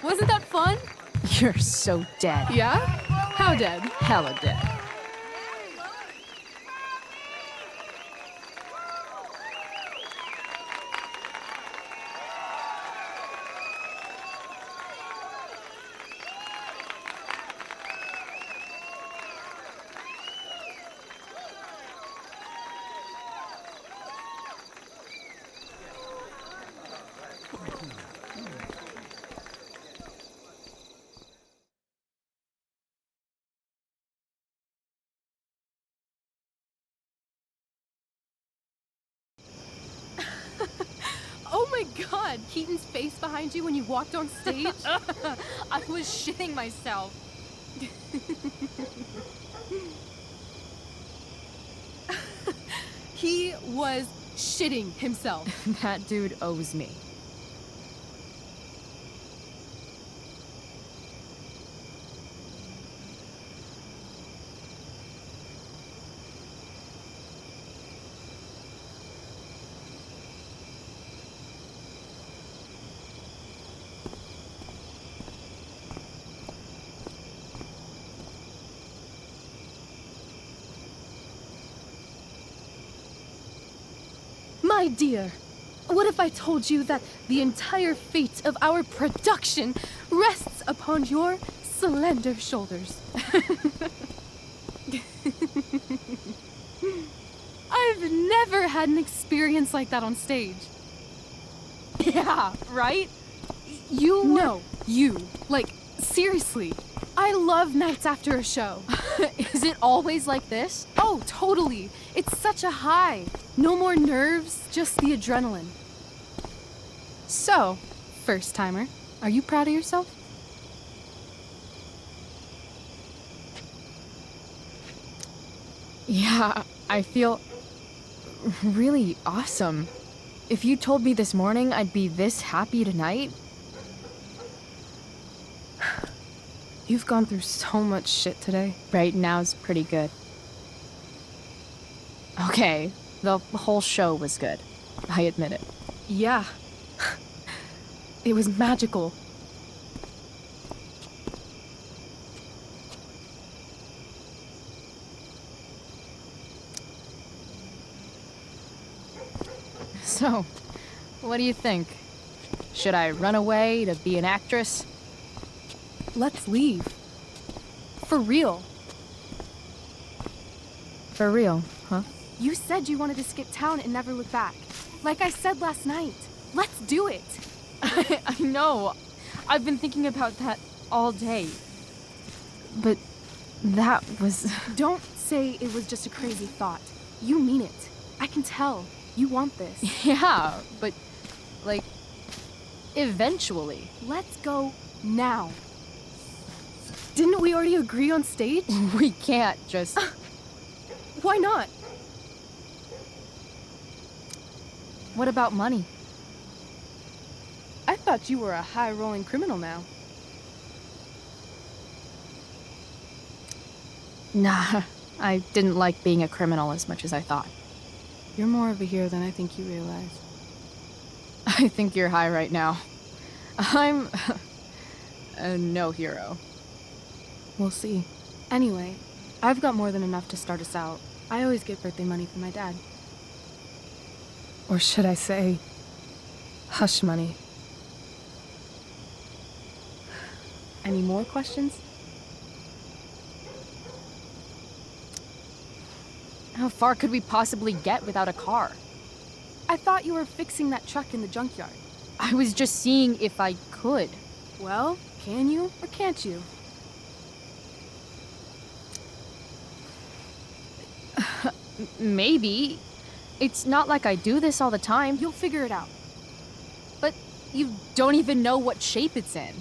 Wasn't that fun? You're so dead. Yeah? How dead? Hella dead. Oh my god, Keaton's face behind you when you walked on stage? I was shitting myself. He was shitting himself. That dude owes me. My dear, what if I told you that the entire fate of our production rests upon your slender shoulders? I've never had an experience like that on stage. Yeah, right? You were... No, you. Like, seriously. I love nights after a show. Is it always like this? Oh, totally. It's such a high. No more nerves, just the adrenaline. So, first timer, are you proud of yourself? Yeah, I feel really awesome. If you told me this morning I'd be this happy tonight. You've gone through so much shit today. Right now's pretty good. Okay, the whole show was good. I admit it. Yeah. It was magical. So, what do you think? Should I run away to be an actress? Let's leave. For real. For real, huh? You said you wanted to skip town and never look back. Like I said last night. Let's do it. I know. I've been thinking about that all day. But that was... Don't say it was just a crazy thought. You mean it. I can tell. You want this. Yeah, but, like, eventually. Let's go now. Didn't we already agree on stage? We can't just... Why not? What about money? I thought you were a high-rolling criminal now. Nah, I didn't like being a criminal as much as I thought. You're more of a hero than I think you realize. I think you're high right now. I'm no hero. We'll see. Anyway, I've got more than enough to start us out. I always get birthday money from my dad. Or should I say, hush money. Any more questions? How far could we possibly get without a car? I thought you were fixing that truck in the junkyard. I was just seeing if I could. Well, can you or can't you? Maybe. It's not like I do this all the time. You'll figure it out. But you don't even know what shape it's in.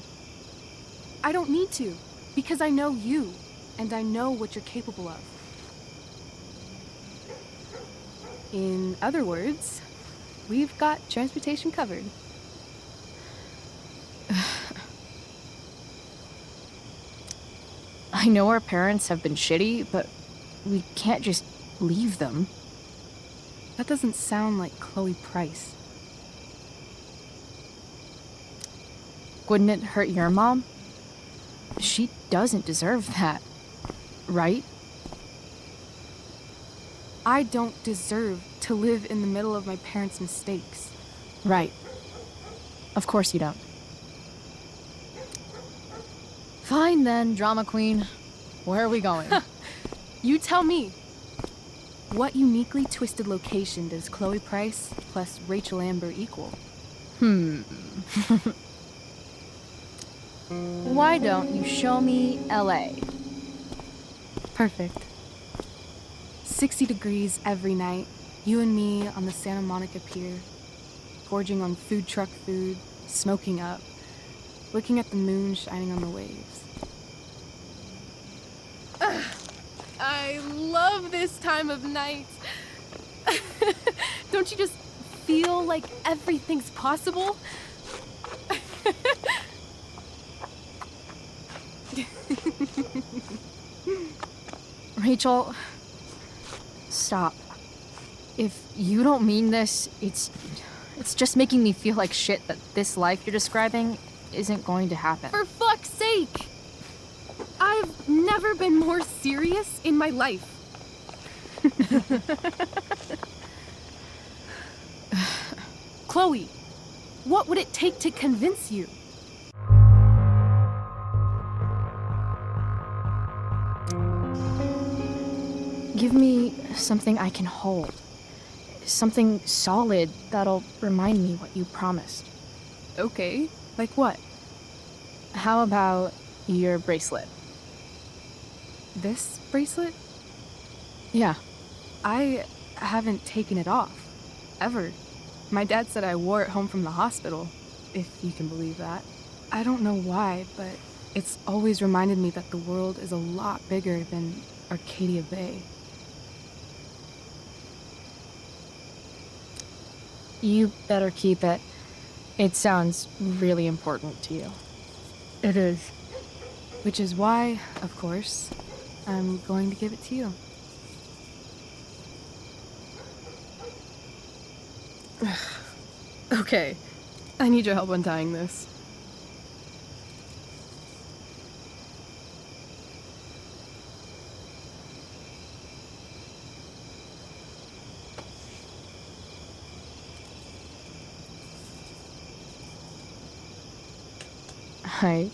I don't need to, because I know you, and I know what you're capable of. In other words, we've got transportation covered. I know our parents have been shitty, but we can't just leave them. That doesn't sound like Chloe Price. Wouldn't it hurt your mom? She doesn't deserve that, right? I don't deserve to live in the middle of my parents' mistakes. Right. Of course you don't. Fine then, drama queen. Where are we going? You tell me. What uniquely twisted location does Chloe Price plus Rachel Amber equal? Why don't you show me LA? Perfect. 60 degrees every night, you and me on the Santa Monica Pier, gorging on food truck food, smoking up, looking at the moon shining on the waves. I love this time of night. Don't you just feel like everything's possible? Rachel, stop. If you don't mean this, it's just making me feel like shit that this life you're describing isn't going to happen. For fuck's sake! I've never been more serious in my life. Chloe, what would it take to convince you? Give me something I can hold. Something solid that'll remind me what you promised. Okay, like what? How about your bracelet? This bracelet? Yeah. I haven't taken it off. Ever. My dad said I wore it home from the hospital, if you can believe that. I don't know why, but it's always reminded me that the world is a lot bigger than Arcadia Bay. You better keep it. It sounds really important to you. It is. Which is why, of course, I'm going to give it to you. Okay, I need your help untying this. I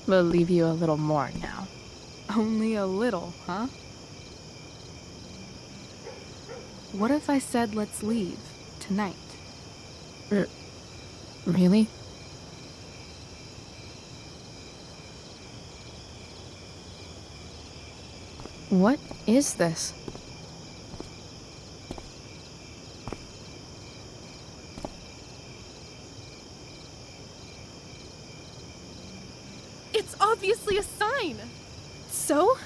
believe you a little more now. Only a little, huh? What if I said let's leave tonight? Really? What is this? It's obviously a sign! So?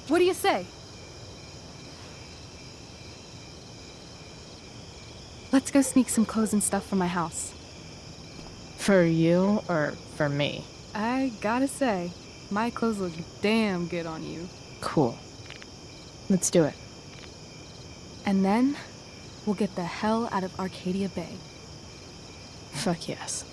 What do you say? Let's go sneak some clothes and stuff from my house. For you or for me? I gotta say, my clothes look damn good on you. Cool. Let's do it. And then, we'll get the hell out of Arcadia Bay. Fuck yes.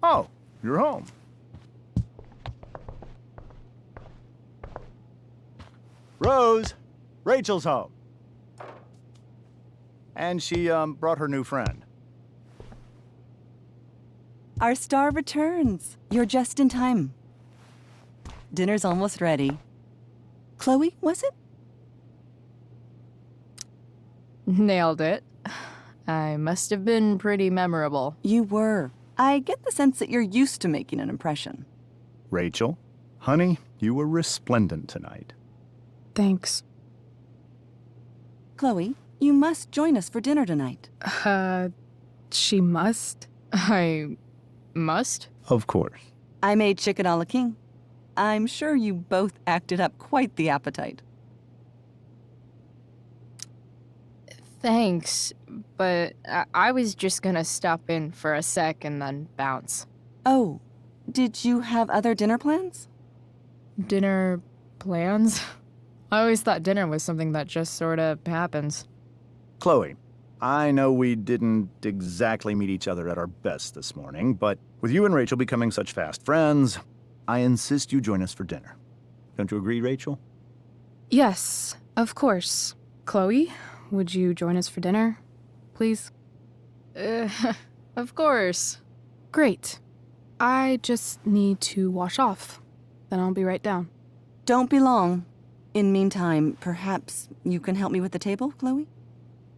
Oh, you're home. Rose, Rachel's home. And she, brought her new friend. Our star returns. You're just in time. Dinner's almost ready. Chloe, was it? Nailed it. I must have been pretty memorable. You were. I get the sense that you're used to making an impression. Rachel, honey, you were resplendent tonight. Thanks. Chloe, you must join us for dinner tonight. She must? I must? Of course. I made chicken a la king. I'm sure you both acted up quite the appetite. Thanks, but I was just gonna stop in for a sec and then bounce. Oh, did you have other dinner plans? Dinner plans? I always thought dinner was something that just sorta happens. Chloe, I know we didn't exactly meet each other at our best this morning, but with you and Rachel becoming such fast friends, I insist you join us for dinner. Don't you agree, Rachel? Yes, of course. Chloe, would you join us for dinner, please? Of course. Great. I just need to wash off. Then I'll be right down. Don't be long. In meantime, perhaps you can help me with the table, Chloe?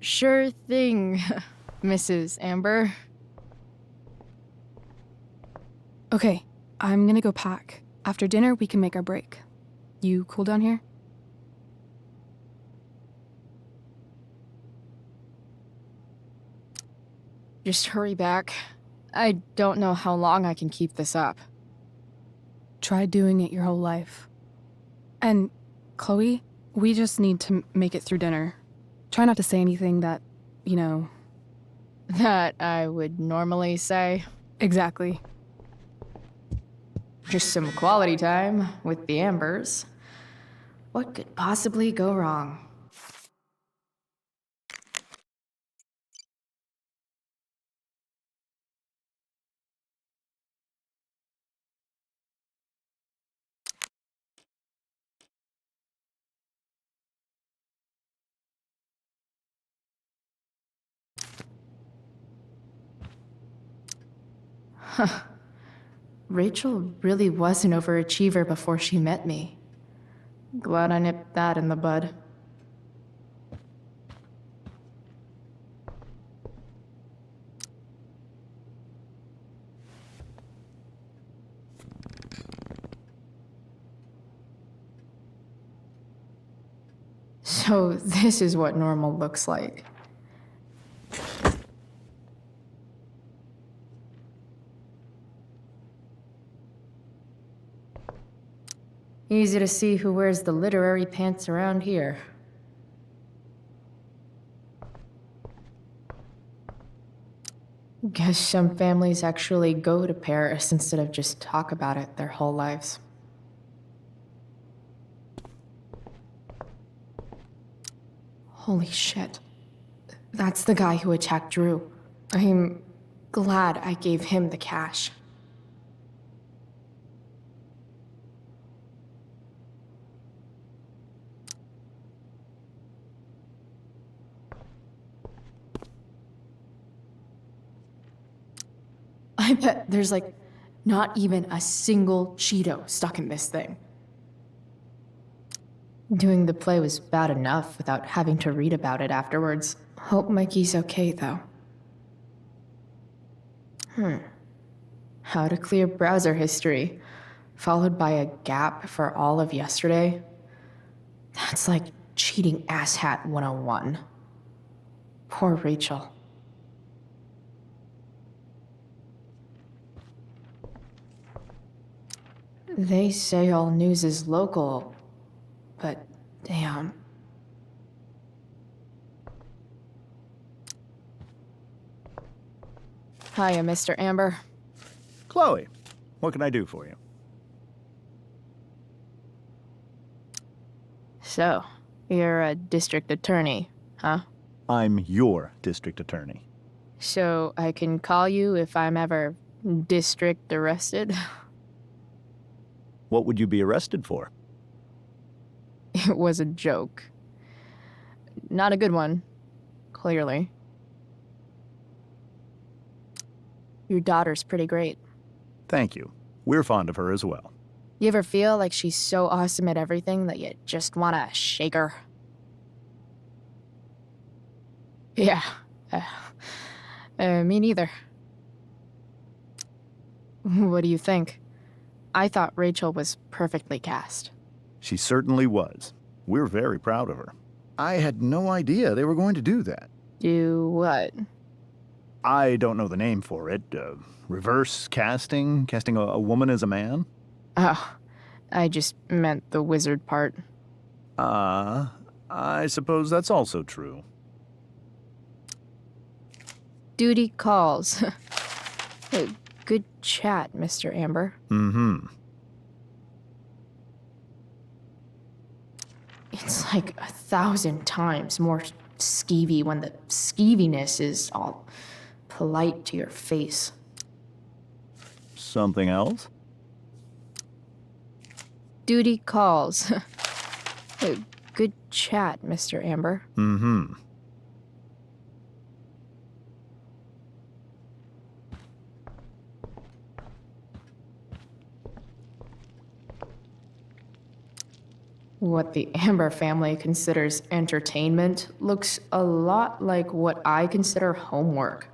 Sure thing, Mrs. Amber. Okay, I'm gonna go pack. After dinner, we can make our break. You cool down here? Just hurry back. I don't know how long I can keep this up. Try doing it your whole life. And, Chloe, we just need to make it through dinner. Try not to say anything that, you know... That I would normally say. Exactly. Just some quality time with the Ambers. What could possibly go wrong? Huh. Rachel really was an overachiever before she met me. Glad I nipped that in the bud. So this is what normal looks like. Easy to see who wears the literary pants around here. Guess some families actually go to Paris instead of just talk about it their whole lives. Holy shit. That's the guy who attacked Drew. I'm glad I gave him the cash. I bet there's like not even a single Cheeto stuck in this thing. Doing the play was bad enough without having to read about it afterwards. Hope Mikey's okay though. How to clear browser history, followed by a gap for all of yesterday. That's like cheating asshat 101. Poor Rachel. They say all news is local, but damn. Hiya, Mr. Amber. Chloe, what can I do for you? So, you're a district attorney, huh? I'm your district attorney. So I can call you if I'm ever district arrested? What would you be arrested for? It was a joke. Not a good one, clearly. Your daughter's pretty great. Thank you. We're fond of her as well. You ever feel like she's so awesome at everything that you just want to shake her? Yeah. Me neither. What do you think? I thought Rachel was perfectly cast. She certainly was. We're very proud of her. I had no idea they were going to do that. Do what? I don't know the name for it. Reverse casting? Casting a woman as a man? Oh, I just meant the wizard part. I suppose that's also true. Duty calls. Good chat, Mr. Amber. Mm-hmm. It's like 1,000 times more skeevy when the skeeviness is all polite to your face. Something else? Duty calls. Good chat, Mr. Amber. Mm-hmm. What the Amber family considers entertainment looks a lot like what I consider homework.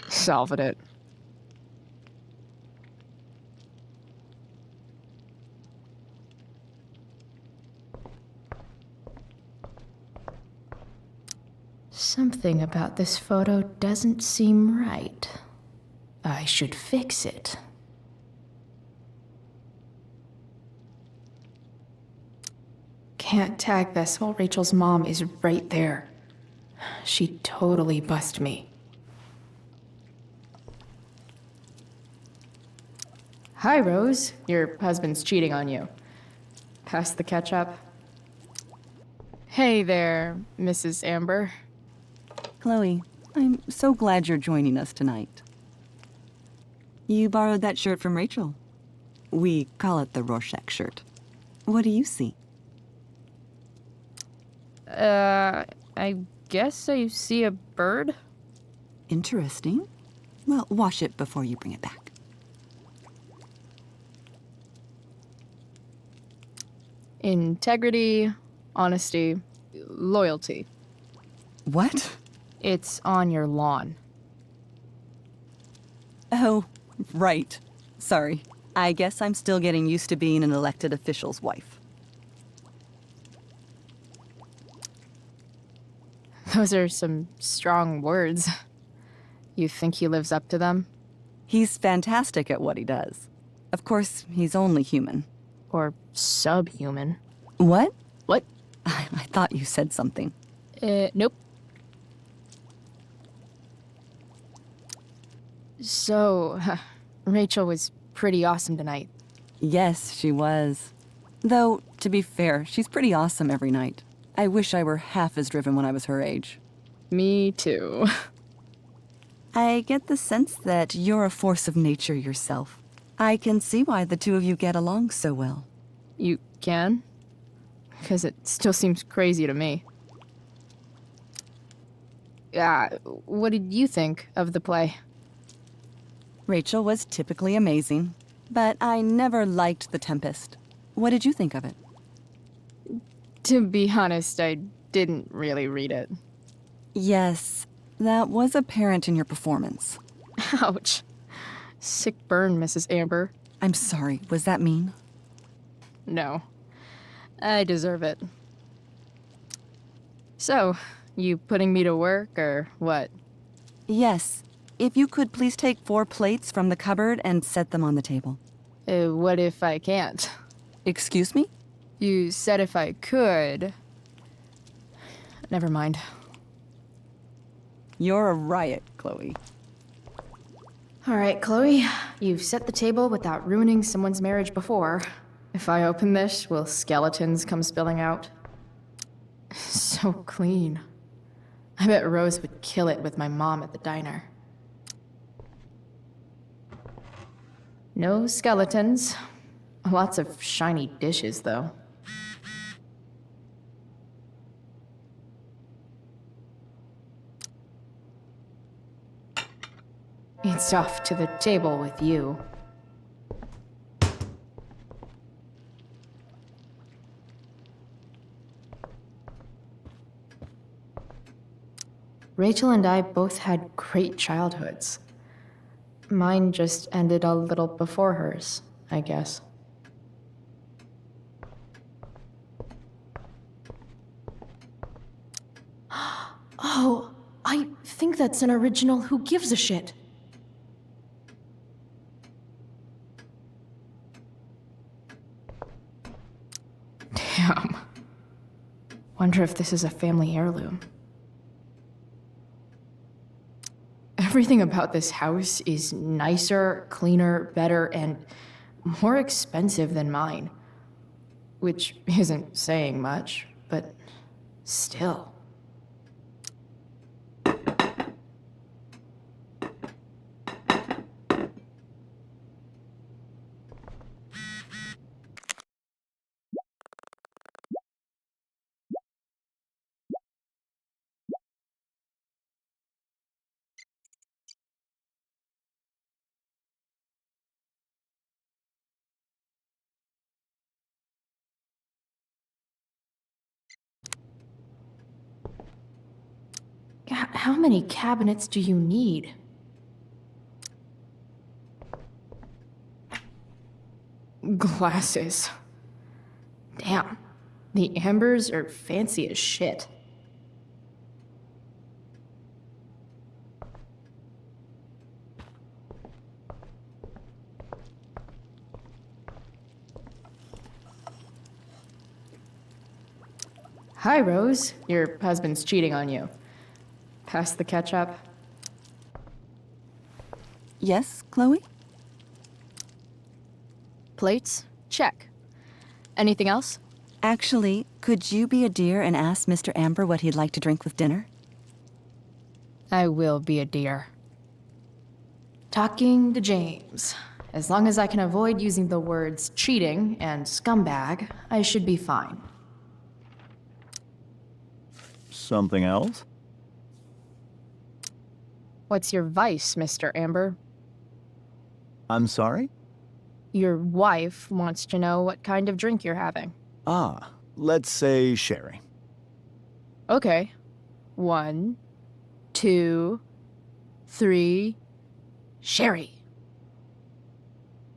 Solved it. Something about this photo doesn't seem right. I should fix it. Can't tag this while Rachel's mom is right there. She'd totally bust me. Hi, Rose. Your husband's cheating on you. Pass the ketchup. Hey there, Mrs. Amber. Chloe, I'm so glad you're joining us tonight. You borrowed that shirt from Rachel. We call it the Rorschach shirt. What do you see? I guess I see a bird. Interesting. Well, wash it before you bring it back. Integrity, honesty, loyalty. What? It's on your lawn. Oh, right. Sorry. I guess I'm still getting used to being an elected official's wife. Those are some strong words. You think he lives up to them? He's fantastic at what he does. Of course, he's only human. Or subhuman. What? What? I thought you said something. Nope. So, Rachel was pretty awesome tonight. Yes, she was. Though, to be fair, she's pretty awesome every night. I wish I were half as driven when I was her age. Me too. I get the sense that you're a force of nature yourself. I can see why the two of you get along so well. You can? Because it still seems crazy to me. What did you think of the play? Rachel was typically amazing, but I never liked The Tempest. What did you think of it? To be honest, I didn't really read it. Yes, that was apparent in your performance. Ouch. Sick burn, Mrs. Amber. I'm sorry, was that mean? No. I deserve it. So, you putting me to work, or what? Yes. If you could please take 4 plates from the cupboard and set them on the table. What if I can't? Excuse me? You said if I could. Never mind. You're a riot, Chloe. All right, Chloe. You've set the table without ruining someone's marriage before. If I open this, will skeletons come spilling out? So clean. I bet Rose would kill it with my mom at the diner. No skeletons. Lots of shiny dishes, though. It's off to the table with you. Rachel and I both had great childhoods. Mine just ended a little before hers, I guess. Oh, I think that's an original Who Gives a Shit. Damn. Wonder if this is a family heirloom. Everything about this house is nicer, cleaner, better, and more expensive than mine. Which isn't saying much, but still. How many cabinets do you need? Glasses. Damn. The Ambers are fancy as shit. Hi, Rose. Your husband's cheating on you. Pass the ketchup. Yes, Chloe? Plates? Check. Anything else? Actually, could you be a dear and ask Mr. Amber what he'd like to drink with dinner? I will be a dear. Talking to James. As long as I can avoid using the words cheating and scumbag, I should be fine. Something else? What's your vice, Mr. Amber? I'm sorry? Your wife wants to know what kind of drink you're having. Let's say Sherry. Okay. 1, 2, 3. Sherry.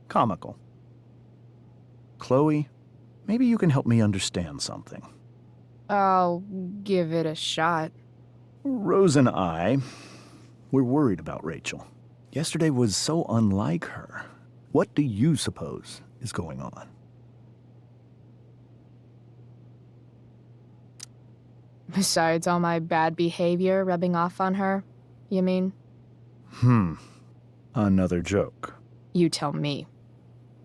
Comical. Chloe, maybe you can help me understand something. I'll give it a shot. Rose and I, we're worried about Rachel. Yesterday was so unlike her. What do you suppose is going on? Besides all my bad behavior rubbing off on her, you mean? Another joke. You tell me.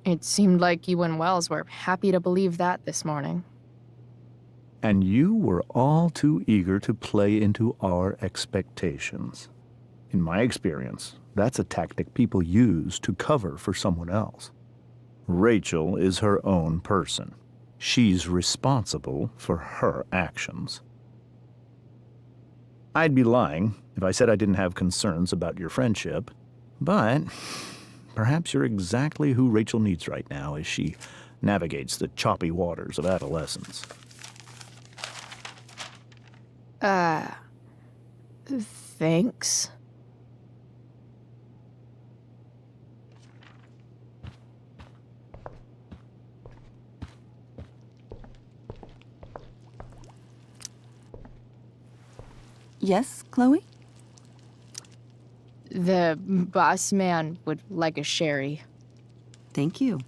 It seemed like you and Wells were happy to believe that this morning. And you were all too eager to play into our expectations. In my experience, that's a tactic people use to cover for someone else. Rachel is her own person. She's responsible for her actions. I'd be lying if I said I didn't have concerns about your friendship, but perhaps you're exactly who Rachel needs right now as she navigates the choppy waters of adolescence. Thanks. Yes, Chloe? The boss man would like a sherry. Thank you.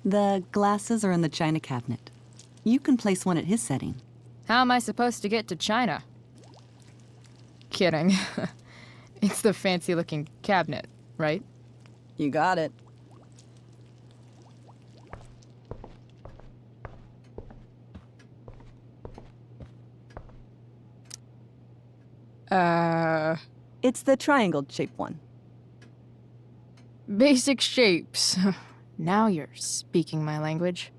The glasses are in the china cabinet. You can place one at his setting. How am I supposed to get to China? Kidding. It's the fancy-looking cabinet, right? You got it. It's the triangle-shaped one. Basic shapes. Now you're speaking my language.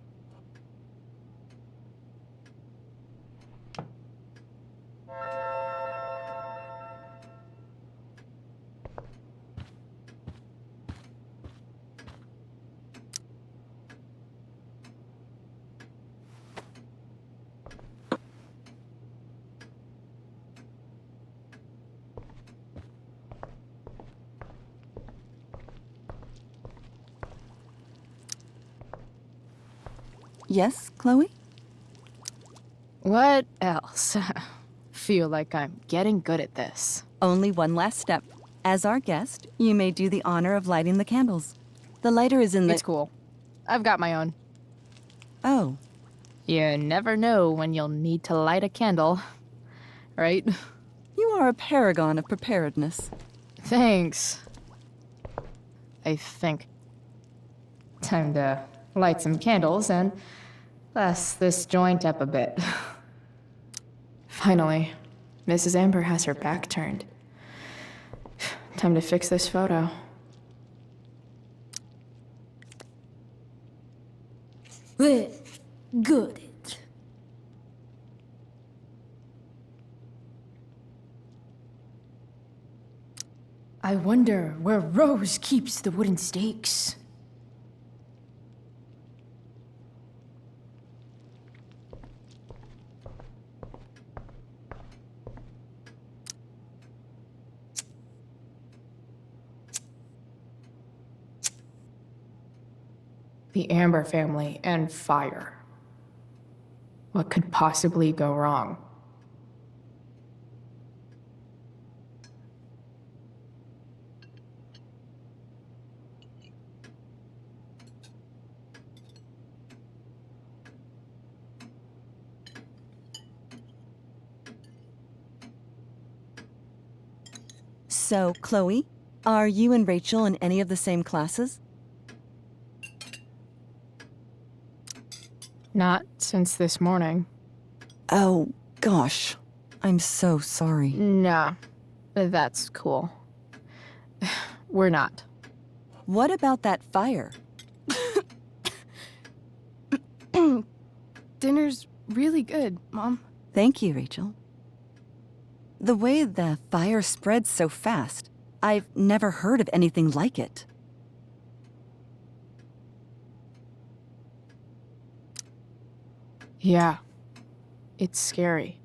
Yes, Chloe? What else? Feel like I'm getting good at this. Only one last step. As our guest, you may do the honor of lighting the candles. The lighter is in the... It's cool. I've got my own. Oh. You never know when you'll need to light a candle, right? You are a paragon of preparedness. Thanks. I think. Time to light some candles and bless this joint up a bit. Finally, Mrs. Amber has her back turned. Time to fix this photo. Well, good. I wonder where Rose keeps the wooden stakes. The Amber family and fire. What could possibly go wrong? So, Chloe, are you and Rachel in any of the same classes? Not since this morning. Oh, gosh. I'm so sorry. Nah, that's cool. We're not. What about that fire? Dinner's really good, Mom. Thank you, Rachel. The way the fire spreads so fast, I've never heard of anything like it. Yeah. It's scary.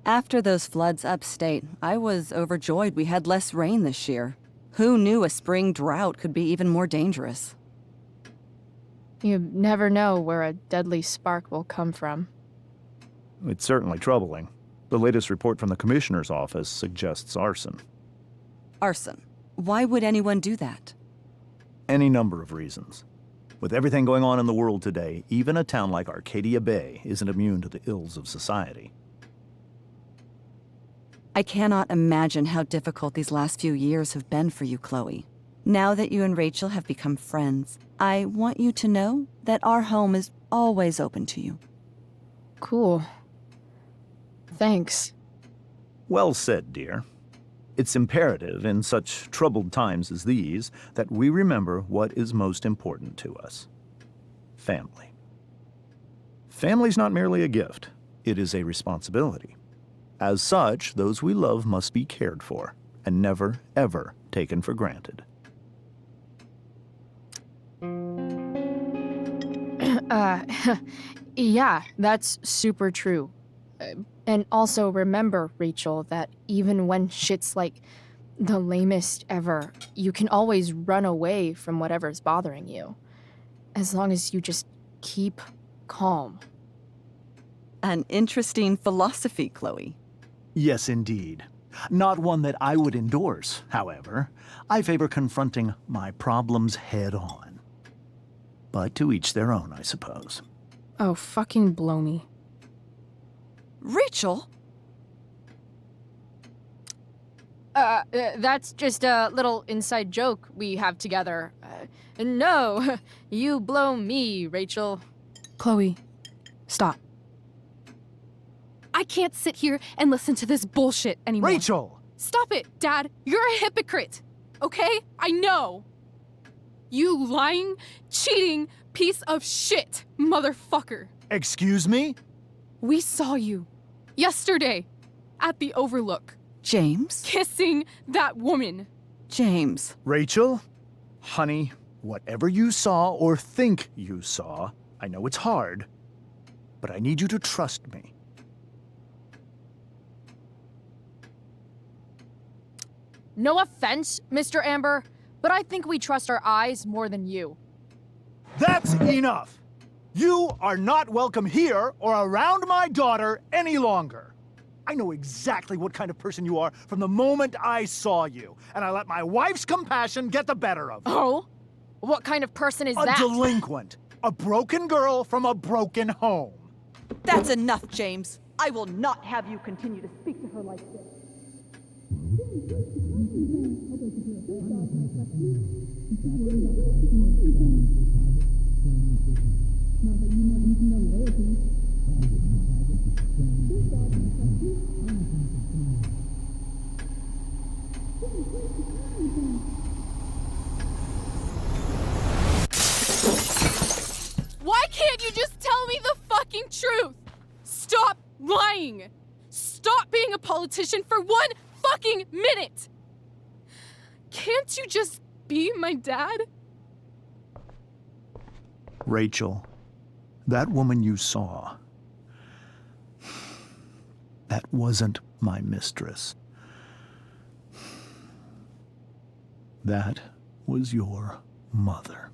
After those floods upstate, I was overjoyed we had less rain this year. Who knew a spring drought could be even more dangerous? You never know where a deadly spark will come from. It's certainly troubling. The latest report from the Commissioner's office suggests arson. Arson? Why would anyone do that? Any number of reasons. With everything going on in the world today, even a town like Arcadia Bay isn't immune to the ills of society. I cannot imagine how difficult these last few years have been for you, Chloe. Now that you and Rachel have become friends, I want you to know that our home is always open to you. Cool. Thanks. Well said, dear. It's imperative in such troubled times as these that we remember what is most important to us. Family. Family's not merely a gift, it is a responsibility. As such, those we love must be cared for and never, ever taken for granted. Yeah, that's super true. And also remember, Rachel, that even when shit's like the lamest ever, you can always run away from whatever's bothering you. As long as you just keep calm. An interesting philosophy, Chloe. Yes, indeed. Not one that I would endorse, however. I favor confronting my problems head on. But to each their own, I suppose. Oh, fucking blow me. Rachel? That's just a little inside joke we have together. No, you blow me, Rachel. Chloe, stop. I can't sit here and listen to this bullshit anymore. Rachel! Stop it, Dad. You're a hypocrite. Okay? I know. You lying, cheating piece of shit, motherfucker. Excuse me? We saw you yesterday at the Overlook. James? Kissing that woman. James. Rachel? Honey, whatever you saw or think you saw, I know it's hard, but I need you to trust me. No offense, Mr. Amber, but I think we trust our eyes more than you. That's enough! You are not welcome here or around my daughter any longer. I know exactly what kind of person you are from the moment I saw you, and I let my wife's compassion get the better of me. Oh? What kind of person is that? A delinquent. A broken girl from a broken home. That's enough, James. I will not have you continue to speak to her like this. Why can't you just tell me the fucking truth? Stop lying. Stop being a politician for one fucking minute. Can't you just be my dad? Rachel, that woman you saw, that wasn't my mistress. That was your mother.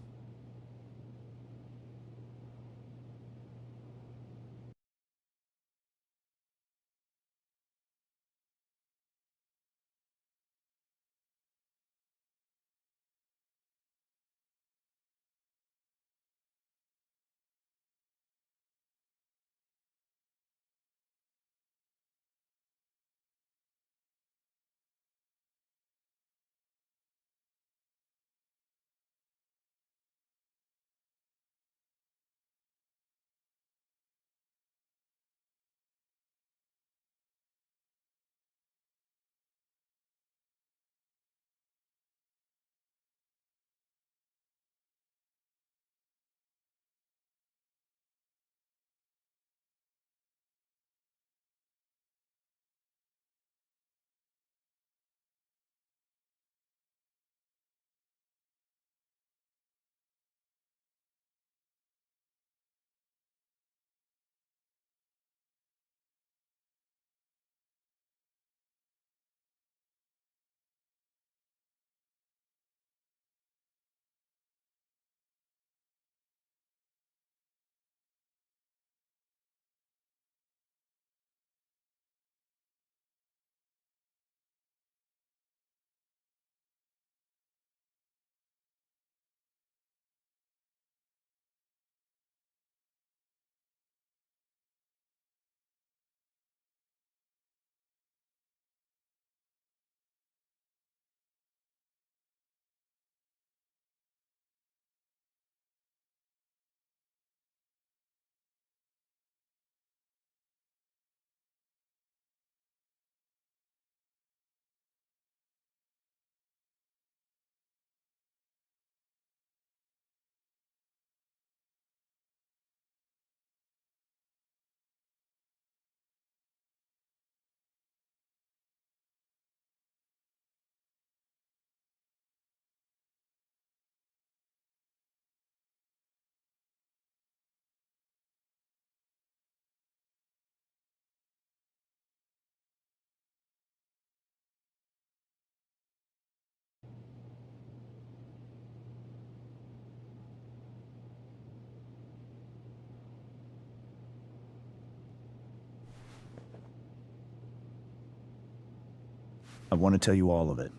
I want to tell you all of it.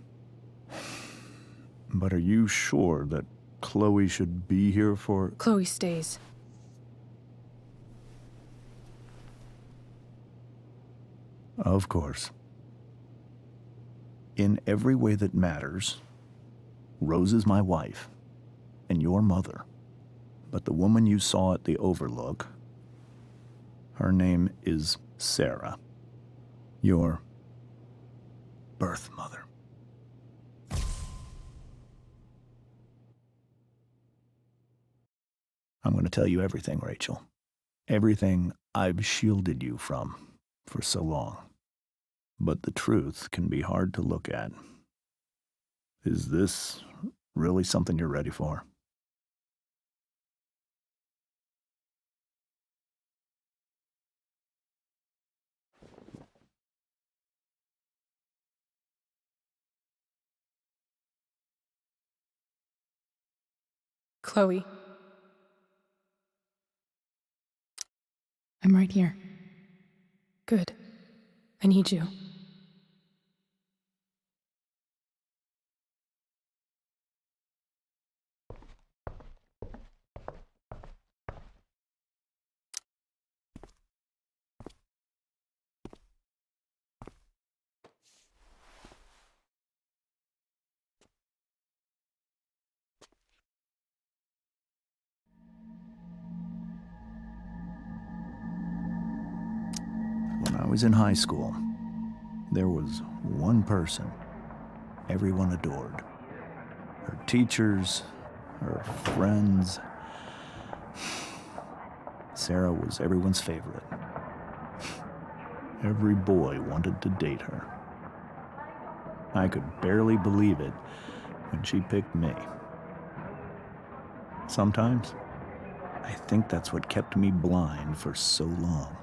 But are you sure that Chloe should be here for... Chloe stays. Of course. In every way that matters, Rose is my wife and your mother. But the woman you saw at the Overlook, her name is Sarah, your birth mother. I'm going to tell you everything, Rachel. Everything I've shielded you from for so long. But the truth can be hard to look at. Is this really something you're ready for? Chloe. I'm right here. Good. I need you. When I was in high school, there was one person everyone adored. Her teachers, her friends. Sarah was everyone's favorite. Every boy wanted to date her. I could barely believe it when she picked me. Sometimes, I think that's what kept me blind for so long.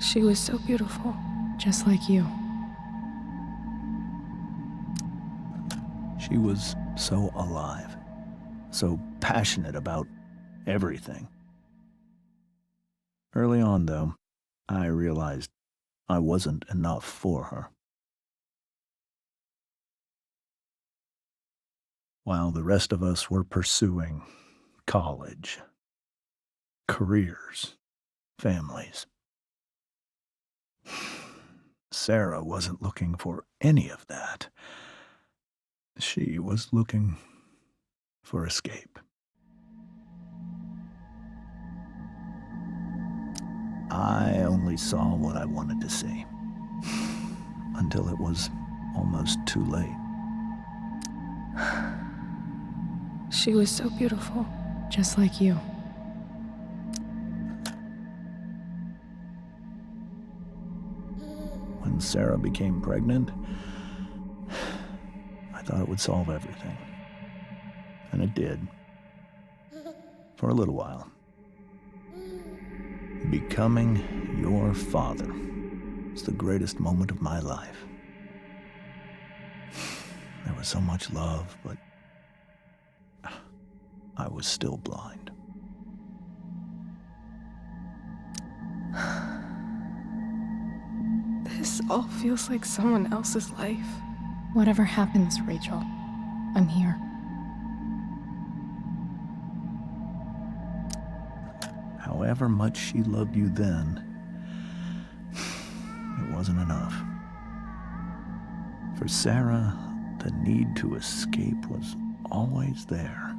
She was so beautiful. Just like you. She was so alive, so passionate about everything. Early on, though, I realized I wasn't enough for her. While the rest of us were pursuing college, careers, families, Sarah wasn't looking for any of that. She was looking for escape. I only saw what I wanted to see, until it was almost too late. She was so beautiful. Just like you. When Sarah became pregnant, I thought it would solve everything. And it did. For a little while. Becoming your father was the greatest moment of my life. There was so much love, but I was still blind. This all feels like someone else's life. Whatever happens, Rachel, I'm here. However much she loved you then, it wasn't enough. For Sarah, the need to escape was always there.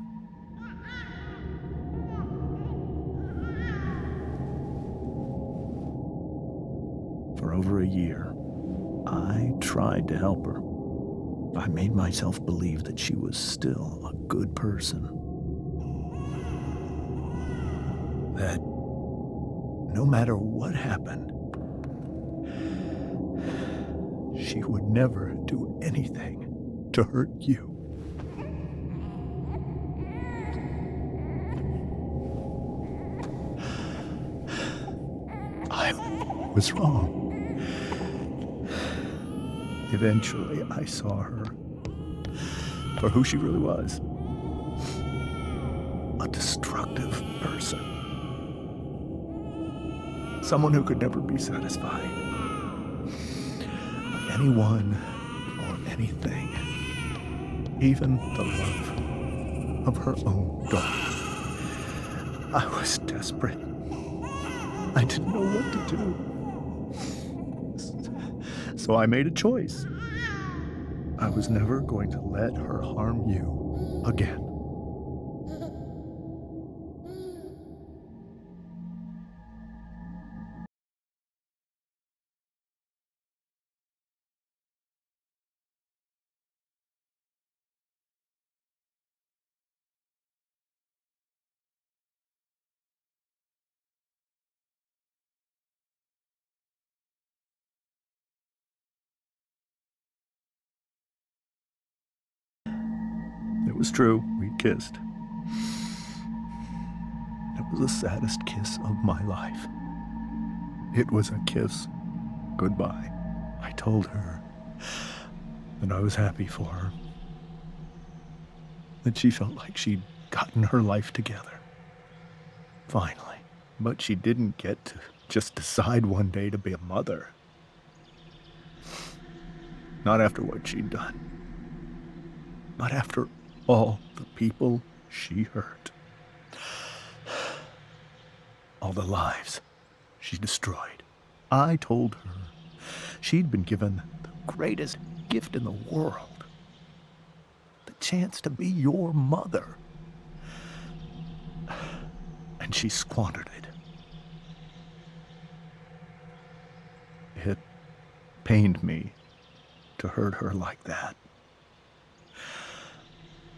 For over a year, I tried to help her. I made myself believe that she was still a good person. That no matter what happened, she would never do anything to hurt you. I was wrong. Eventually, I saw her for who she really was. A destructive person. Someone who could never be satisfied by anyone or anything, even the love of her own daughter. I was desperate. I didn't know what to do. So I made a choice. I was never going to let her harm you again. It was true, we kissed. It was the saddest kiss of my life. It was a kiss goodbye. I told her that I was happy for her, that she felt like she'd gotten her life together. Finally. But she didn't get to just decide one day to be a mother. Not after what she'd done. Not after all the people she hurt. All the lives she destroyed. I told her she'd been given the greatest gift in the world. The chance to be your mother. And she squandered it. It pained me to hurt her like that.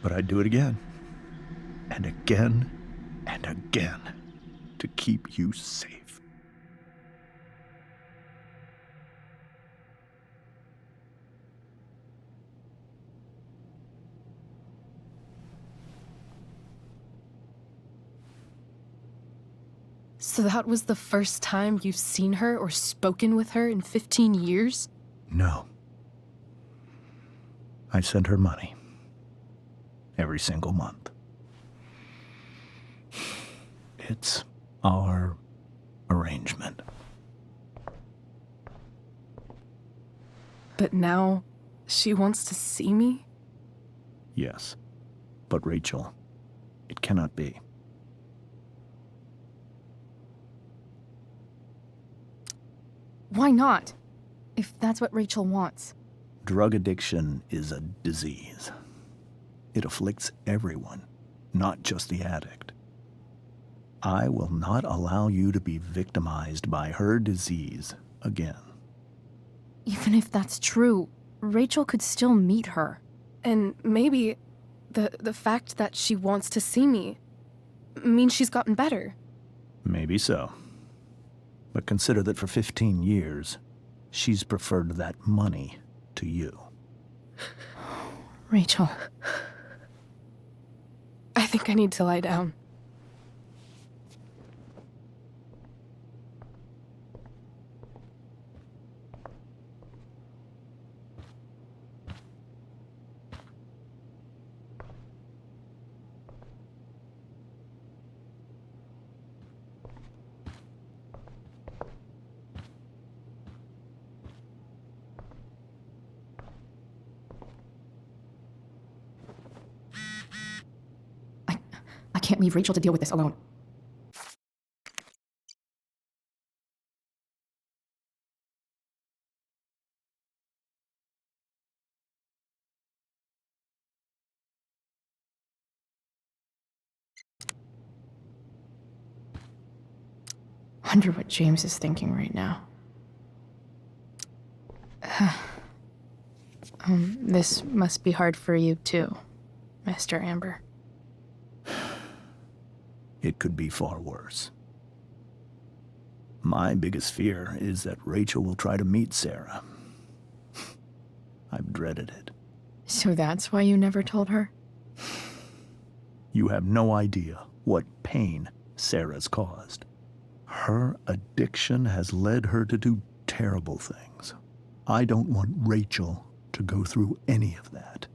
But I'd do it again, and again, and again, to keep you safe. So that was the first time you've seen her or spoken with her in 15 years? No. I sent her money. Every single month. It's our arrangement. But now she wants to see me? Yes. But Rachel, it cannot be. Why not? If that's what Rachel wants. Drug addiction is a disease. It afflicts everyone, not just the addict. I will not allow you to be victimized by her disease again. Even if that's true, Rachel could still meet her. And maybe the fact that she wants to see me means she's gotten better. Maybe so. But consider that for 15 years, she's preferred that money to you. Rachel. I think I need to lie down. I can't leave Rachel to deal with this alone. Wonder what James is thinking right now. This must be hard for you too, Mr. Amber. It could be far worse. My biggest fear is that Rachel will try to meet Sarah. I've dreaded it. So that's why you never told her? You have no idea what pain Sarah's caused. Her addiction has led her to do terrible things. I don't want Rachel to go through any of that.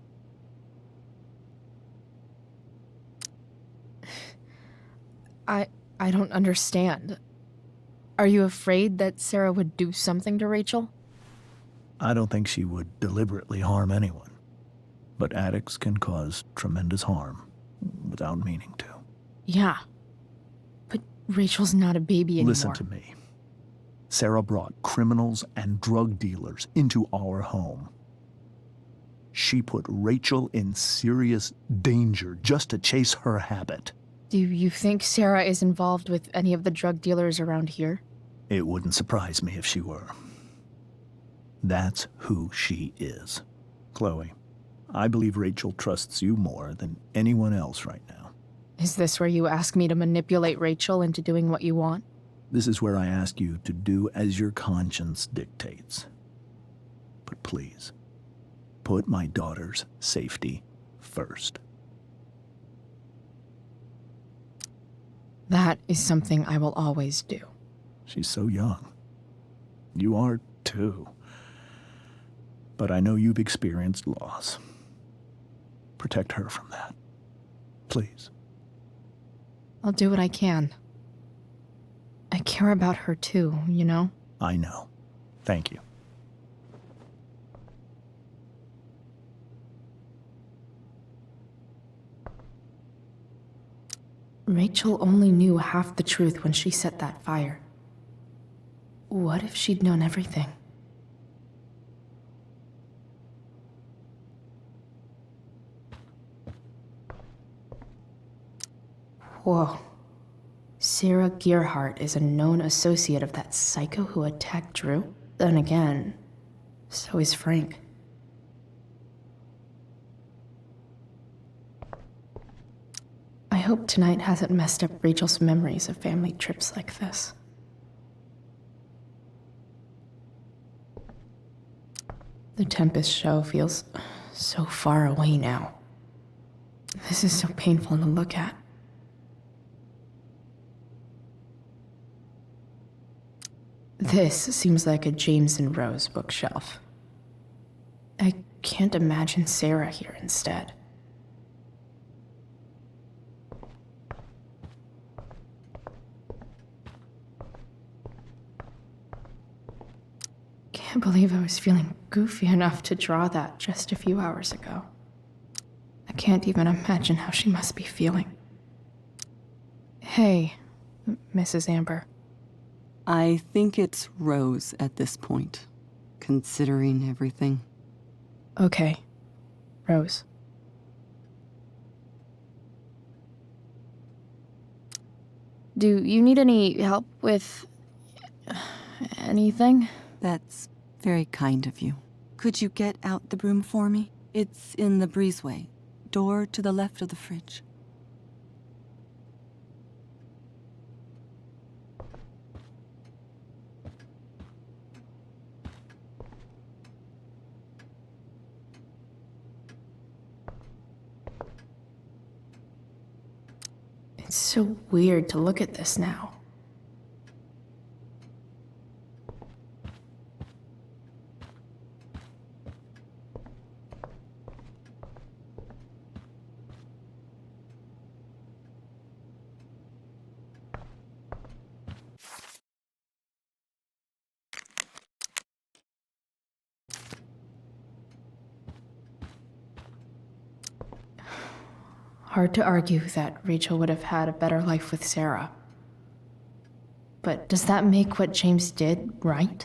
I don't understand. Are you afraid that Sarah would do something to Rachel? I don't think she would deliberately harm anyone. But addicts can cause tremendous harm without meaning to. Yeah. But Rachel's not a baby anymore. Listen to me. Sarah brought criminals and drug dealers into our home. She put Rachel in serious danger just to chase her habit. Do you think Sarah is involved with any of the drug dealers around here? It wouldn't surprise me if she were. That's who she is. Chloe, I believe Rachel trusts you more than anyone else right now. Is this where you ask me to manipulate Rachel into doing what you want? This is where I ask you to do as your conscience dictates. But please, put my daughter's safety first. That is something I will always do. She's so young. You are too. But I know you've experienced loss. Protect her from that. Please. I'll do what I can. I care about her too, you know? I know. Thank you. Rachel only knew half the truth when she set that fire. What if she'd known everything? Whoa. Sarah Gearhart is a known associate of that psycho who attacked Drew? Then again, so is Frank. I hope tonight hasn't messed up Rachel's memories of family trips like this. The Tempest show feels so far away now. This is so painful to look at. This seems like a James and Rose bookshelf. I can't imagine Sarah here instead. Can't believe I was feeling goofy enough to draw that just a few hours ago. I can't even imagine how she must be feeling. Hey, Mrs. Amber. I think it's Rose at this point, considering everything. Okay, Rose. Do you need any help with anything? That's very kind of you. Could you get out the broom for me? It's in the breezeway, door to the left of the fridge. It's so weird to look at this now. Hard to argue that Rachel would have had a better life with Sarah. But does that make what James did right?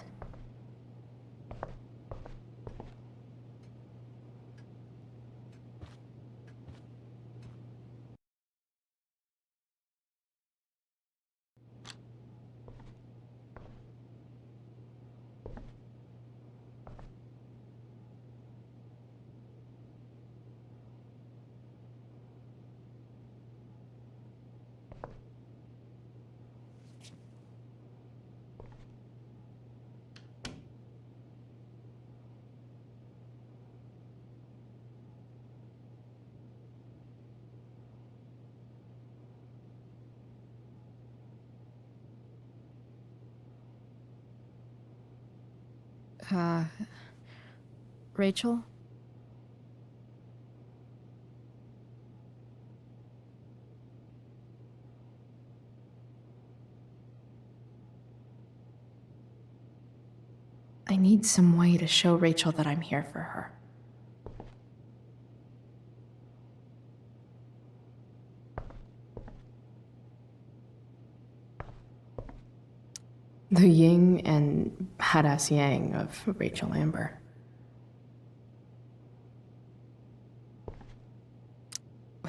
Rachel? I need some way to show Rachel that I'm here for her. The yin and badass yang of Rachel Amber.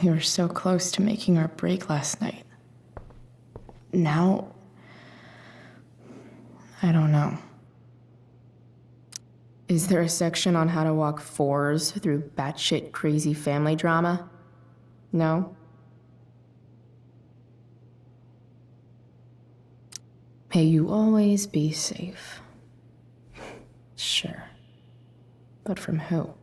We were so close to making our break last night. Now, I don't know. Is there a section on how to walk fours through batshit crazy family drama? No? May you always be safe. Sure. But from who?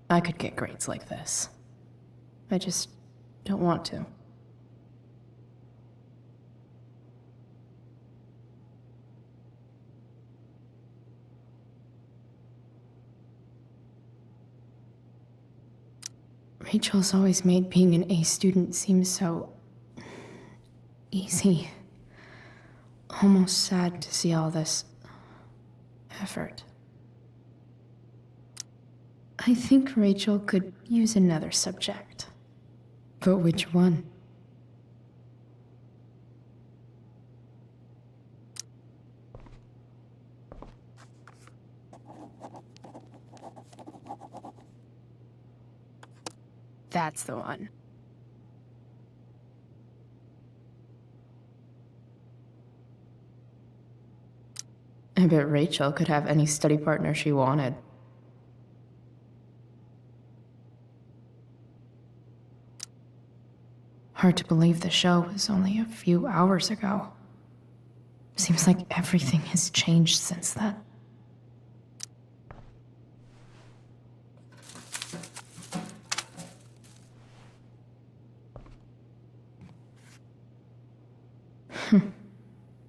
I could get grades like this. I just don't want to. Rachel's always made being an A student seem so easy. Almost sad to see all this effort. I think Rachel could use another subject. But which one? That's the one. I bet Rachel could have any study partner she wanted. Hard to believe the show was only a few hours ago. Seems like everything has changed since then.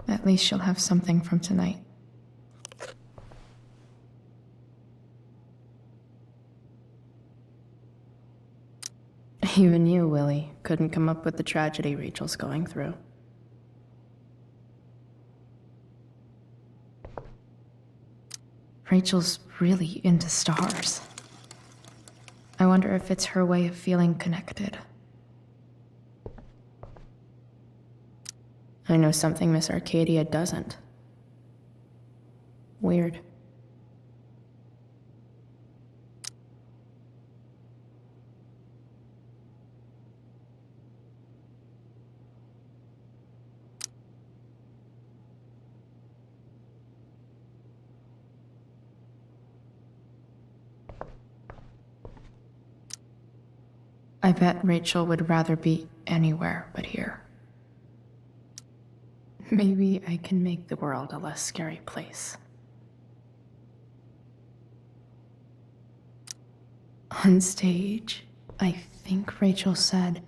At least she'll have something from tonight. Even you, Willie, couldn't come up with the tragedy Rachel's going through. Rachel's really into stars. I wonder if it's her way of feeling connected. I know something Miss Arcadia doesn't. Weird. I bet Rachel would rather be anywhere but here. Maybe I can make the world a less scary place. On stage, I think Rachel said,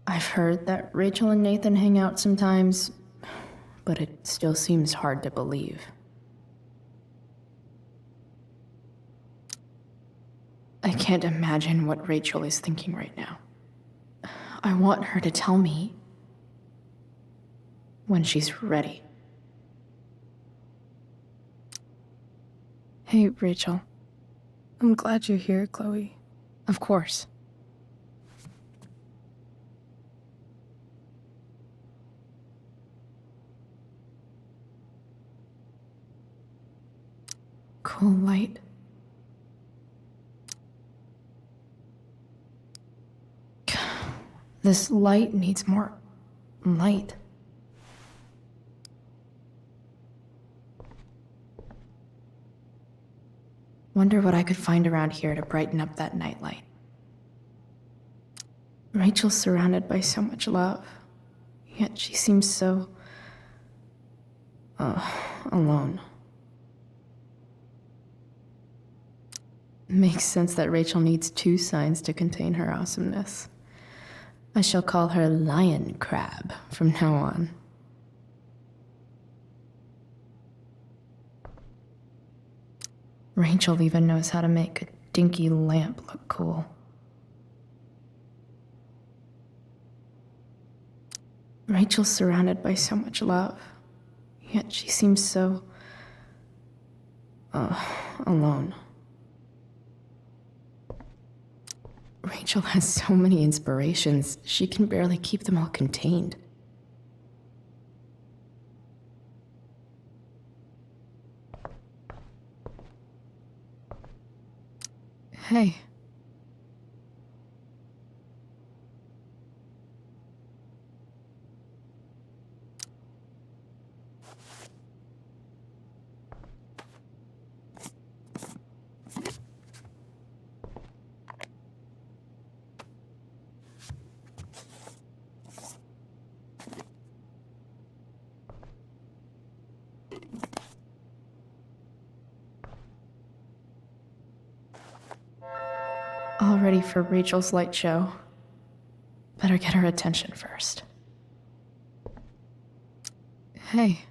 I've heard that Rachel and Nathan hang out sometimes, but it still seems hard to believe. I can't imagine what Rachel is thinking right now. I want her to tell me when she's ready. Hey, Rachel. I'm glad you're here, Chloe. Of course. Cool light. This light needs more light. Wonder what I could find around here to brighten up that nightlight. Rachel's surrounded by so much love, yet she seems so... alone. Makes sense that Rachel needs 2 signs to contain her awesomeness. I shall call her Lion Crab from now on. Rachel even knows how to make a dinky lamp look cool. Rachel's surrounded by so much love, yet she seems so... alone. Rachel has so many inspirations, she can barely keep them all contained. Hey. All ready for Rachel's light show. Better get her attention first. Hey.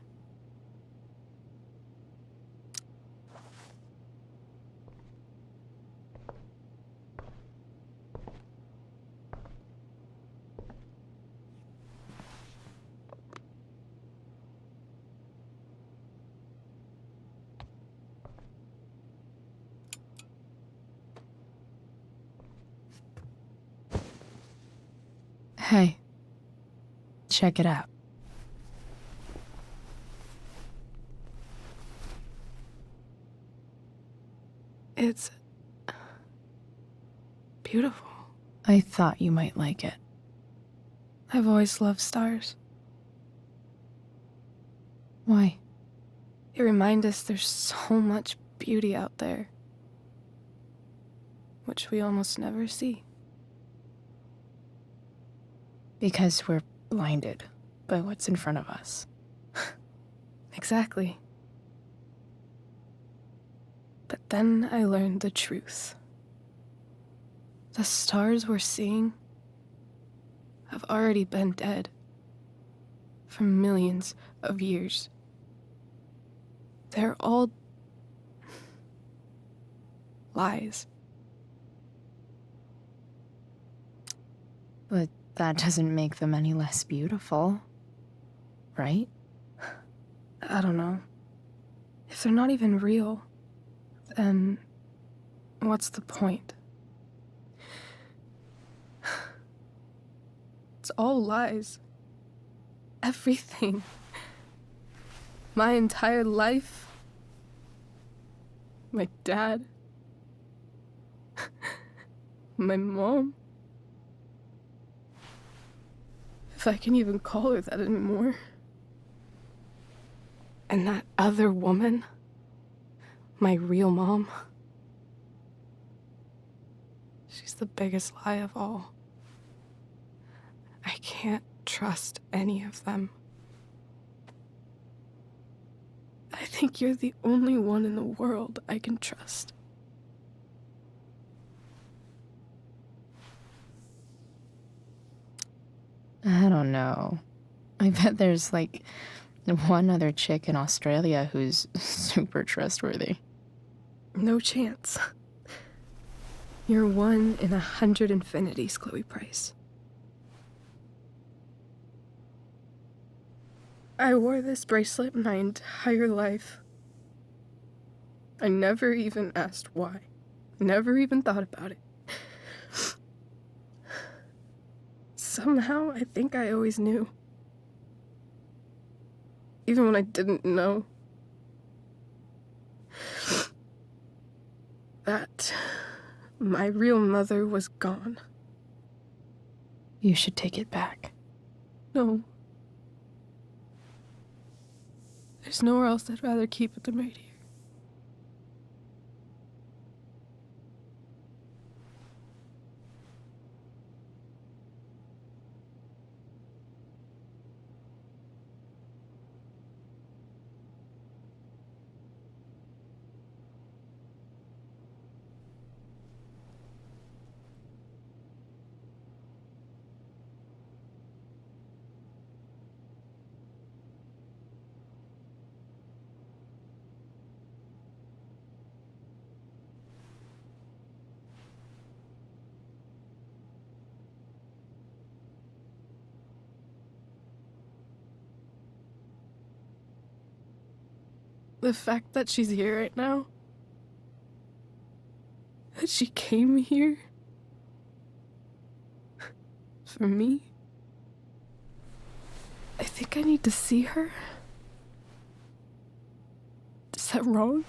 Hey, check it out. It's beautiful. I thought you might like it. I've always loved stars. Why? They remind us there's so much beauty out there, which we almost never see. Because we're blinded by what's in front of us. Exactly. But then I learned the truth. The stars we're seeing have already been dead for millions of years. They're all lies. But that doesn't make them any less beautiful, right? I don't know. If they're not even real, then what's the point? It's all lies. Everything. My entire life. My dad. My mom. If I can even call her that anymore. And that other woman, my real mom, she's the biggest lie of all. I can't trust any of them. I think you're the only one in the world I can trust. I don't know. I bet there's like one other chick in Australia who's super trustworthy. No chance. You're 1 in 100 infinities, Chloe Price. I wore this bracelet my entire life. I never even asked why. Never even thought about it. Somehow, I think I always knew. Even when I didn't know. That my real mother was gone. You should take it back. No. There's nowhere else I'd rather keep it than right here. The fact that she's here right now, that she came here for me, I think I need to see her. Is that wrong?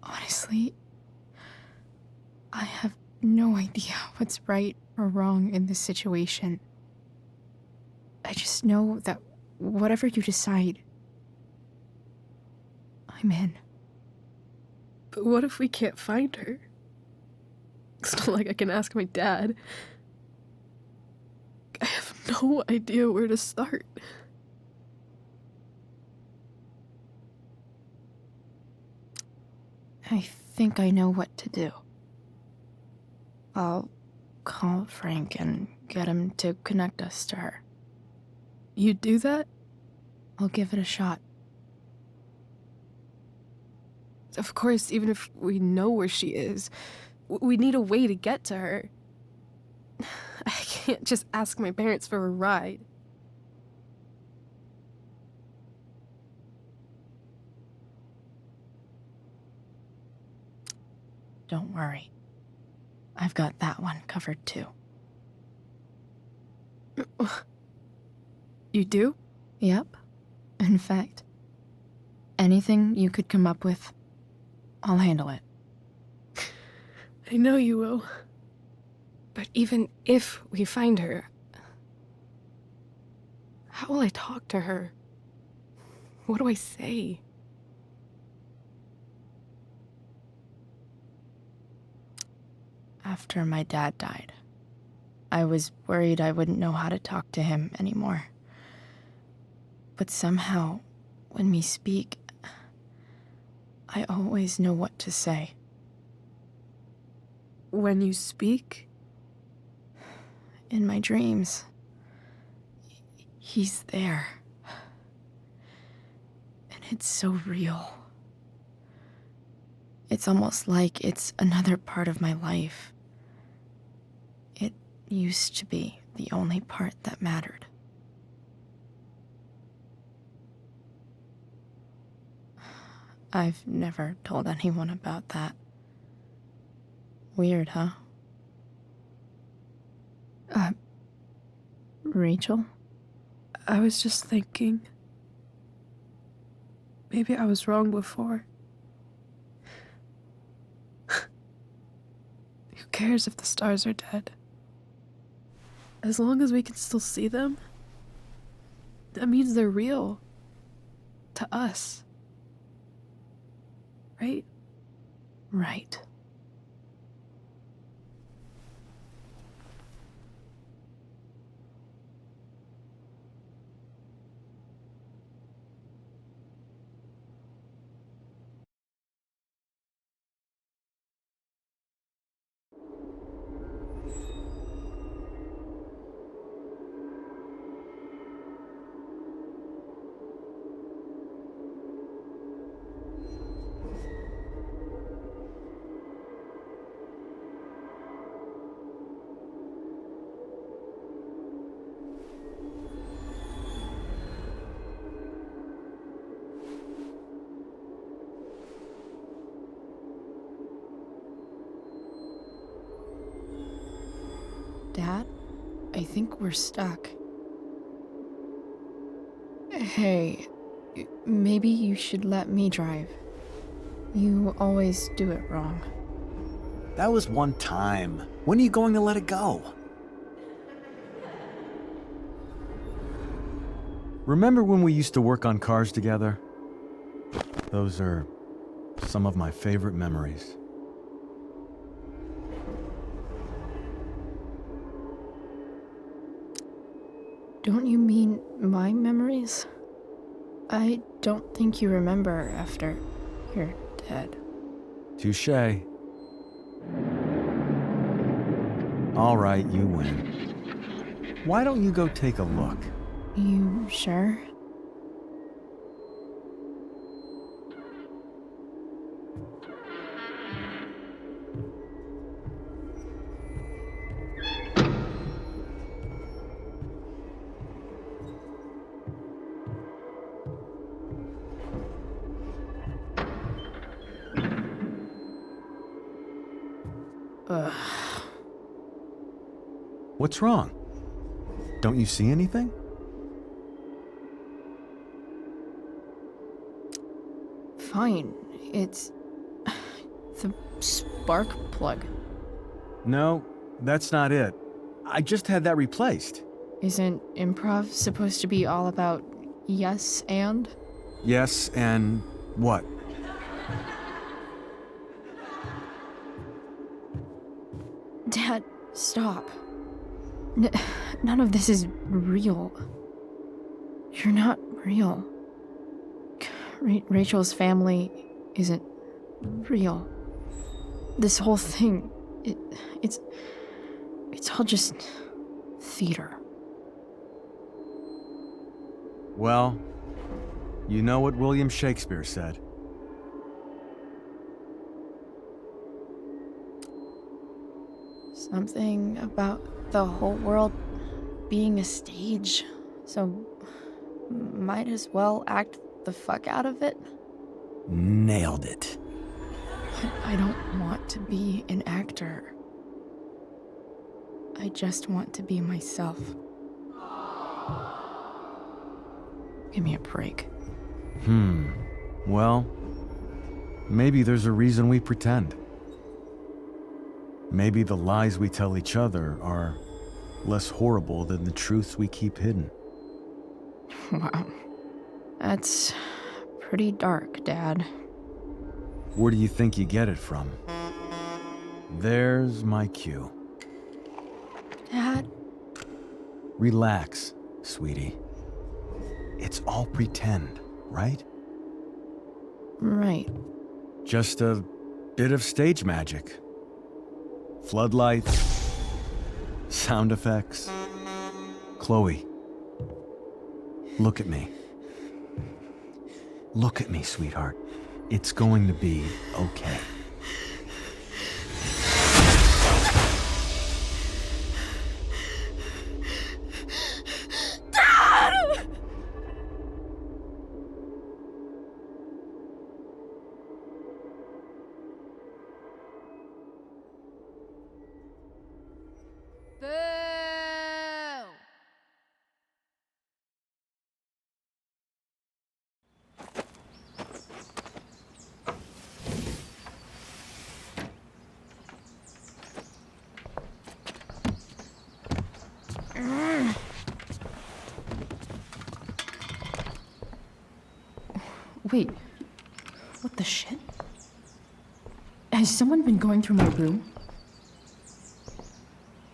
Honestly, I have no idea what's right or wrong in this situation. I just know that whatever you decide, I'm in. But what if we can't find her? It's not like I can ask my dad. I have no idea where to start. I think I know what to do. I'll call Frank and get him to connect us to her. You'd do that? I'll give it a shot. Of course, even if we know where she is, we need a way to get to her. I can't just ask my parents for a ride. Don't worry. I've got that one covered too. You do? Yep. In fact, anything you could come up with, I'll handle it. I know you will. But even if we find her, how will I talk to her? What do I say? After my dad died, I was worried I wouldn't know how to talk to him anymore. But somehow, when we speak, I always know what to say. When you speak? In my dreams. He's there. And it's so real. It's almost like it's another part of my life. It used to be the only part that mattered. I've never told anyone about that. Weird, huh? Rachel? I was just thinking. Maybe I was wrong before. Who cares if the stars are dead? As long as we can still see them, that means they're real. To us. Right? Right. Dad, I think we're stuck. Hey, maybe you should let me drive. You always do it wrong. That was one time. When are you going to let it go? Remember when we used to work on cars together? Those are some of my favorite memories. Don't you mean my memories? I don't think you remember after you're dead. Touché. All right, you win. Why don't you go take a look? You sure? Ugh. What's wrong? Don't you see anything? Fine. It's the spark plug. No, that's not it. I just had that replaced. Isn't improv supposed to be all about yes and? Yes, and what? Dad, stop. None of this is real. You're not real. Rachel's family isn't real. This whole thing, it's all just theater. Well, you know what William Shakespeare said. Something about the whole world being a stage, so might as well act the fuck out of it. Nailed it. But I don't want to be an actor. I just want to be myself. Give me a break. Well, maybe there's a reason we pretend. Maybe the lies we tell each other are less horrible than the truths we keep hidden. Wow. That's pretty dark, Dad. Where do you think you get it from? There's my cue. Dad? Relax, sweetie. It's all pretend, right? Right. Just a bit of stage magic. Floodlights, sound effects. Chloe, look at me. Look at me, sweetheart. It's going to be okay. Dad! Wait, what the shit? Has someone been going through my room?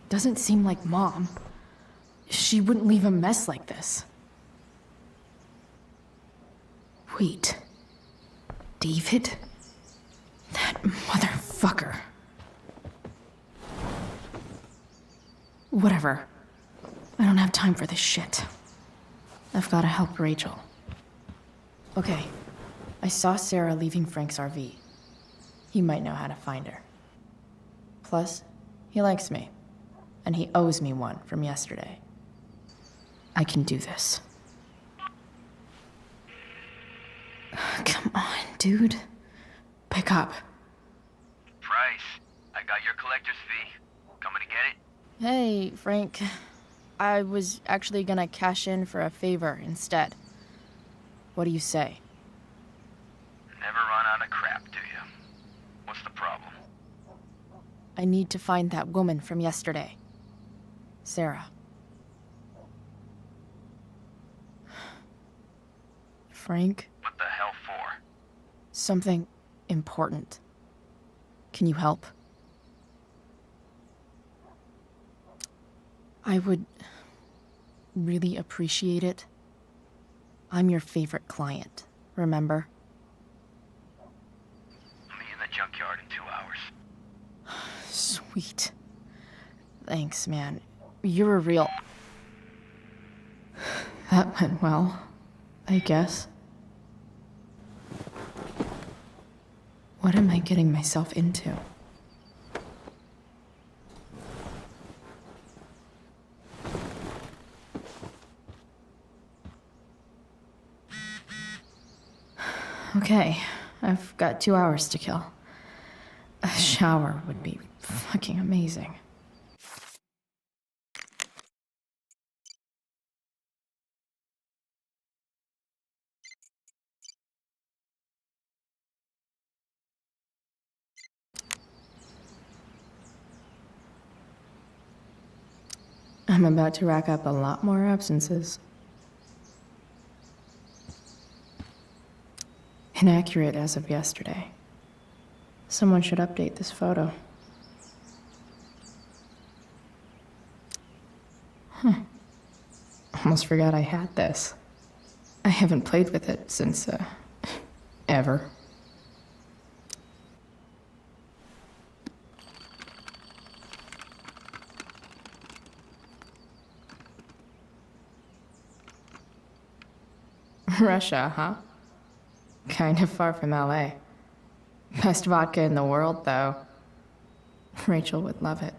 Doesn't seem like Mom. She wouldn't leave a mess like this. Wait, David? That motherfucker. Whatever. I don't have time for this shit. I've gotta help Rachel. Okay, I saw Sarah leaving Frank's RV. He might know how to find her. Plus, he likes me, and he owes me one from yesterday. I can do this. Come on, dude. Pick up. Price, I got your collector's fee. Coming to get it? Hey, Frank. I was actually gonna cash in for a favor instead. What do you say? Never run out of crap, do you? What's the problem? I need to find that woman from yesterday. Sarah. Frank? What the hell for? Something important. Can you help? I would really appreciate it. I'm your favorite client, remember? I'll meet you in the junkyard in 2 hours. Sweet. Thanks, man. You're a real... That went well, I guess. What am I getting myself into? Okay, I've got 2 hours to kill. A shower would be fucking amazing. I'm about to rack up a lot more absences. Inaccurate as of yesterday. Someone should update this photo. Almost forgot I had this. I haven't played with it since, ever. Russia, huh? Kind of far from LA. Best vodka in the world, though. Rachel would love it.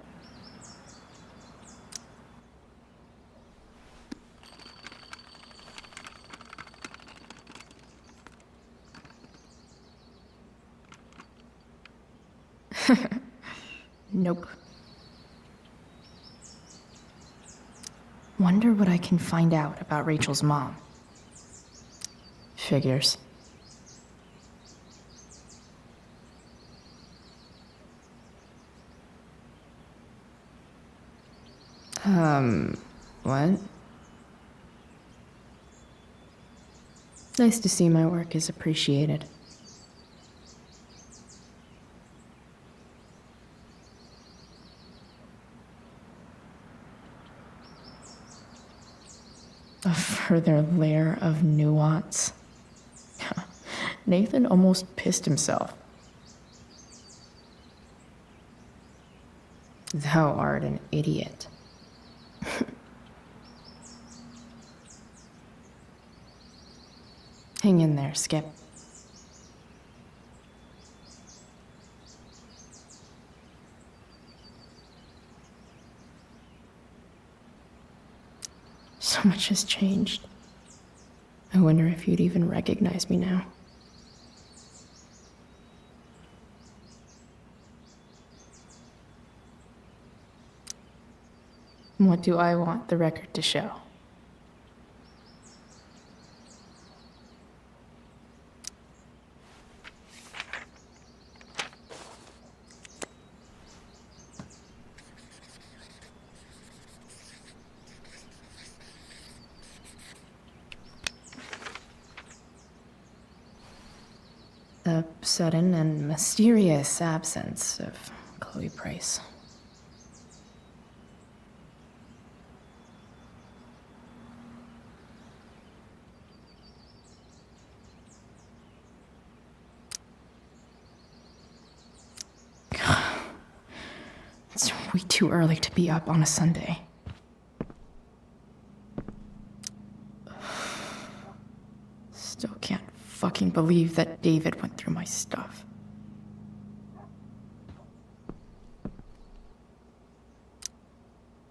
Nope. Wonder what I can find out about Rachel's mom. Figures. What? Nice to see my work is appreciated. A further layer of nuance. Nathan almost pissed himself. Thou art an idiot. Hang in there, Skip. So much has changed. I wonder if you'd even recognize me now. What do I want the record to show? The sudden and mysterious absence of Chloe Price. It's way too early to be up on a Sunday. Still can't fucking believe that David went through my stuff.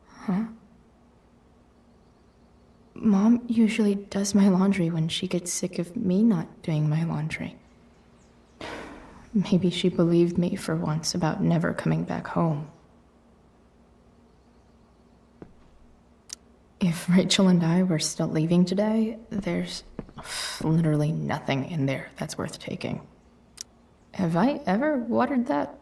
Huh? Mom usually does my laundry when she gets sick of me not doing my laundry. Maybe she believed me for once about never coming back home. If Rachel and I were still leaving today, there's literally nothing in there that's worth taking. Have I ever watered that?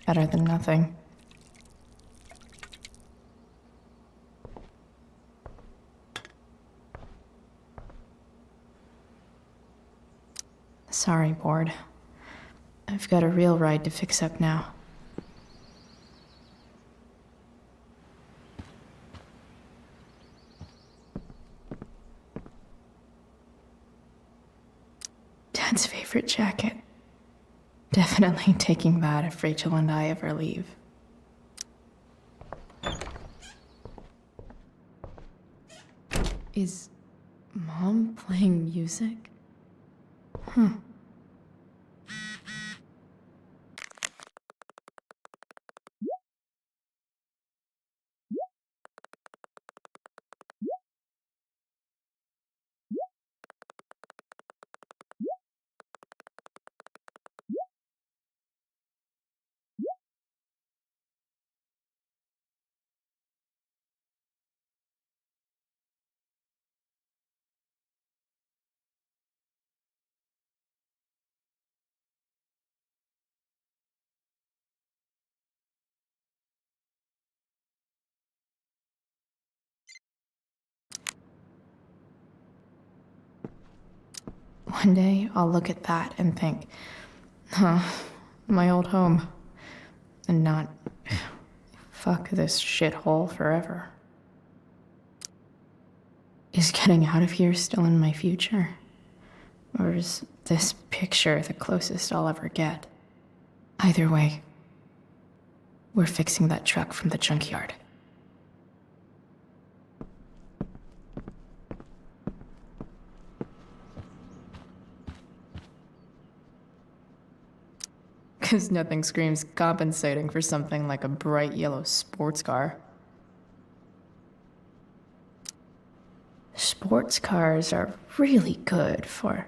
Better than nothing. Sorry, board. I've got a real ride to fix up now. Dad's favorite jacket. Definitely taking that if Rachel and I ever leave. Is Mom playing music? Huh. One day, I'll look at that and think, huh, my old home. And not, fuck this shithole forever. Is getting out of here still in my future? Or is this picture the closest I'll ever get? Either way, we're fixing that truck from the junkyard. Because nothing screams compensating for something like a bright yellow sports car. Sports cars are really good for...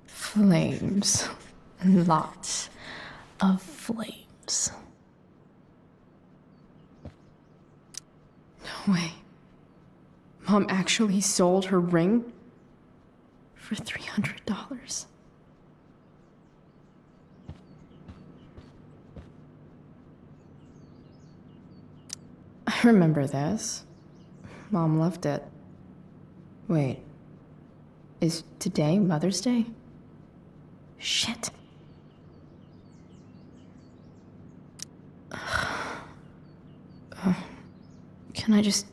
flames. Lots of flames. No way. Mom actually sold her ring for $300. I remember this. Mom loved it. Wait. Is today Mother's Day? Shit. Can I just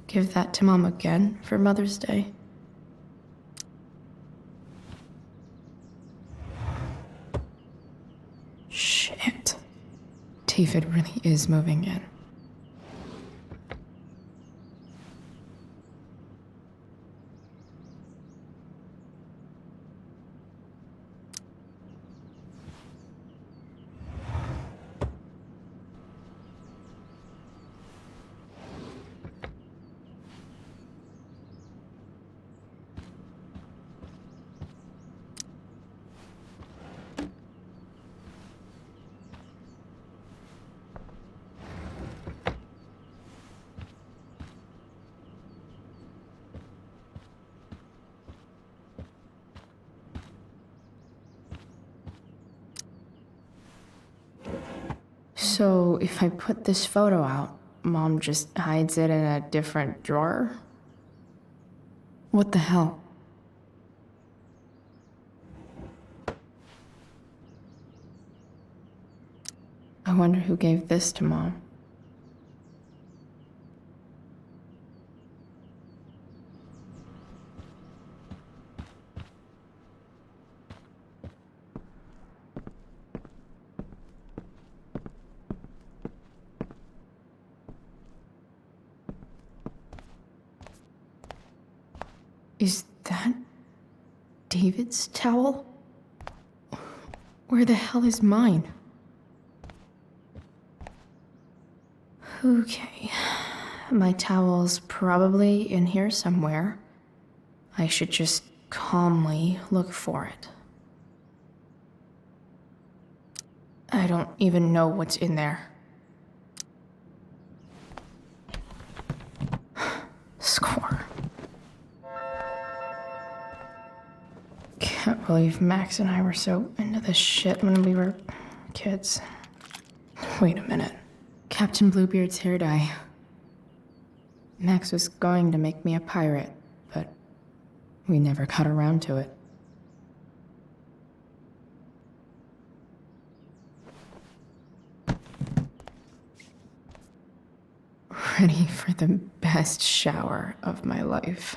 give that to Mom again for Mother's Day? Shit. David really is moving in. So if I put this photo out, Mom just hides it in a different drawer? What the hell? I wonder who gave this to Mom. Is that David's towel? Where the hell is mine? Okay, my towel's probably in here somewhere. I should just calmly look for it. I don't even know what's in there. Score. Can't believe Max and I were so into this shit when we were kids. Wait a minute. Captain Bluebeard's hair dye. Max was going to make me a pirate, but we never got around to it. Ready for the best shower of my life.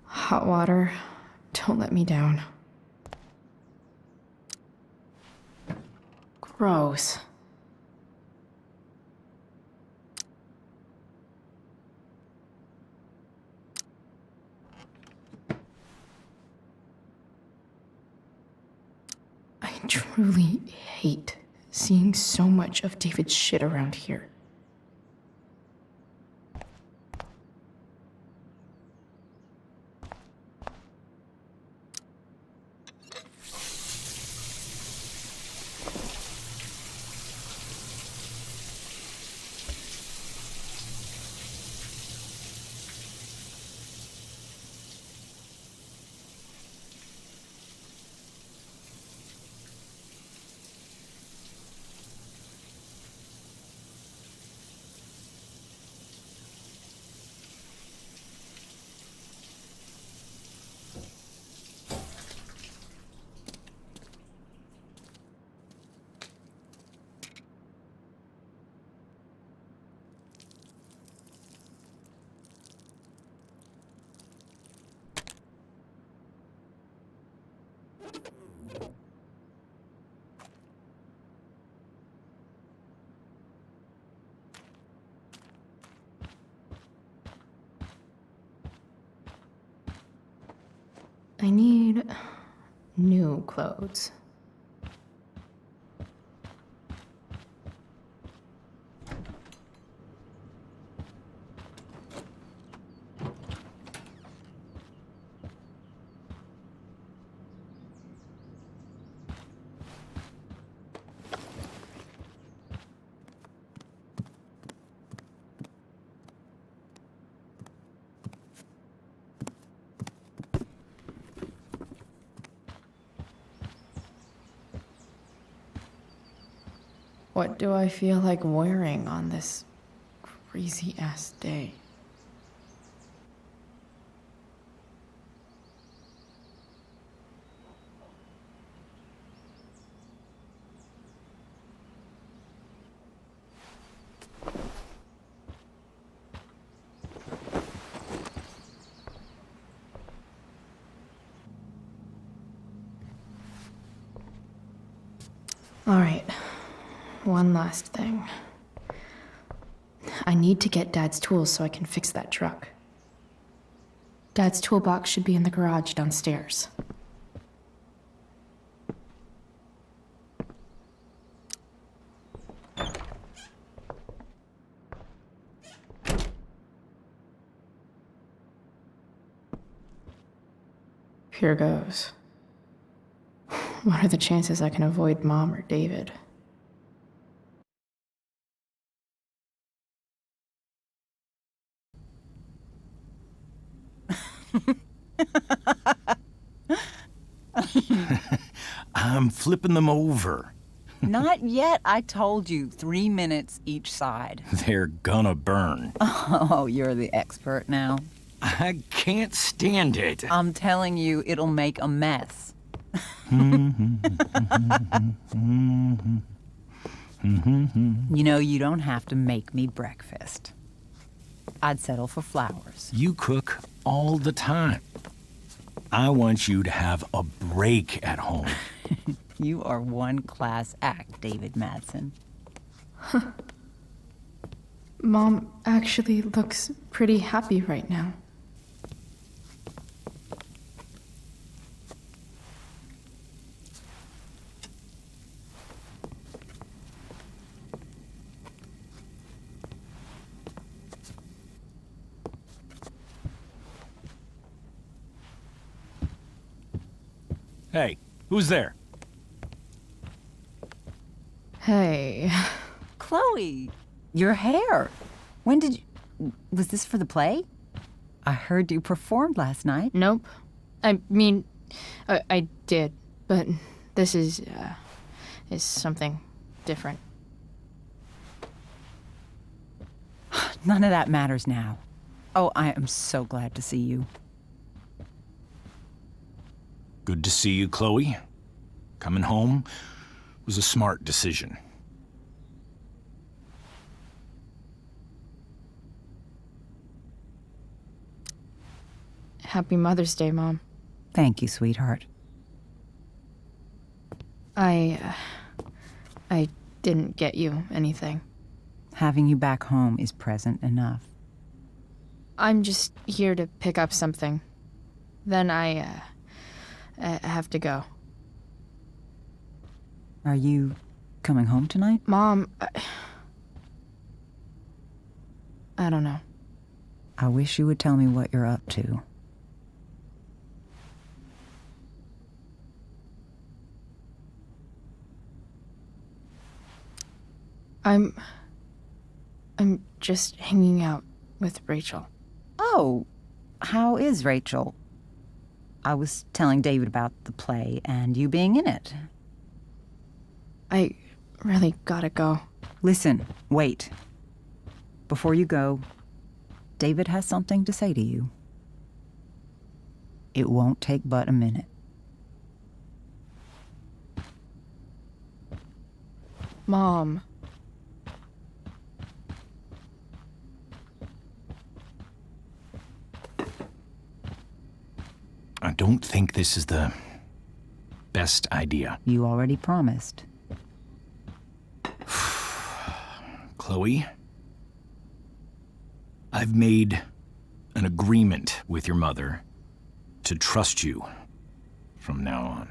Hot water, don't let me down. Gross. I truly hate seeing so much of David's shit around here. I need new clothes. What do I feel like wearing on this crazy-ass day? All right. One last thing. I need to get Dad's tools so I can fix that truck. Dad's toolbox should be in the garage downstairs. Here goes. What are the chances I can avoid Mom or David? I'm flipping them over. Not yet. I told you, 3 minutes each side. They're gonna burn. Oh, you're the expert now. I can't stand it. I'm telling you, it'll make a mess. You know, you don't have to make me breakfast. I'd settle for flowers. You cook all the time. I want you to have a break at home. You are one class act, David Madsen. Mom actually looks pretty happy right now. Hey, who's there? Hey. Chloe, your hair. When did you... Was this for the play? I heard you performed last night. Nope. I mean, I did, but this is something different. None of that matters now. Oh, I am so glad to see you. Good to see you, Chloe. Coming home was a smart decision. Happy Mother's Day, Mom. Thank you, sweetheart. I didn't get you anything. Having you back home is present enough. I'm just here to pick up something. Then I have to go. Are you coming home tonight? Mom, I don't know. I wish you would tell me what you're up to. I'm just hanging out with Rachel. Oh, how is Rachel? I was telling David about the play and you being in it. I really gotta go. Listen, wait. Before you go, David has something to say to you. It won't take but a minute. Mom. I don't think this is the best idea. You already promised. Chloe, I've made an agreement with your mother to trust you from now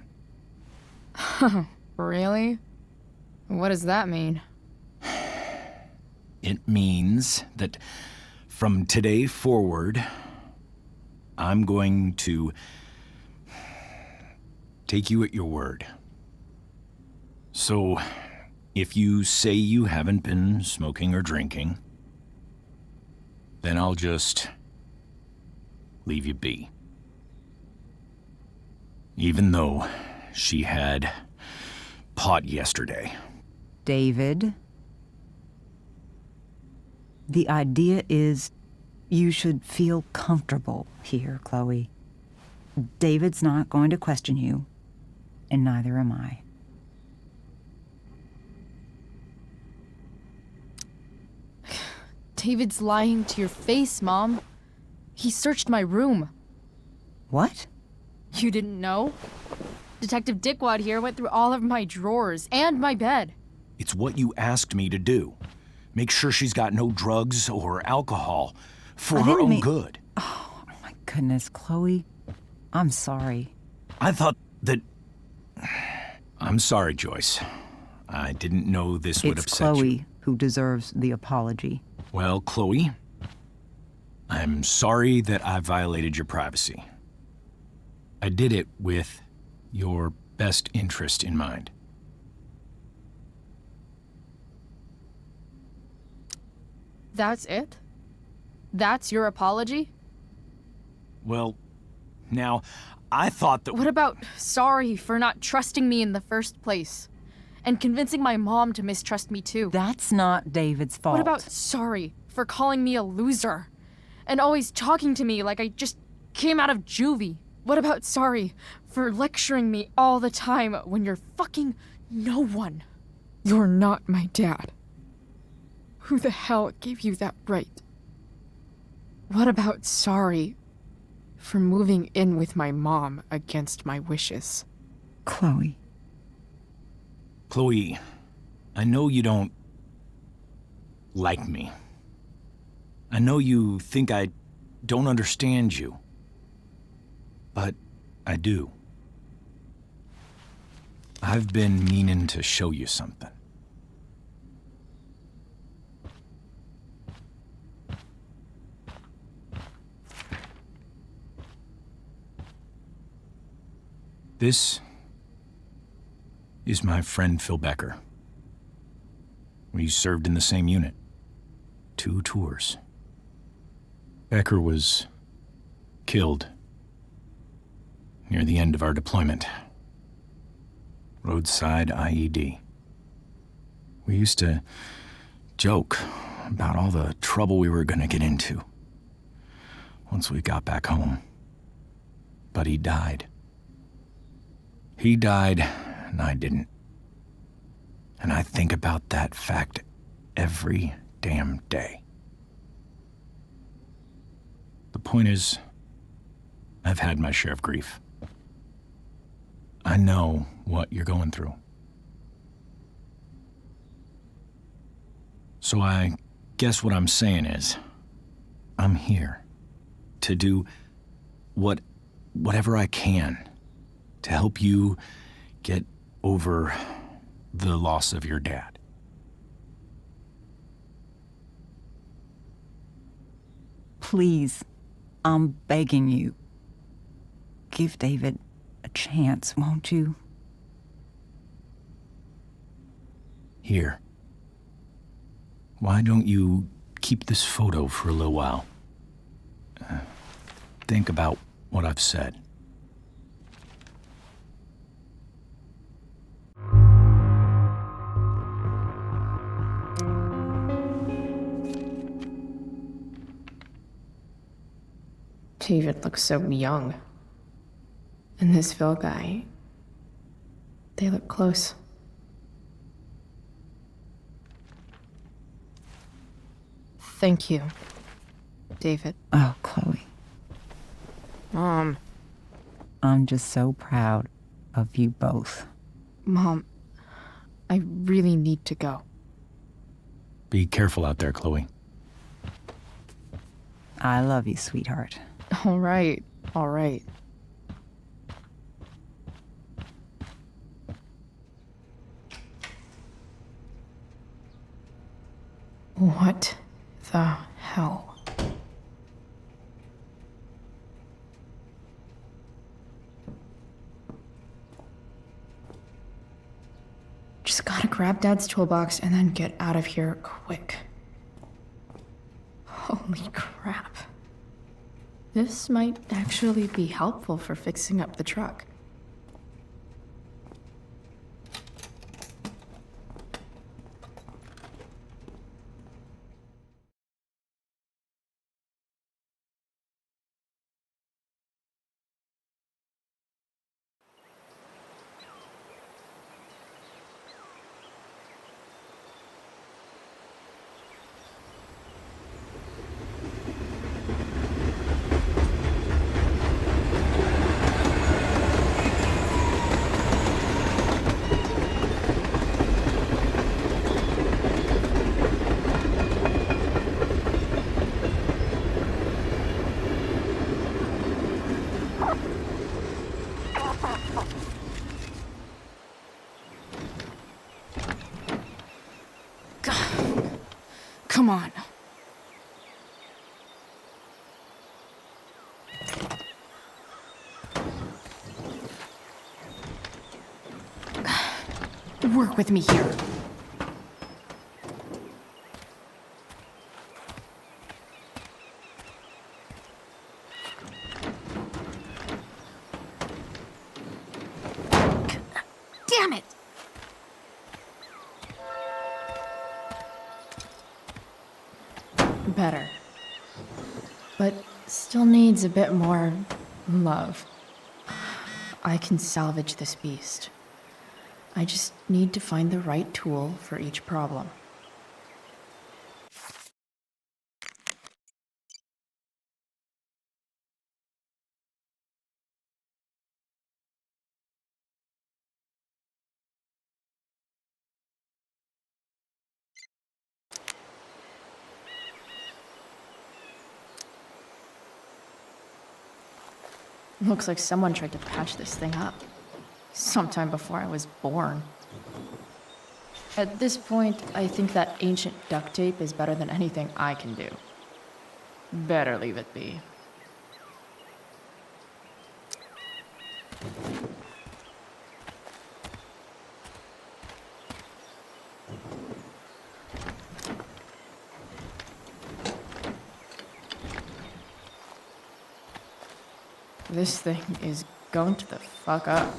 on. Really? What does that mean? It means that from today forward, I'm going to take you at your word. So, if you say you haven't been smoking or drinking, then I'll just leave you be. Even though she had pot yesterday. David, the idea is you should feel comfortable here, Chloe. David's not going to question you, and neither am I. David's lying to your face, Mom. He searched my room. What? You didn't know? Detective Dickwad here went through all of my drawers and my bed. It's what you asked me to do. Make sure she's got no drugs or alcohol for her own good. Oh, my goodness, Chloe. I'm sorry. I thought that... I'm sorry, Joyce. I didn't know this would upset you. It's Chloe who deserves the apology. Well, Chloe, I'm sorry that I violated your privacy. I did it with your best interest in mind. That's it? That's your apology? Well, now, I thought that... What about sorry for not trusting me in the first place? And convincing my mom to mistrust me too? That's not David's fault. What about sorry for calling me a loser? And always talking to me like I just came out of juvie? What about sorry for lecturing me all the time when you're fucking no one? You're not my dad. Who the hell gave you that right? What about sorry for moving in with my mom against my wishes? Chloe. Chloe, I know you don't like me. I know you think I don't understand you. But I do. I've been meaning to show you something. This is my friend Phil Becker. We served in the same unit. 2 tours. Becker was killed near the end of our deployment. Roadside IED. We used to joke about all the trouble we were gonna get into once we got back home. But he died. He died, and I didn't. And I think about that fact every damn day. The point is, I've had my share of grief. I know what you're going through. So I guess what I'm saying is, I'm here to do whatever I can to help you get over the loss of your dad. Please, I'm begging you. Give David a chance, won't you? Here. Why don't you keep this photo for a little while? Think about what I've said. David looks so young. And this Phil guy, they look close. Thank you, David. Oh, Chloe. Mom. I'm just so proud of you both. Mom, I really need to go. Be careful out there, Chloe. I love you, sweetheart. All right, all right. What the hell? Just gotta grab Dad's toolbox and then get out of here quick. Holy crap. This might actually be helpful for fixing up the truck. Come on. Work with me here. Damn it! Better. But still needs a bit more love. I can salvage this beast. I just need to find the right tool for each problem. Looks like someone tried to patch this thing up. Sometime before I was born. At this point, I think that ancient duct tape is better than anything I can do. Better leave it be. This thing is gunked the fuck up.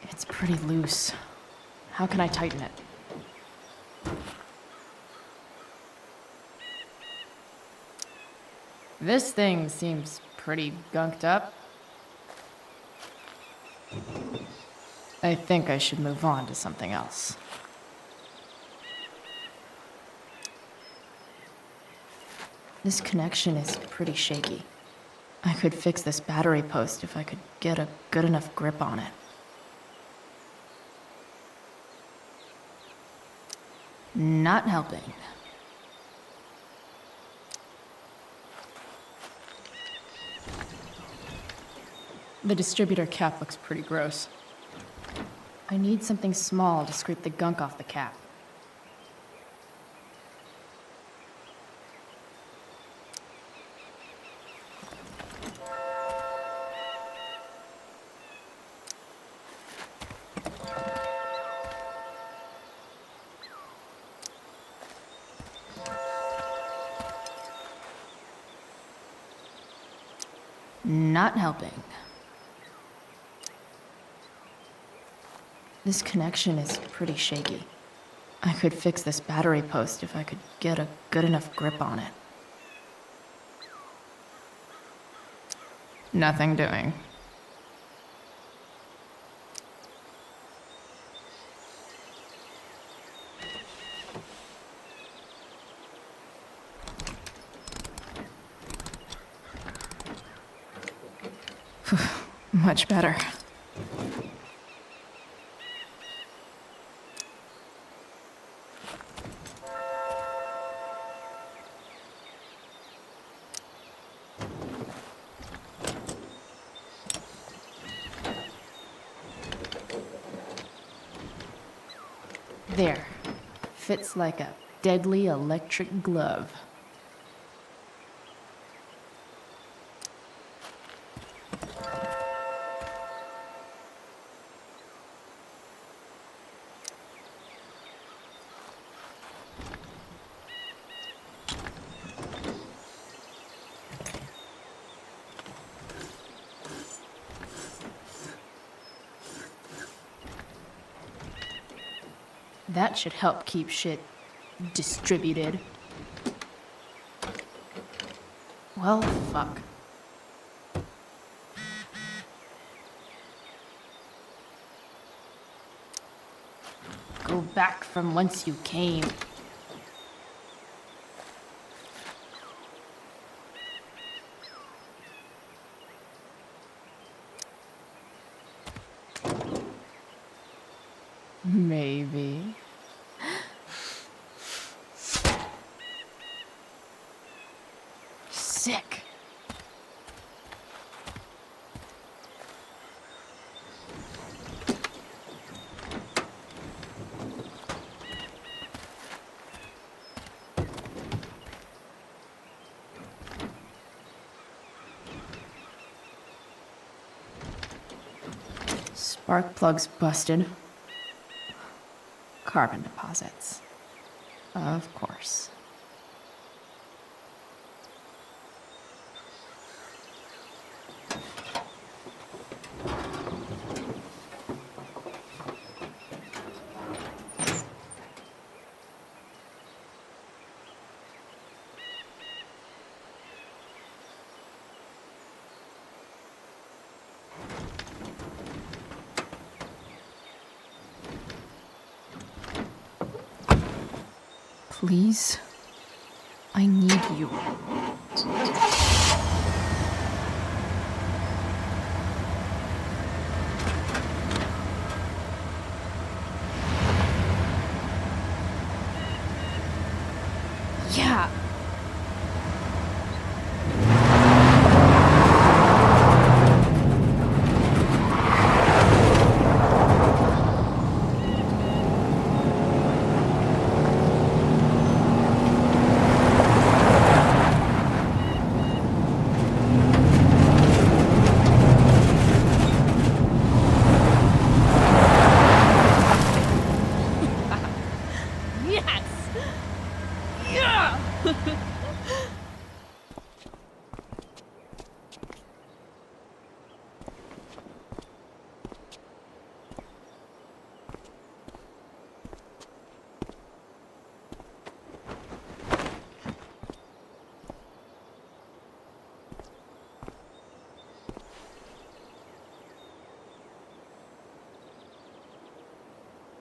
It's pretty loose. How can I tighten it? This thing seems pretty gunked up. I think I should move on to something else. This connection is pretty shaky. I could fix this battery post if I could get a good enough grip on it. Not helping. The distributor cap looks pretty gross. I need something small to scrape the gunk off the cap. Not helping. This connection is pretty shaky. I could fix this battery post if I could get a good enough grip on it. Nothing doing. Much better. There. Fits like a deadly electric glove. That should help keep shit distributed. Well, fuck. Go back from whence you came. Maybe. Sick. Spark plug's busted. Carbon deposits. Of course. Please, I need you. Yeah.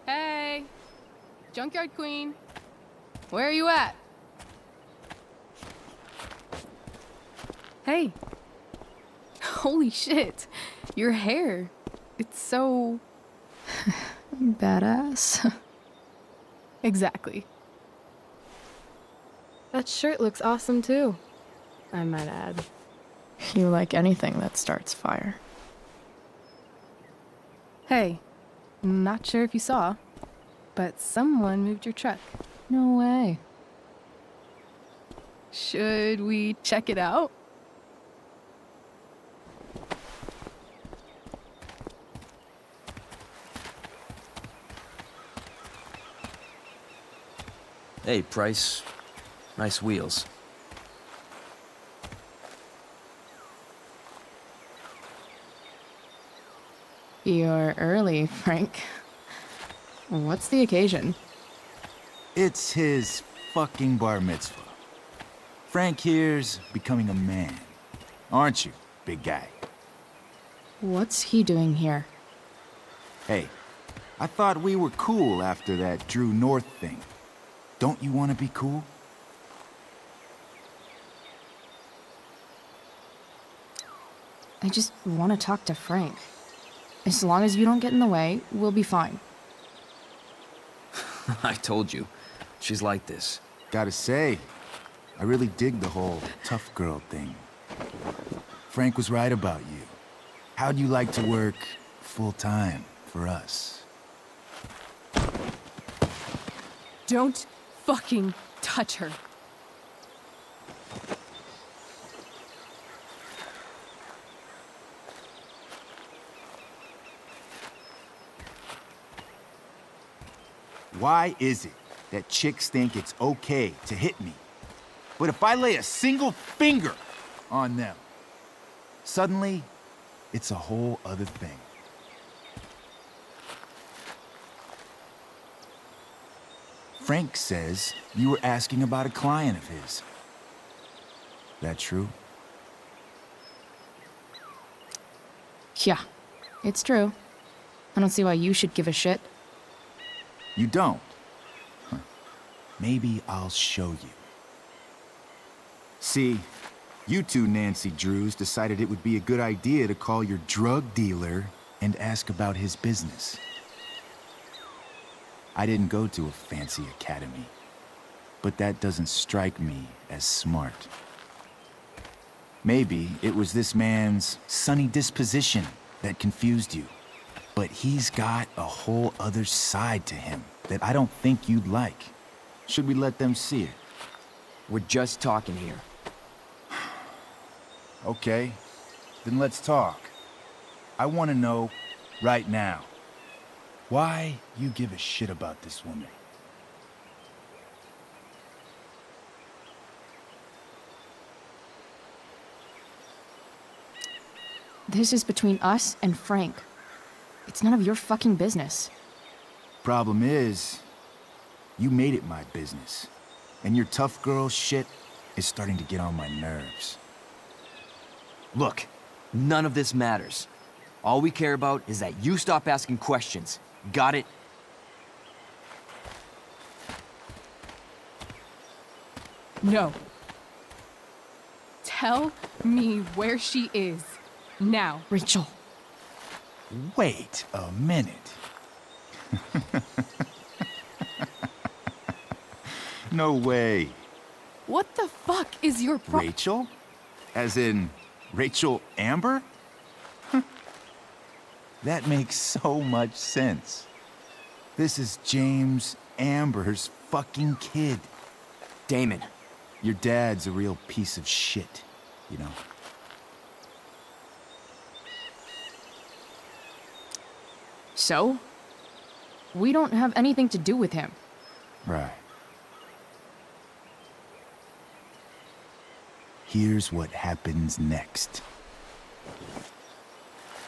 Hey, Junkyard Queen, where are you at? Hey, holy shit, your hair, it's so... Badass. Exactly. That shirt looks awesome too, I might add. You like anything that starts fire. Hey, not sure if you saw, but someone moved your truck. No way. Should we check it out? Hey, Price. Nice wheels. You're early, Frank. What's the occasion? It's his fucking bar mitzvah. Frank here's becoming a man. Aren't you, big guy? What's he doing here? Hey, I thought we were cool after that Drew North thing. Don't you want to be cool? I just want to talk to Frank. As long as you don't get in the way, we'll be fine. I told you. She's like this. Gotta say, I really dig the whole tough girl thing. Frank was right about you. How'd you like to work full-time for us? Don't fucking touch her. Why is it that chicks think it's okay to hit me? But if I lay a single finger on them, suddenly it's a whole other thing. Frank says you were asking about a client of his. That true? Yeah, it's true. I don't see why you should give a shit. You don't? Huh. Maybe I'll show you. See, you two Nancy Drews decided it would be a good idea to call your drug dealer and ask about his business. I didn't go to a fancy academy, but that doesn't strike me as smart. Maybe it was this man's sunny disposition that confused you, but he's got a whole other side to him that I don't think you'd like. Should we let them see it? We're just talking here. Okay, then let's talk. I want to know right now why you give a shit about this woman. This is between us and Frank. It's none of your fucking business. Problem is, you made it my business. And your tough girl shit is starting to get on my nerves. Look, none of this matters. All we care about is that you stop asking questions. Got it? No. Tell me where she is. Now. Rachel. Wait a minute. No way. What the fuck is your problem? Rachel? As in, Rachel Amber? That makes so much sense. This is James Amber's fucking kid. Damon. Your dad's a real piece of shit, you know? So? We don't have anything to do with him. Right. Here's what happens next.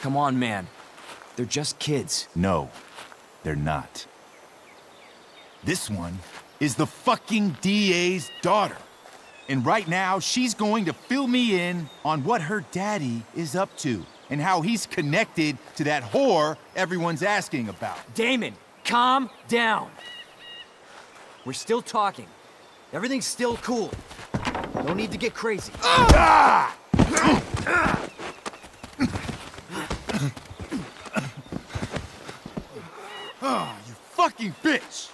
Come on, man. They're just kids. No, they're not. This one is the fucking DA's daughter. And right now, she's going to fill me in on what her daddy is up to and how he's connected to that whore everyone's asking about. Damon, calm down. We're still talking. Everything's still cool. No need to get crazy. Ah! Oh, you fucking bitch!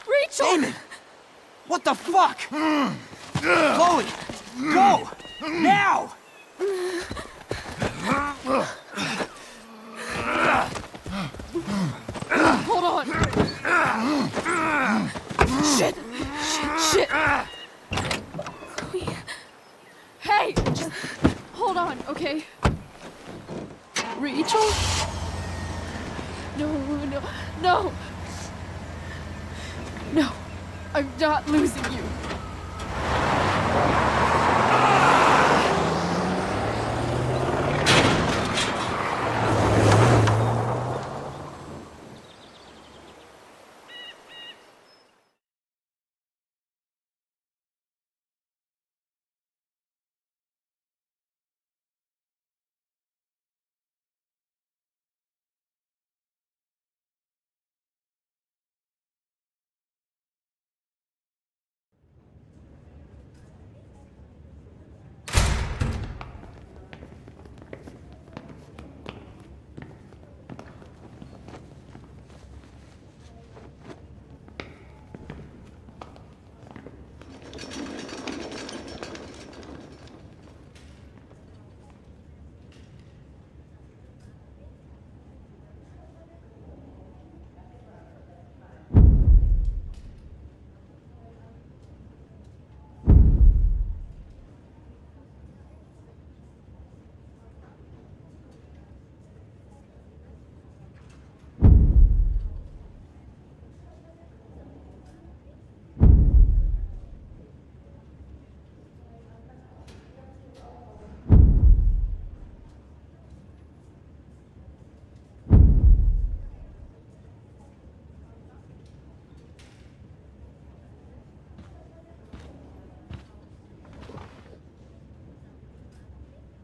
Rachel! Damon! What the fuck? Chloe! Go! Now! Hold on! Shit! Shit! Chloe. Hey! Just hold on, okay? Rachel? No, no, no! No! I'm not losing you!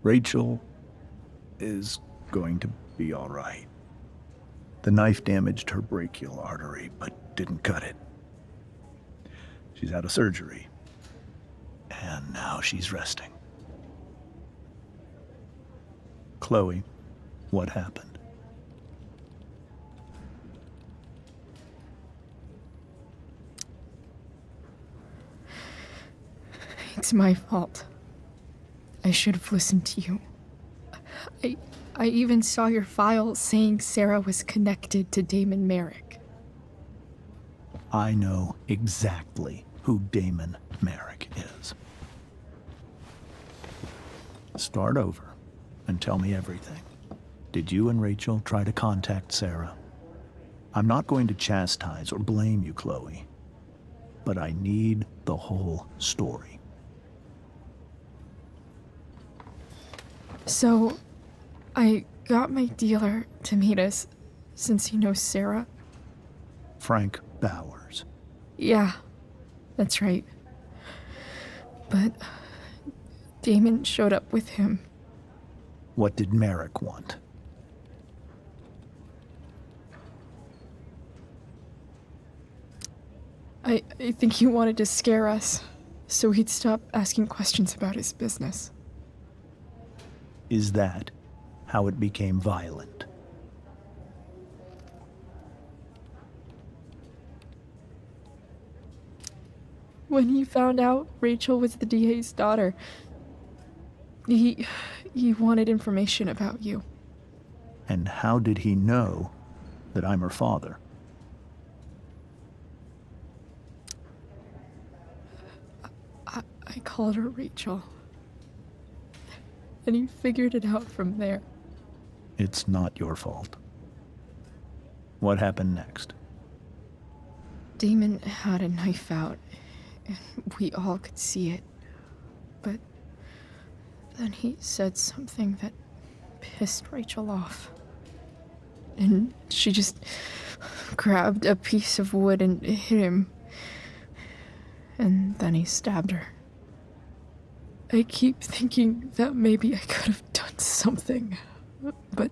Rachel is going to be all right. The knife damaged her brachial artery, but didn't cut it. She's out of surgery, and now she's resting. Chloe, what happened? It's my fault. I should have listened to you. I even saw your file saying Sarah was connected to Damon Merrick. I know exactly who Damon Merrick is. Start over and tell me everything. Did you and Rachel try to contact Sarah? I'm not going to chastise or blame you, Chloe, but I need the whole story. So, I got my dealer to meet us, since he knows Sarah. Frank Bowers. Yeah, that's right. But Damon showed up with him. What did Merrick want? I think he wanted to scare us, so he'd stop asking questions about his business. Is that how it became violent? When he found out Rachel was the DA's daughter, he wanted information about you. And how did he know that I'm her father? I called her Rachel. And he figured it out from there. It's not your fault. What happened next? Damon had a knife out, and we all could see it. But then he said something that pissed Rachel off. And she just grabbed a piece of wood and hit him. And then he stabbed her. I keep thinking that maybe I could have done something, but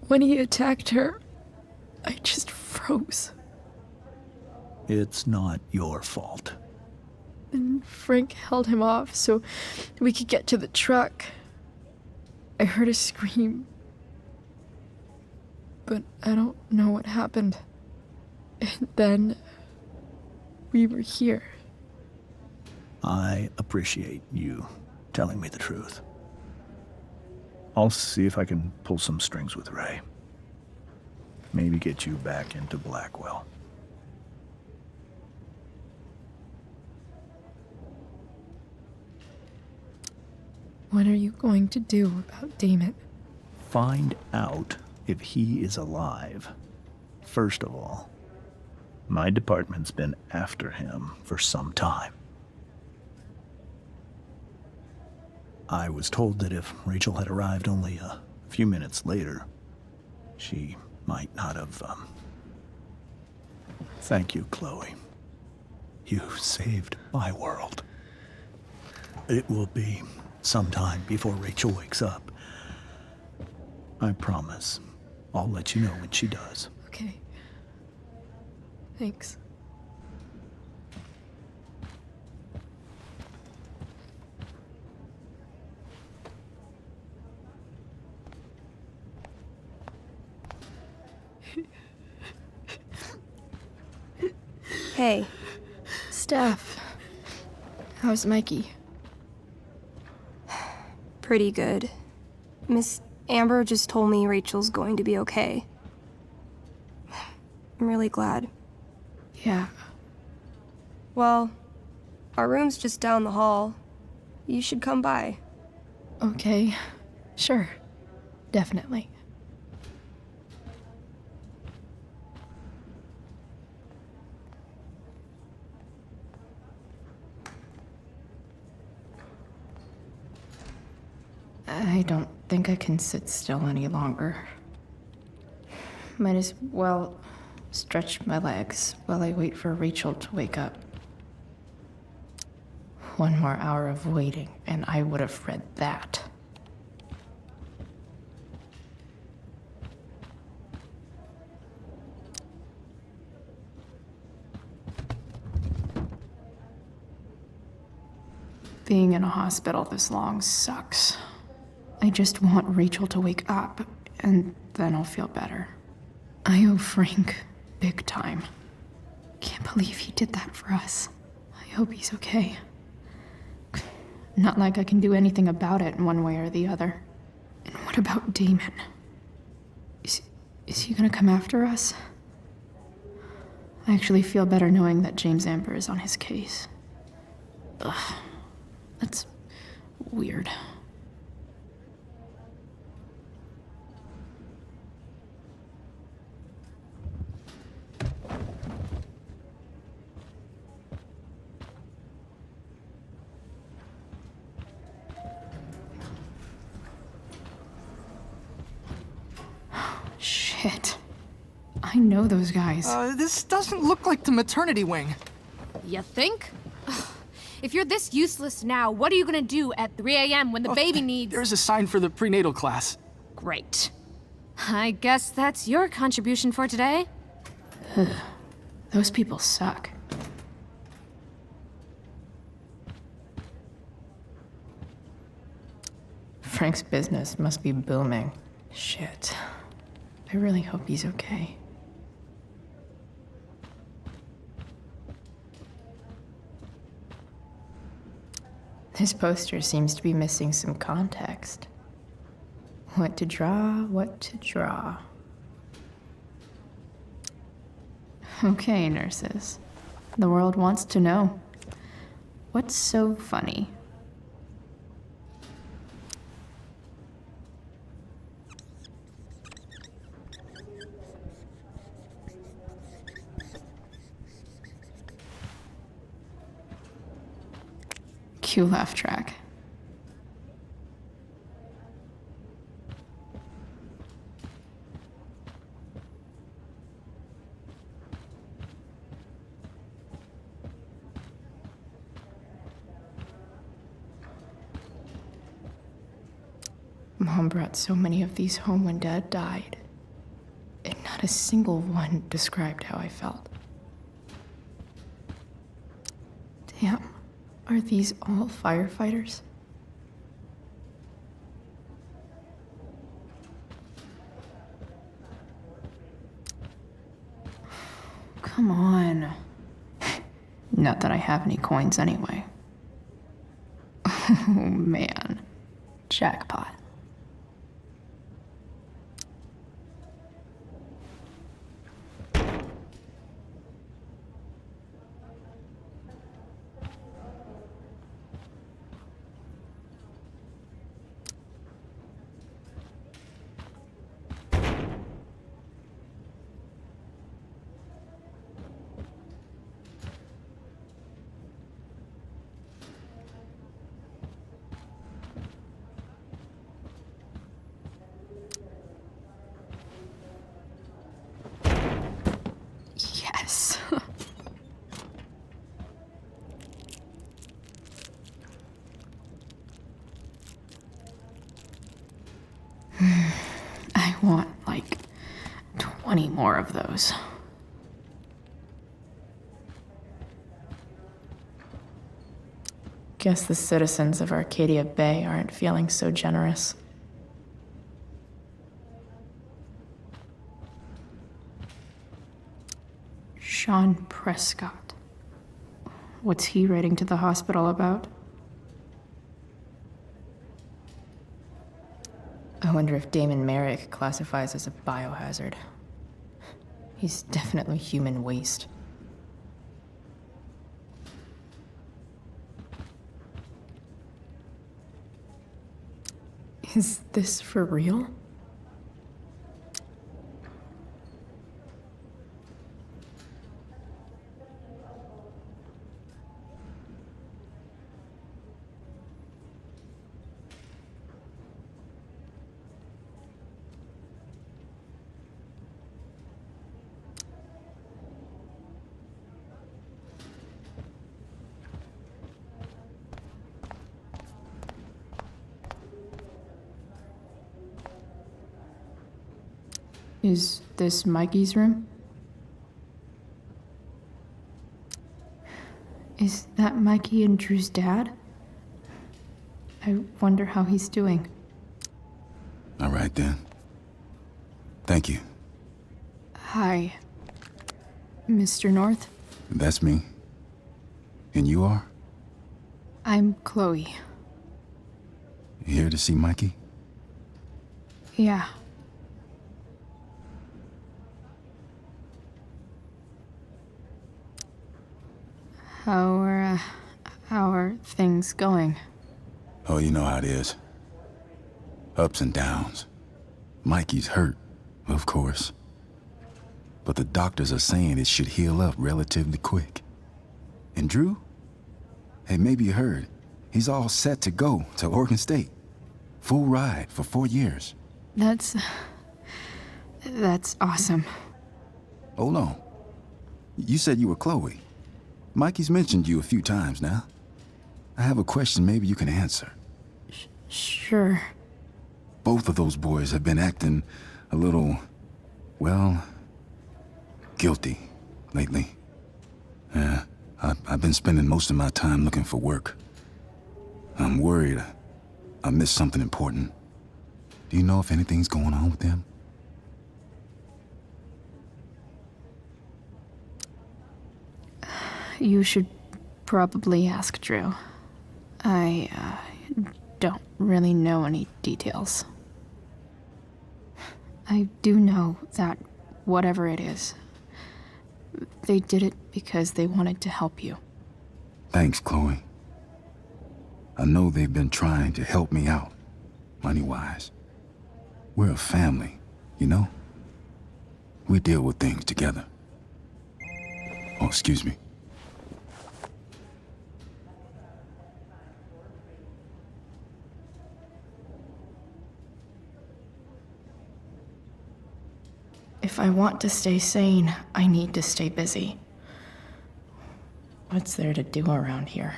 when he attacked her, I just froze. It's not your fault. And Frank held him off so we could get to the truck. I heard a scream, but I don't know what happened. And then we were here. I appreciate you telling me the truth. I'll see if I can pull some strings with Ray. Maybe get you back into Blackwell. What are you going to do about Damon? Find out if he is alive. First of all, my department's been after him for some time. I was told that if Rachel had arrived only a few minutes later, she might not have, Thank you, Chloe. You saved my world. It will be some time before Rachel wakes up. I promise. I'll let you know when she does. Okay. Thanks. Hey. Steph. How's Mikey? Pretty good. Miss Amber just told me Rachel's going to be okay. I'm really glad. Yeah. Well, our room's just down the hall. You should come by. Okay. Sure. Definitely. I don't think I can sit still any longer. Might as well stretch my legs while I wait for Rachel to wake up. one more hour of waiting, and I would have read that. Being in a hospital this long sucks. I just want Rachel to wake up, and then I'll feel better. I owe Frank big time. Can't believe he did that for us. I hope he's okay. Not like I can do anything about it in one way or the other. And what about Damon? Is he gonna come after us? I actually feel better knowing that James Amber is on his case. Ugh. That's weird. Shit. I know those guys. This doesn't look like the maternity wing. You think? If you're this useless now, what are you gonna do at 3 a.m. when the baby needs... There's a sign for the prenatal class. Great. I guess that's your contribution for today. Those people suck. Frank's business must be booming. Shit. I really hope he's okay. This poster seems to be missing some context. What to draw, what to draw. Okay, nurses. The world wants to know. What's so funny? Cue laugh track. Mom brought so many of these home when Dad died, and not a single one described how I felt. Damn. Are these all firefighters? Come on. Not that I have any coins anyway. Oh man. Jackpot. Yes. I want like 20 more of those. Guess the citizens of Arcadia Bay aren't feeling so generous. Sean Prescott. What's he writing to the hospital about? I wonder if Damon Merrick classifies as a biohazard. He's definitely human waste. Is this for real? Is this Mikey's room? Is that Mikey and Drew's dad? I wonder how he's doing. All right, then. Thank you. Hi, Mr. North. That's me. And you are? I'm Chloe. You here to see Mikey? Yeah. How are things going? Oh, you know how it is. Ups and downs. Mikey's hurt, of course. But the doctors are saying it should heal up relatively quick. And Drew? Hey, maybe you heard. He's all set to go to Oregon State. Full ride for 4 years. That's awesome. Hold on. You said you were Chloe. Mikey's mentioned you a few times now. I have a question maybe you can answer. Sure. Both of those boys have been acting a little, well, guilty lately. Yeah, I've been spending most of my time looking for work. I'm worried I missed something important. Do you know if anything's going on with them? You should probably ask Drew. I don't really know any details. I do know that whatever it is, they did it because they wanted to help you. Thanks, Chloe. I know they've been trying to help me out, money-wise. We're a family, you know? We deal with things together. Oh, excuse me. If I want to stay sane, I need to stay busy. What's there to do around here?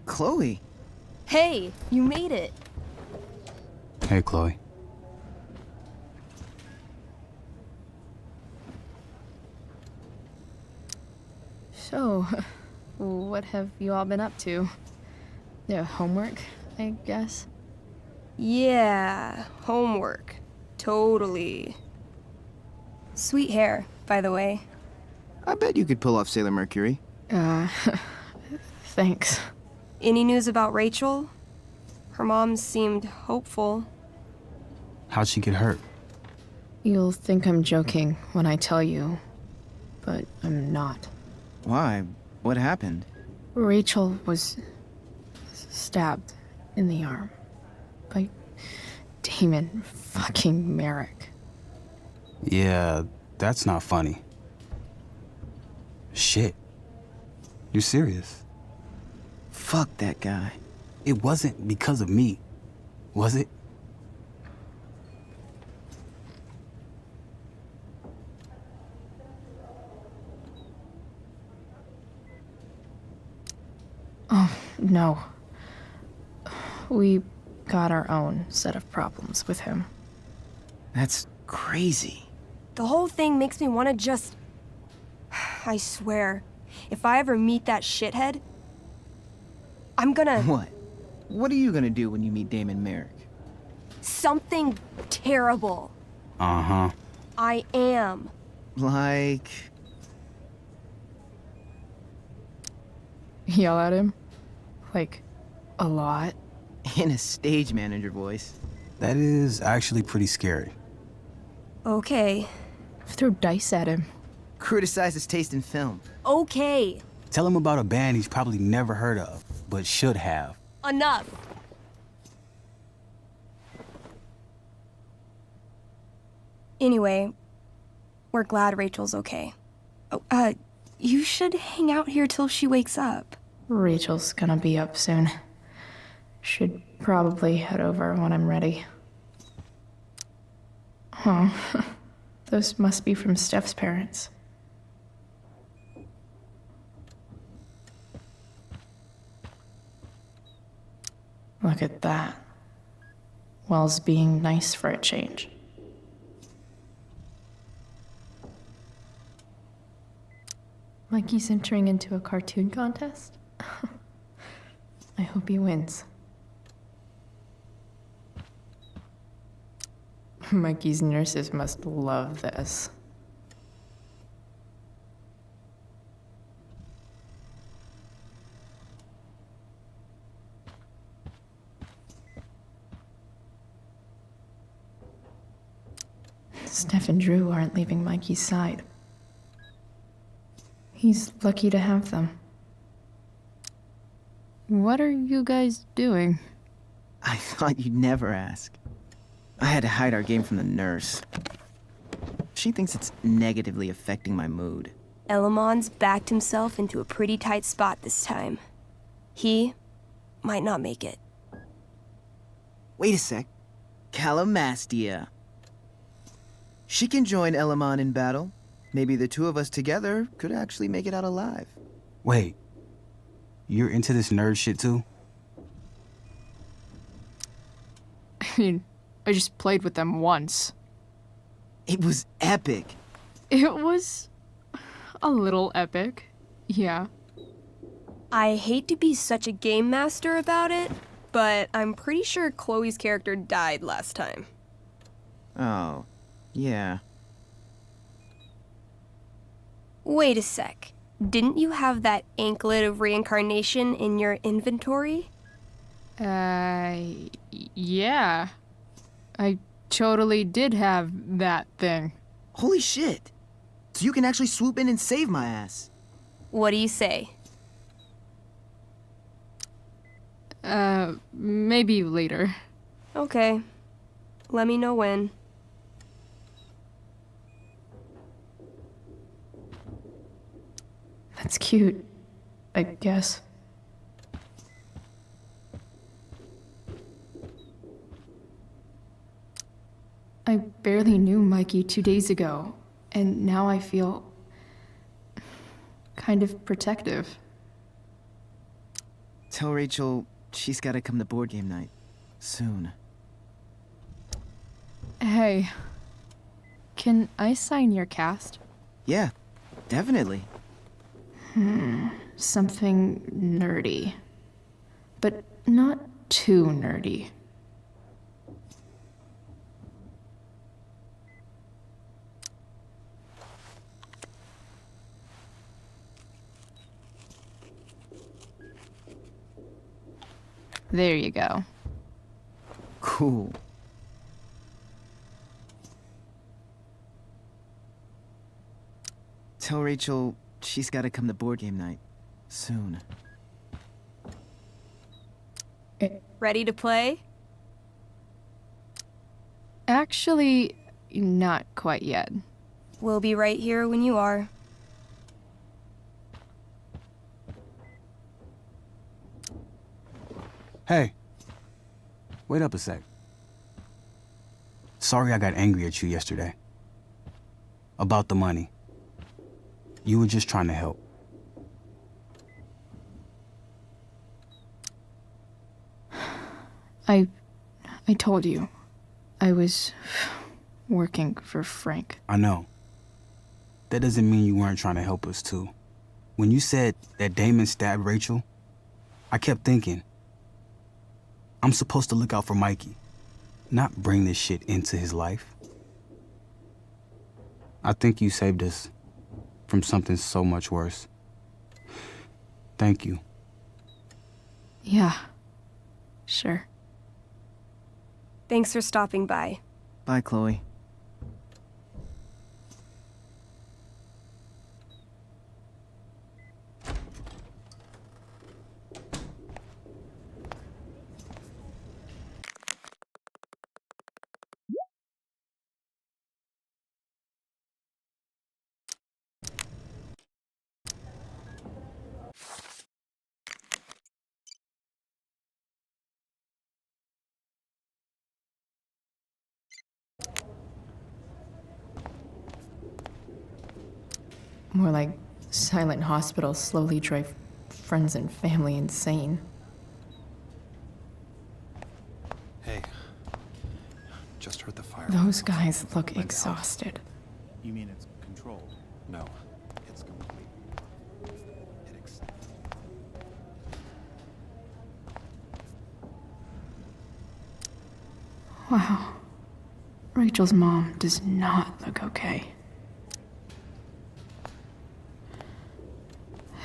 Chloe. Hey, you made it. Hey, Chloe. So, what have you all been up to? Yeah, homework, I guess? Yeah, homework. Totally. Sweet hair, by the way. I bet you could pull off Sailor Mercury. Thanks. Any news about Rachel? Her mom seemed hopeful. How'd she get hurt? You'll think I'm joking when I tell you, but I'm not. Why? What happened? Rachel was stabbed in the arm by Damon fucking Merrick. Yeah, that's not funny. Shit. You serious? Fuck that guy. It wasn't because of me, was it? Oh, no. We got our own set of problems with him. That's crazy. The whole thing makes me want to just... I swear, if I ever meet that shithead, I'm gonna... What? What are you gonna do when you meet Damon Merrick? Something terrible. Uh-huh. I am. Like... Yell at him? Like, a lot? In a stage manager voice. That is actually pretty scary. Okay. Throw dice at him. Criticize his taste in film. Okay. Tell him about a band he's probably never heard of, but should have. Enough. Anyway, we're glad Rachel's okay. Oh, You should hang out here till she wakes up. Rachel's gonna be up soon. Should probably head over when I'm ready. Huh. Those must be from Steph's parents. Look at that. Wells being nice for a change. Mikey's entering into a cartoon contest? I hope he wins. Mikey's nurses must love this. Steph and Drew aren't leaving Mikey's side. He's lucky to have them. What are you guys doing? I thought you'd never ask. I had to hide our game from the nurse. She thinks it's negatively affecting my mood. Elamon's backed himself into a pretty tight spot this time. He might not make it. Wait a sec. Calamastia. She can join Elamon in battle. Maybe the two of us together could actually make it out alive. Wait. You're into this nerd shit too? I mean, I just played with them once. It was epic. It was a little epic, yeah. I hate to be such a game master about it, but I'm pretty sure Chloe's character died last time. Oh, yeah. Wait a sec. Didn't you have that anklet of reincarnation in your inventory? Yeah. I totally did have that thing. Holy shit! So you can actually swoop in and save my ass. What do you say? Maybe later. Okay. Let me know when. That's cute, I guess. I barely knew Mikey 2 days ago, and now I feel kind of protective. Tell Rachel she's gotta come to board game night. Soon. Hey, can I sign your cast? Yeah, definitely. Something nerdy. But not too nerdy. There you go. Cool. Tell Rachel she's gotta come to board game night. Soon. Ready to play? Actually, not quite yet. We'll be right here when you are. Hey. Wait up a sec. Sorry I got angry at you yesterday. About the money. You were just trying to help. I told you. I was working for Frank. I know. That doesn't mean you weren't trying to help us too. When you said that Damon stabbed Rachel, I kept thinking, I'm supposed to look out for Mikey, not bring this shit into his life. I think you saved us from something so much worse. Thank you. Yeah, sure. Thanks for stopping by. Bye, Chloe. More like silent hospitals slowly drive friends and family insane. Hey, just heard the fire. Those guys look exhausted. You mean it's controlled? No, it's complete. Wow. Rachel's mom does not look okay.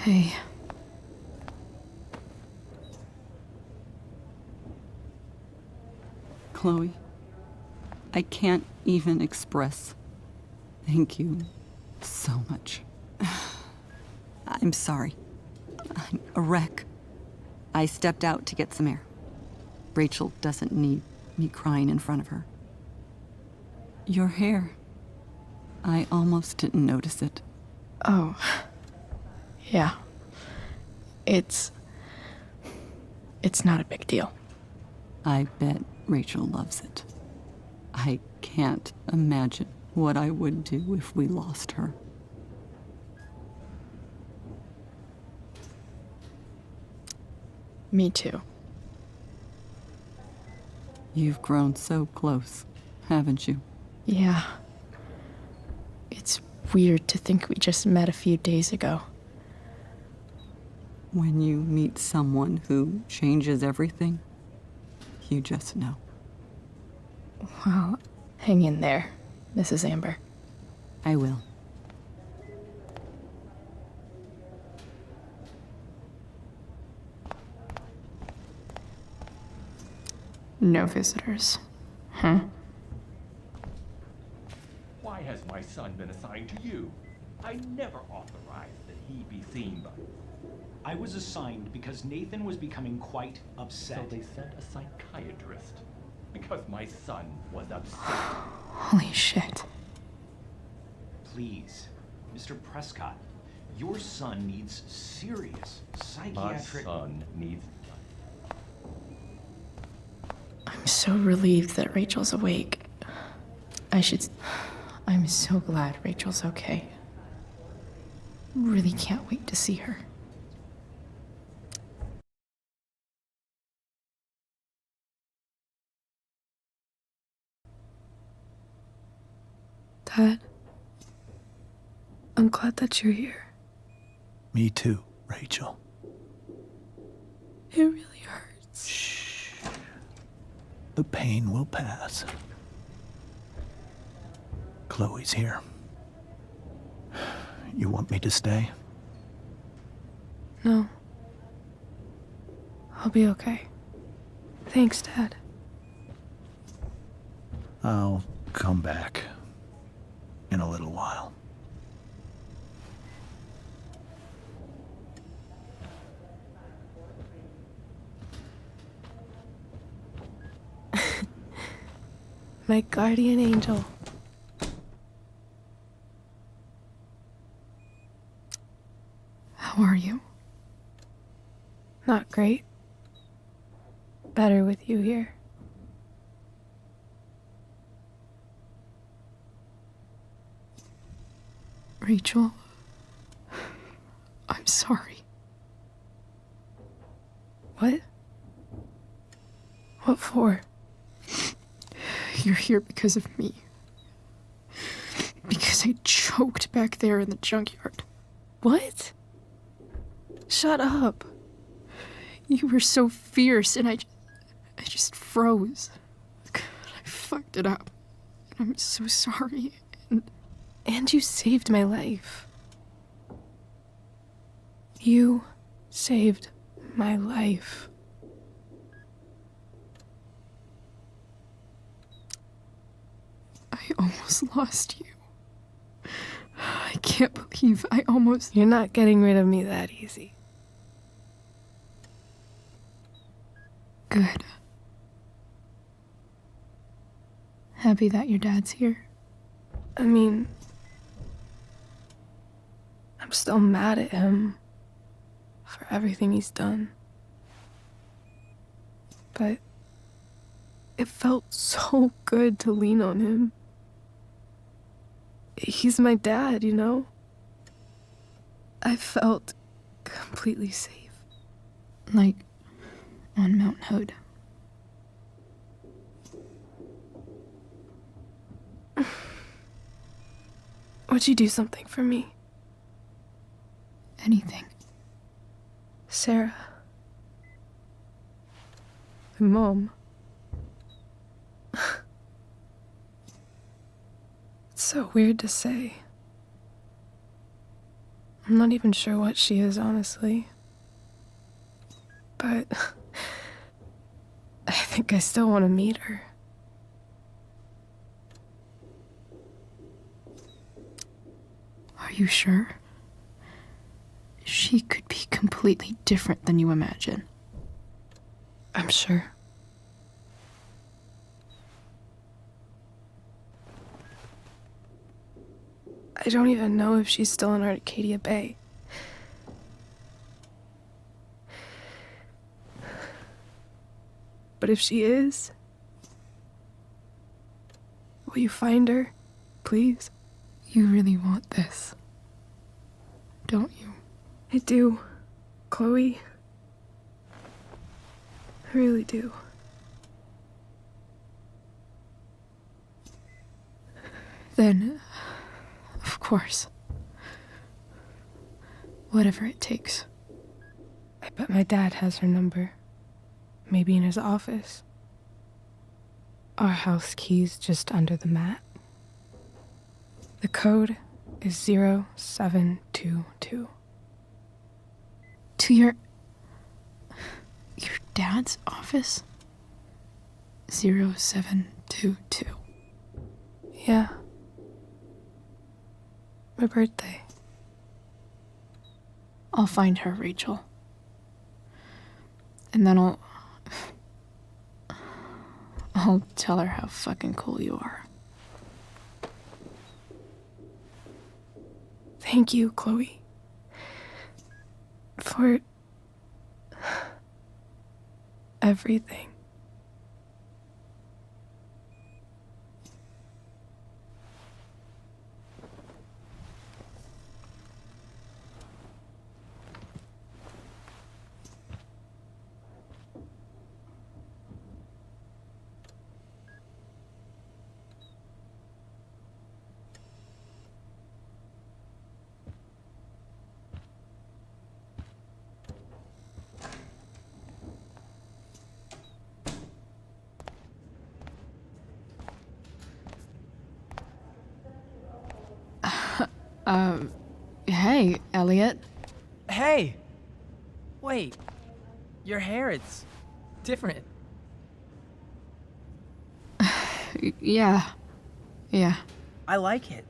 Hey. Chloe, I can't even express thank you so much. I'm sorry. I'm a wreck. I stepped out to get some air. Rachel doesn't need me crying in front of her. Your hair. I almost didn't notice it. Oh. Yeah. It's not a big deal. I bet Rachel loves it. I can't imagine what I would do if we lost her. Me too. You've grown so close, haven't you? Yeah. It's weird to think we just met a few days ago. When you meet someone who changes everything, you just know. Well, hang in there, Mrs. Amber. I will. No visitors. Huh? Why has my son been assigned to you? I never authorized that he be seen by you. I was assigned because Nathan was becoming quite upset. So they sent a psychiatrist because my son was upset. Holy shit. Please, Mr. Prescott, your son needs serious psychiatric... My son needs... I'm so relieved that Rachel's awake. I'm so glad Rachel's okay. Really can't wait to see her. Dad, I'm glad that you're here. Me too, Rachel. It really hurts. Shh. The pain will pass. Chloe's here. You want me to stay? No. I'll be okay. Thanks, Dad. I'll come back in a little while. My guardian angel. How are you? Not great. Better with you here. Rachel, I'm sorry. What? What for? You're here because of me. Because I choked back there in the junkyard. What? Shut up. You were so fierce and I just froze. I fucked it up. And I'm so sorry. And you saved my life. You saved my life. I almost lost you. I can't believe I almost... You're not getting rid of me that easy. Good. Happy that your dad's here? I mean... I'm still mad at him for everything he's done. But it felt so good to lean on him. He's my dad, you know? I felt completely safe. Like on Mount Hood. Would you do something for me? Anything. Sarah. My mom. It's so weird to say. I'm not even sure what she is, honestly. But I think I still want to meet her. Are you sure? She could be completely different than you imagine. I'm sure. I don't even know if she's still in Arcadia Bay. But if she is, will you find her, please? You really want this, don't you? I do, Chloe. I really do. Then, of course. Whatever it takes. I bet my dad has her number. Maybe in his office. Our house key's just under the mat. The code is 0722. To your dad's office? 0722. Yeah. My birthday. I'll find her, Rachel. And then I'll tell her how fucking cool you are. Thank you, Chloe. For everything. Hey, Elliot. Hey! Wait. Your hair, it's different. Yeah. I like it.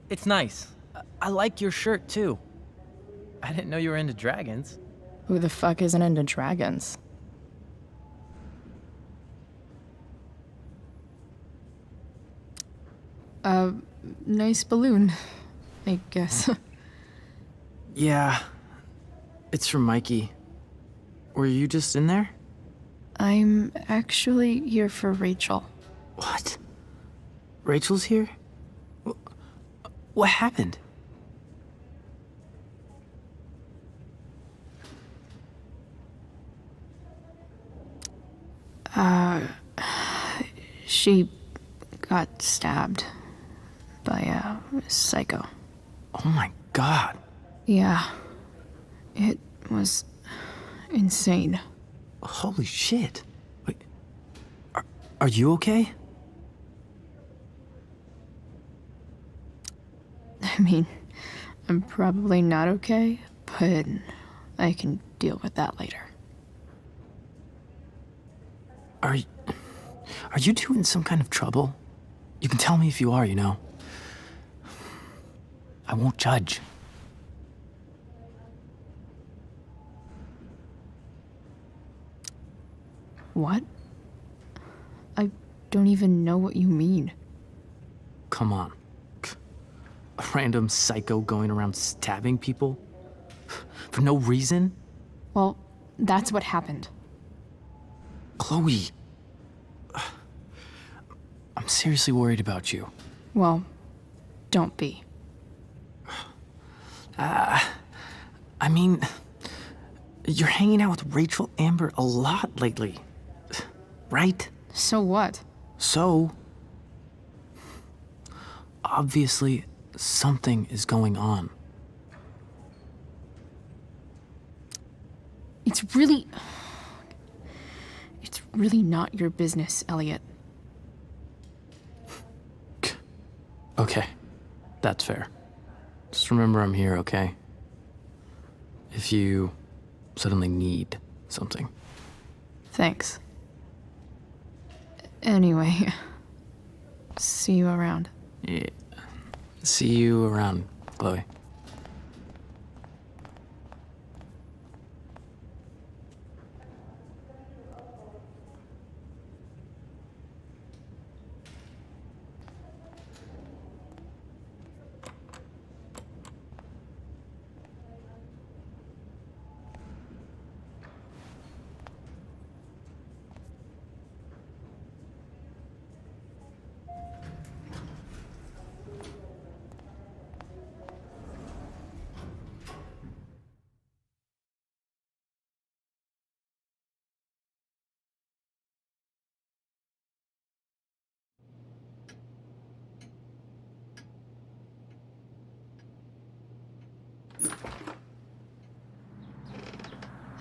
It's nice. I like your shirt, too. I didn't know you were into dragons. Who the fuck isn't into dragons? Nice balloon, I guess. Yeah. It's from Mikey. Were you just in there? I'm actually here for Rachel. What? Rachel's here? What happened? She got stabbed by a psycho. Oh my god. Yeah. It was insane. Holy shit. Wait. Are you okay? I mean, I'm probably not okay, but I can deal with that later. Are you two in some kind of trouble? You can tell me if you are, you know. I won't judge. What? I don't even know what you mean. Come on. A random psycho going around stabbing people? For no reason? Well, that's what happened. Chloe. I'm seriously worried about you. Well, don't be. I mean, you're hanging out with Rachel Amber a lot lately, right? So what? So, obviously, something is going on. It's really not your business, Elliot. Okay, that's fair. Just remember I'm here, okay? If you suddenly need something. Thanks. Anyway, see you around. Yeah. See you around, Chloe.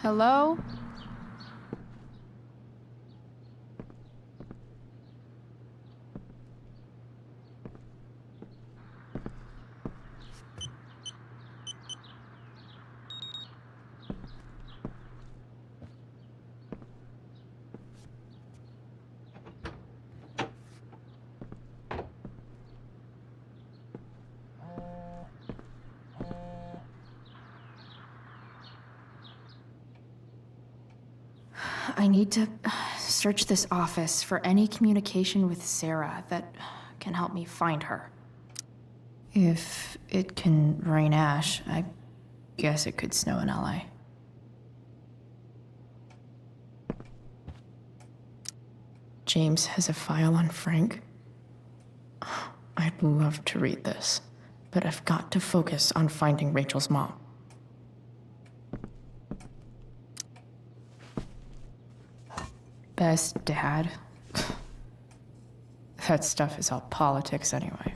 Hello? I need to search this office for any communication with Sarah that can help me find her. If it can rain ash, I guess it could snow in LA. James has a file on Frank. I'd love to read this, but I've got to focus on finding Rachel's mom. Best dad? That stuff is all politics anyway.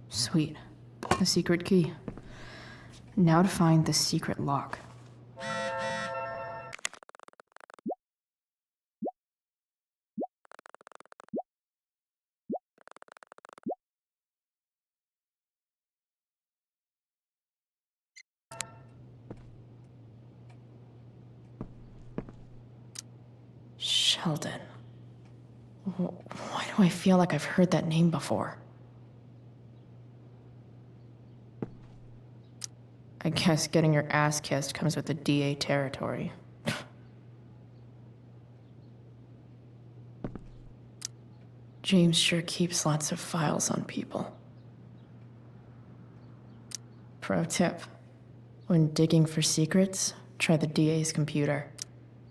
Sweet. A secret key. Now to find the secret lock. Sheldon. Why do I feel like I've heard that name before? I guess getting your ass kissed comes with the DA territory. James sure keeps lots of files on people. Pro tip: when digging for secrets, try the DA's computer.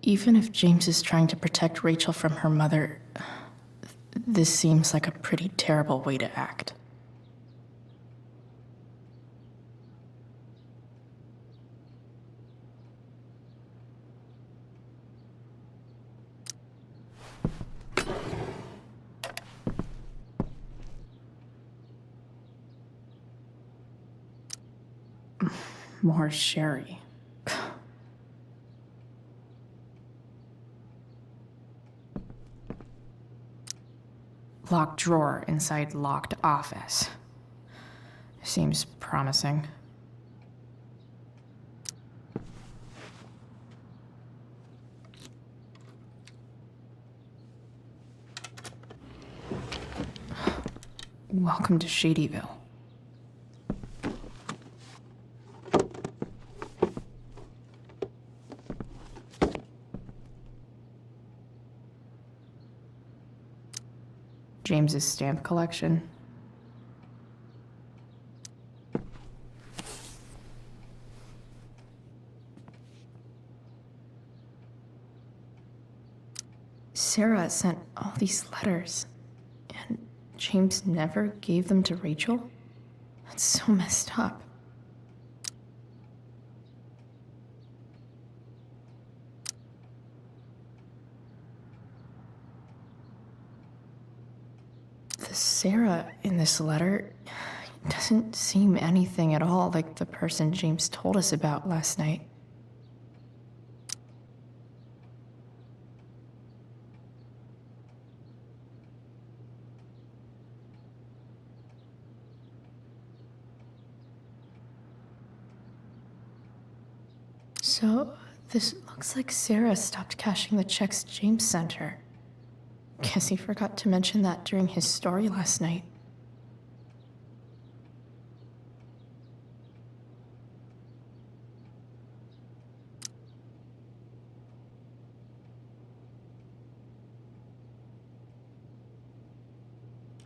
Even if James is trying to protect Rachel from her mother, this seems like a pretty terrible way to act. More sherry. Locked drawer inside locked office. Seems promising. Welcome to Shadyville. James's stamp collection. Sarah sent all these letters, and James never gave them to Rachel? That's so messed up. The Sarah in this letter doesn't seem anything at all like the person James told us about last night. So, this looks like Sarah stopped cashing the checks James sent her. Guess he forgot to mention that during his story last night.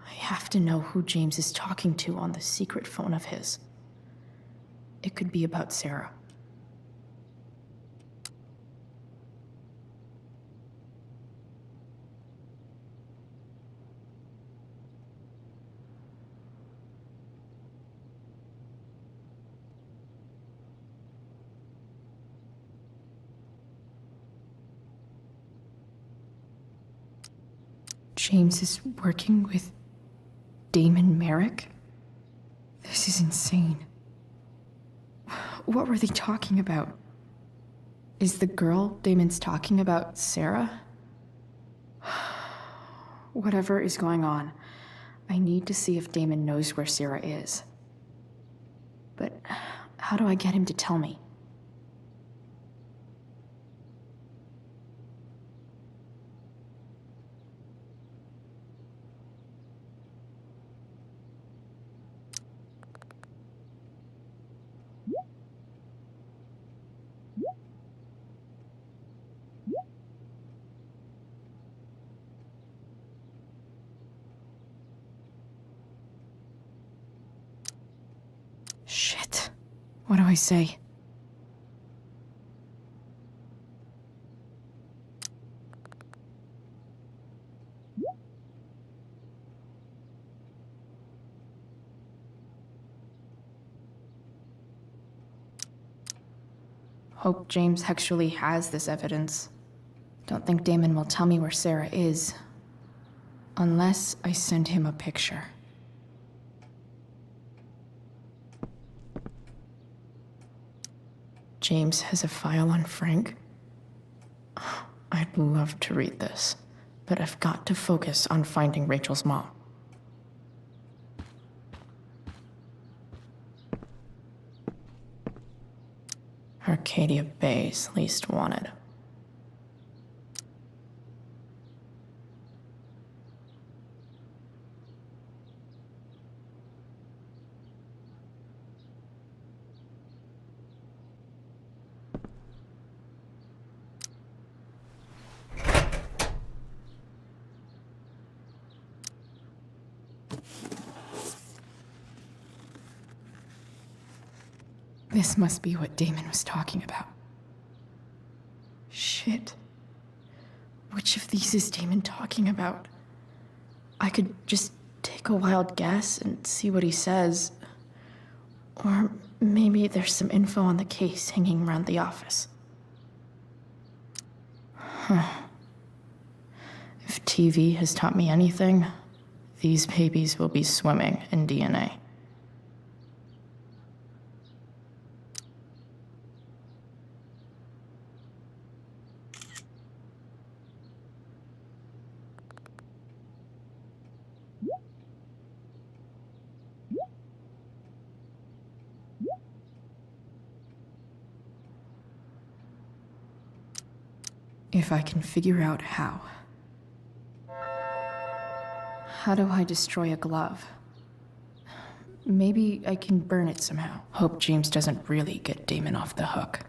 I have to know who James is talking to on the secret phone of his. It could be about Sarah. James is working with Damon Merrick? This is insane. What were they talking about? Is the girl Damon's talking about Sarah? Whatever is going on, I need to see if Damon knows where Sarah is. But how do I get him to tell me? Shit. What do I say? Hope James actually has this evidence. Don't think Damon will tell me where Sarah is. Unless I send him a picture. James has a file on Frank. I'd love to read this, but I've got to focus on finding Rachel's mom. Arcadia Bay's least wanted. This must be what Damon was talking about. Shit. Which of these is Damon talking about? I could just take a wild guess and see what he says. Or maybe there's some info on the case hanging around the office. Huh. If TV has taught me anything, these babies will be swimming in DNA. If I can figure out how. How do I destroy a glove? Maybe I can burn it somehow. Hope James doesn't really get Damon off the hook.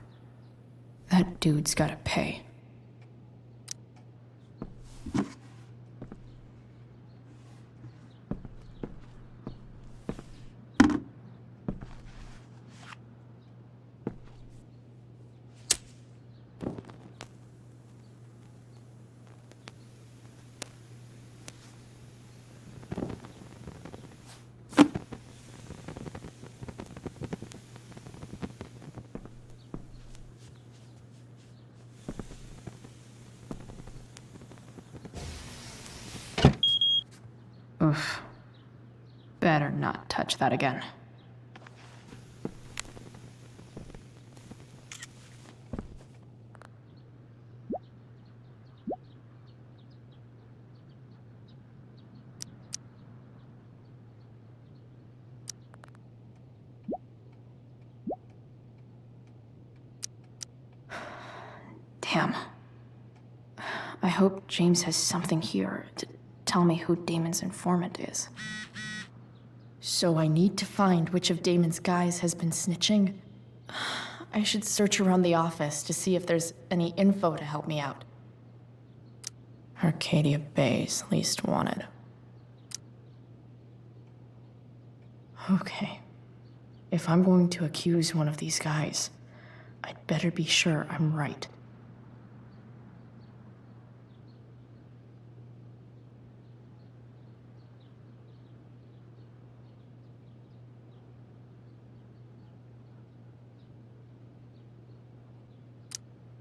That dude's gotta pay. Oof. Better not touch that again. Damn. I hope James has something here to tell me who Damon's informant is. So I need to find which of Damon's guys has been snitching. I should search around the office to see if there's any info to help me out. Arcadia Bay's least wanted. Okay. If I'm going to accuse one of these guys, I'd better be sure I'm right.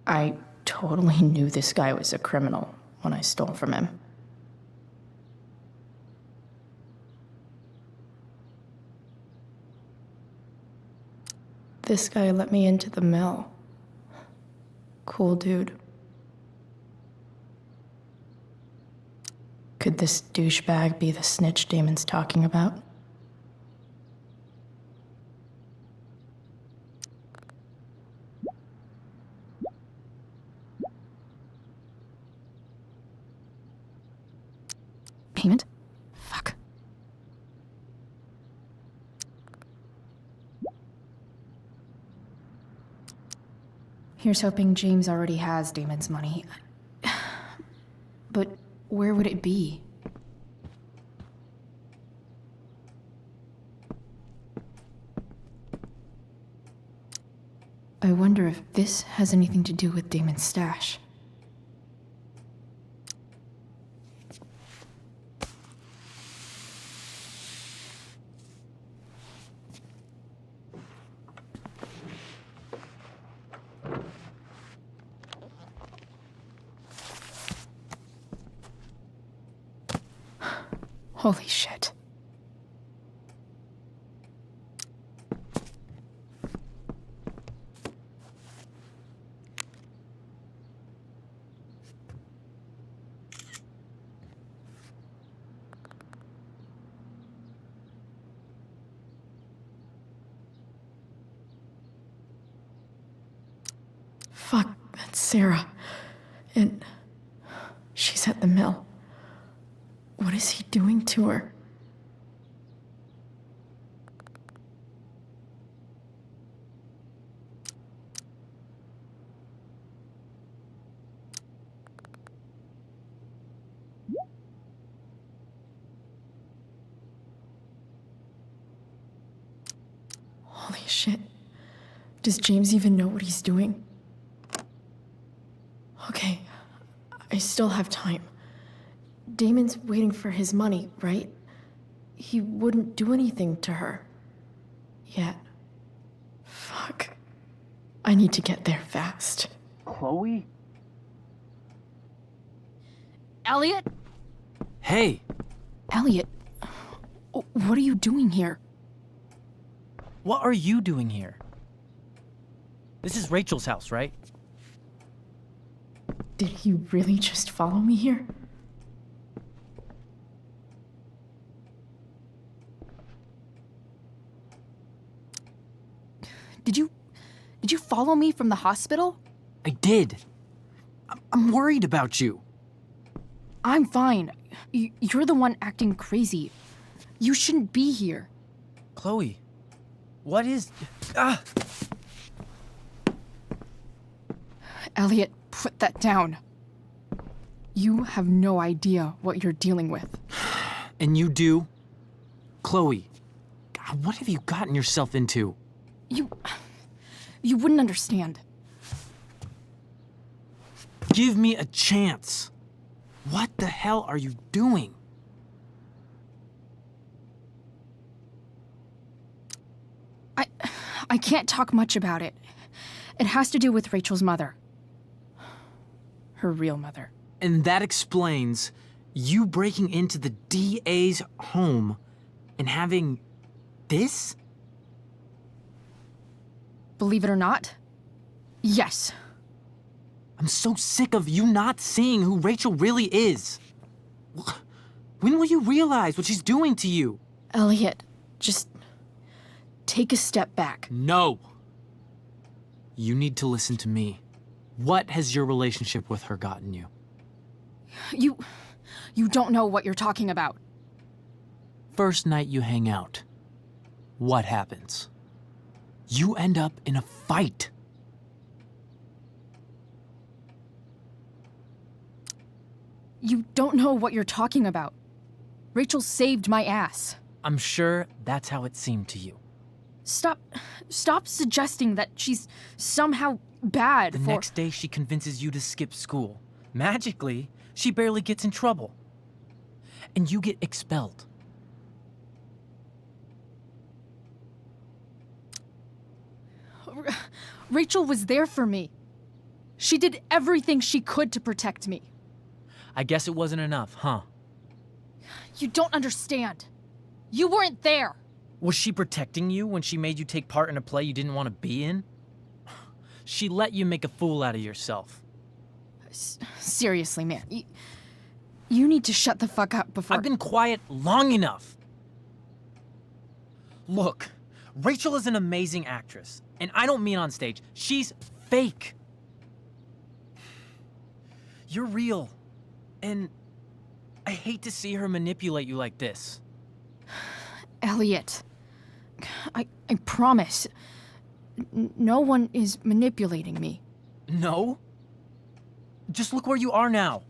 I totally knew this guy was a criminal when I stole from him. This guy let me into the mill. Cool dude. Could this douchebag be the snitch Damon's talking about? Payment? Fuck. Here's hoping James already has Damon's money. But where would it be? I wonder if this has anything to do with Damon's stash. Holy shit. Fuck, that's Sarah. And she's at the mill. What is he doing to her? Holy shit. Does James even know what he's doing? Okay, I still have time. Damon's waiting for his money, right? He wouldn't do anything to her. Yet. Fuck. I need to get there fast. Chloe? Elliot? Hey! Elliot, what are you doing here? What are you doing here? This is Rachel's house, right? Did he really just follow me here? Did you follow me from the hospital? I did. I'm worried about you. I'm fine. You're the one acting crazy. You shouldn't be here. Chloe, what is... Elliot, put that down. You have no idea what you're dealing with. And you do? Chloe, God, what have you gotten yourself into? You wouldn't understand. Give me a chance. What the hell are you doing? I can't talk much about it. It has to do with Rachel's mother. Her real mother. And that explains You breaking into the DA's home and having this? Believe it or not, yes. I'm so sick of you not seeing who Rachel really is. When will you realize what she's doing to you? Elliot, just take a step back. No. You need to listen to me. What has your relationship with her gotten you? You don't know what you're talking about. First night you hang out, what happens? You end up in a fight. You don't know what you're talking about. Rachel saved my ass. I'm sure that's how it seemed to you. Stop suggesting that she's somehow bad The next day she convinces you to skip school. Magically, she barely gets in trouble. And you get expelled. Rachel was there for me. She did everything she could to protect me. I guess it wasn't enough, huh? You don't understand. You weren't there. Was she protecting you when she made you take part in a play you didn't want to be in? She let you make a fool out of yourself. Seriously, man. You need to shut the fuck up before— I've been quiet long enough. Look, Rachel is an amazing actress. And I don't mean on stage. She's fake. You're real. And I hate to see her manipulate you like this. Elliot, I promise, no one is manipulating me. No? Just look where you are now.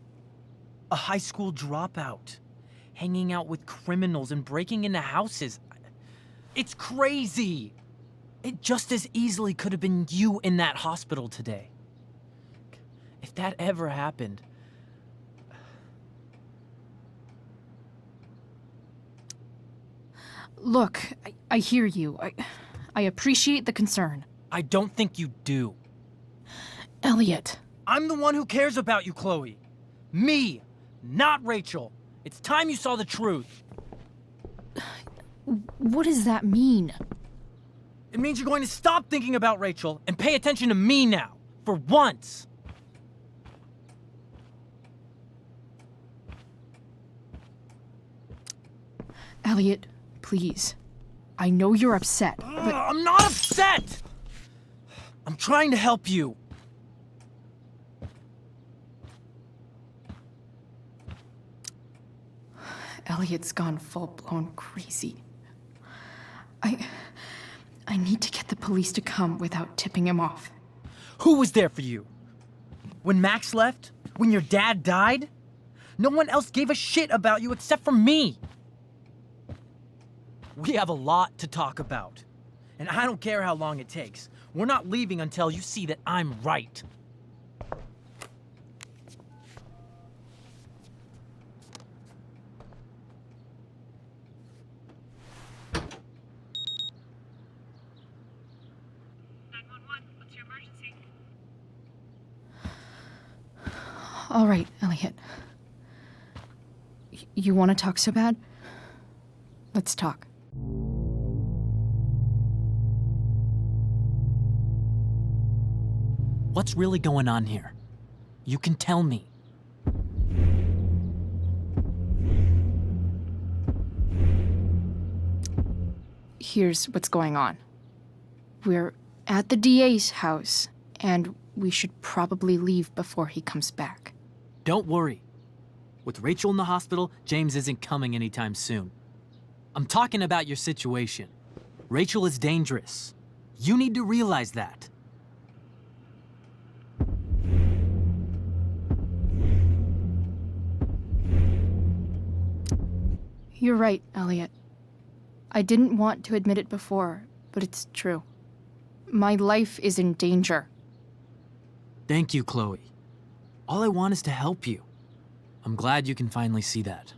A high school dropout. Hanging out with criminals and breaking into houses. It's crazy. It just as easily could have been you in that hospital today. If that ever happened... Look, I hear you. I appreciate the concern. I don't think you do. Elliot. I'm the one who cares about you, Chloe. Me, not Rachel. It's time you saw the truth. What does that mean? It means you're going to stop thinking about Rachel and pay attention to me now, for once. Elliot, please. I know you're upset, but— I'm not upset! I'm trying to help you. Elliot's gone full-blown crazy. I need to get the police to come without tipping him off. Who was there for you? When Max left? When your dad died? No one else gave a shit about you except for me. We have a lot to talk about. And I don't care how long it takes. We're not leaving until you see that I'm right. All right, Elliot. You want to talk so bad? Let's talk. What's really going on here? You can tell me. Here's what's going on. We're at the DA's house, and we should probably leave before he comes back. Don't worry. With Rachel in the hospital, James isn't coming anytime soon. I'm talking about your situation. Rachel is dangerous. You need to realize that. You're right, Elliot. I didn't want to admit it before, but it's true. My life is in danger. Thank you, Chloe. All I want is to help you. I'm glad you can finally see that.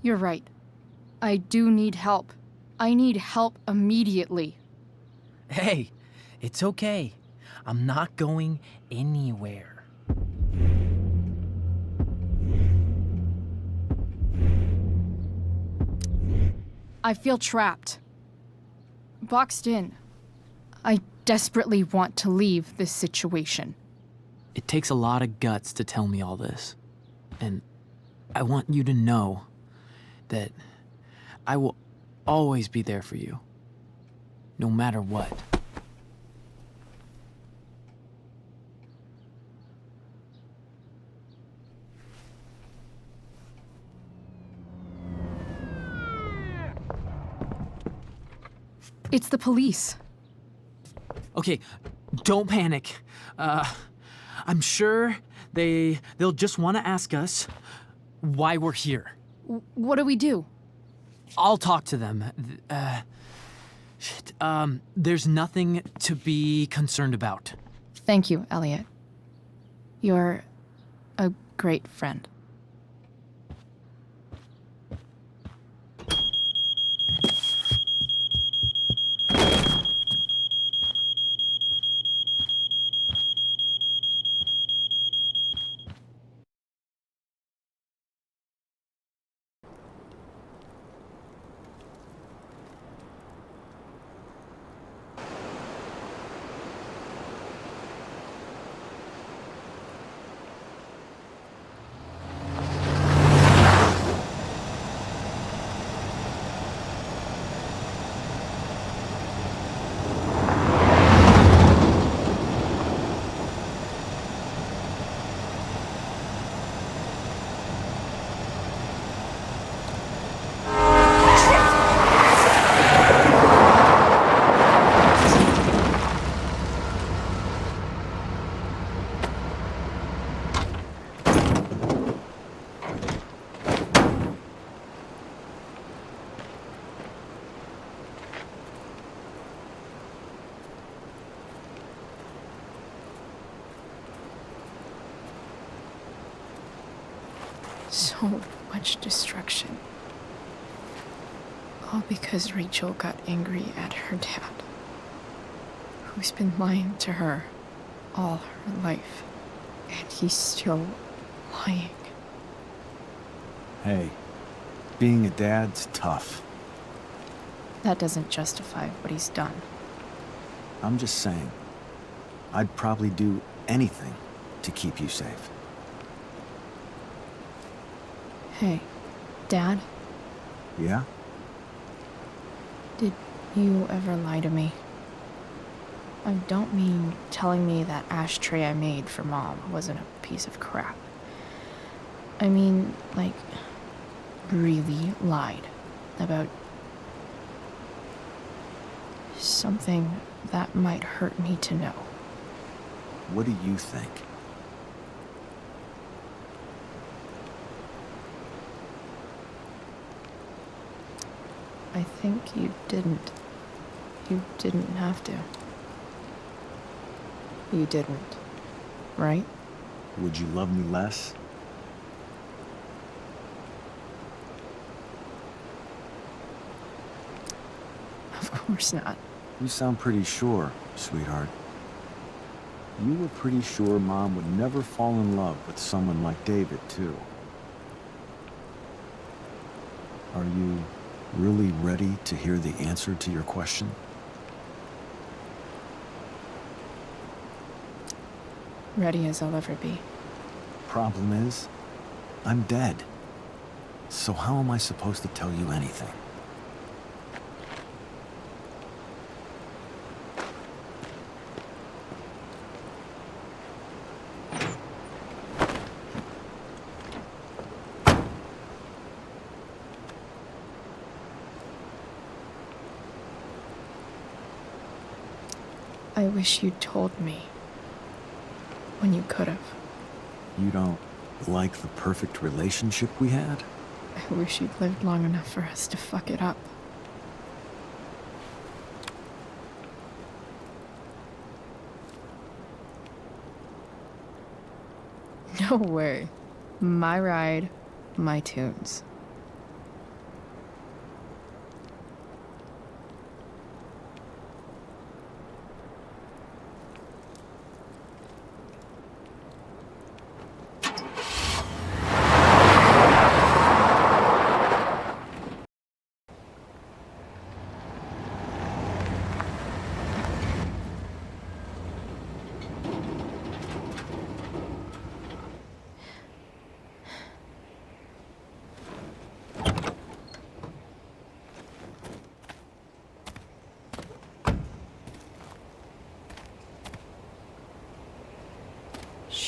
You're right. I do need help. I need help immediately. Hey, It's okay. I'm not going anywhere. I feel trapped. Boxed in. I desperately want to leave this situation. It takes a lot of guts to tell me all this. And I want you to know that I will always be there for you, no matter what. It's the police. Okay, don't panic. I'm sure they'll just want to ask us why we're here. What do we do? I'll talk to them. There's nothing to be concerned about. Thank you, Elliot. You're a great friend. So much destruction. All because Rachel got angry at her dad, who's been lying to her all her life. And he's still lying. Hey, being a dad's tough. That doesn't justify what he's done. I'm just saying, I'd probably do anything to keep you safe. Hey, Dad, Yeah? did you ever lie to me? I don't mean telling me that ashtray I made for Mom wasn't a piece of crap. I mean, like, really lied about something that might hurt me to know. What do you think? I think you didn't. You didn't have to. You didn't, right? Would you love me less? Of course not. You sound pretty sure, sweetheart. You were pretty sure Mom would never fall in love with someone like David, too. Are you really ready to hear the answer to your question? Ready as I'll ever be. Problem is, I'm dead. So how am I supposed to tell you anything? I wish you'd told me. When you could have. You don't like the perfect relationship we had? I wish you'd lived long enough for us to fuck it up. No way. My ride, my tunes.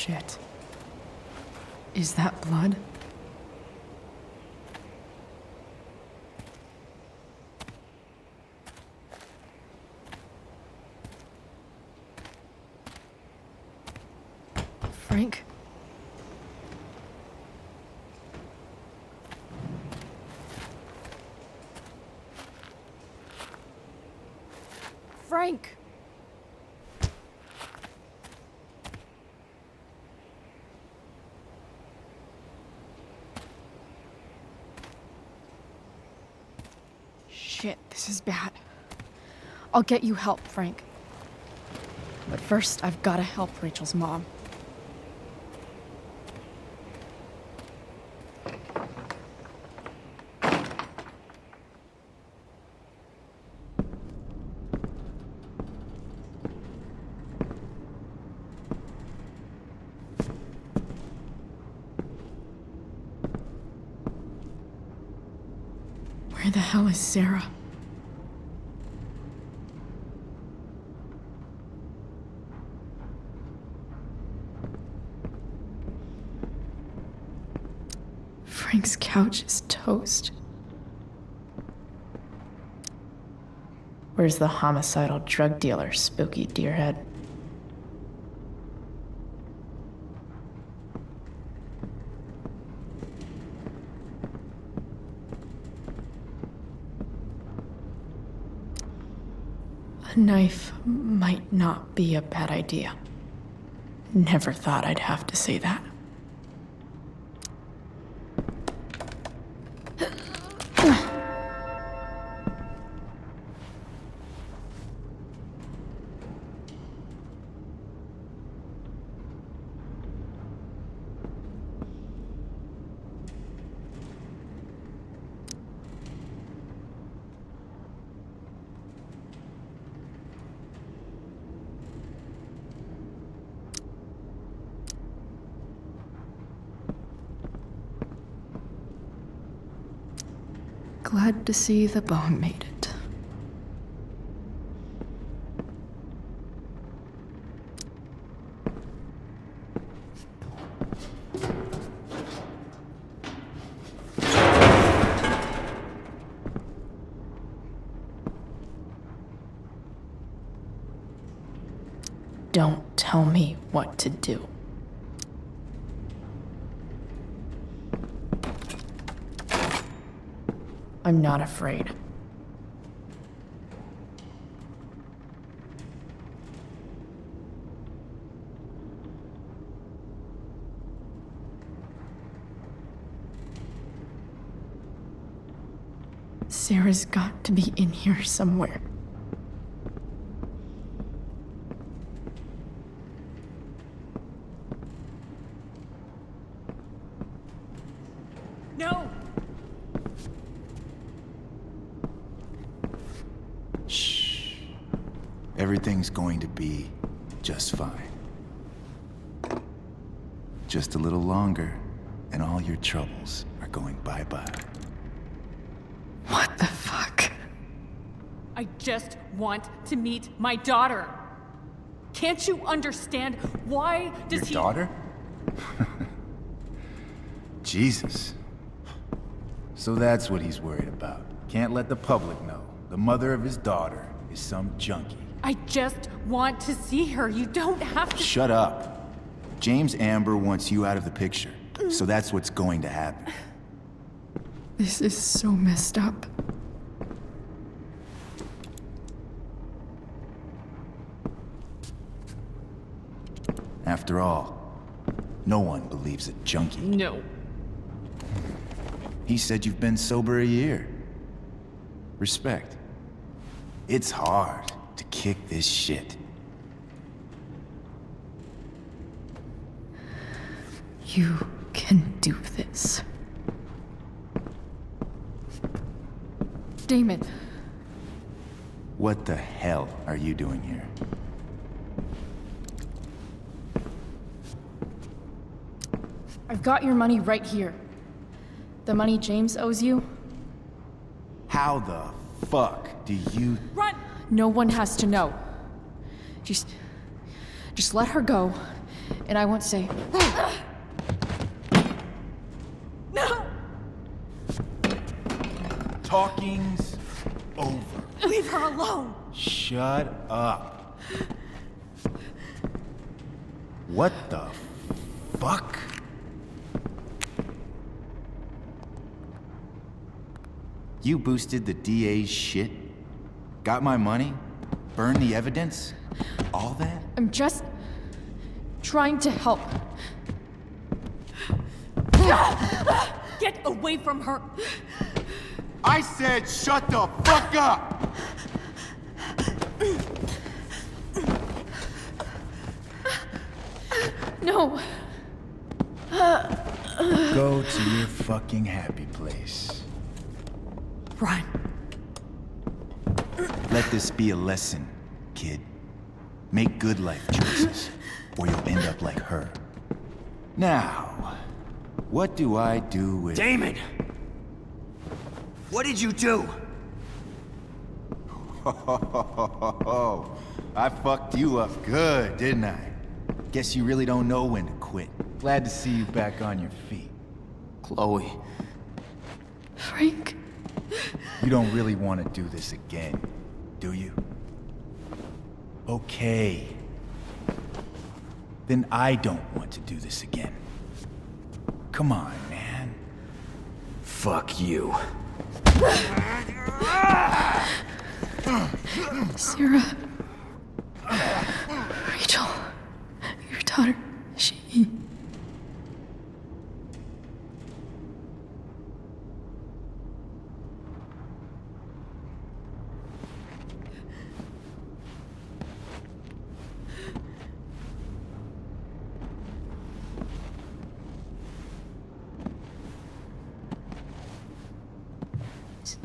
Shit. Is that blood? Frank? Frank! Shit, this is bad. I'll get you help, Frank. But first, I've gotta help Rachel's mom. Where the hell is Sarah? Frank's couch is toast. Where's the homicidal drug dealer, Spooky Deerhead? A knife might not be a bad idea. Never thought I'd have to say that. Glad to see the bone made it. Don't tell me what to do. I'm not afraid. Sarah's got to be in here somewhere. No! Everything's going to be just fine. Just a little longer, and all your troubles are going bye-bye. What the fuck? I just want to meet my daughter. Can't you understand? Why does Your daughter? Jesus. So that's what he's worried about. Can't let the public know. The mother of his daughter is some junkie. I just want to see her. You don't have to. Shut up. James Amber wants you out of the picture. So that's what's going to happen. This is so messed up. After all, no one believes a junkie. No. He said you've been sober a year. Respect. It's hard to kick this shit. You can do this. Damon. What the hell are you doing here? I've got your money right here. The money James owes you. How the fuck do you... Run! No one has to know. Just let her go, And I won't say. No! Talking's over. Leave her alone! Shut up. What the fuck? You boosted the DA's shit? Got my money? Burned the evidence? All that? I'm just trying to help. Get away from her! I said shut the fuck up! No. Go to your fucking happy place. Run. Let this be a lesson, kid. Make good life choices, or you'll end up like her. Now, what do I do with... Damon! What did you do? I fucked you up good, didn't I? Guess you really don't know when to quit. Glad to see you back on your feet. Chloe. Frank. You don't really want to do this again, do you? Okay. Then I don't want to do this again. Come on, man. Fuck you. Sarah. Rachel. Your daughter. She...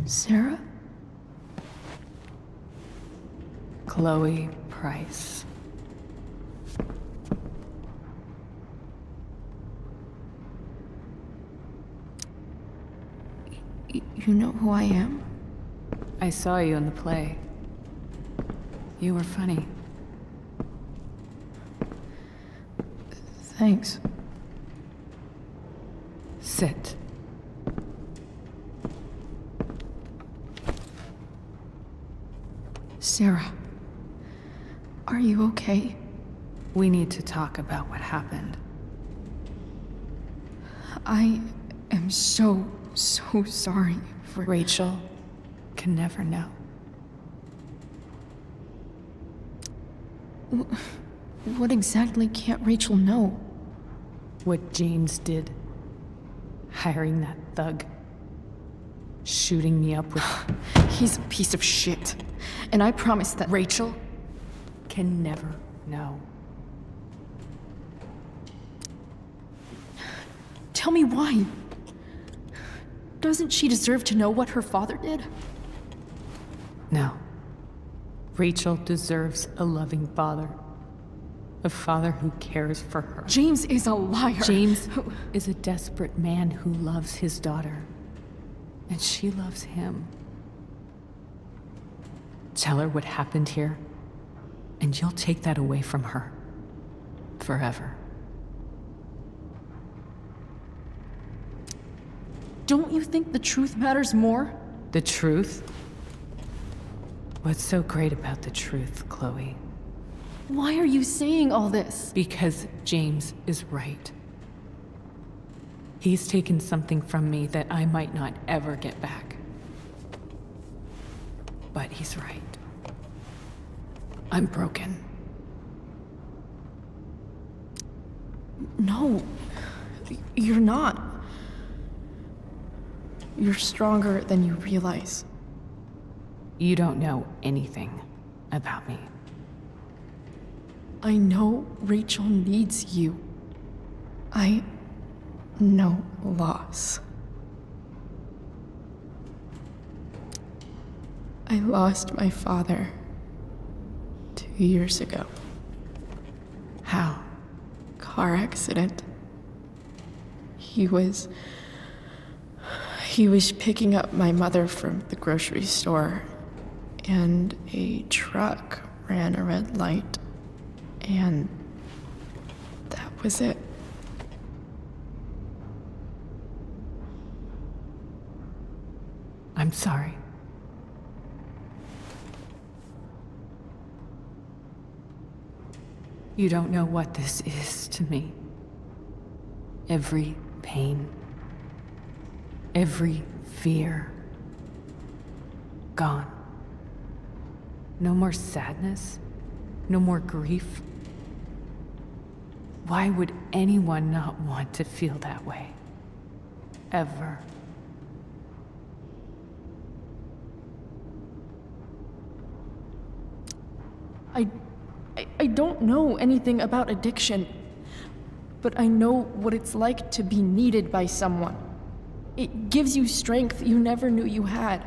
Sarah? Chloe Price. You know who I am? I saw you in the play. You were funny. Thanks. Sit. Sarah. Are you okay? We need to talk about what happened. I am so sorry for... Rachel can never know. What exactly can't Rachel know? What James did. Hiring that thug. Shooting me up with... He's a piece of shit. And I promise that... Rachel can never know. Tell me why. Doesn't she deserve to know what her father did? No. Rachel deserves a loving father. A father who cares for her. James is a liar. James is a desperate man who loves his daughter. And she loves him. Tell her what happened here, and you'll take that away from her. Forever. Don't you think the truth matters more? The truth? What's so great about the truth, Chloe? Why are you saying all this? Because James is right. He's taken something from me that I might not ever get back. But he's right. I'm broken. No, you're not. You're stronger than you realize. You don't know anything about me. I know Rachel needs you. I know loss. I lost my father 2 years ago. How? Car accident. He was picking up my mother from the grocery store, and a truck ran a red light, and was it. I'm sorry. You don't know what this is to me. Every pain, every fear, gone. No more sadness, no more grief. Why would anyone not want to feel that way? Ever. I don't know anything about addiction, but I know what it's like to be needed by someone. It gives you strength you never knew you had.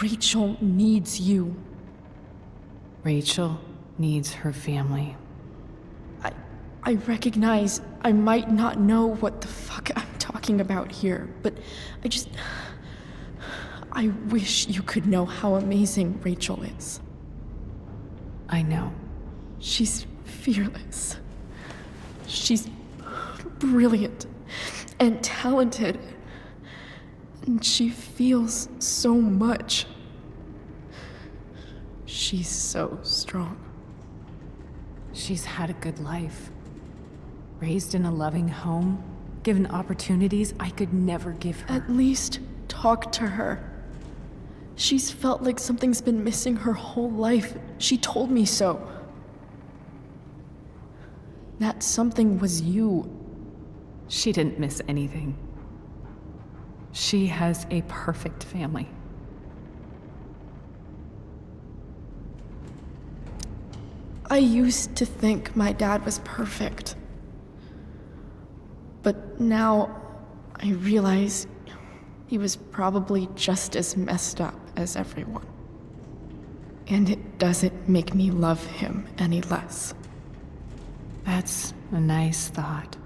Rachel needs you. Rachel needs her family. I recognize I might not know what the fuck I'm talking about here, but I wish you could know how amazing Rachel is. I know. She's fearless. She's brilliant and talented. And she feels so much. She's so strong. She's had a good life. Raised in a loving home, given opportunities I could never give her. At least talk to her. She's felt like something's been missing her whole life. She told me so. That something was you. She didn't miss anything. She has a perfect family. I used to think my dad was perfect. But now I realize he was probably just as messed up as everyone. And it doesn't make me love him any less. That's a nice thought.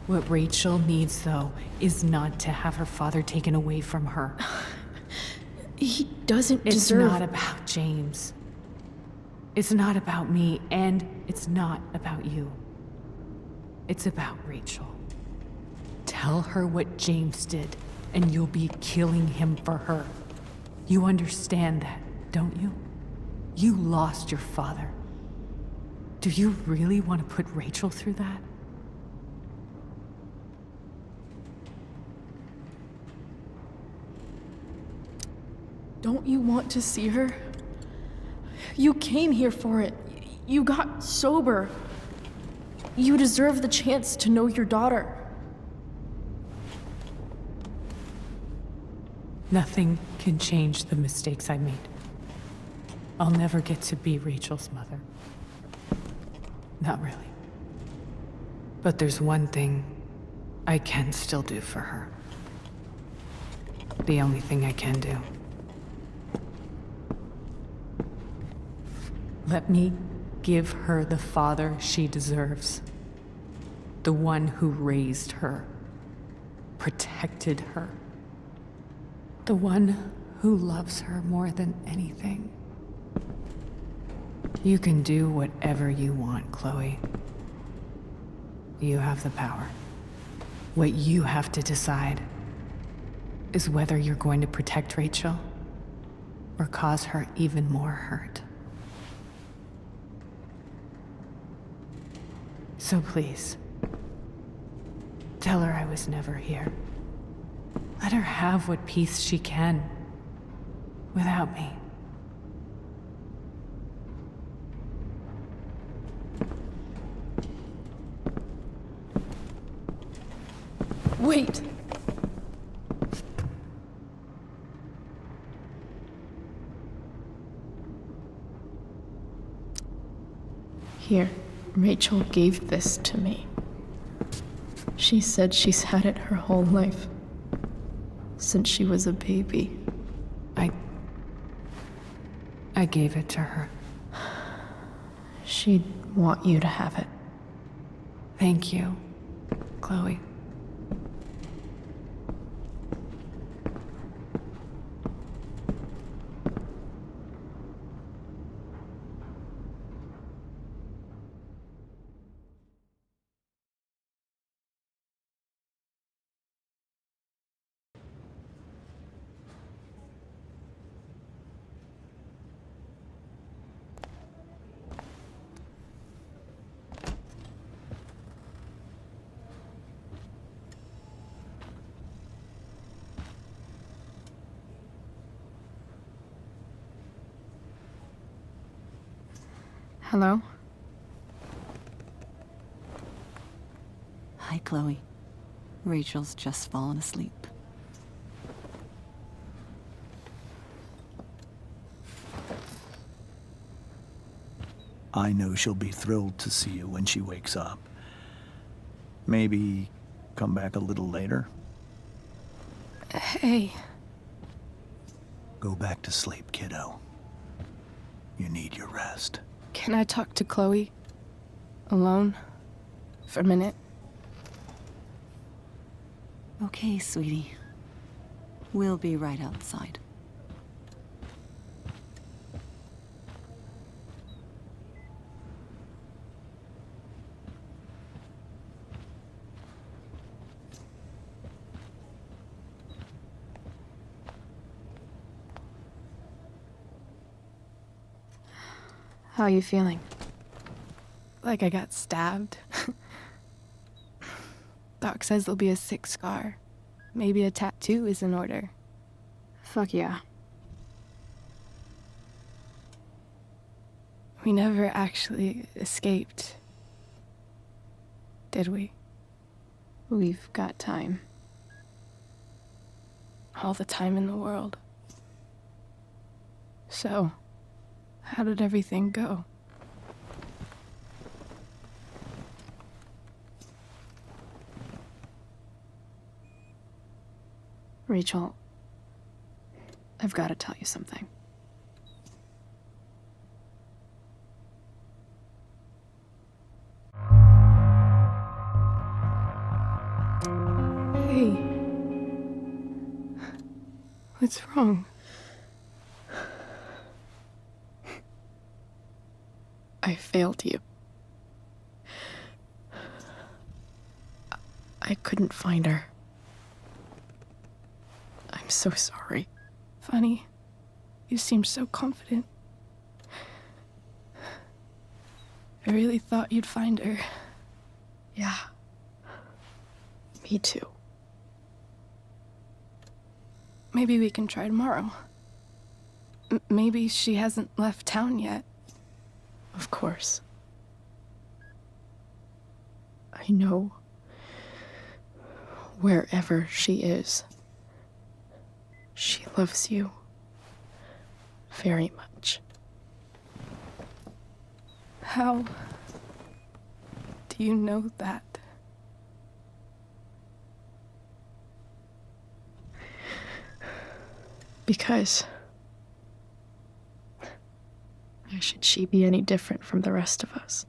What Rachel needs, though, is not to have her father taken away from her. He doesn't deserve... It's not about James. It's not about me, and it's not about you. It's about Rachel. Tell her what James did, and you'll be killing him for her. You understand that, don't you? You lost your father. Do you really want to put Rachel through that? Don't you want to see her? You came here for it. You got sober. You deserve the chance to know your daughter. Nothing can change the mistakes I made. I'll never get to be Rachel's mother. Not really. But there's one thing I can still do for her. The only thing I can do. Let me give her the father she deserves. The one who raised her, protected her. The one who loves her more than anything. You can do whatever you want, Chloe. You have the power. What you have to decide is whether you're going to protect Rachel or cause her even more hurt. So please, tell her I was never here. Let her have what peace she can without me. Wait! Here, Rachel gave this to me. She said she's had it her whole life. Since she was a baby. I gave it to her. She'd want you to have it. Thank you, Chloe. Hello? Hi, Chloe. Rachel's just fallen asleep. I know she'll be thrilled to see you when she wakes up. Maybe come back a little later? Hey. Go back to sleep, kiddo. You need your rest. Can I talk to Chloe? Alone? For a minute? Okay, sweetie. We'll be right outside. How are you feeling? Like I got stabbed. Doc says there'll be a sick scar. Maybe a tattoo is in order. Fuck yeah. We never actually escaped, did we? We've got time. All the time in the world. So, how did everything go? Rachel, I've got to tell you something. Hey. What's wrong? I failed you. I couldn't find her. I'm so sorry. Funny. You seem so confident. I really thought you'd find her. Yeah. Me too. Maybe we can try tomorrow. Maybe she hasn't left town yet. Of course. I know. Wherever she is, she loves you very much. How do you know that? Because why should she be any different from the rest of us?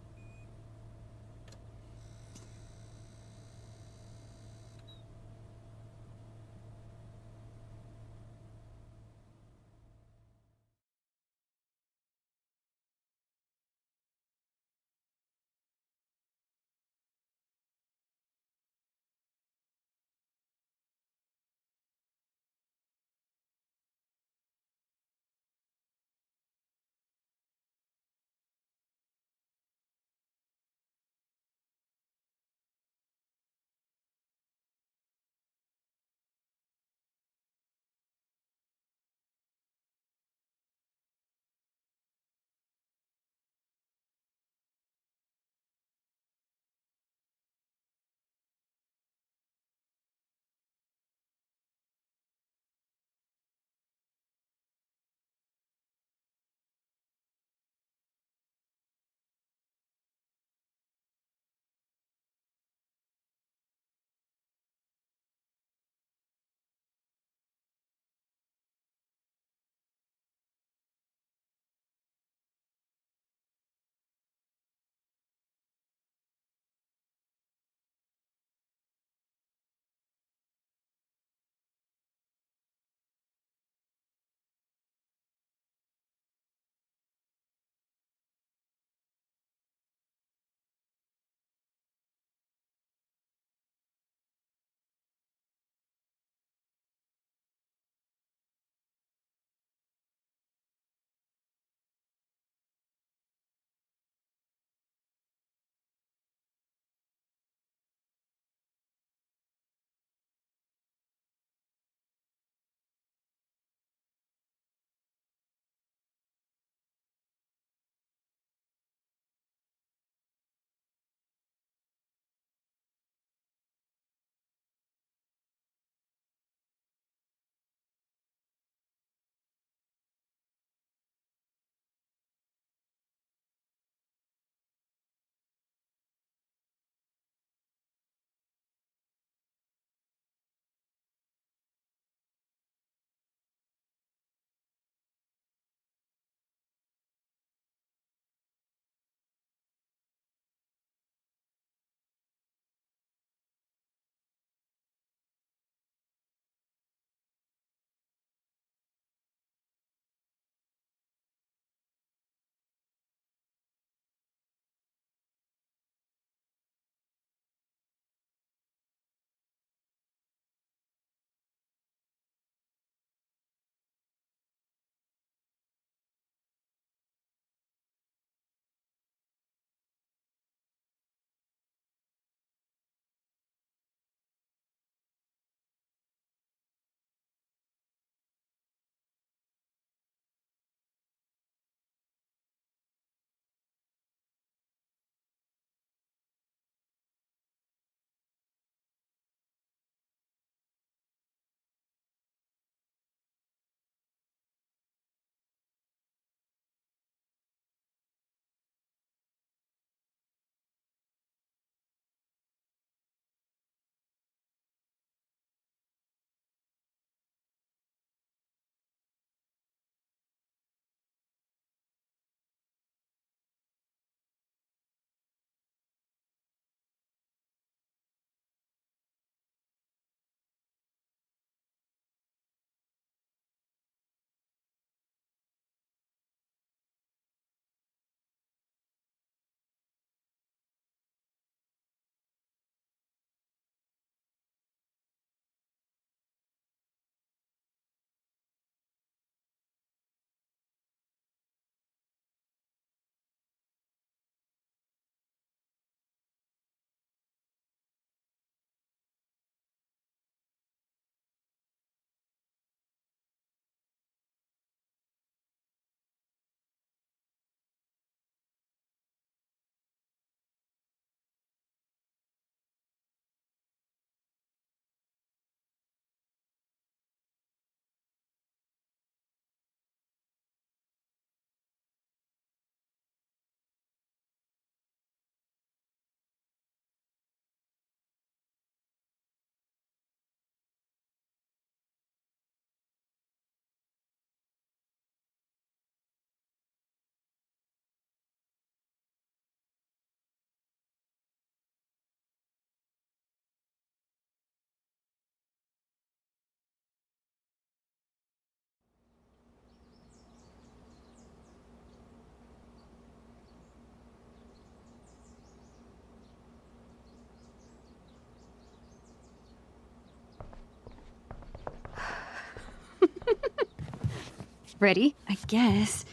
Ready? I guess.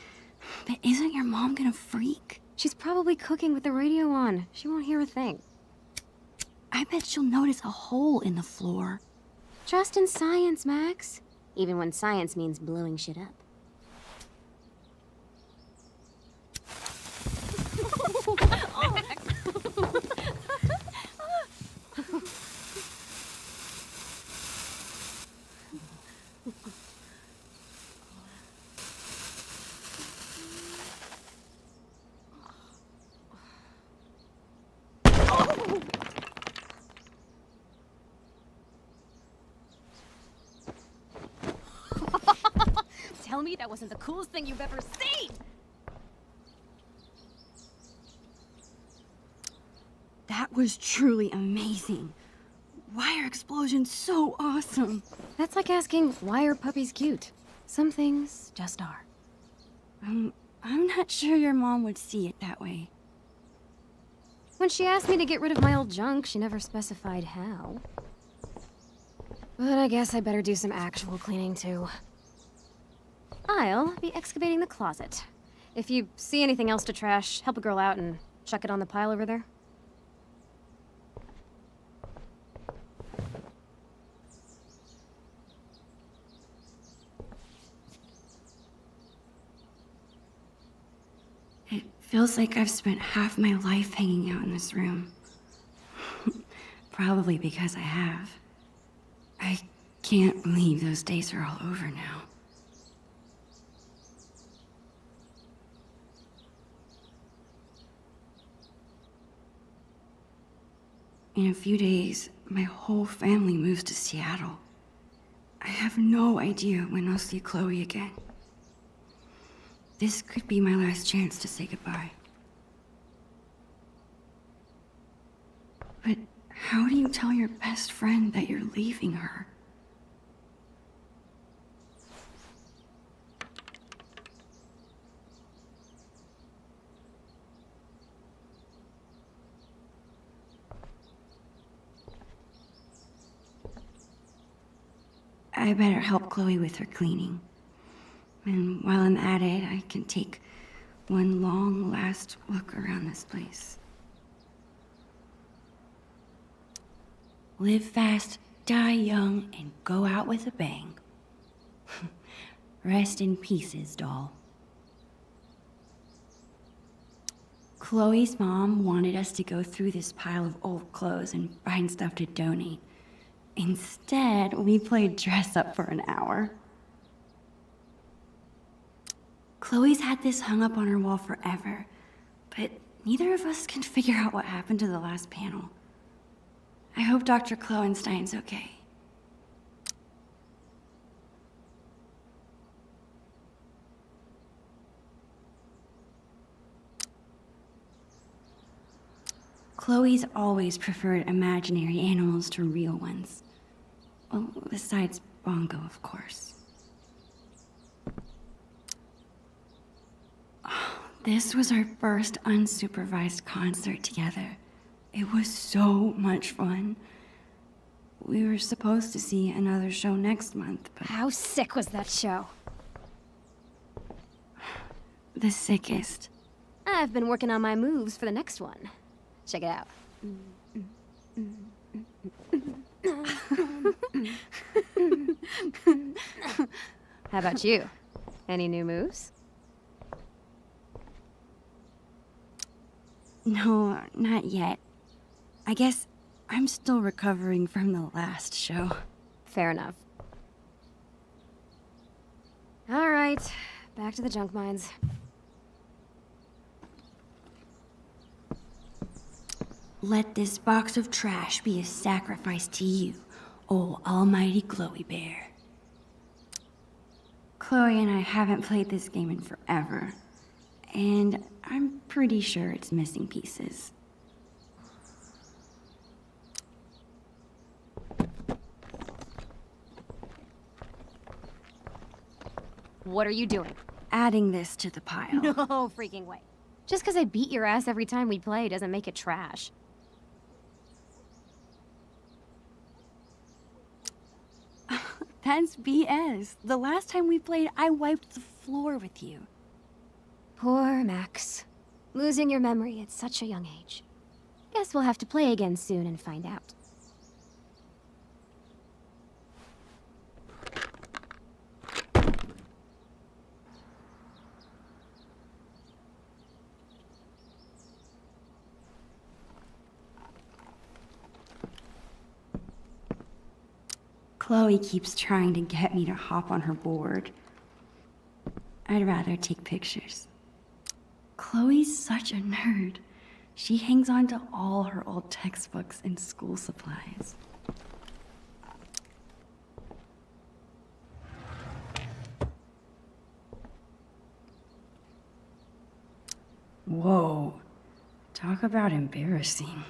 But isn't your mom gonna freak? She's probably cooking with the radio on. She won't hear a thing. I bet she'll notice a hole in the floor. Trust in science, Max. Even when science means blowing shit up. Tell me that wasn't the coolest thing you've ever seen! That was truly amazing. Why are explosions so awesome? That's like asking, why are puppies cute? Some things just are. I'm not sure your mom would see it that way. When she asked me to get rid of my old junk, she never specified how. But I guess I better do some actual cleaning too. I'll be excavating the closet. If you see anything else to trash, help a girl out and chuck it on the pile over there. It feels like I've spent half my life hanging out in this room. Probably because I have. I can't believe those days are all over now. In a few days, my whole family moves to Seattle. I have no idea when I'll see Chloe again. This could be my last chance to say goodbye. But how do you tell your best friend that you're leaving her? I better help Chloe with her cleaning. And while I'm at it, I can take one long last look around this place. Live fast, die young, and go out with a bang. Rest in pieces, doll. Chloe's mom wanted us to go through this pile of old clothes and find stuff to donate. Instead, we played dress up for an hour. Chloe's had this hung up on her wall forever, but neither of us can figure out what happened to the last panel. I hope Dr. Kloenstein's okay. Chloe's always preferred imaginary animals to real ones. Well, besides Bongo, of course. Oh, this was our first unsupervised concert together. It was so much fun. We were supposed to see another show next month, but... How sick was that show? The sickest. I've been working on my moves for the next one. Check it out. How about you? Any new moves? No, not yet. I guess I'm still recovering from the last show. Fair enough. All right, back to the junk mines. Let this box of trash be a sacrifice to you, oh almighty Chloe Bear. Chloe and I haven't played this game in forever, and I'm pretty sure it's missing pieces. What are you doing? Adding this to the pile. No freaking way. Just because I beat your ass every time we play doesn't make it trash. That's BS. The last time we played, I wiped the floor with you. Poor Max. Losing your memory at such a young age. Guess we'll have to play again soon and find out. Chloe keeps trying to get me to hop on her board. I'd rather take pictures. Chloe's such a nerd. She hangs on to all her old textbooks and school supplies. Whoa. Talk about embarrassing.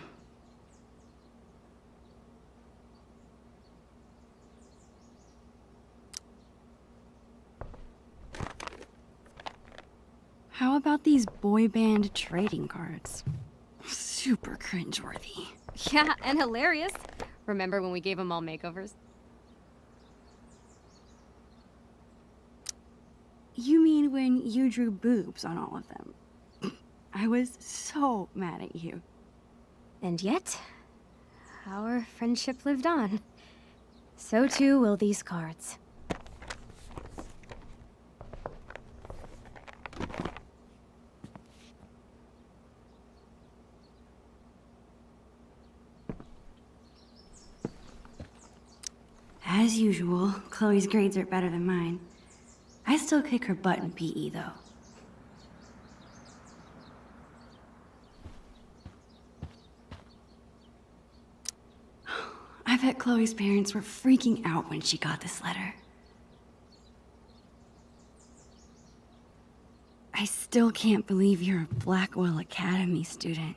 How about these boy band trading cards? Super cringeworthy. Yeah, and hilarious. Remember when we gave them all makeovers? You mean when you drew boobs on all of them? I was so mad at you. And yet, our friendship lived on. So too will these cards. As usual, Chloe's grades are better than mine. I still kick her butt in PE, though. I bet Chloe's parents were freaking out when she got this letter. I still can't believe you're a Blackwell Academy student.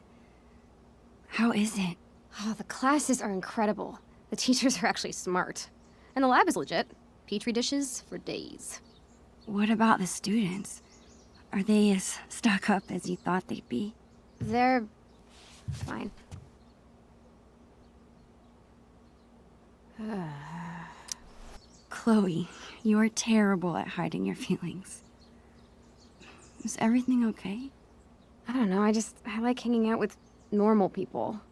How is it? Oh, the classes are incredible. The teachers are actually smart. And the lab is legit. Petri dishes for days. What about the students? Are they as stuck up as you thought they'd be? They're fine. Chloe, you're terrible at hiding your feelings. Is everything okay? I don't know, I like hanging out with normal people.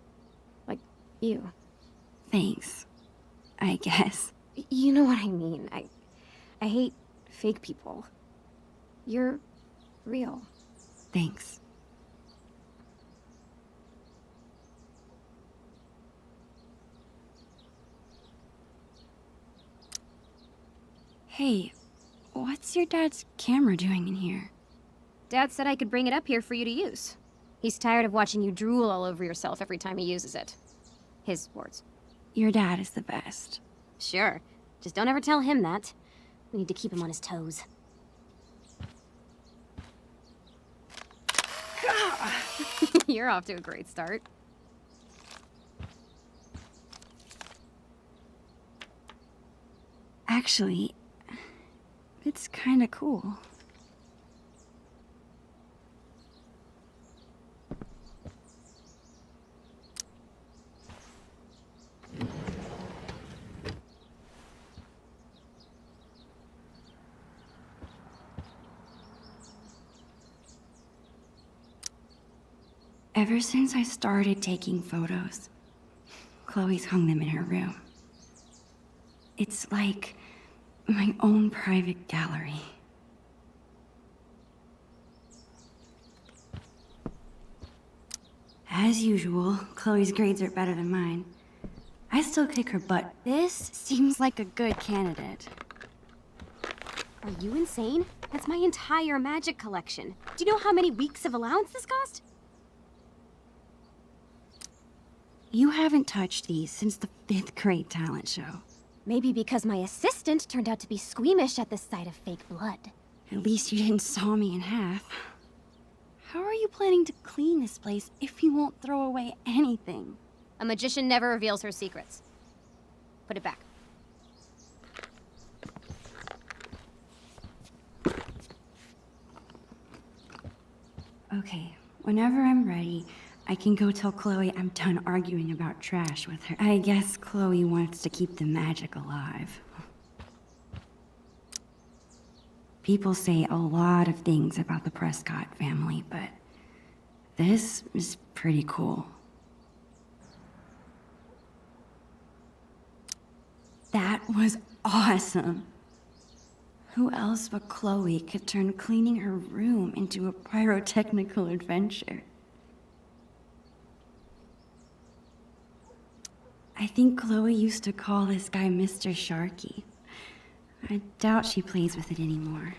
Like you. Thanks. I guess. You know what I mean. I hate fake people. You're real. Thanks. Hey, what's your dad's camera doing in here? Dad said I could bring it up here for you to use. He's tired of watching you drool all over yourself every time he uses it. His words. Your dad is the best. Sure. Just don't ever tell him that. We need to keep him on his toes. You're off to a great start. Actually, it's kinda cool. Ever since I started taking photos, Chloe's hung them in her room. It's like my own private gallery. As usual, Chloe's grades are better than mine. I still kick her butt. This seems like a good candidate. Are you insane? That's my entire magic collection. Do you know how many weeks of allowance this cost? You haven't touched these since the 5th grade talent show. Maybe because my assistant turned out to be squeamish at the sight of fake blood. At least you didn't saw me in half. How are you planning to clean this place if you won't throw away anything? A magician never reveals her secrets. Put it back. Okay, whenever I'm ready, I can go tell Chloe I'm done arguing about trash with her. I guess Chloe wants to keep the magic alive. People say a lot of things about the Prescott family, but this is pretty cool. That was awesome. Who else but Chloe could turn cleaning her room into a pyrotechnical adventure? I think Chloe used to call this guy Mr. Sharky. I doubt she plays with it anymore.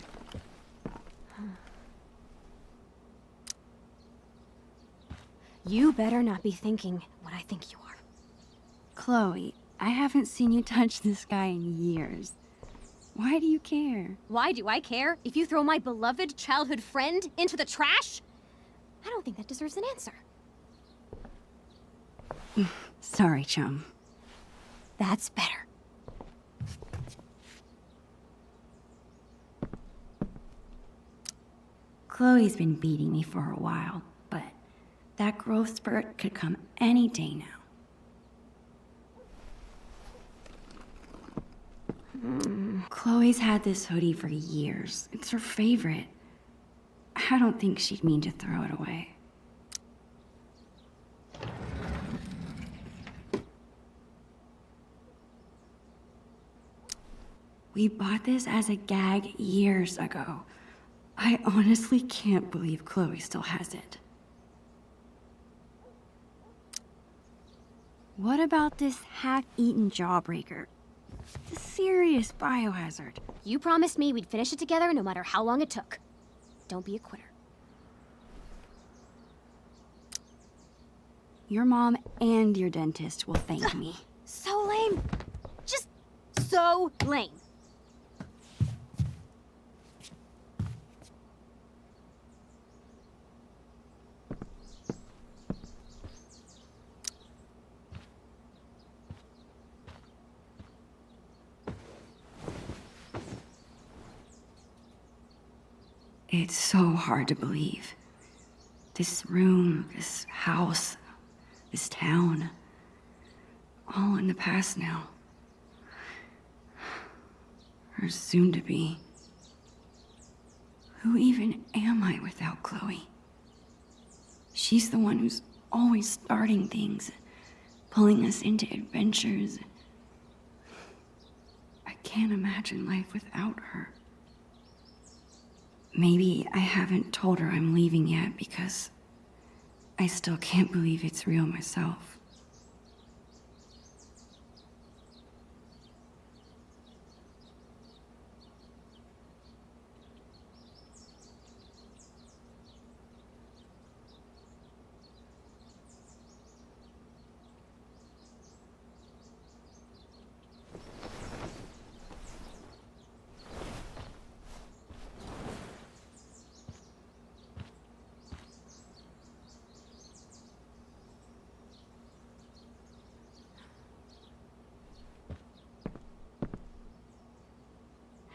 You better not be thinking what I think you are. Chloe, I haven't seen you touch this guy in years. Why do you care? Why do I care if you throw my beloved childhood friend into the trash? I don't think that deserves an answer. Sorry, chum. That's better. Chloe's been beating me for a while, but that growth spurt could come any day now. Chloe's had this hoodie for years. It's her favorite. I don't think she'd mean to throw it away. We bought this as a gag years ago. I honestly can't believe Chloe still has it. What about this half-eaten jawbreaker? It's a serious biohazard. You promised me we'd finish it together no matter how long it took. Don't be a quitter. Your mom and your dentist will thank me. So lame. Just so lame. It's so hard to believe. This room, this house, this town, all in the past now. Or soon to be. Who even am I without Chloe? She's the one who's always starting things, pulling us into adventures. I can't imagine life without her. Maybe I haven't told her I'm leaving yet because I still can't believe it's real myself.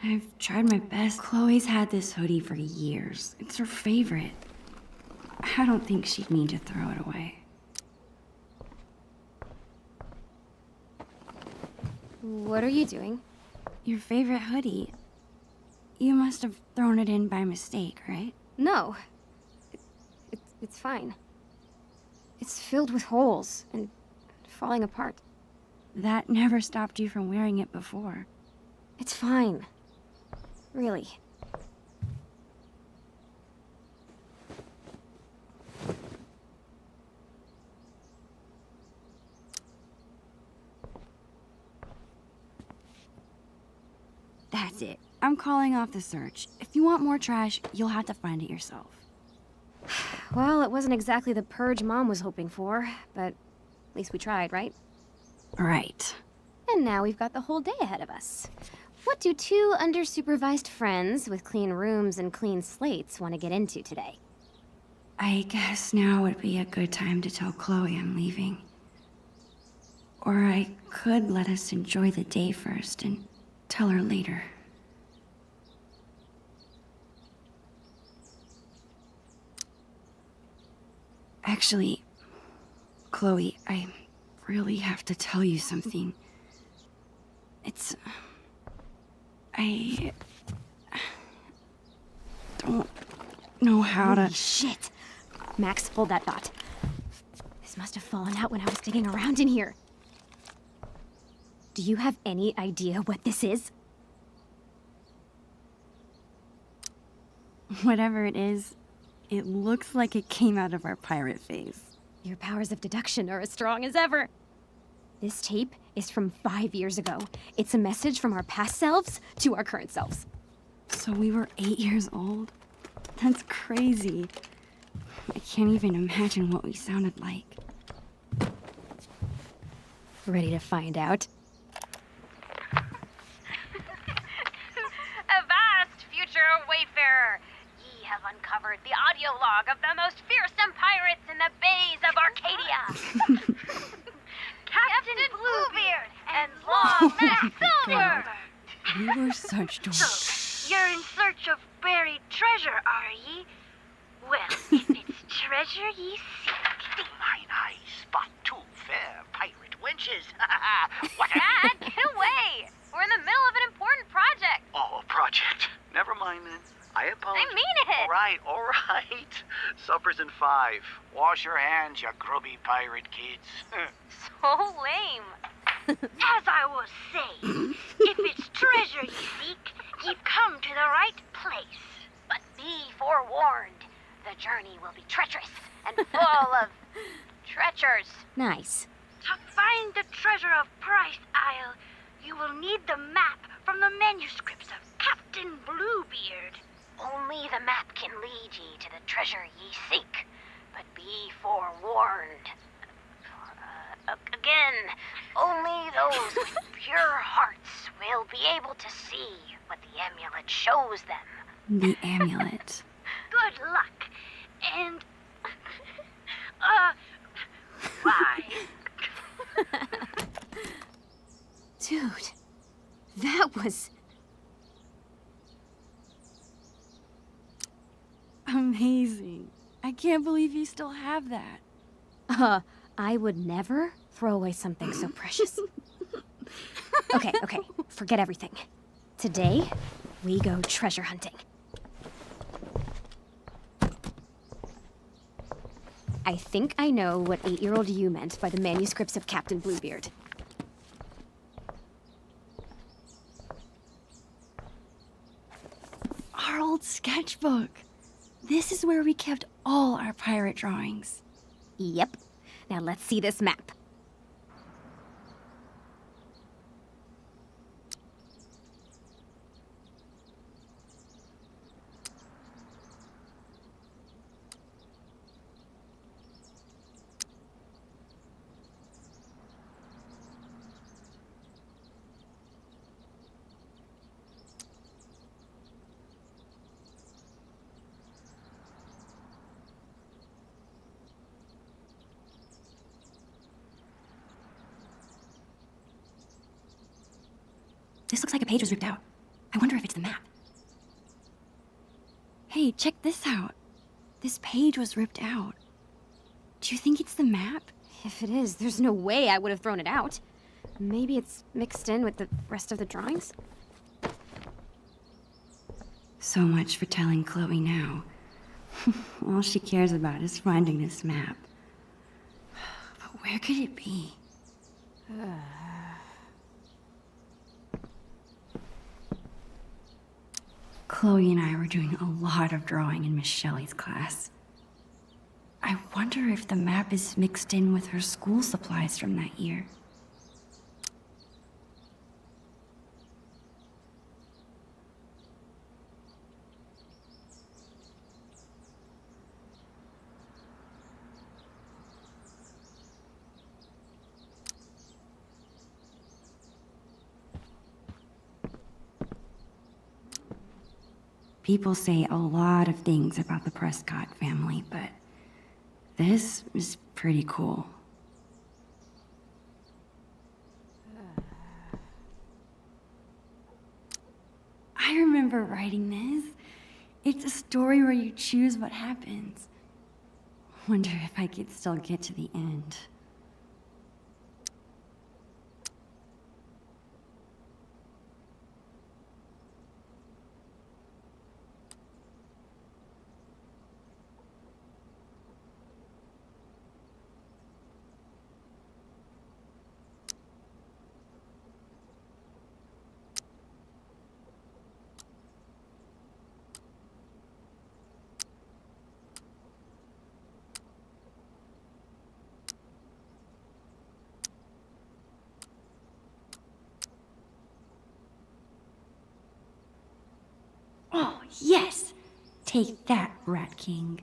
I've tried my best. Chloe's had this hoodie for years. It's her favorite. I don't think she'd mean to throw it away. What are you doing? Your favorite hoodie. You must have thrown it in by mistake, right? No. It's fine. It's filled with holes and falling apart. That never stopped you from wearing it before. It's fine. Really. That's it. I'm calling off the search. If you want more trash, you'll have to find it yourself. Well, it wasn't exactly the purge Mom was hoping for, but at least we tried, right? Right. And now we've got the whole day ahead of us. What do two under-supervised friends with clean rooms and clean slates want to get into today? I guess now would be a good time to tell Chloe I'm leaving. Or I could let us enjoy the day first and tell her later. Actually, Chloe, I really have to tell you something. don't know how to... Holy shit! Max, hold that thought. This must have fallen out when I was digging around in here. Do you have any idea what this is? Whatever it is, it looks like it came out of our pirate phase. Your powers of deduction are as strong as ever. This tape is from 5 years ago. It's a message from our past selves to our current selves. So we were 8 years old? That's crazy. I can't even imagine what we sounded like. Ready to find out? Avast, future wayfarer! Ye have uncovered the audio log of the most fearsome pirates in the bays of Arcadia. Captain Bluebeard and Long Neck Silver! We were such dorks. You're in search of buried treasure, are ye? Well, if it's treasure ye seek, Mine eyes spot two fair pirate wenches. What Dad, get away! We're in the middle of an important project. Oh, project. Never mind then. I apologize. I mean it. All right. Supper's in 5. Wash your hands, you grubby pirate kids. So lame. As I was saying, if it's treasure ye seek, ye've come to the right place. But be forewarned, the journey will be treacherous and full of treacherous. Nice. To find the treasure of Price Isle, you will need the map from the manuscripts of Captain Bluebeard. Only the map can lead ye to the treasure ye seek, but be forewarned. Again, only those with pure hearts will be able to see what the amulet shows them. The amulet. Good luck, and bye. Dude, that was... Amazing. I can't believe you still have that. I would never throw away something so precious. Okay, forget everything. Today, we go treasure hunting. I think I know what 8-year-old you meant by the manuscripts of Captain Bluebeard. Our old sketchbook. This is where we kept all our pirate drawings. Yep. Now let's see this map. This looks like a page was ripped out. I wonder if it's the map. Hey, check this out. This page was ripped out. Do you think it's the map? If it is, there's no way I would have thrown it out. Maybe it's mixed in with the rest of the drawings? So much for telling Chloe now. All she cares about is finding this map. But where could it be? Chloe and I were doing a lot of drawing in Miss Shelley's class. I wonder if the map is mixed in with her school supplies from that year. People say a lot of things about the Prescott family, but this is pretty cool. I remember writing this. It's a story where you choose what happens. Wonder if I could still get to the end. Yes! Take that, Rat King.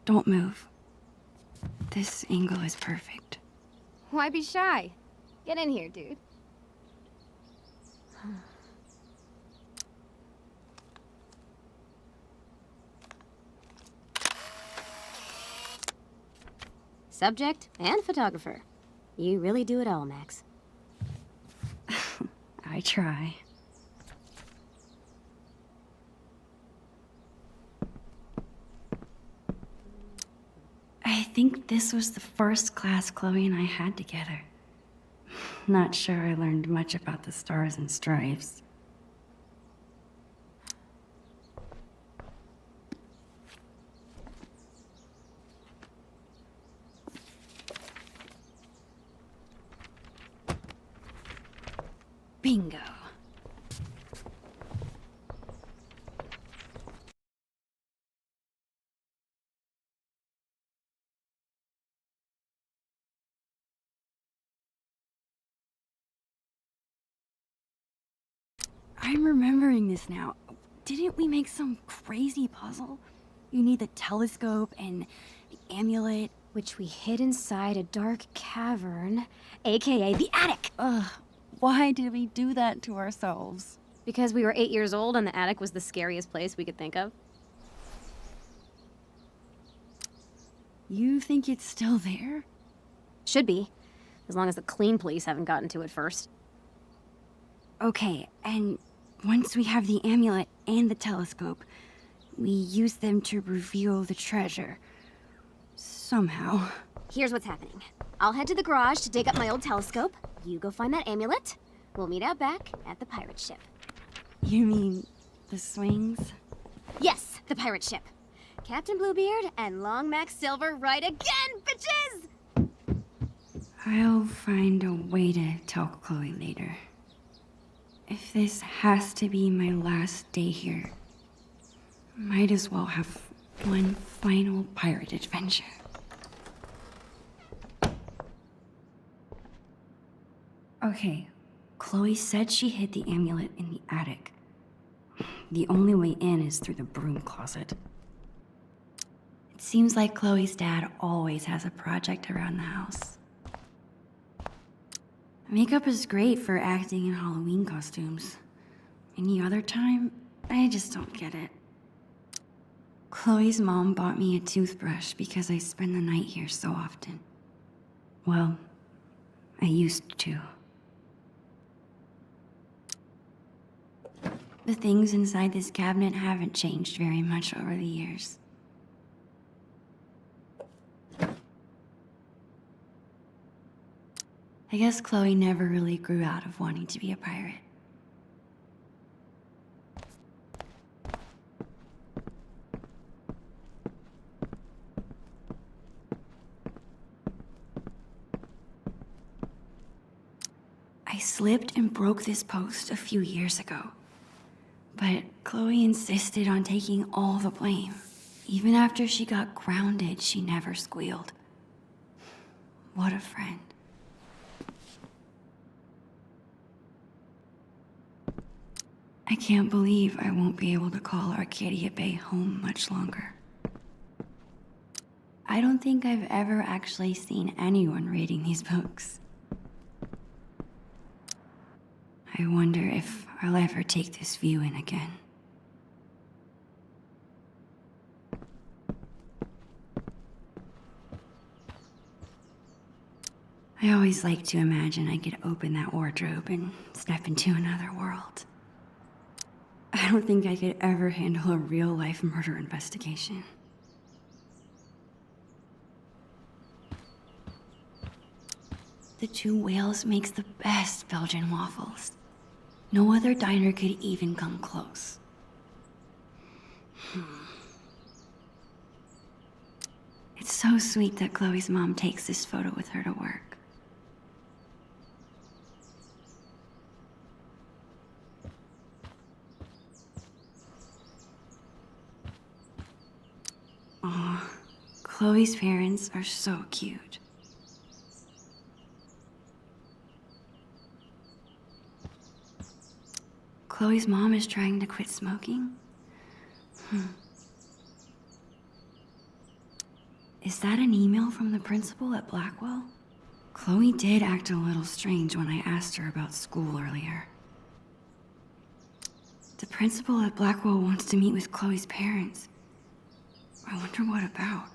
Don't move. This angle is perfect. Why be shy? Get in here, dude. Subject and photographer. You really do it all, Max. I try. I think this was the first class Chloe and I had together. Not sure I learned much about the stars and stripes. Bingo. I'm remembering this now. Didn't we make some crazy puzzle? You need the telescope and the amulet, which we hid inside a dark cavern, aka the attic. Ugh, why did we do that to ourselves? Because we were 8 years old and the attic was the scariest place we could think of. You think it's still there? Should be, as long as the clean police haven't gotten to it first. Okay, and once we have the amulet and the telescope, we use them to reveal the treasure. Somehow. Here's what's happening. I'll head to the garage to dig up my old telescope. You go find that amulet. We'll meet out back at the pirate ship. You mean the swings? Yes, the pirate ship. Captain Bluebeard and Long Max Silver right again, bitches! I'll find a way to tell Chloe later. If this has to be my last day here, might as well have one final pirate adventure. Okay, Chloe said she hid the amulet in the attic. The only way in is through the broom closet. It seems like Chloe's dad always has a project around the house. Makeup is great for acting in Halloween costumes. Any other time, I just don't get it. Chloe's mom bought me a toothbrush because I spend the night here so often. Well, I used to. The things inside this cabinet haven't changed very much over the years. I guess Chloe never really grew out of wanting to be a pirate. I slipped and broke this post a few years ago. But Chloe insisted on taking all the blame. Even after she got grounded, she never squealed. What a friend. I can't believe I won't be able to call Arcadia Bay home much longer. I don't think I've ever actually seen anyone reading these books. I wonder if I'll ever take this view in again. I always like to imagine I could open that wardrobe and step into another world. I don't think I could ever handle a real-life murder investigation. The Two Whales makes the best Belgian waffles. No other diner could even come close. It's so sweet that Chloe's mom takes this photo with her to work. Aw, Chloe's parents are so cute. Chloe's mom is trying to quit smoking? Is that an email from the principal at Blackwell? Chloe did act a little strange when I asked her about school earlier. The principal at Blackwell wants to meet with Chloe's parents. I wonder what about.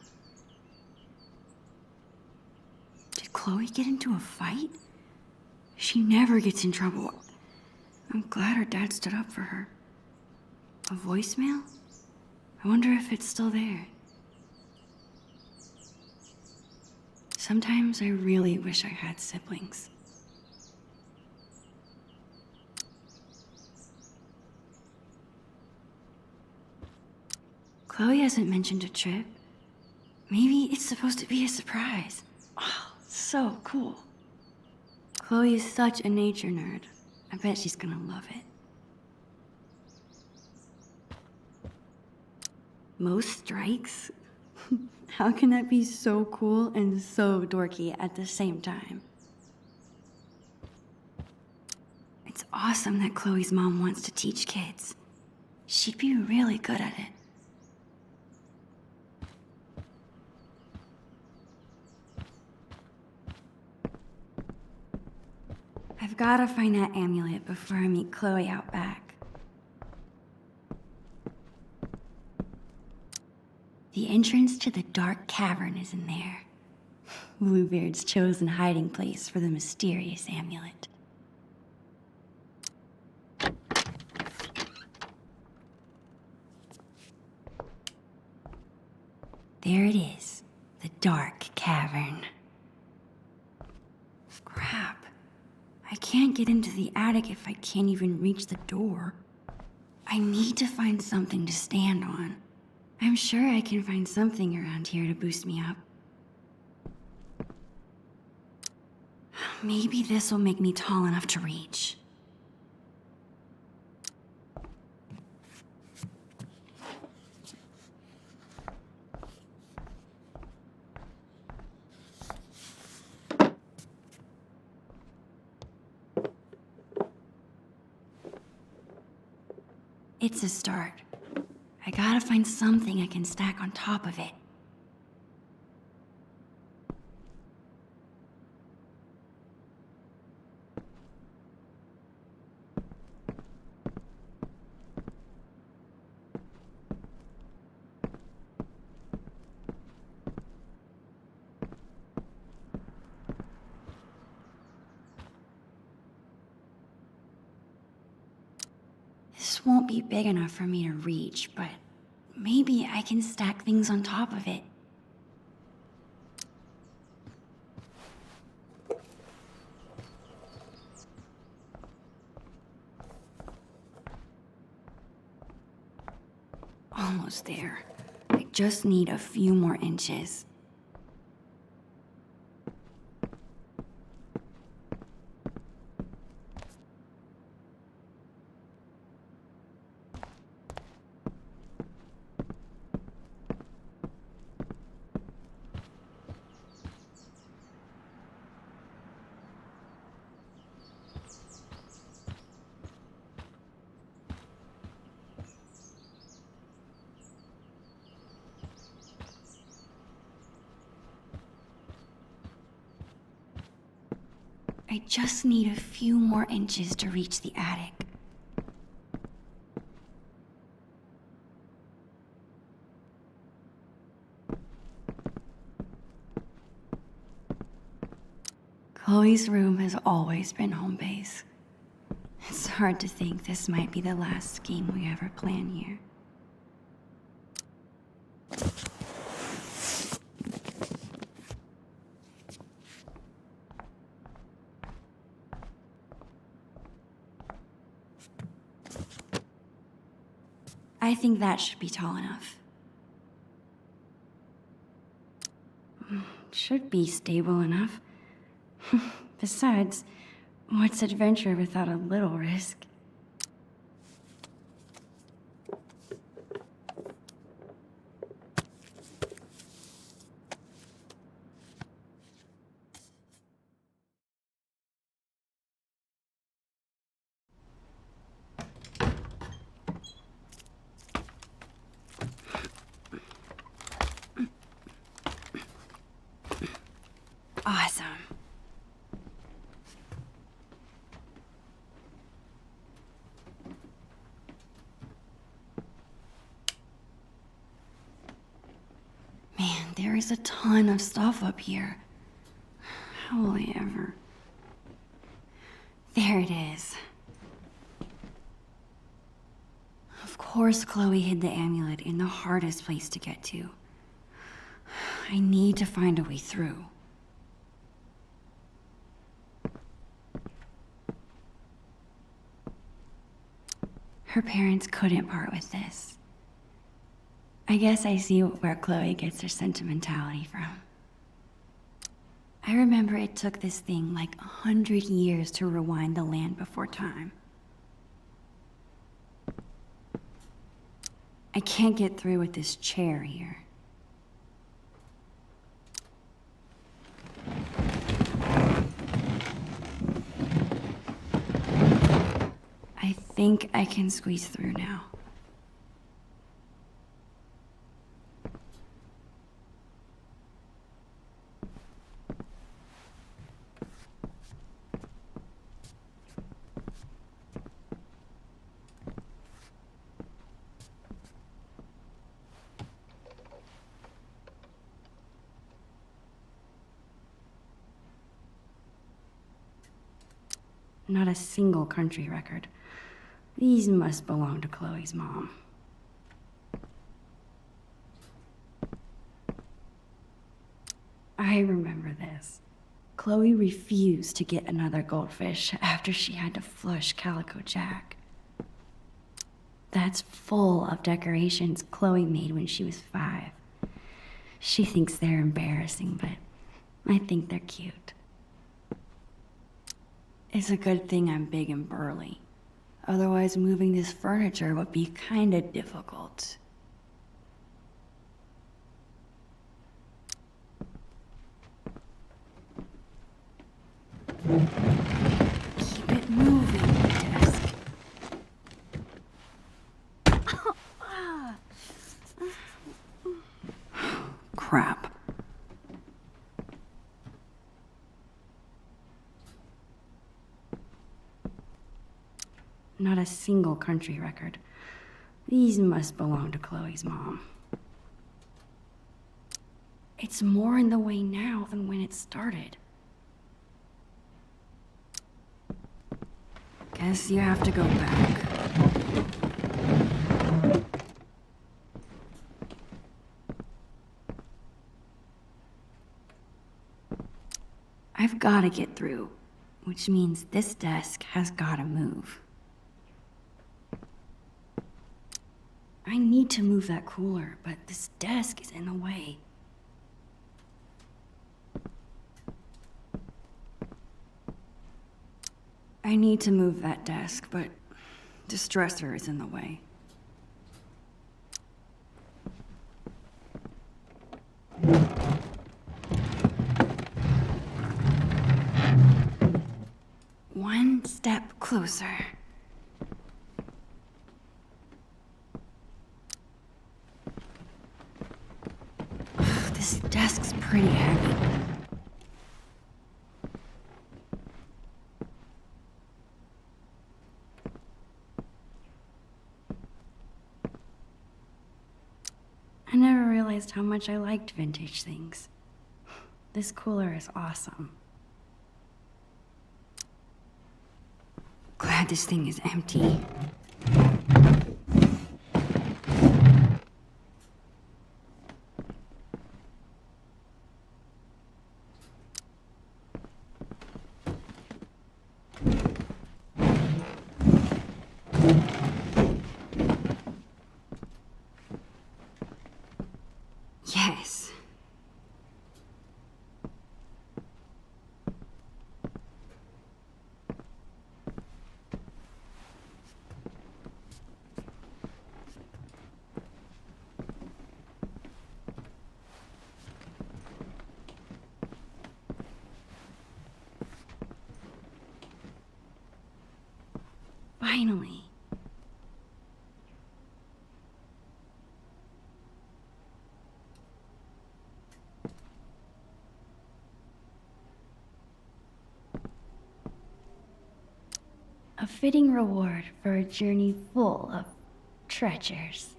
Did Chloe get into a fight? She never gets in trouble. I'm glad her dad stood up for her. A voicemail? I wonder if it's still there. Sometimes I really wish I had siblings. Chloe hasn't mentioned a trip. Maybe it's supposed to be a surprise. Oh, so cool. Chloe is such a nature nerd. I bet she's gonna love it. Most strikes? How can that be so cool and so dorky at the same time? It's awesome that Chloe's mom wants to teach kids. She'd be really good at it. I've gotta find that amulet before I meet Chloe out back. The entrance to the dark cavern is in there. Bluebeard's chosen hiding place for the mysterious amulet. There it is, the dark cavern. Crap. I can't get into the attic if I can't even reach the door. I need to find something to stand on. I'm sure I can find something around here to boost me up. Maybe this will make me tall enough to reach. It's a start. I gotta find something I can stack on top of it. This won't be big enough for me to reach, but maybe I can stack things on top of it. Almost there. I just need a few more inches. I just need a few more inches to reach the attic. Chloe's room has always been home base. It's hard to think this might be the last scheme we ever plan here. I think that should be tall enough. Should be stable enough. Besides, what's adventure without a little risk? There is a ton of stuff up here. How will I ever... There it is. Of course Chloe hid the amulet in the hardest place to get to. I need to find a way through. Her parents couldn't part with this. I guess I see where Chloe gets her sentimentality from. I remember it took this thing like 100 years to rewind the land before time. I can't get through with this chair here. I think I can squeeze through now. Not a single country record. These must belong to Chloe's mom. I remember this. Chloe refused to get another goldfish after she had to flush Calico Jack. That's full of decorations Chloe made when she was 5. She thinks they're embarrassing, but I think they're cute. It's a good thing I'm big and burly. Otherwise, moving this furniture would be kinda difficult. Keep it moving, desk. Crap. Not a single country record. These must belong to Chloe's mom. It's more in the way now than when it started. Guess you have to go back. I've gotta get through, which means this desk has gotta move. I need to move that cooler, but this desk is in the way. I need to move that desk, but this dresser is in the way. One step closer. This desk's pretty heavy. I never realized how much I liked vintage things. This cooler is awesome. Glad this thing is empty. Yes. Finally. A fitting reward for a journey full of treasures.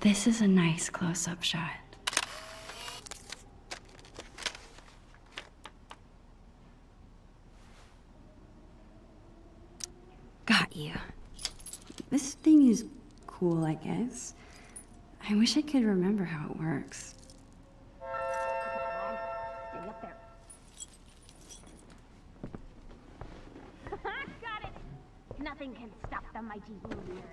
This is a nice close-up shot. Got you. This thing is cool, I guess. I wish I could remember how it works. Stay up there. Got it! Nothing can stop the mighty Bluebeard.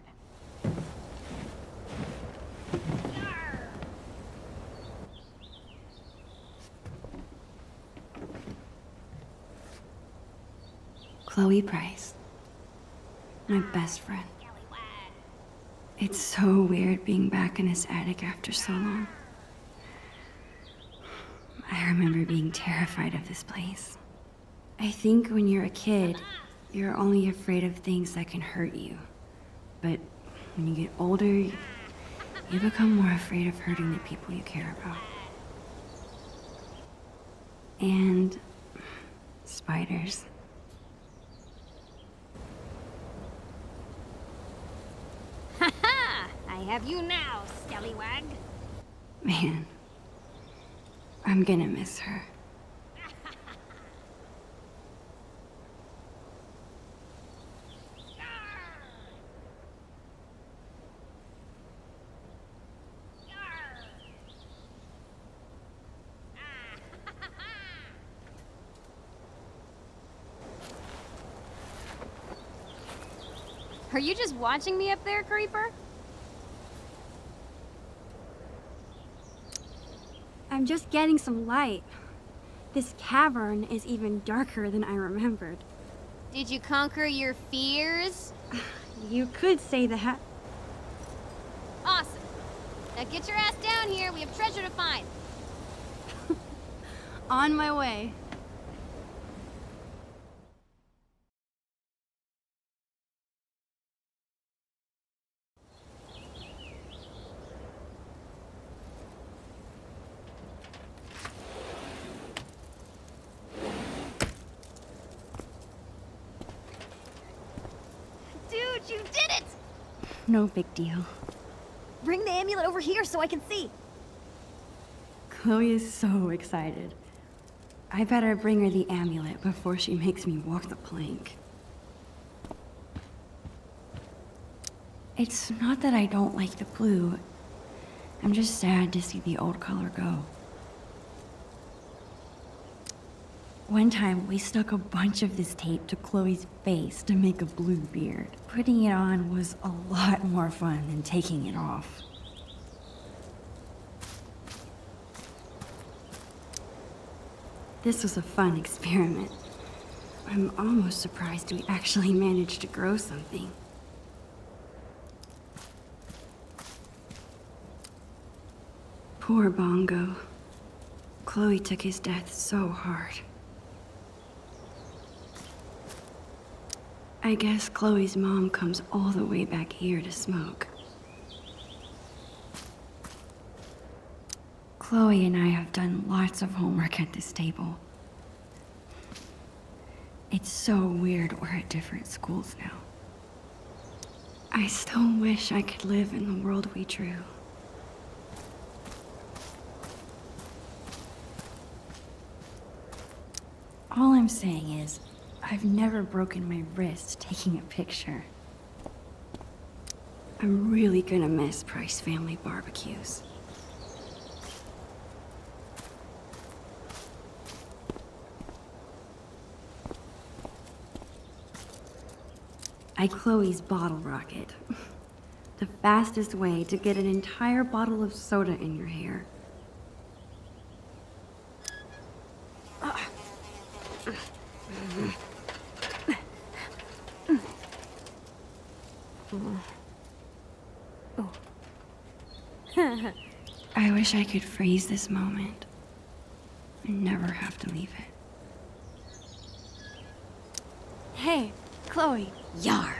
Chloe Price. My best friend. It's so weird being back in this attic after so long. I remember being terrified of this place. I think when you're a kid, you're only afraid of things that can hurt you. But when you get older, you become more afraid of hurting the people you care about. And spiders. Ha-ha! I have you now, Scallywag. Man, I'm gonna miss her. Are you just watching me up there, Creeper? I'm just getting some light. This cavern is even darker than I remembered. Did you conquer your fears? You could say that. Awesome. Now get your ass down here. We have treasure to find. On my way. Dude, you did it! No big deal. Bring the amulet over here so I can see. Chloe is so excited. I better bring her the amulet before she makes me walk the plank. It's not that I don't like the blue. I'm just sad to see the old color go. One time, we stuck a bunch of this tape to Chloe's face to make a blue beard. Putting it on was a lot more fun than taking it off. This was a fun experiment. I'm almost surprised we actually managed to grow something. Poor Bongo. Chloe took his death so hard. I guess Chloe's mom comes all the way back here to smoke. Chloe and I have done lots of homework at this table. It's so weird we're at different schools now. I still wish I could live in the world we drew. All I'm saying is, I've never broken my wrist taking a picture. I'm really gonna miss Price family barbecues. Chloe's bottle rocket. The fastest way to get an entire bottle of soda in your hair. I wish I could freeze this moment and never have to leave it. Hey, Chloe. Yar.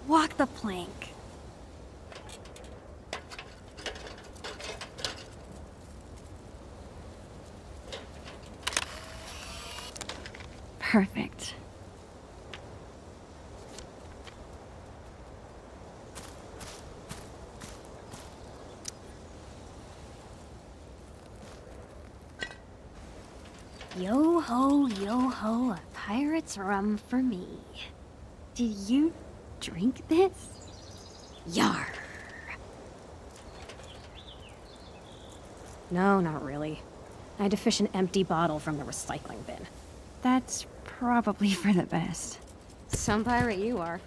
Walk the plank. Perfect. Yo ho, a pirate's rum for me. Did you drink this? Yar. No, not really. I had to fish an empty bottle from the recycling bin. That's probably for the best. Some pirate you are.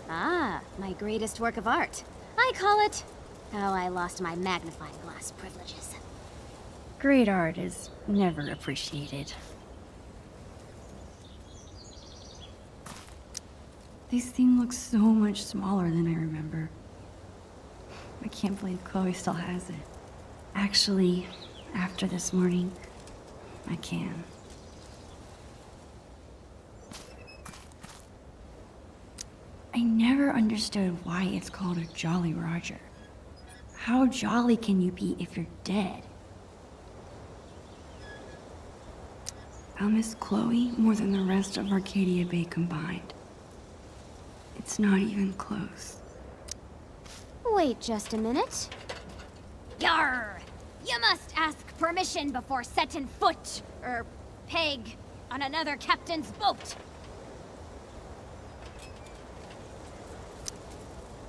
Ah, my greatest work of art. I call it How I Lost My Magnifying Glass Privileges. Great art is never appreciated. This thing looks so much smaller than I remember. I can't believe Chloe still has it. Actually, after this morning, I can. I never understood why it's called a Jolly Roger. How jolly can you be if you're dead? I'll miss Chloe more than the rest of Arcadia Bay combined. It's not even close. Wait just a minute. Yar! You must ask permission before setting foot, or peg, on another captain's boat.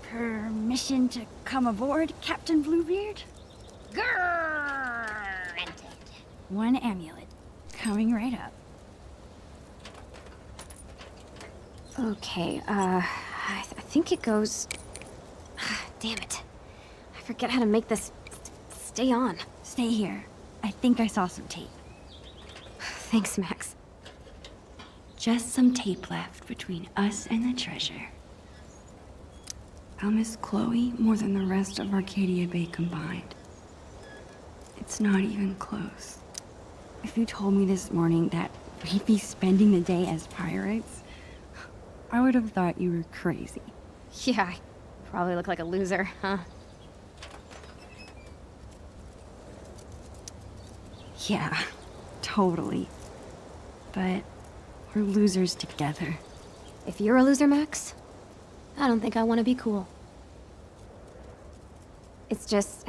Permission to come aboard, Captain Bluebeard? Granted. One amulet, coming right up. Okay, I think it goes... Damn it. I forget how to make this stay on. Stay here. I think I saw some tape. Thanks, Max. Just some tape left between us and the treasure. I'll miss Chloe more than the rest of Arcadia Bay combined. It's not even close. If you told me this morning that we'd be spending the day as pirates, I would have thought you were crazy. Yeah, I probably look like a loser, huh? Yeah, totally. But we're losers together. If you're a loser, Max, I don't think I want to be cool. It's just...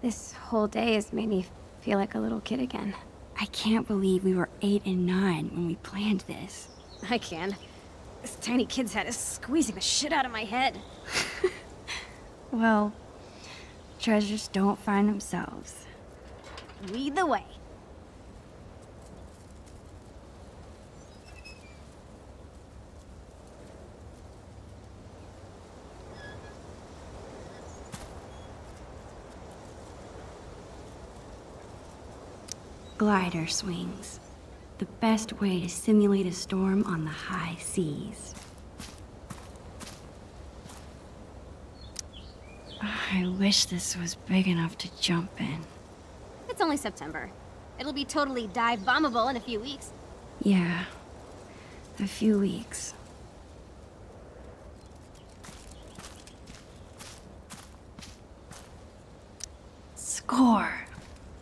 this whole day has made me feel like a little kid again. I can't believe we were 8 and 9 when we planned this. I can. This tiny kid's head is squeezing the shit out of my head. Well, treasures don't find themselves. Lead the way. Glider swings. The best way to simulate a storm on the high seas. I wish this was big enough to jump in. It's only September. It'll be totally dive bombable in a few weeks. Yeah, a few weeks. Score!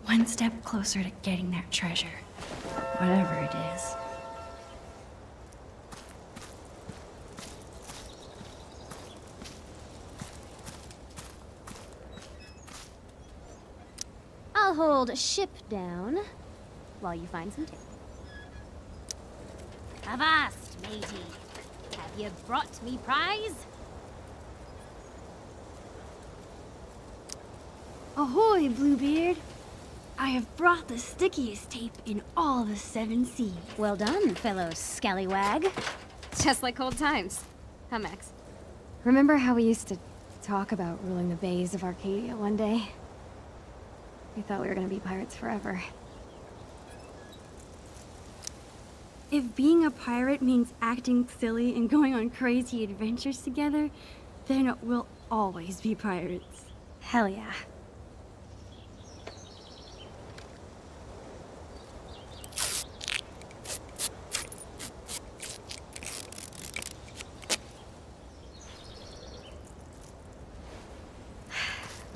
One step closer to getting that treasure. Whatever it is. I'll hold ship down while you find some tape. Avast, matey. Have you brought me prize? Ahoy, Bluebeard! I have brought the stickiest tape in all the 7 seas. Well done, fellow scallywag. Just like old times. Huh, Max? Remember how we used to talk about ruling the bays of Arcadia one day? We thought we were gonna be pirates forever. If being a pirate means acting silly and going on crazy adventures together, then we'll always be pirates. Hell yeah.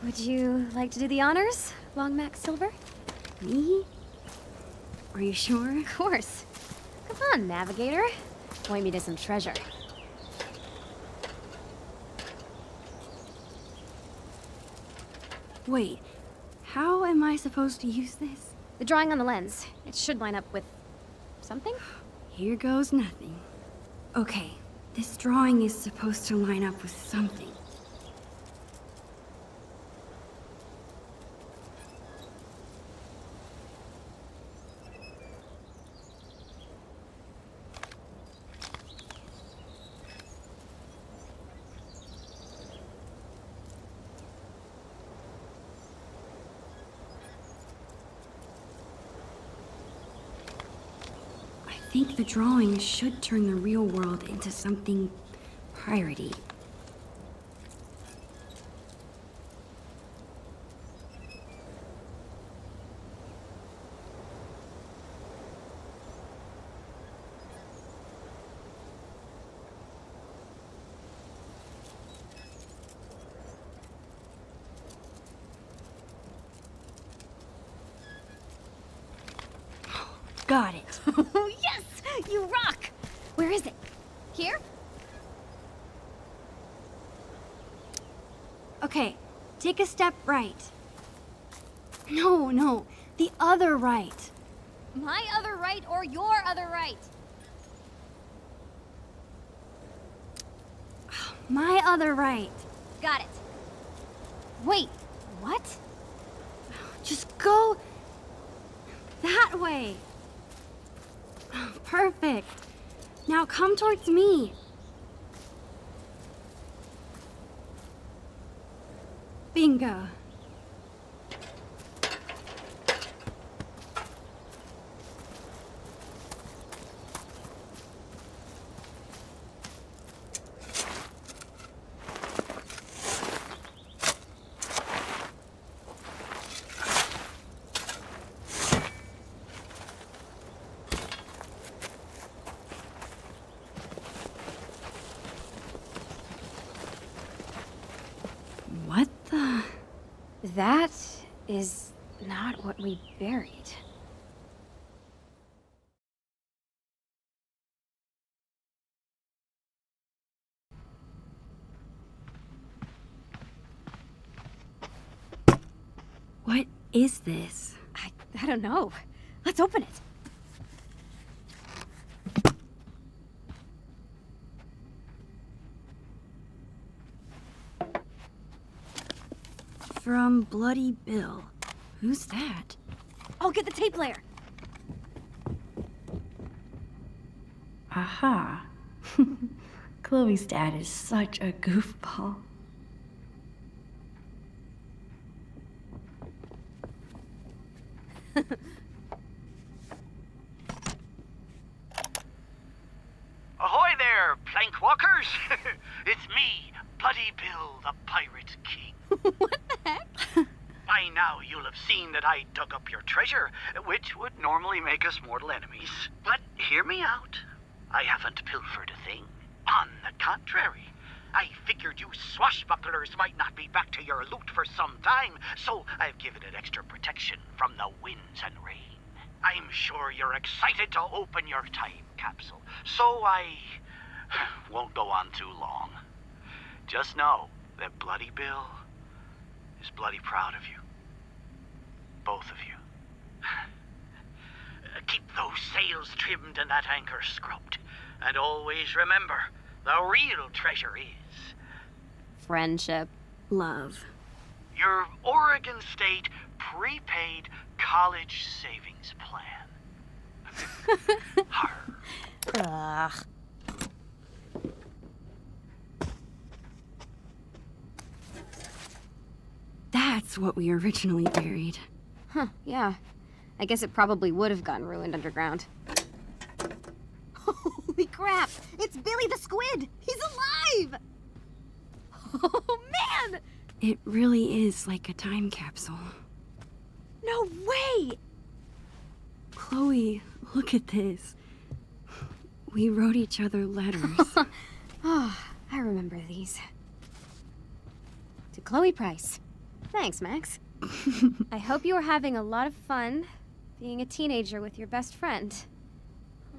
Would you like to do the honors, Long Max Silver? Me? Are you sure? Of course. Come on, Navigator. Point me to some treasure. Wait, how am I supposed to use this? The drawing on the lens. It should line up with something? Here goes nothing. Okay, this drawing is supposed to line up with something. I think the drawing should turn the real world into something piratey. Got it. Yes! You rock! Where is it? Here? Okay, take a step right. No, the other right. My other right or your other right? My other right. Got it. Wait, what? Just go that way. Perfect. Now come towards me. Bingo. What the? That is not what we buried. What is this? I don't know. Let's open it. From Bloody Bill. Who's that? I'll get the tape player. Aha. Chloe's dad is such a goofball. Ahoy there, plank walkers! It's me, Bloody Bill, the Pirate King. What the heck? By now you'll have seen that I dug up your treasure, which would normally make us mortal enemies. But hear me out. I haven't pilfered a thing. On the contrary, I figured you swashbucklers might not be back to your loot for some time, so I've given it extra protection from the winds and rain. I'm sure you're excited to open your time capsule, so I won't go on too long. Just know that Bloody Bill is bloody proud of you. Both of you. Keep those sails trimmed and that anchor scrubbed. And always remember, the real treasure is... Friendship. Love. Your Oregon State prepaid college savings plan. Ugh. That's what we originally buried. Huh, yeah. I guess it probably would have gotten ruined underground. Holy crap! It's Billy the Squid! He's alive! Oh, man! It really is like a time capsule. No way! Chloe, look at this. We wrote each other letters. Oh, I remember these. To Chloe Price. Thanks, Max. I hope you are having a lot of fun being a teenager with your best friend.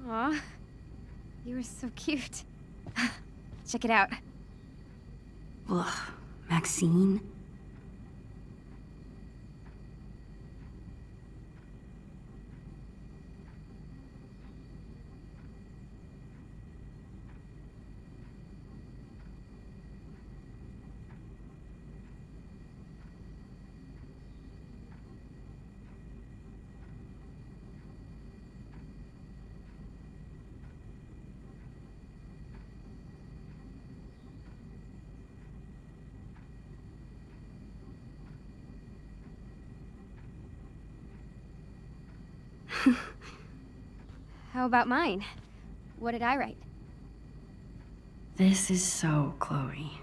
Aw, you were so cute. Check it out. Ugh, Maxine? How about mine? What did I write? This is so Chloe.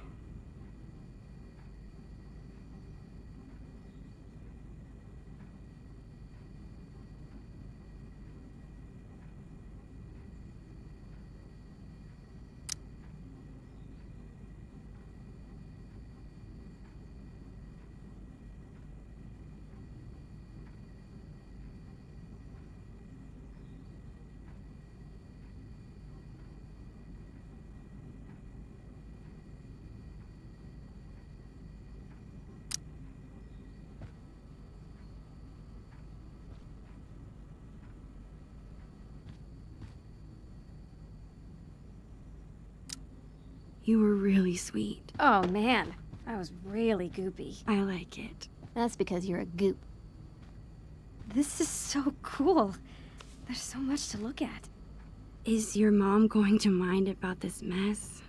You were really sweet. Oh man, I was really goopy. I like it. That's because you're a goop. This is so cool. There's so much to look at. Is your mom going to mind about this mess?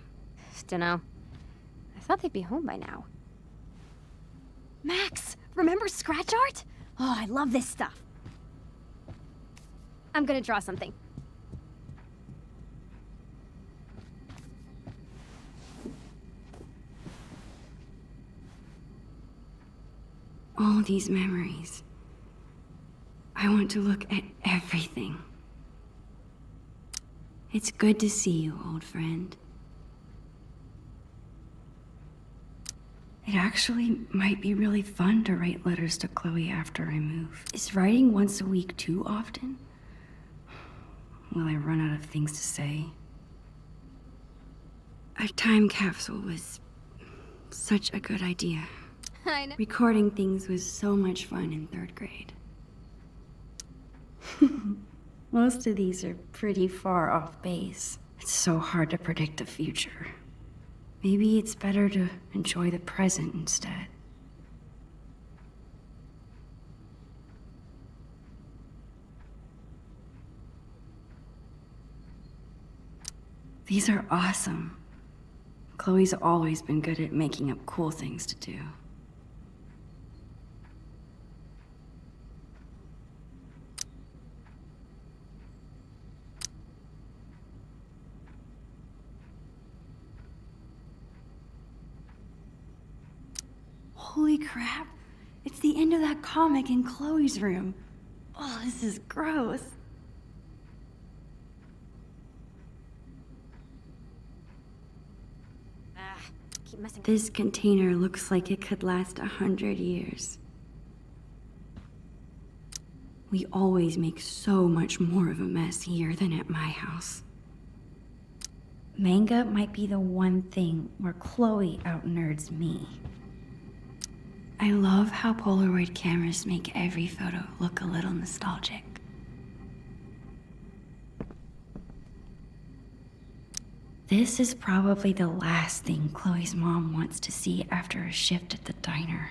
Dunno. I thought they'd be home by now. Max, remember scratch art? Oh, I love this stuff. I'm gonna draw something. All these memories. I want to look at everything. It's good to see you, old friend. It actually might be really fun to write letters to Chloe after I move. Is writing once a week too often? Will I run out of things to say? A time capsule was such a good idea. I know. Recording things was so much fun in 3rd grade. Most of these are pretty far off base. It's so hard to predict the future. Maybe it's better to enjoy the present instead. These are awesome. Chloe's always been good at making up cool things to do. Holy crap! It's the end of that comic in Chloe's room. Oh, this is gross. Keep messing. This container looks like it could last 100 years. We always make so much more of a mess here than at my house. Manga might be the one thing where Chloe out-nerds me. I love how Polaroid cameras make every photo look a little nostalgic. This is probably the last thing Chloe's mom wants to see after a shift at the diner.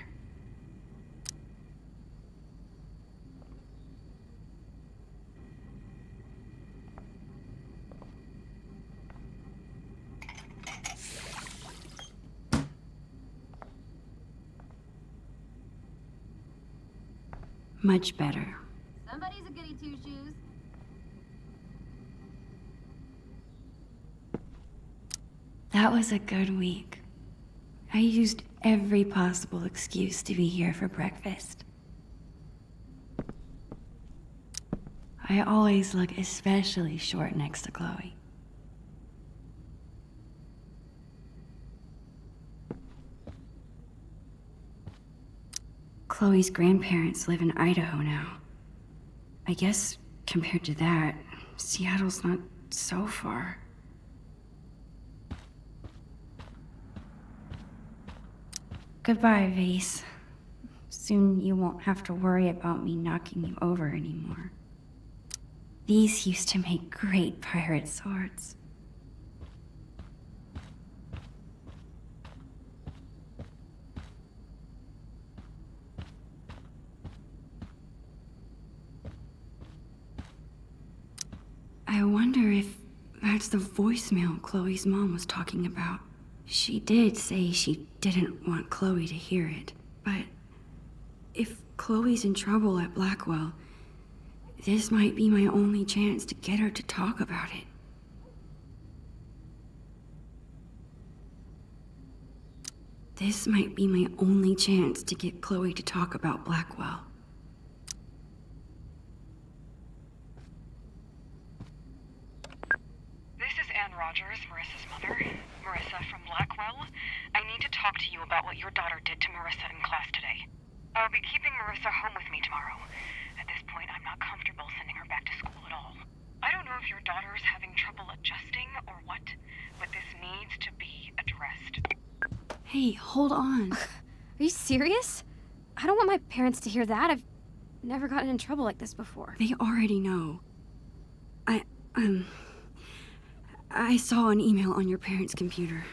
Much better. Somebody's a goody two-shoes. That was a good week. I used every possible excuse to be here for breakfast. I always look especially short next to Chloe. Chloe's grandparents live in Idaho now. I guess, compared to that, Seattle's not so far. Goodbye, Vase. Soon you won't have to worry about me knocking you over anymore. These used to make great pirate swords. I wonder if that's the voicemail Chloe's mom was talking about. She did say she didn't want Chloe to hear it, but if Chloe's in trouble at Blackwell, This might be my only chance to get her to talk about it. This might be my only chance to get Chloe to talk about Blackwell. This is Anne Rogers, Marissa's mother. Marissa from Blackwell. I need to talk to you about what your daughter did to Marissa in class today. I'll be keeping Marissa home with me tomorrow. At this point, I'm not comfortable sending her back to school at all. I don't know if your daughter is having trouble adjusting or what, but this needs to be addressed. Hey, hold on. Are you serious? I don't want my parents to hear that. I've never gotten in trouble like this before. They already know. I saw an email on your parents' computer.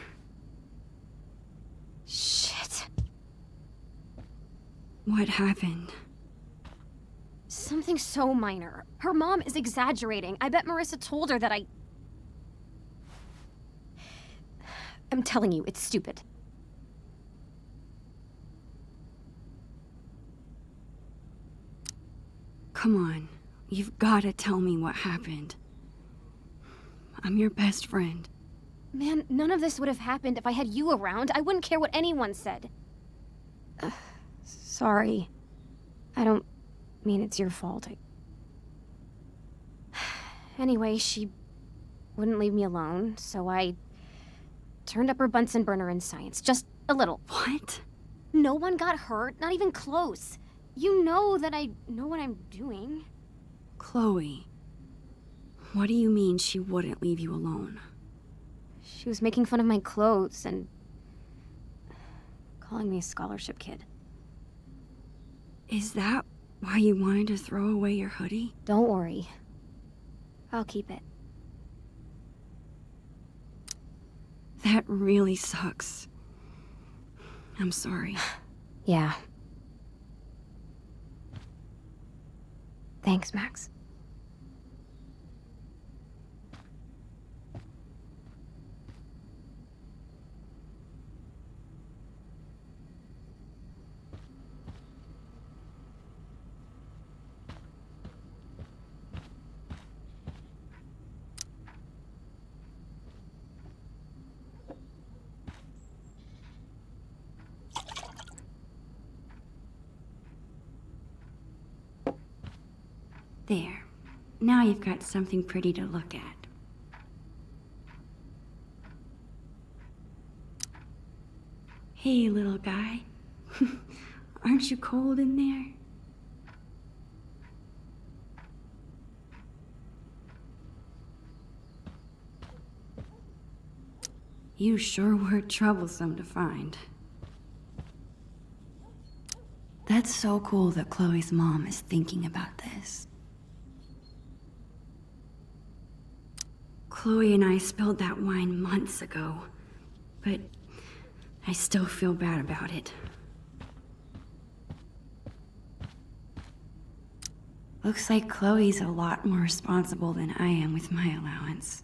Shit. What happened? Something so minor. Her mom is exaggerating. I bet Marissa told her that I'm telling you, it's stupid. Come on. You've gotta tell me what happened. I'm your best friend. Man, none of this would have happened if I had you around. I wouldn't care what anyone said. Sorry. I don't mean it's your fault. Anyway, she wouldn't leave me alone, so I turned up her Bunsen burner in science. Just a little. What? No one got hurt, not even close. You know that I know what I'm doing. Chloe, what do you mean she wouldn't leave you alone? She was making fun of my clothes and calling me a scholarship kid. Is that why you wanted to throw away your hoodie? Don't worry. I'll keep it. That really sucks. I'm sorry. Yeah. Thanks, Max. There. Now you've got something pretty to look at. Hey, little guy. Aren't you cold in there? You sure were troublesome to find. That's so cool that Chloe's mom is thinking about this. Chloe and I spilled that wine months ago, but I still feel bad about it. Looks like Chloe's a lot more responsible than I am with my allowance.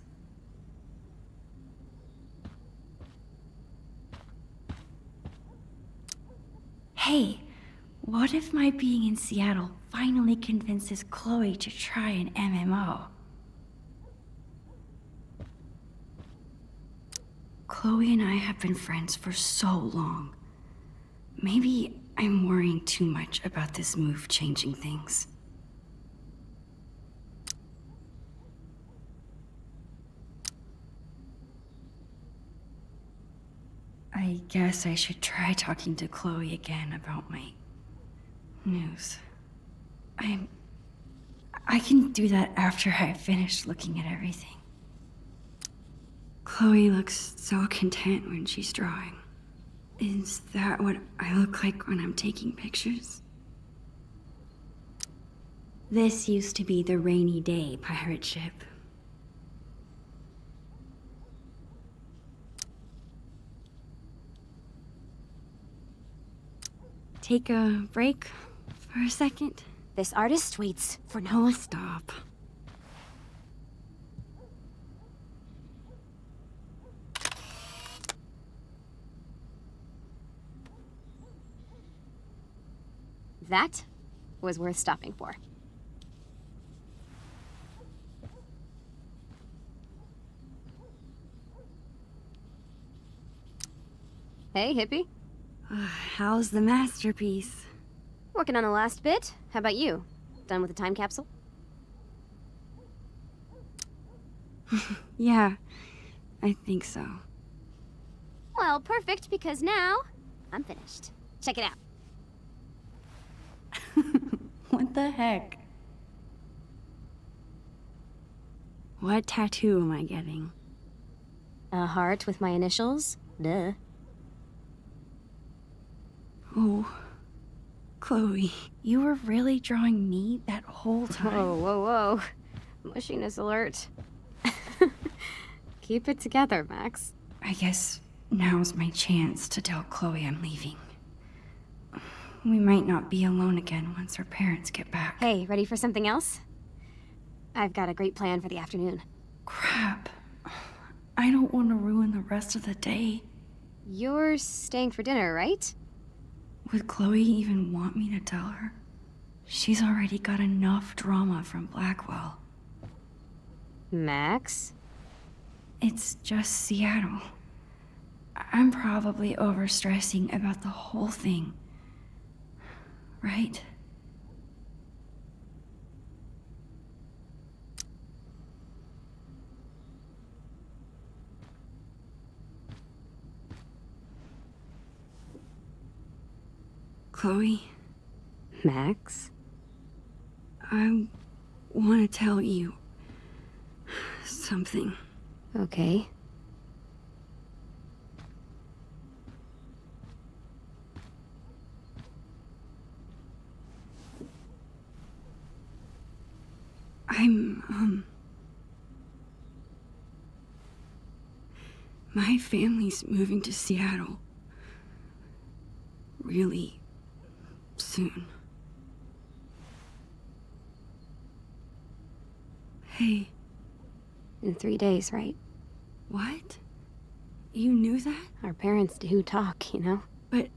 Hey, what if my being in Seattle finally convinces Chloe to try an MMO? Chloe and I have been friends for so long. Maybe I'm worrying too much about this move changing things. I guess I should try talking to Chloe again about my news. I can do that after I finish looking at everything. Chloe looks so content when she's drawing. Is that what I look like when I'm taking pictures? This used to be the Rainy Day pirate ship. Take a break for a second? This artist waits for no one. one. Stop. That was worth stopping for. Hey, hippie. How's the masterpiece? Working on the last bit. How about you? Done with the time capsule? Yeah, I think so. Well, perfect, because now I'm finished. Check it out. What the heck? What tattoo am I getting? A heart with my initials? Duh. Oh, Chloe, you were really drawing me that whole time? Whoa, whoa, whoa. Mushiness alert. Keep it together, Max. I guess now's my chance to tell Chloe I'm leaving. We might not be alone again once her parents get back. Hey, ready for something else? I've got a great plan for the afternoon. Crap. I don't want to ruin the rest of the day. You're staying for dinner, right? Would Chloe even want me to tell her? She's already got enough drama from Blackwell. Max? It's just Seattle. I'm probably overstressing about the whole thing. Right? Chloe? Max? I want to tell you something. Okay. My family's moving to Seattle. Really soon. Hey. In 3 days, right? What? You knew that? Our parents do talk, you know? But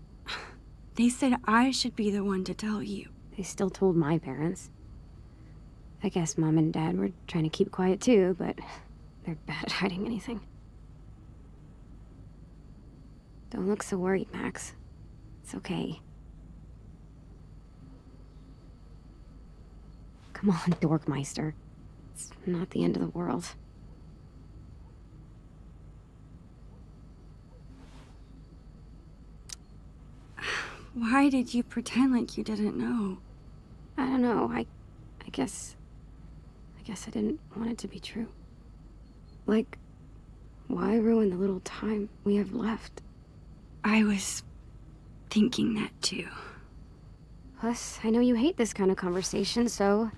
they said I should be the one to tell you. They still told my parents. I guess Mom and Dad were trying to keep quiet too, but they're bad at hiding anything. Don't look so worried, Max. It's okay. Come on, Dorkmeister. It's not the end of the world. Why did you pretend like you didn't know? I don't know. I guess I didn't want it to be true. Like, why ruin the little time we have left? I was thinking that too. Plus, I know you hate this kind of conversation, so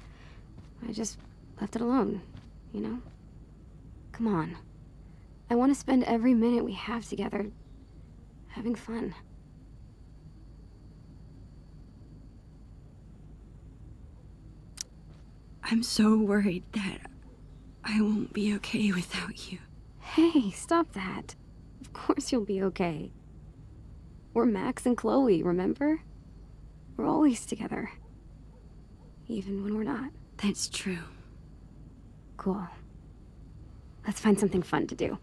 I just left it alone, you know? Come on. I want to spend every minute we have together having fun. I'm so worried that I won't be okay without you. Hey, stop that. Of course you'll be okay. We're Max and Chloe, remember? We're always together. Even when we're not. That's true. Cool. Let's find something fun to do.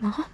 Mom?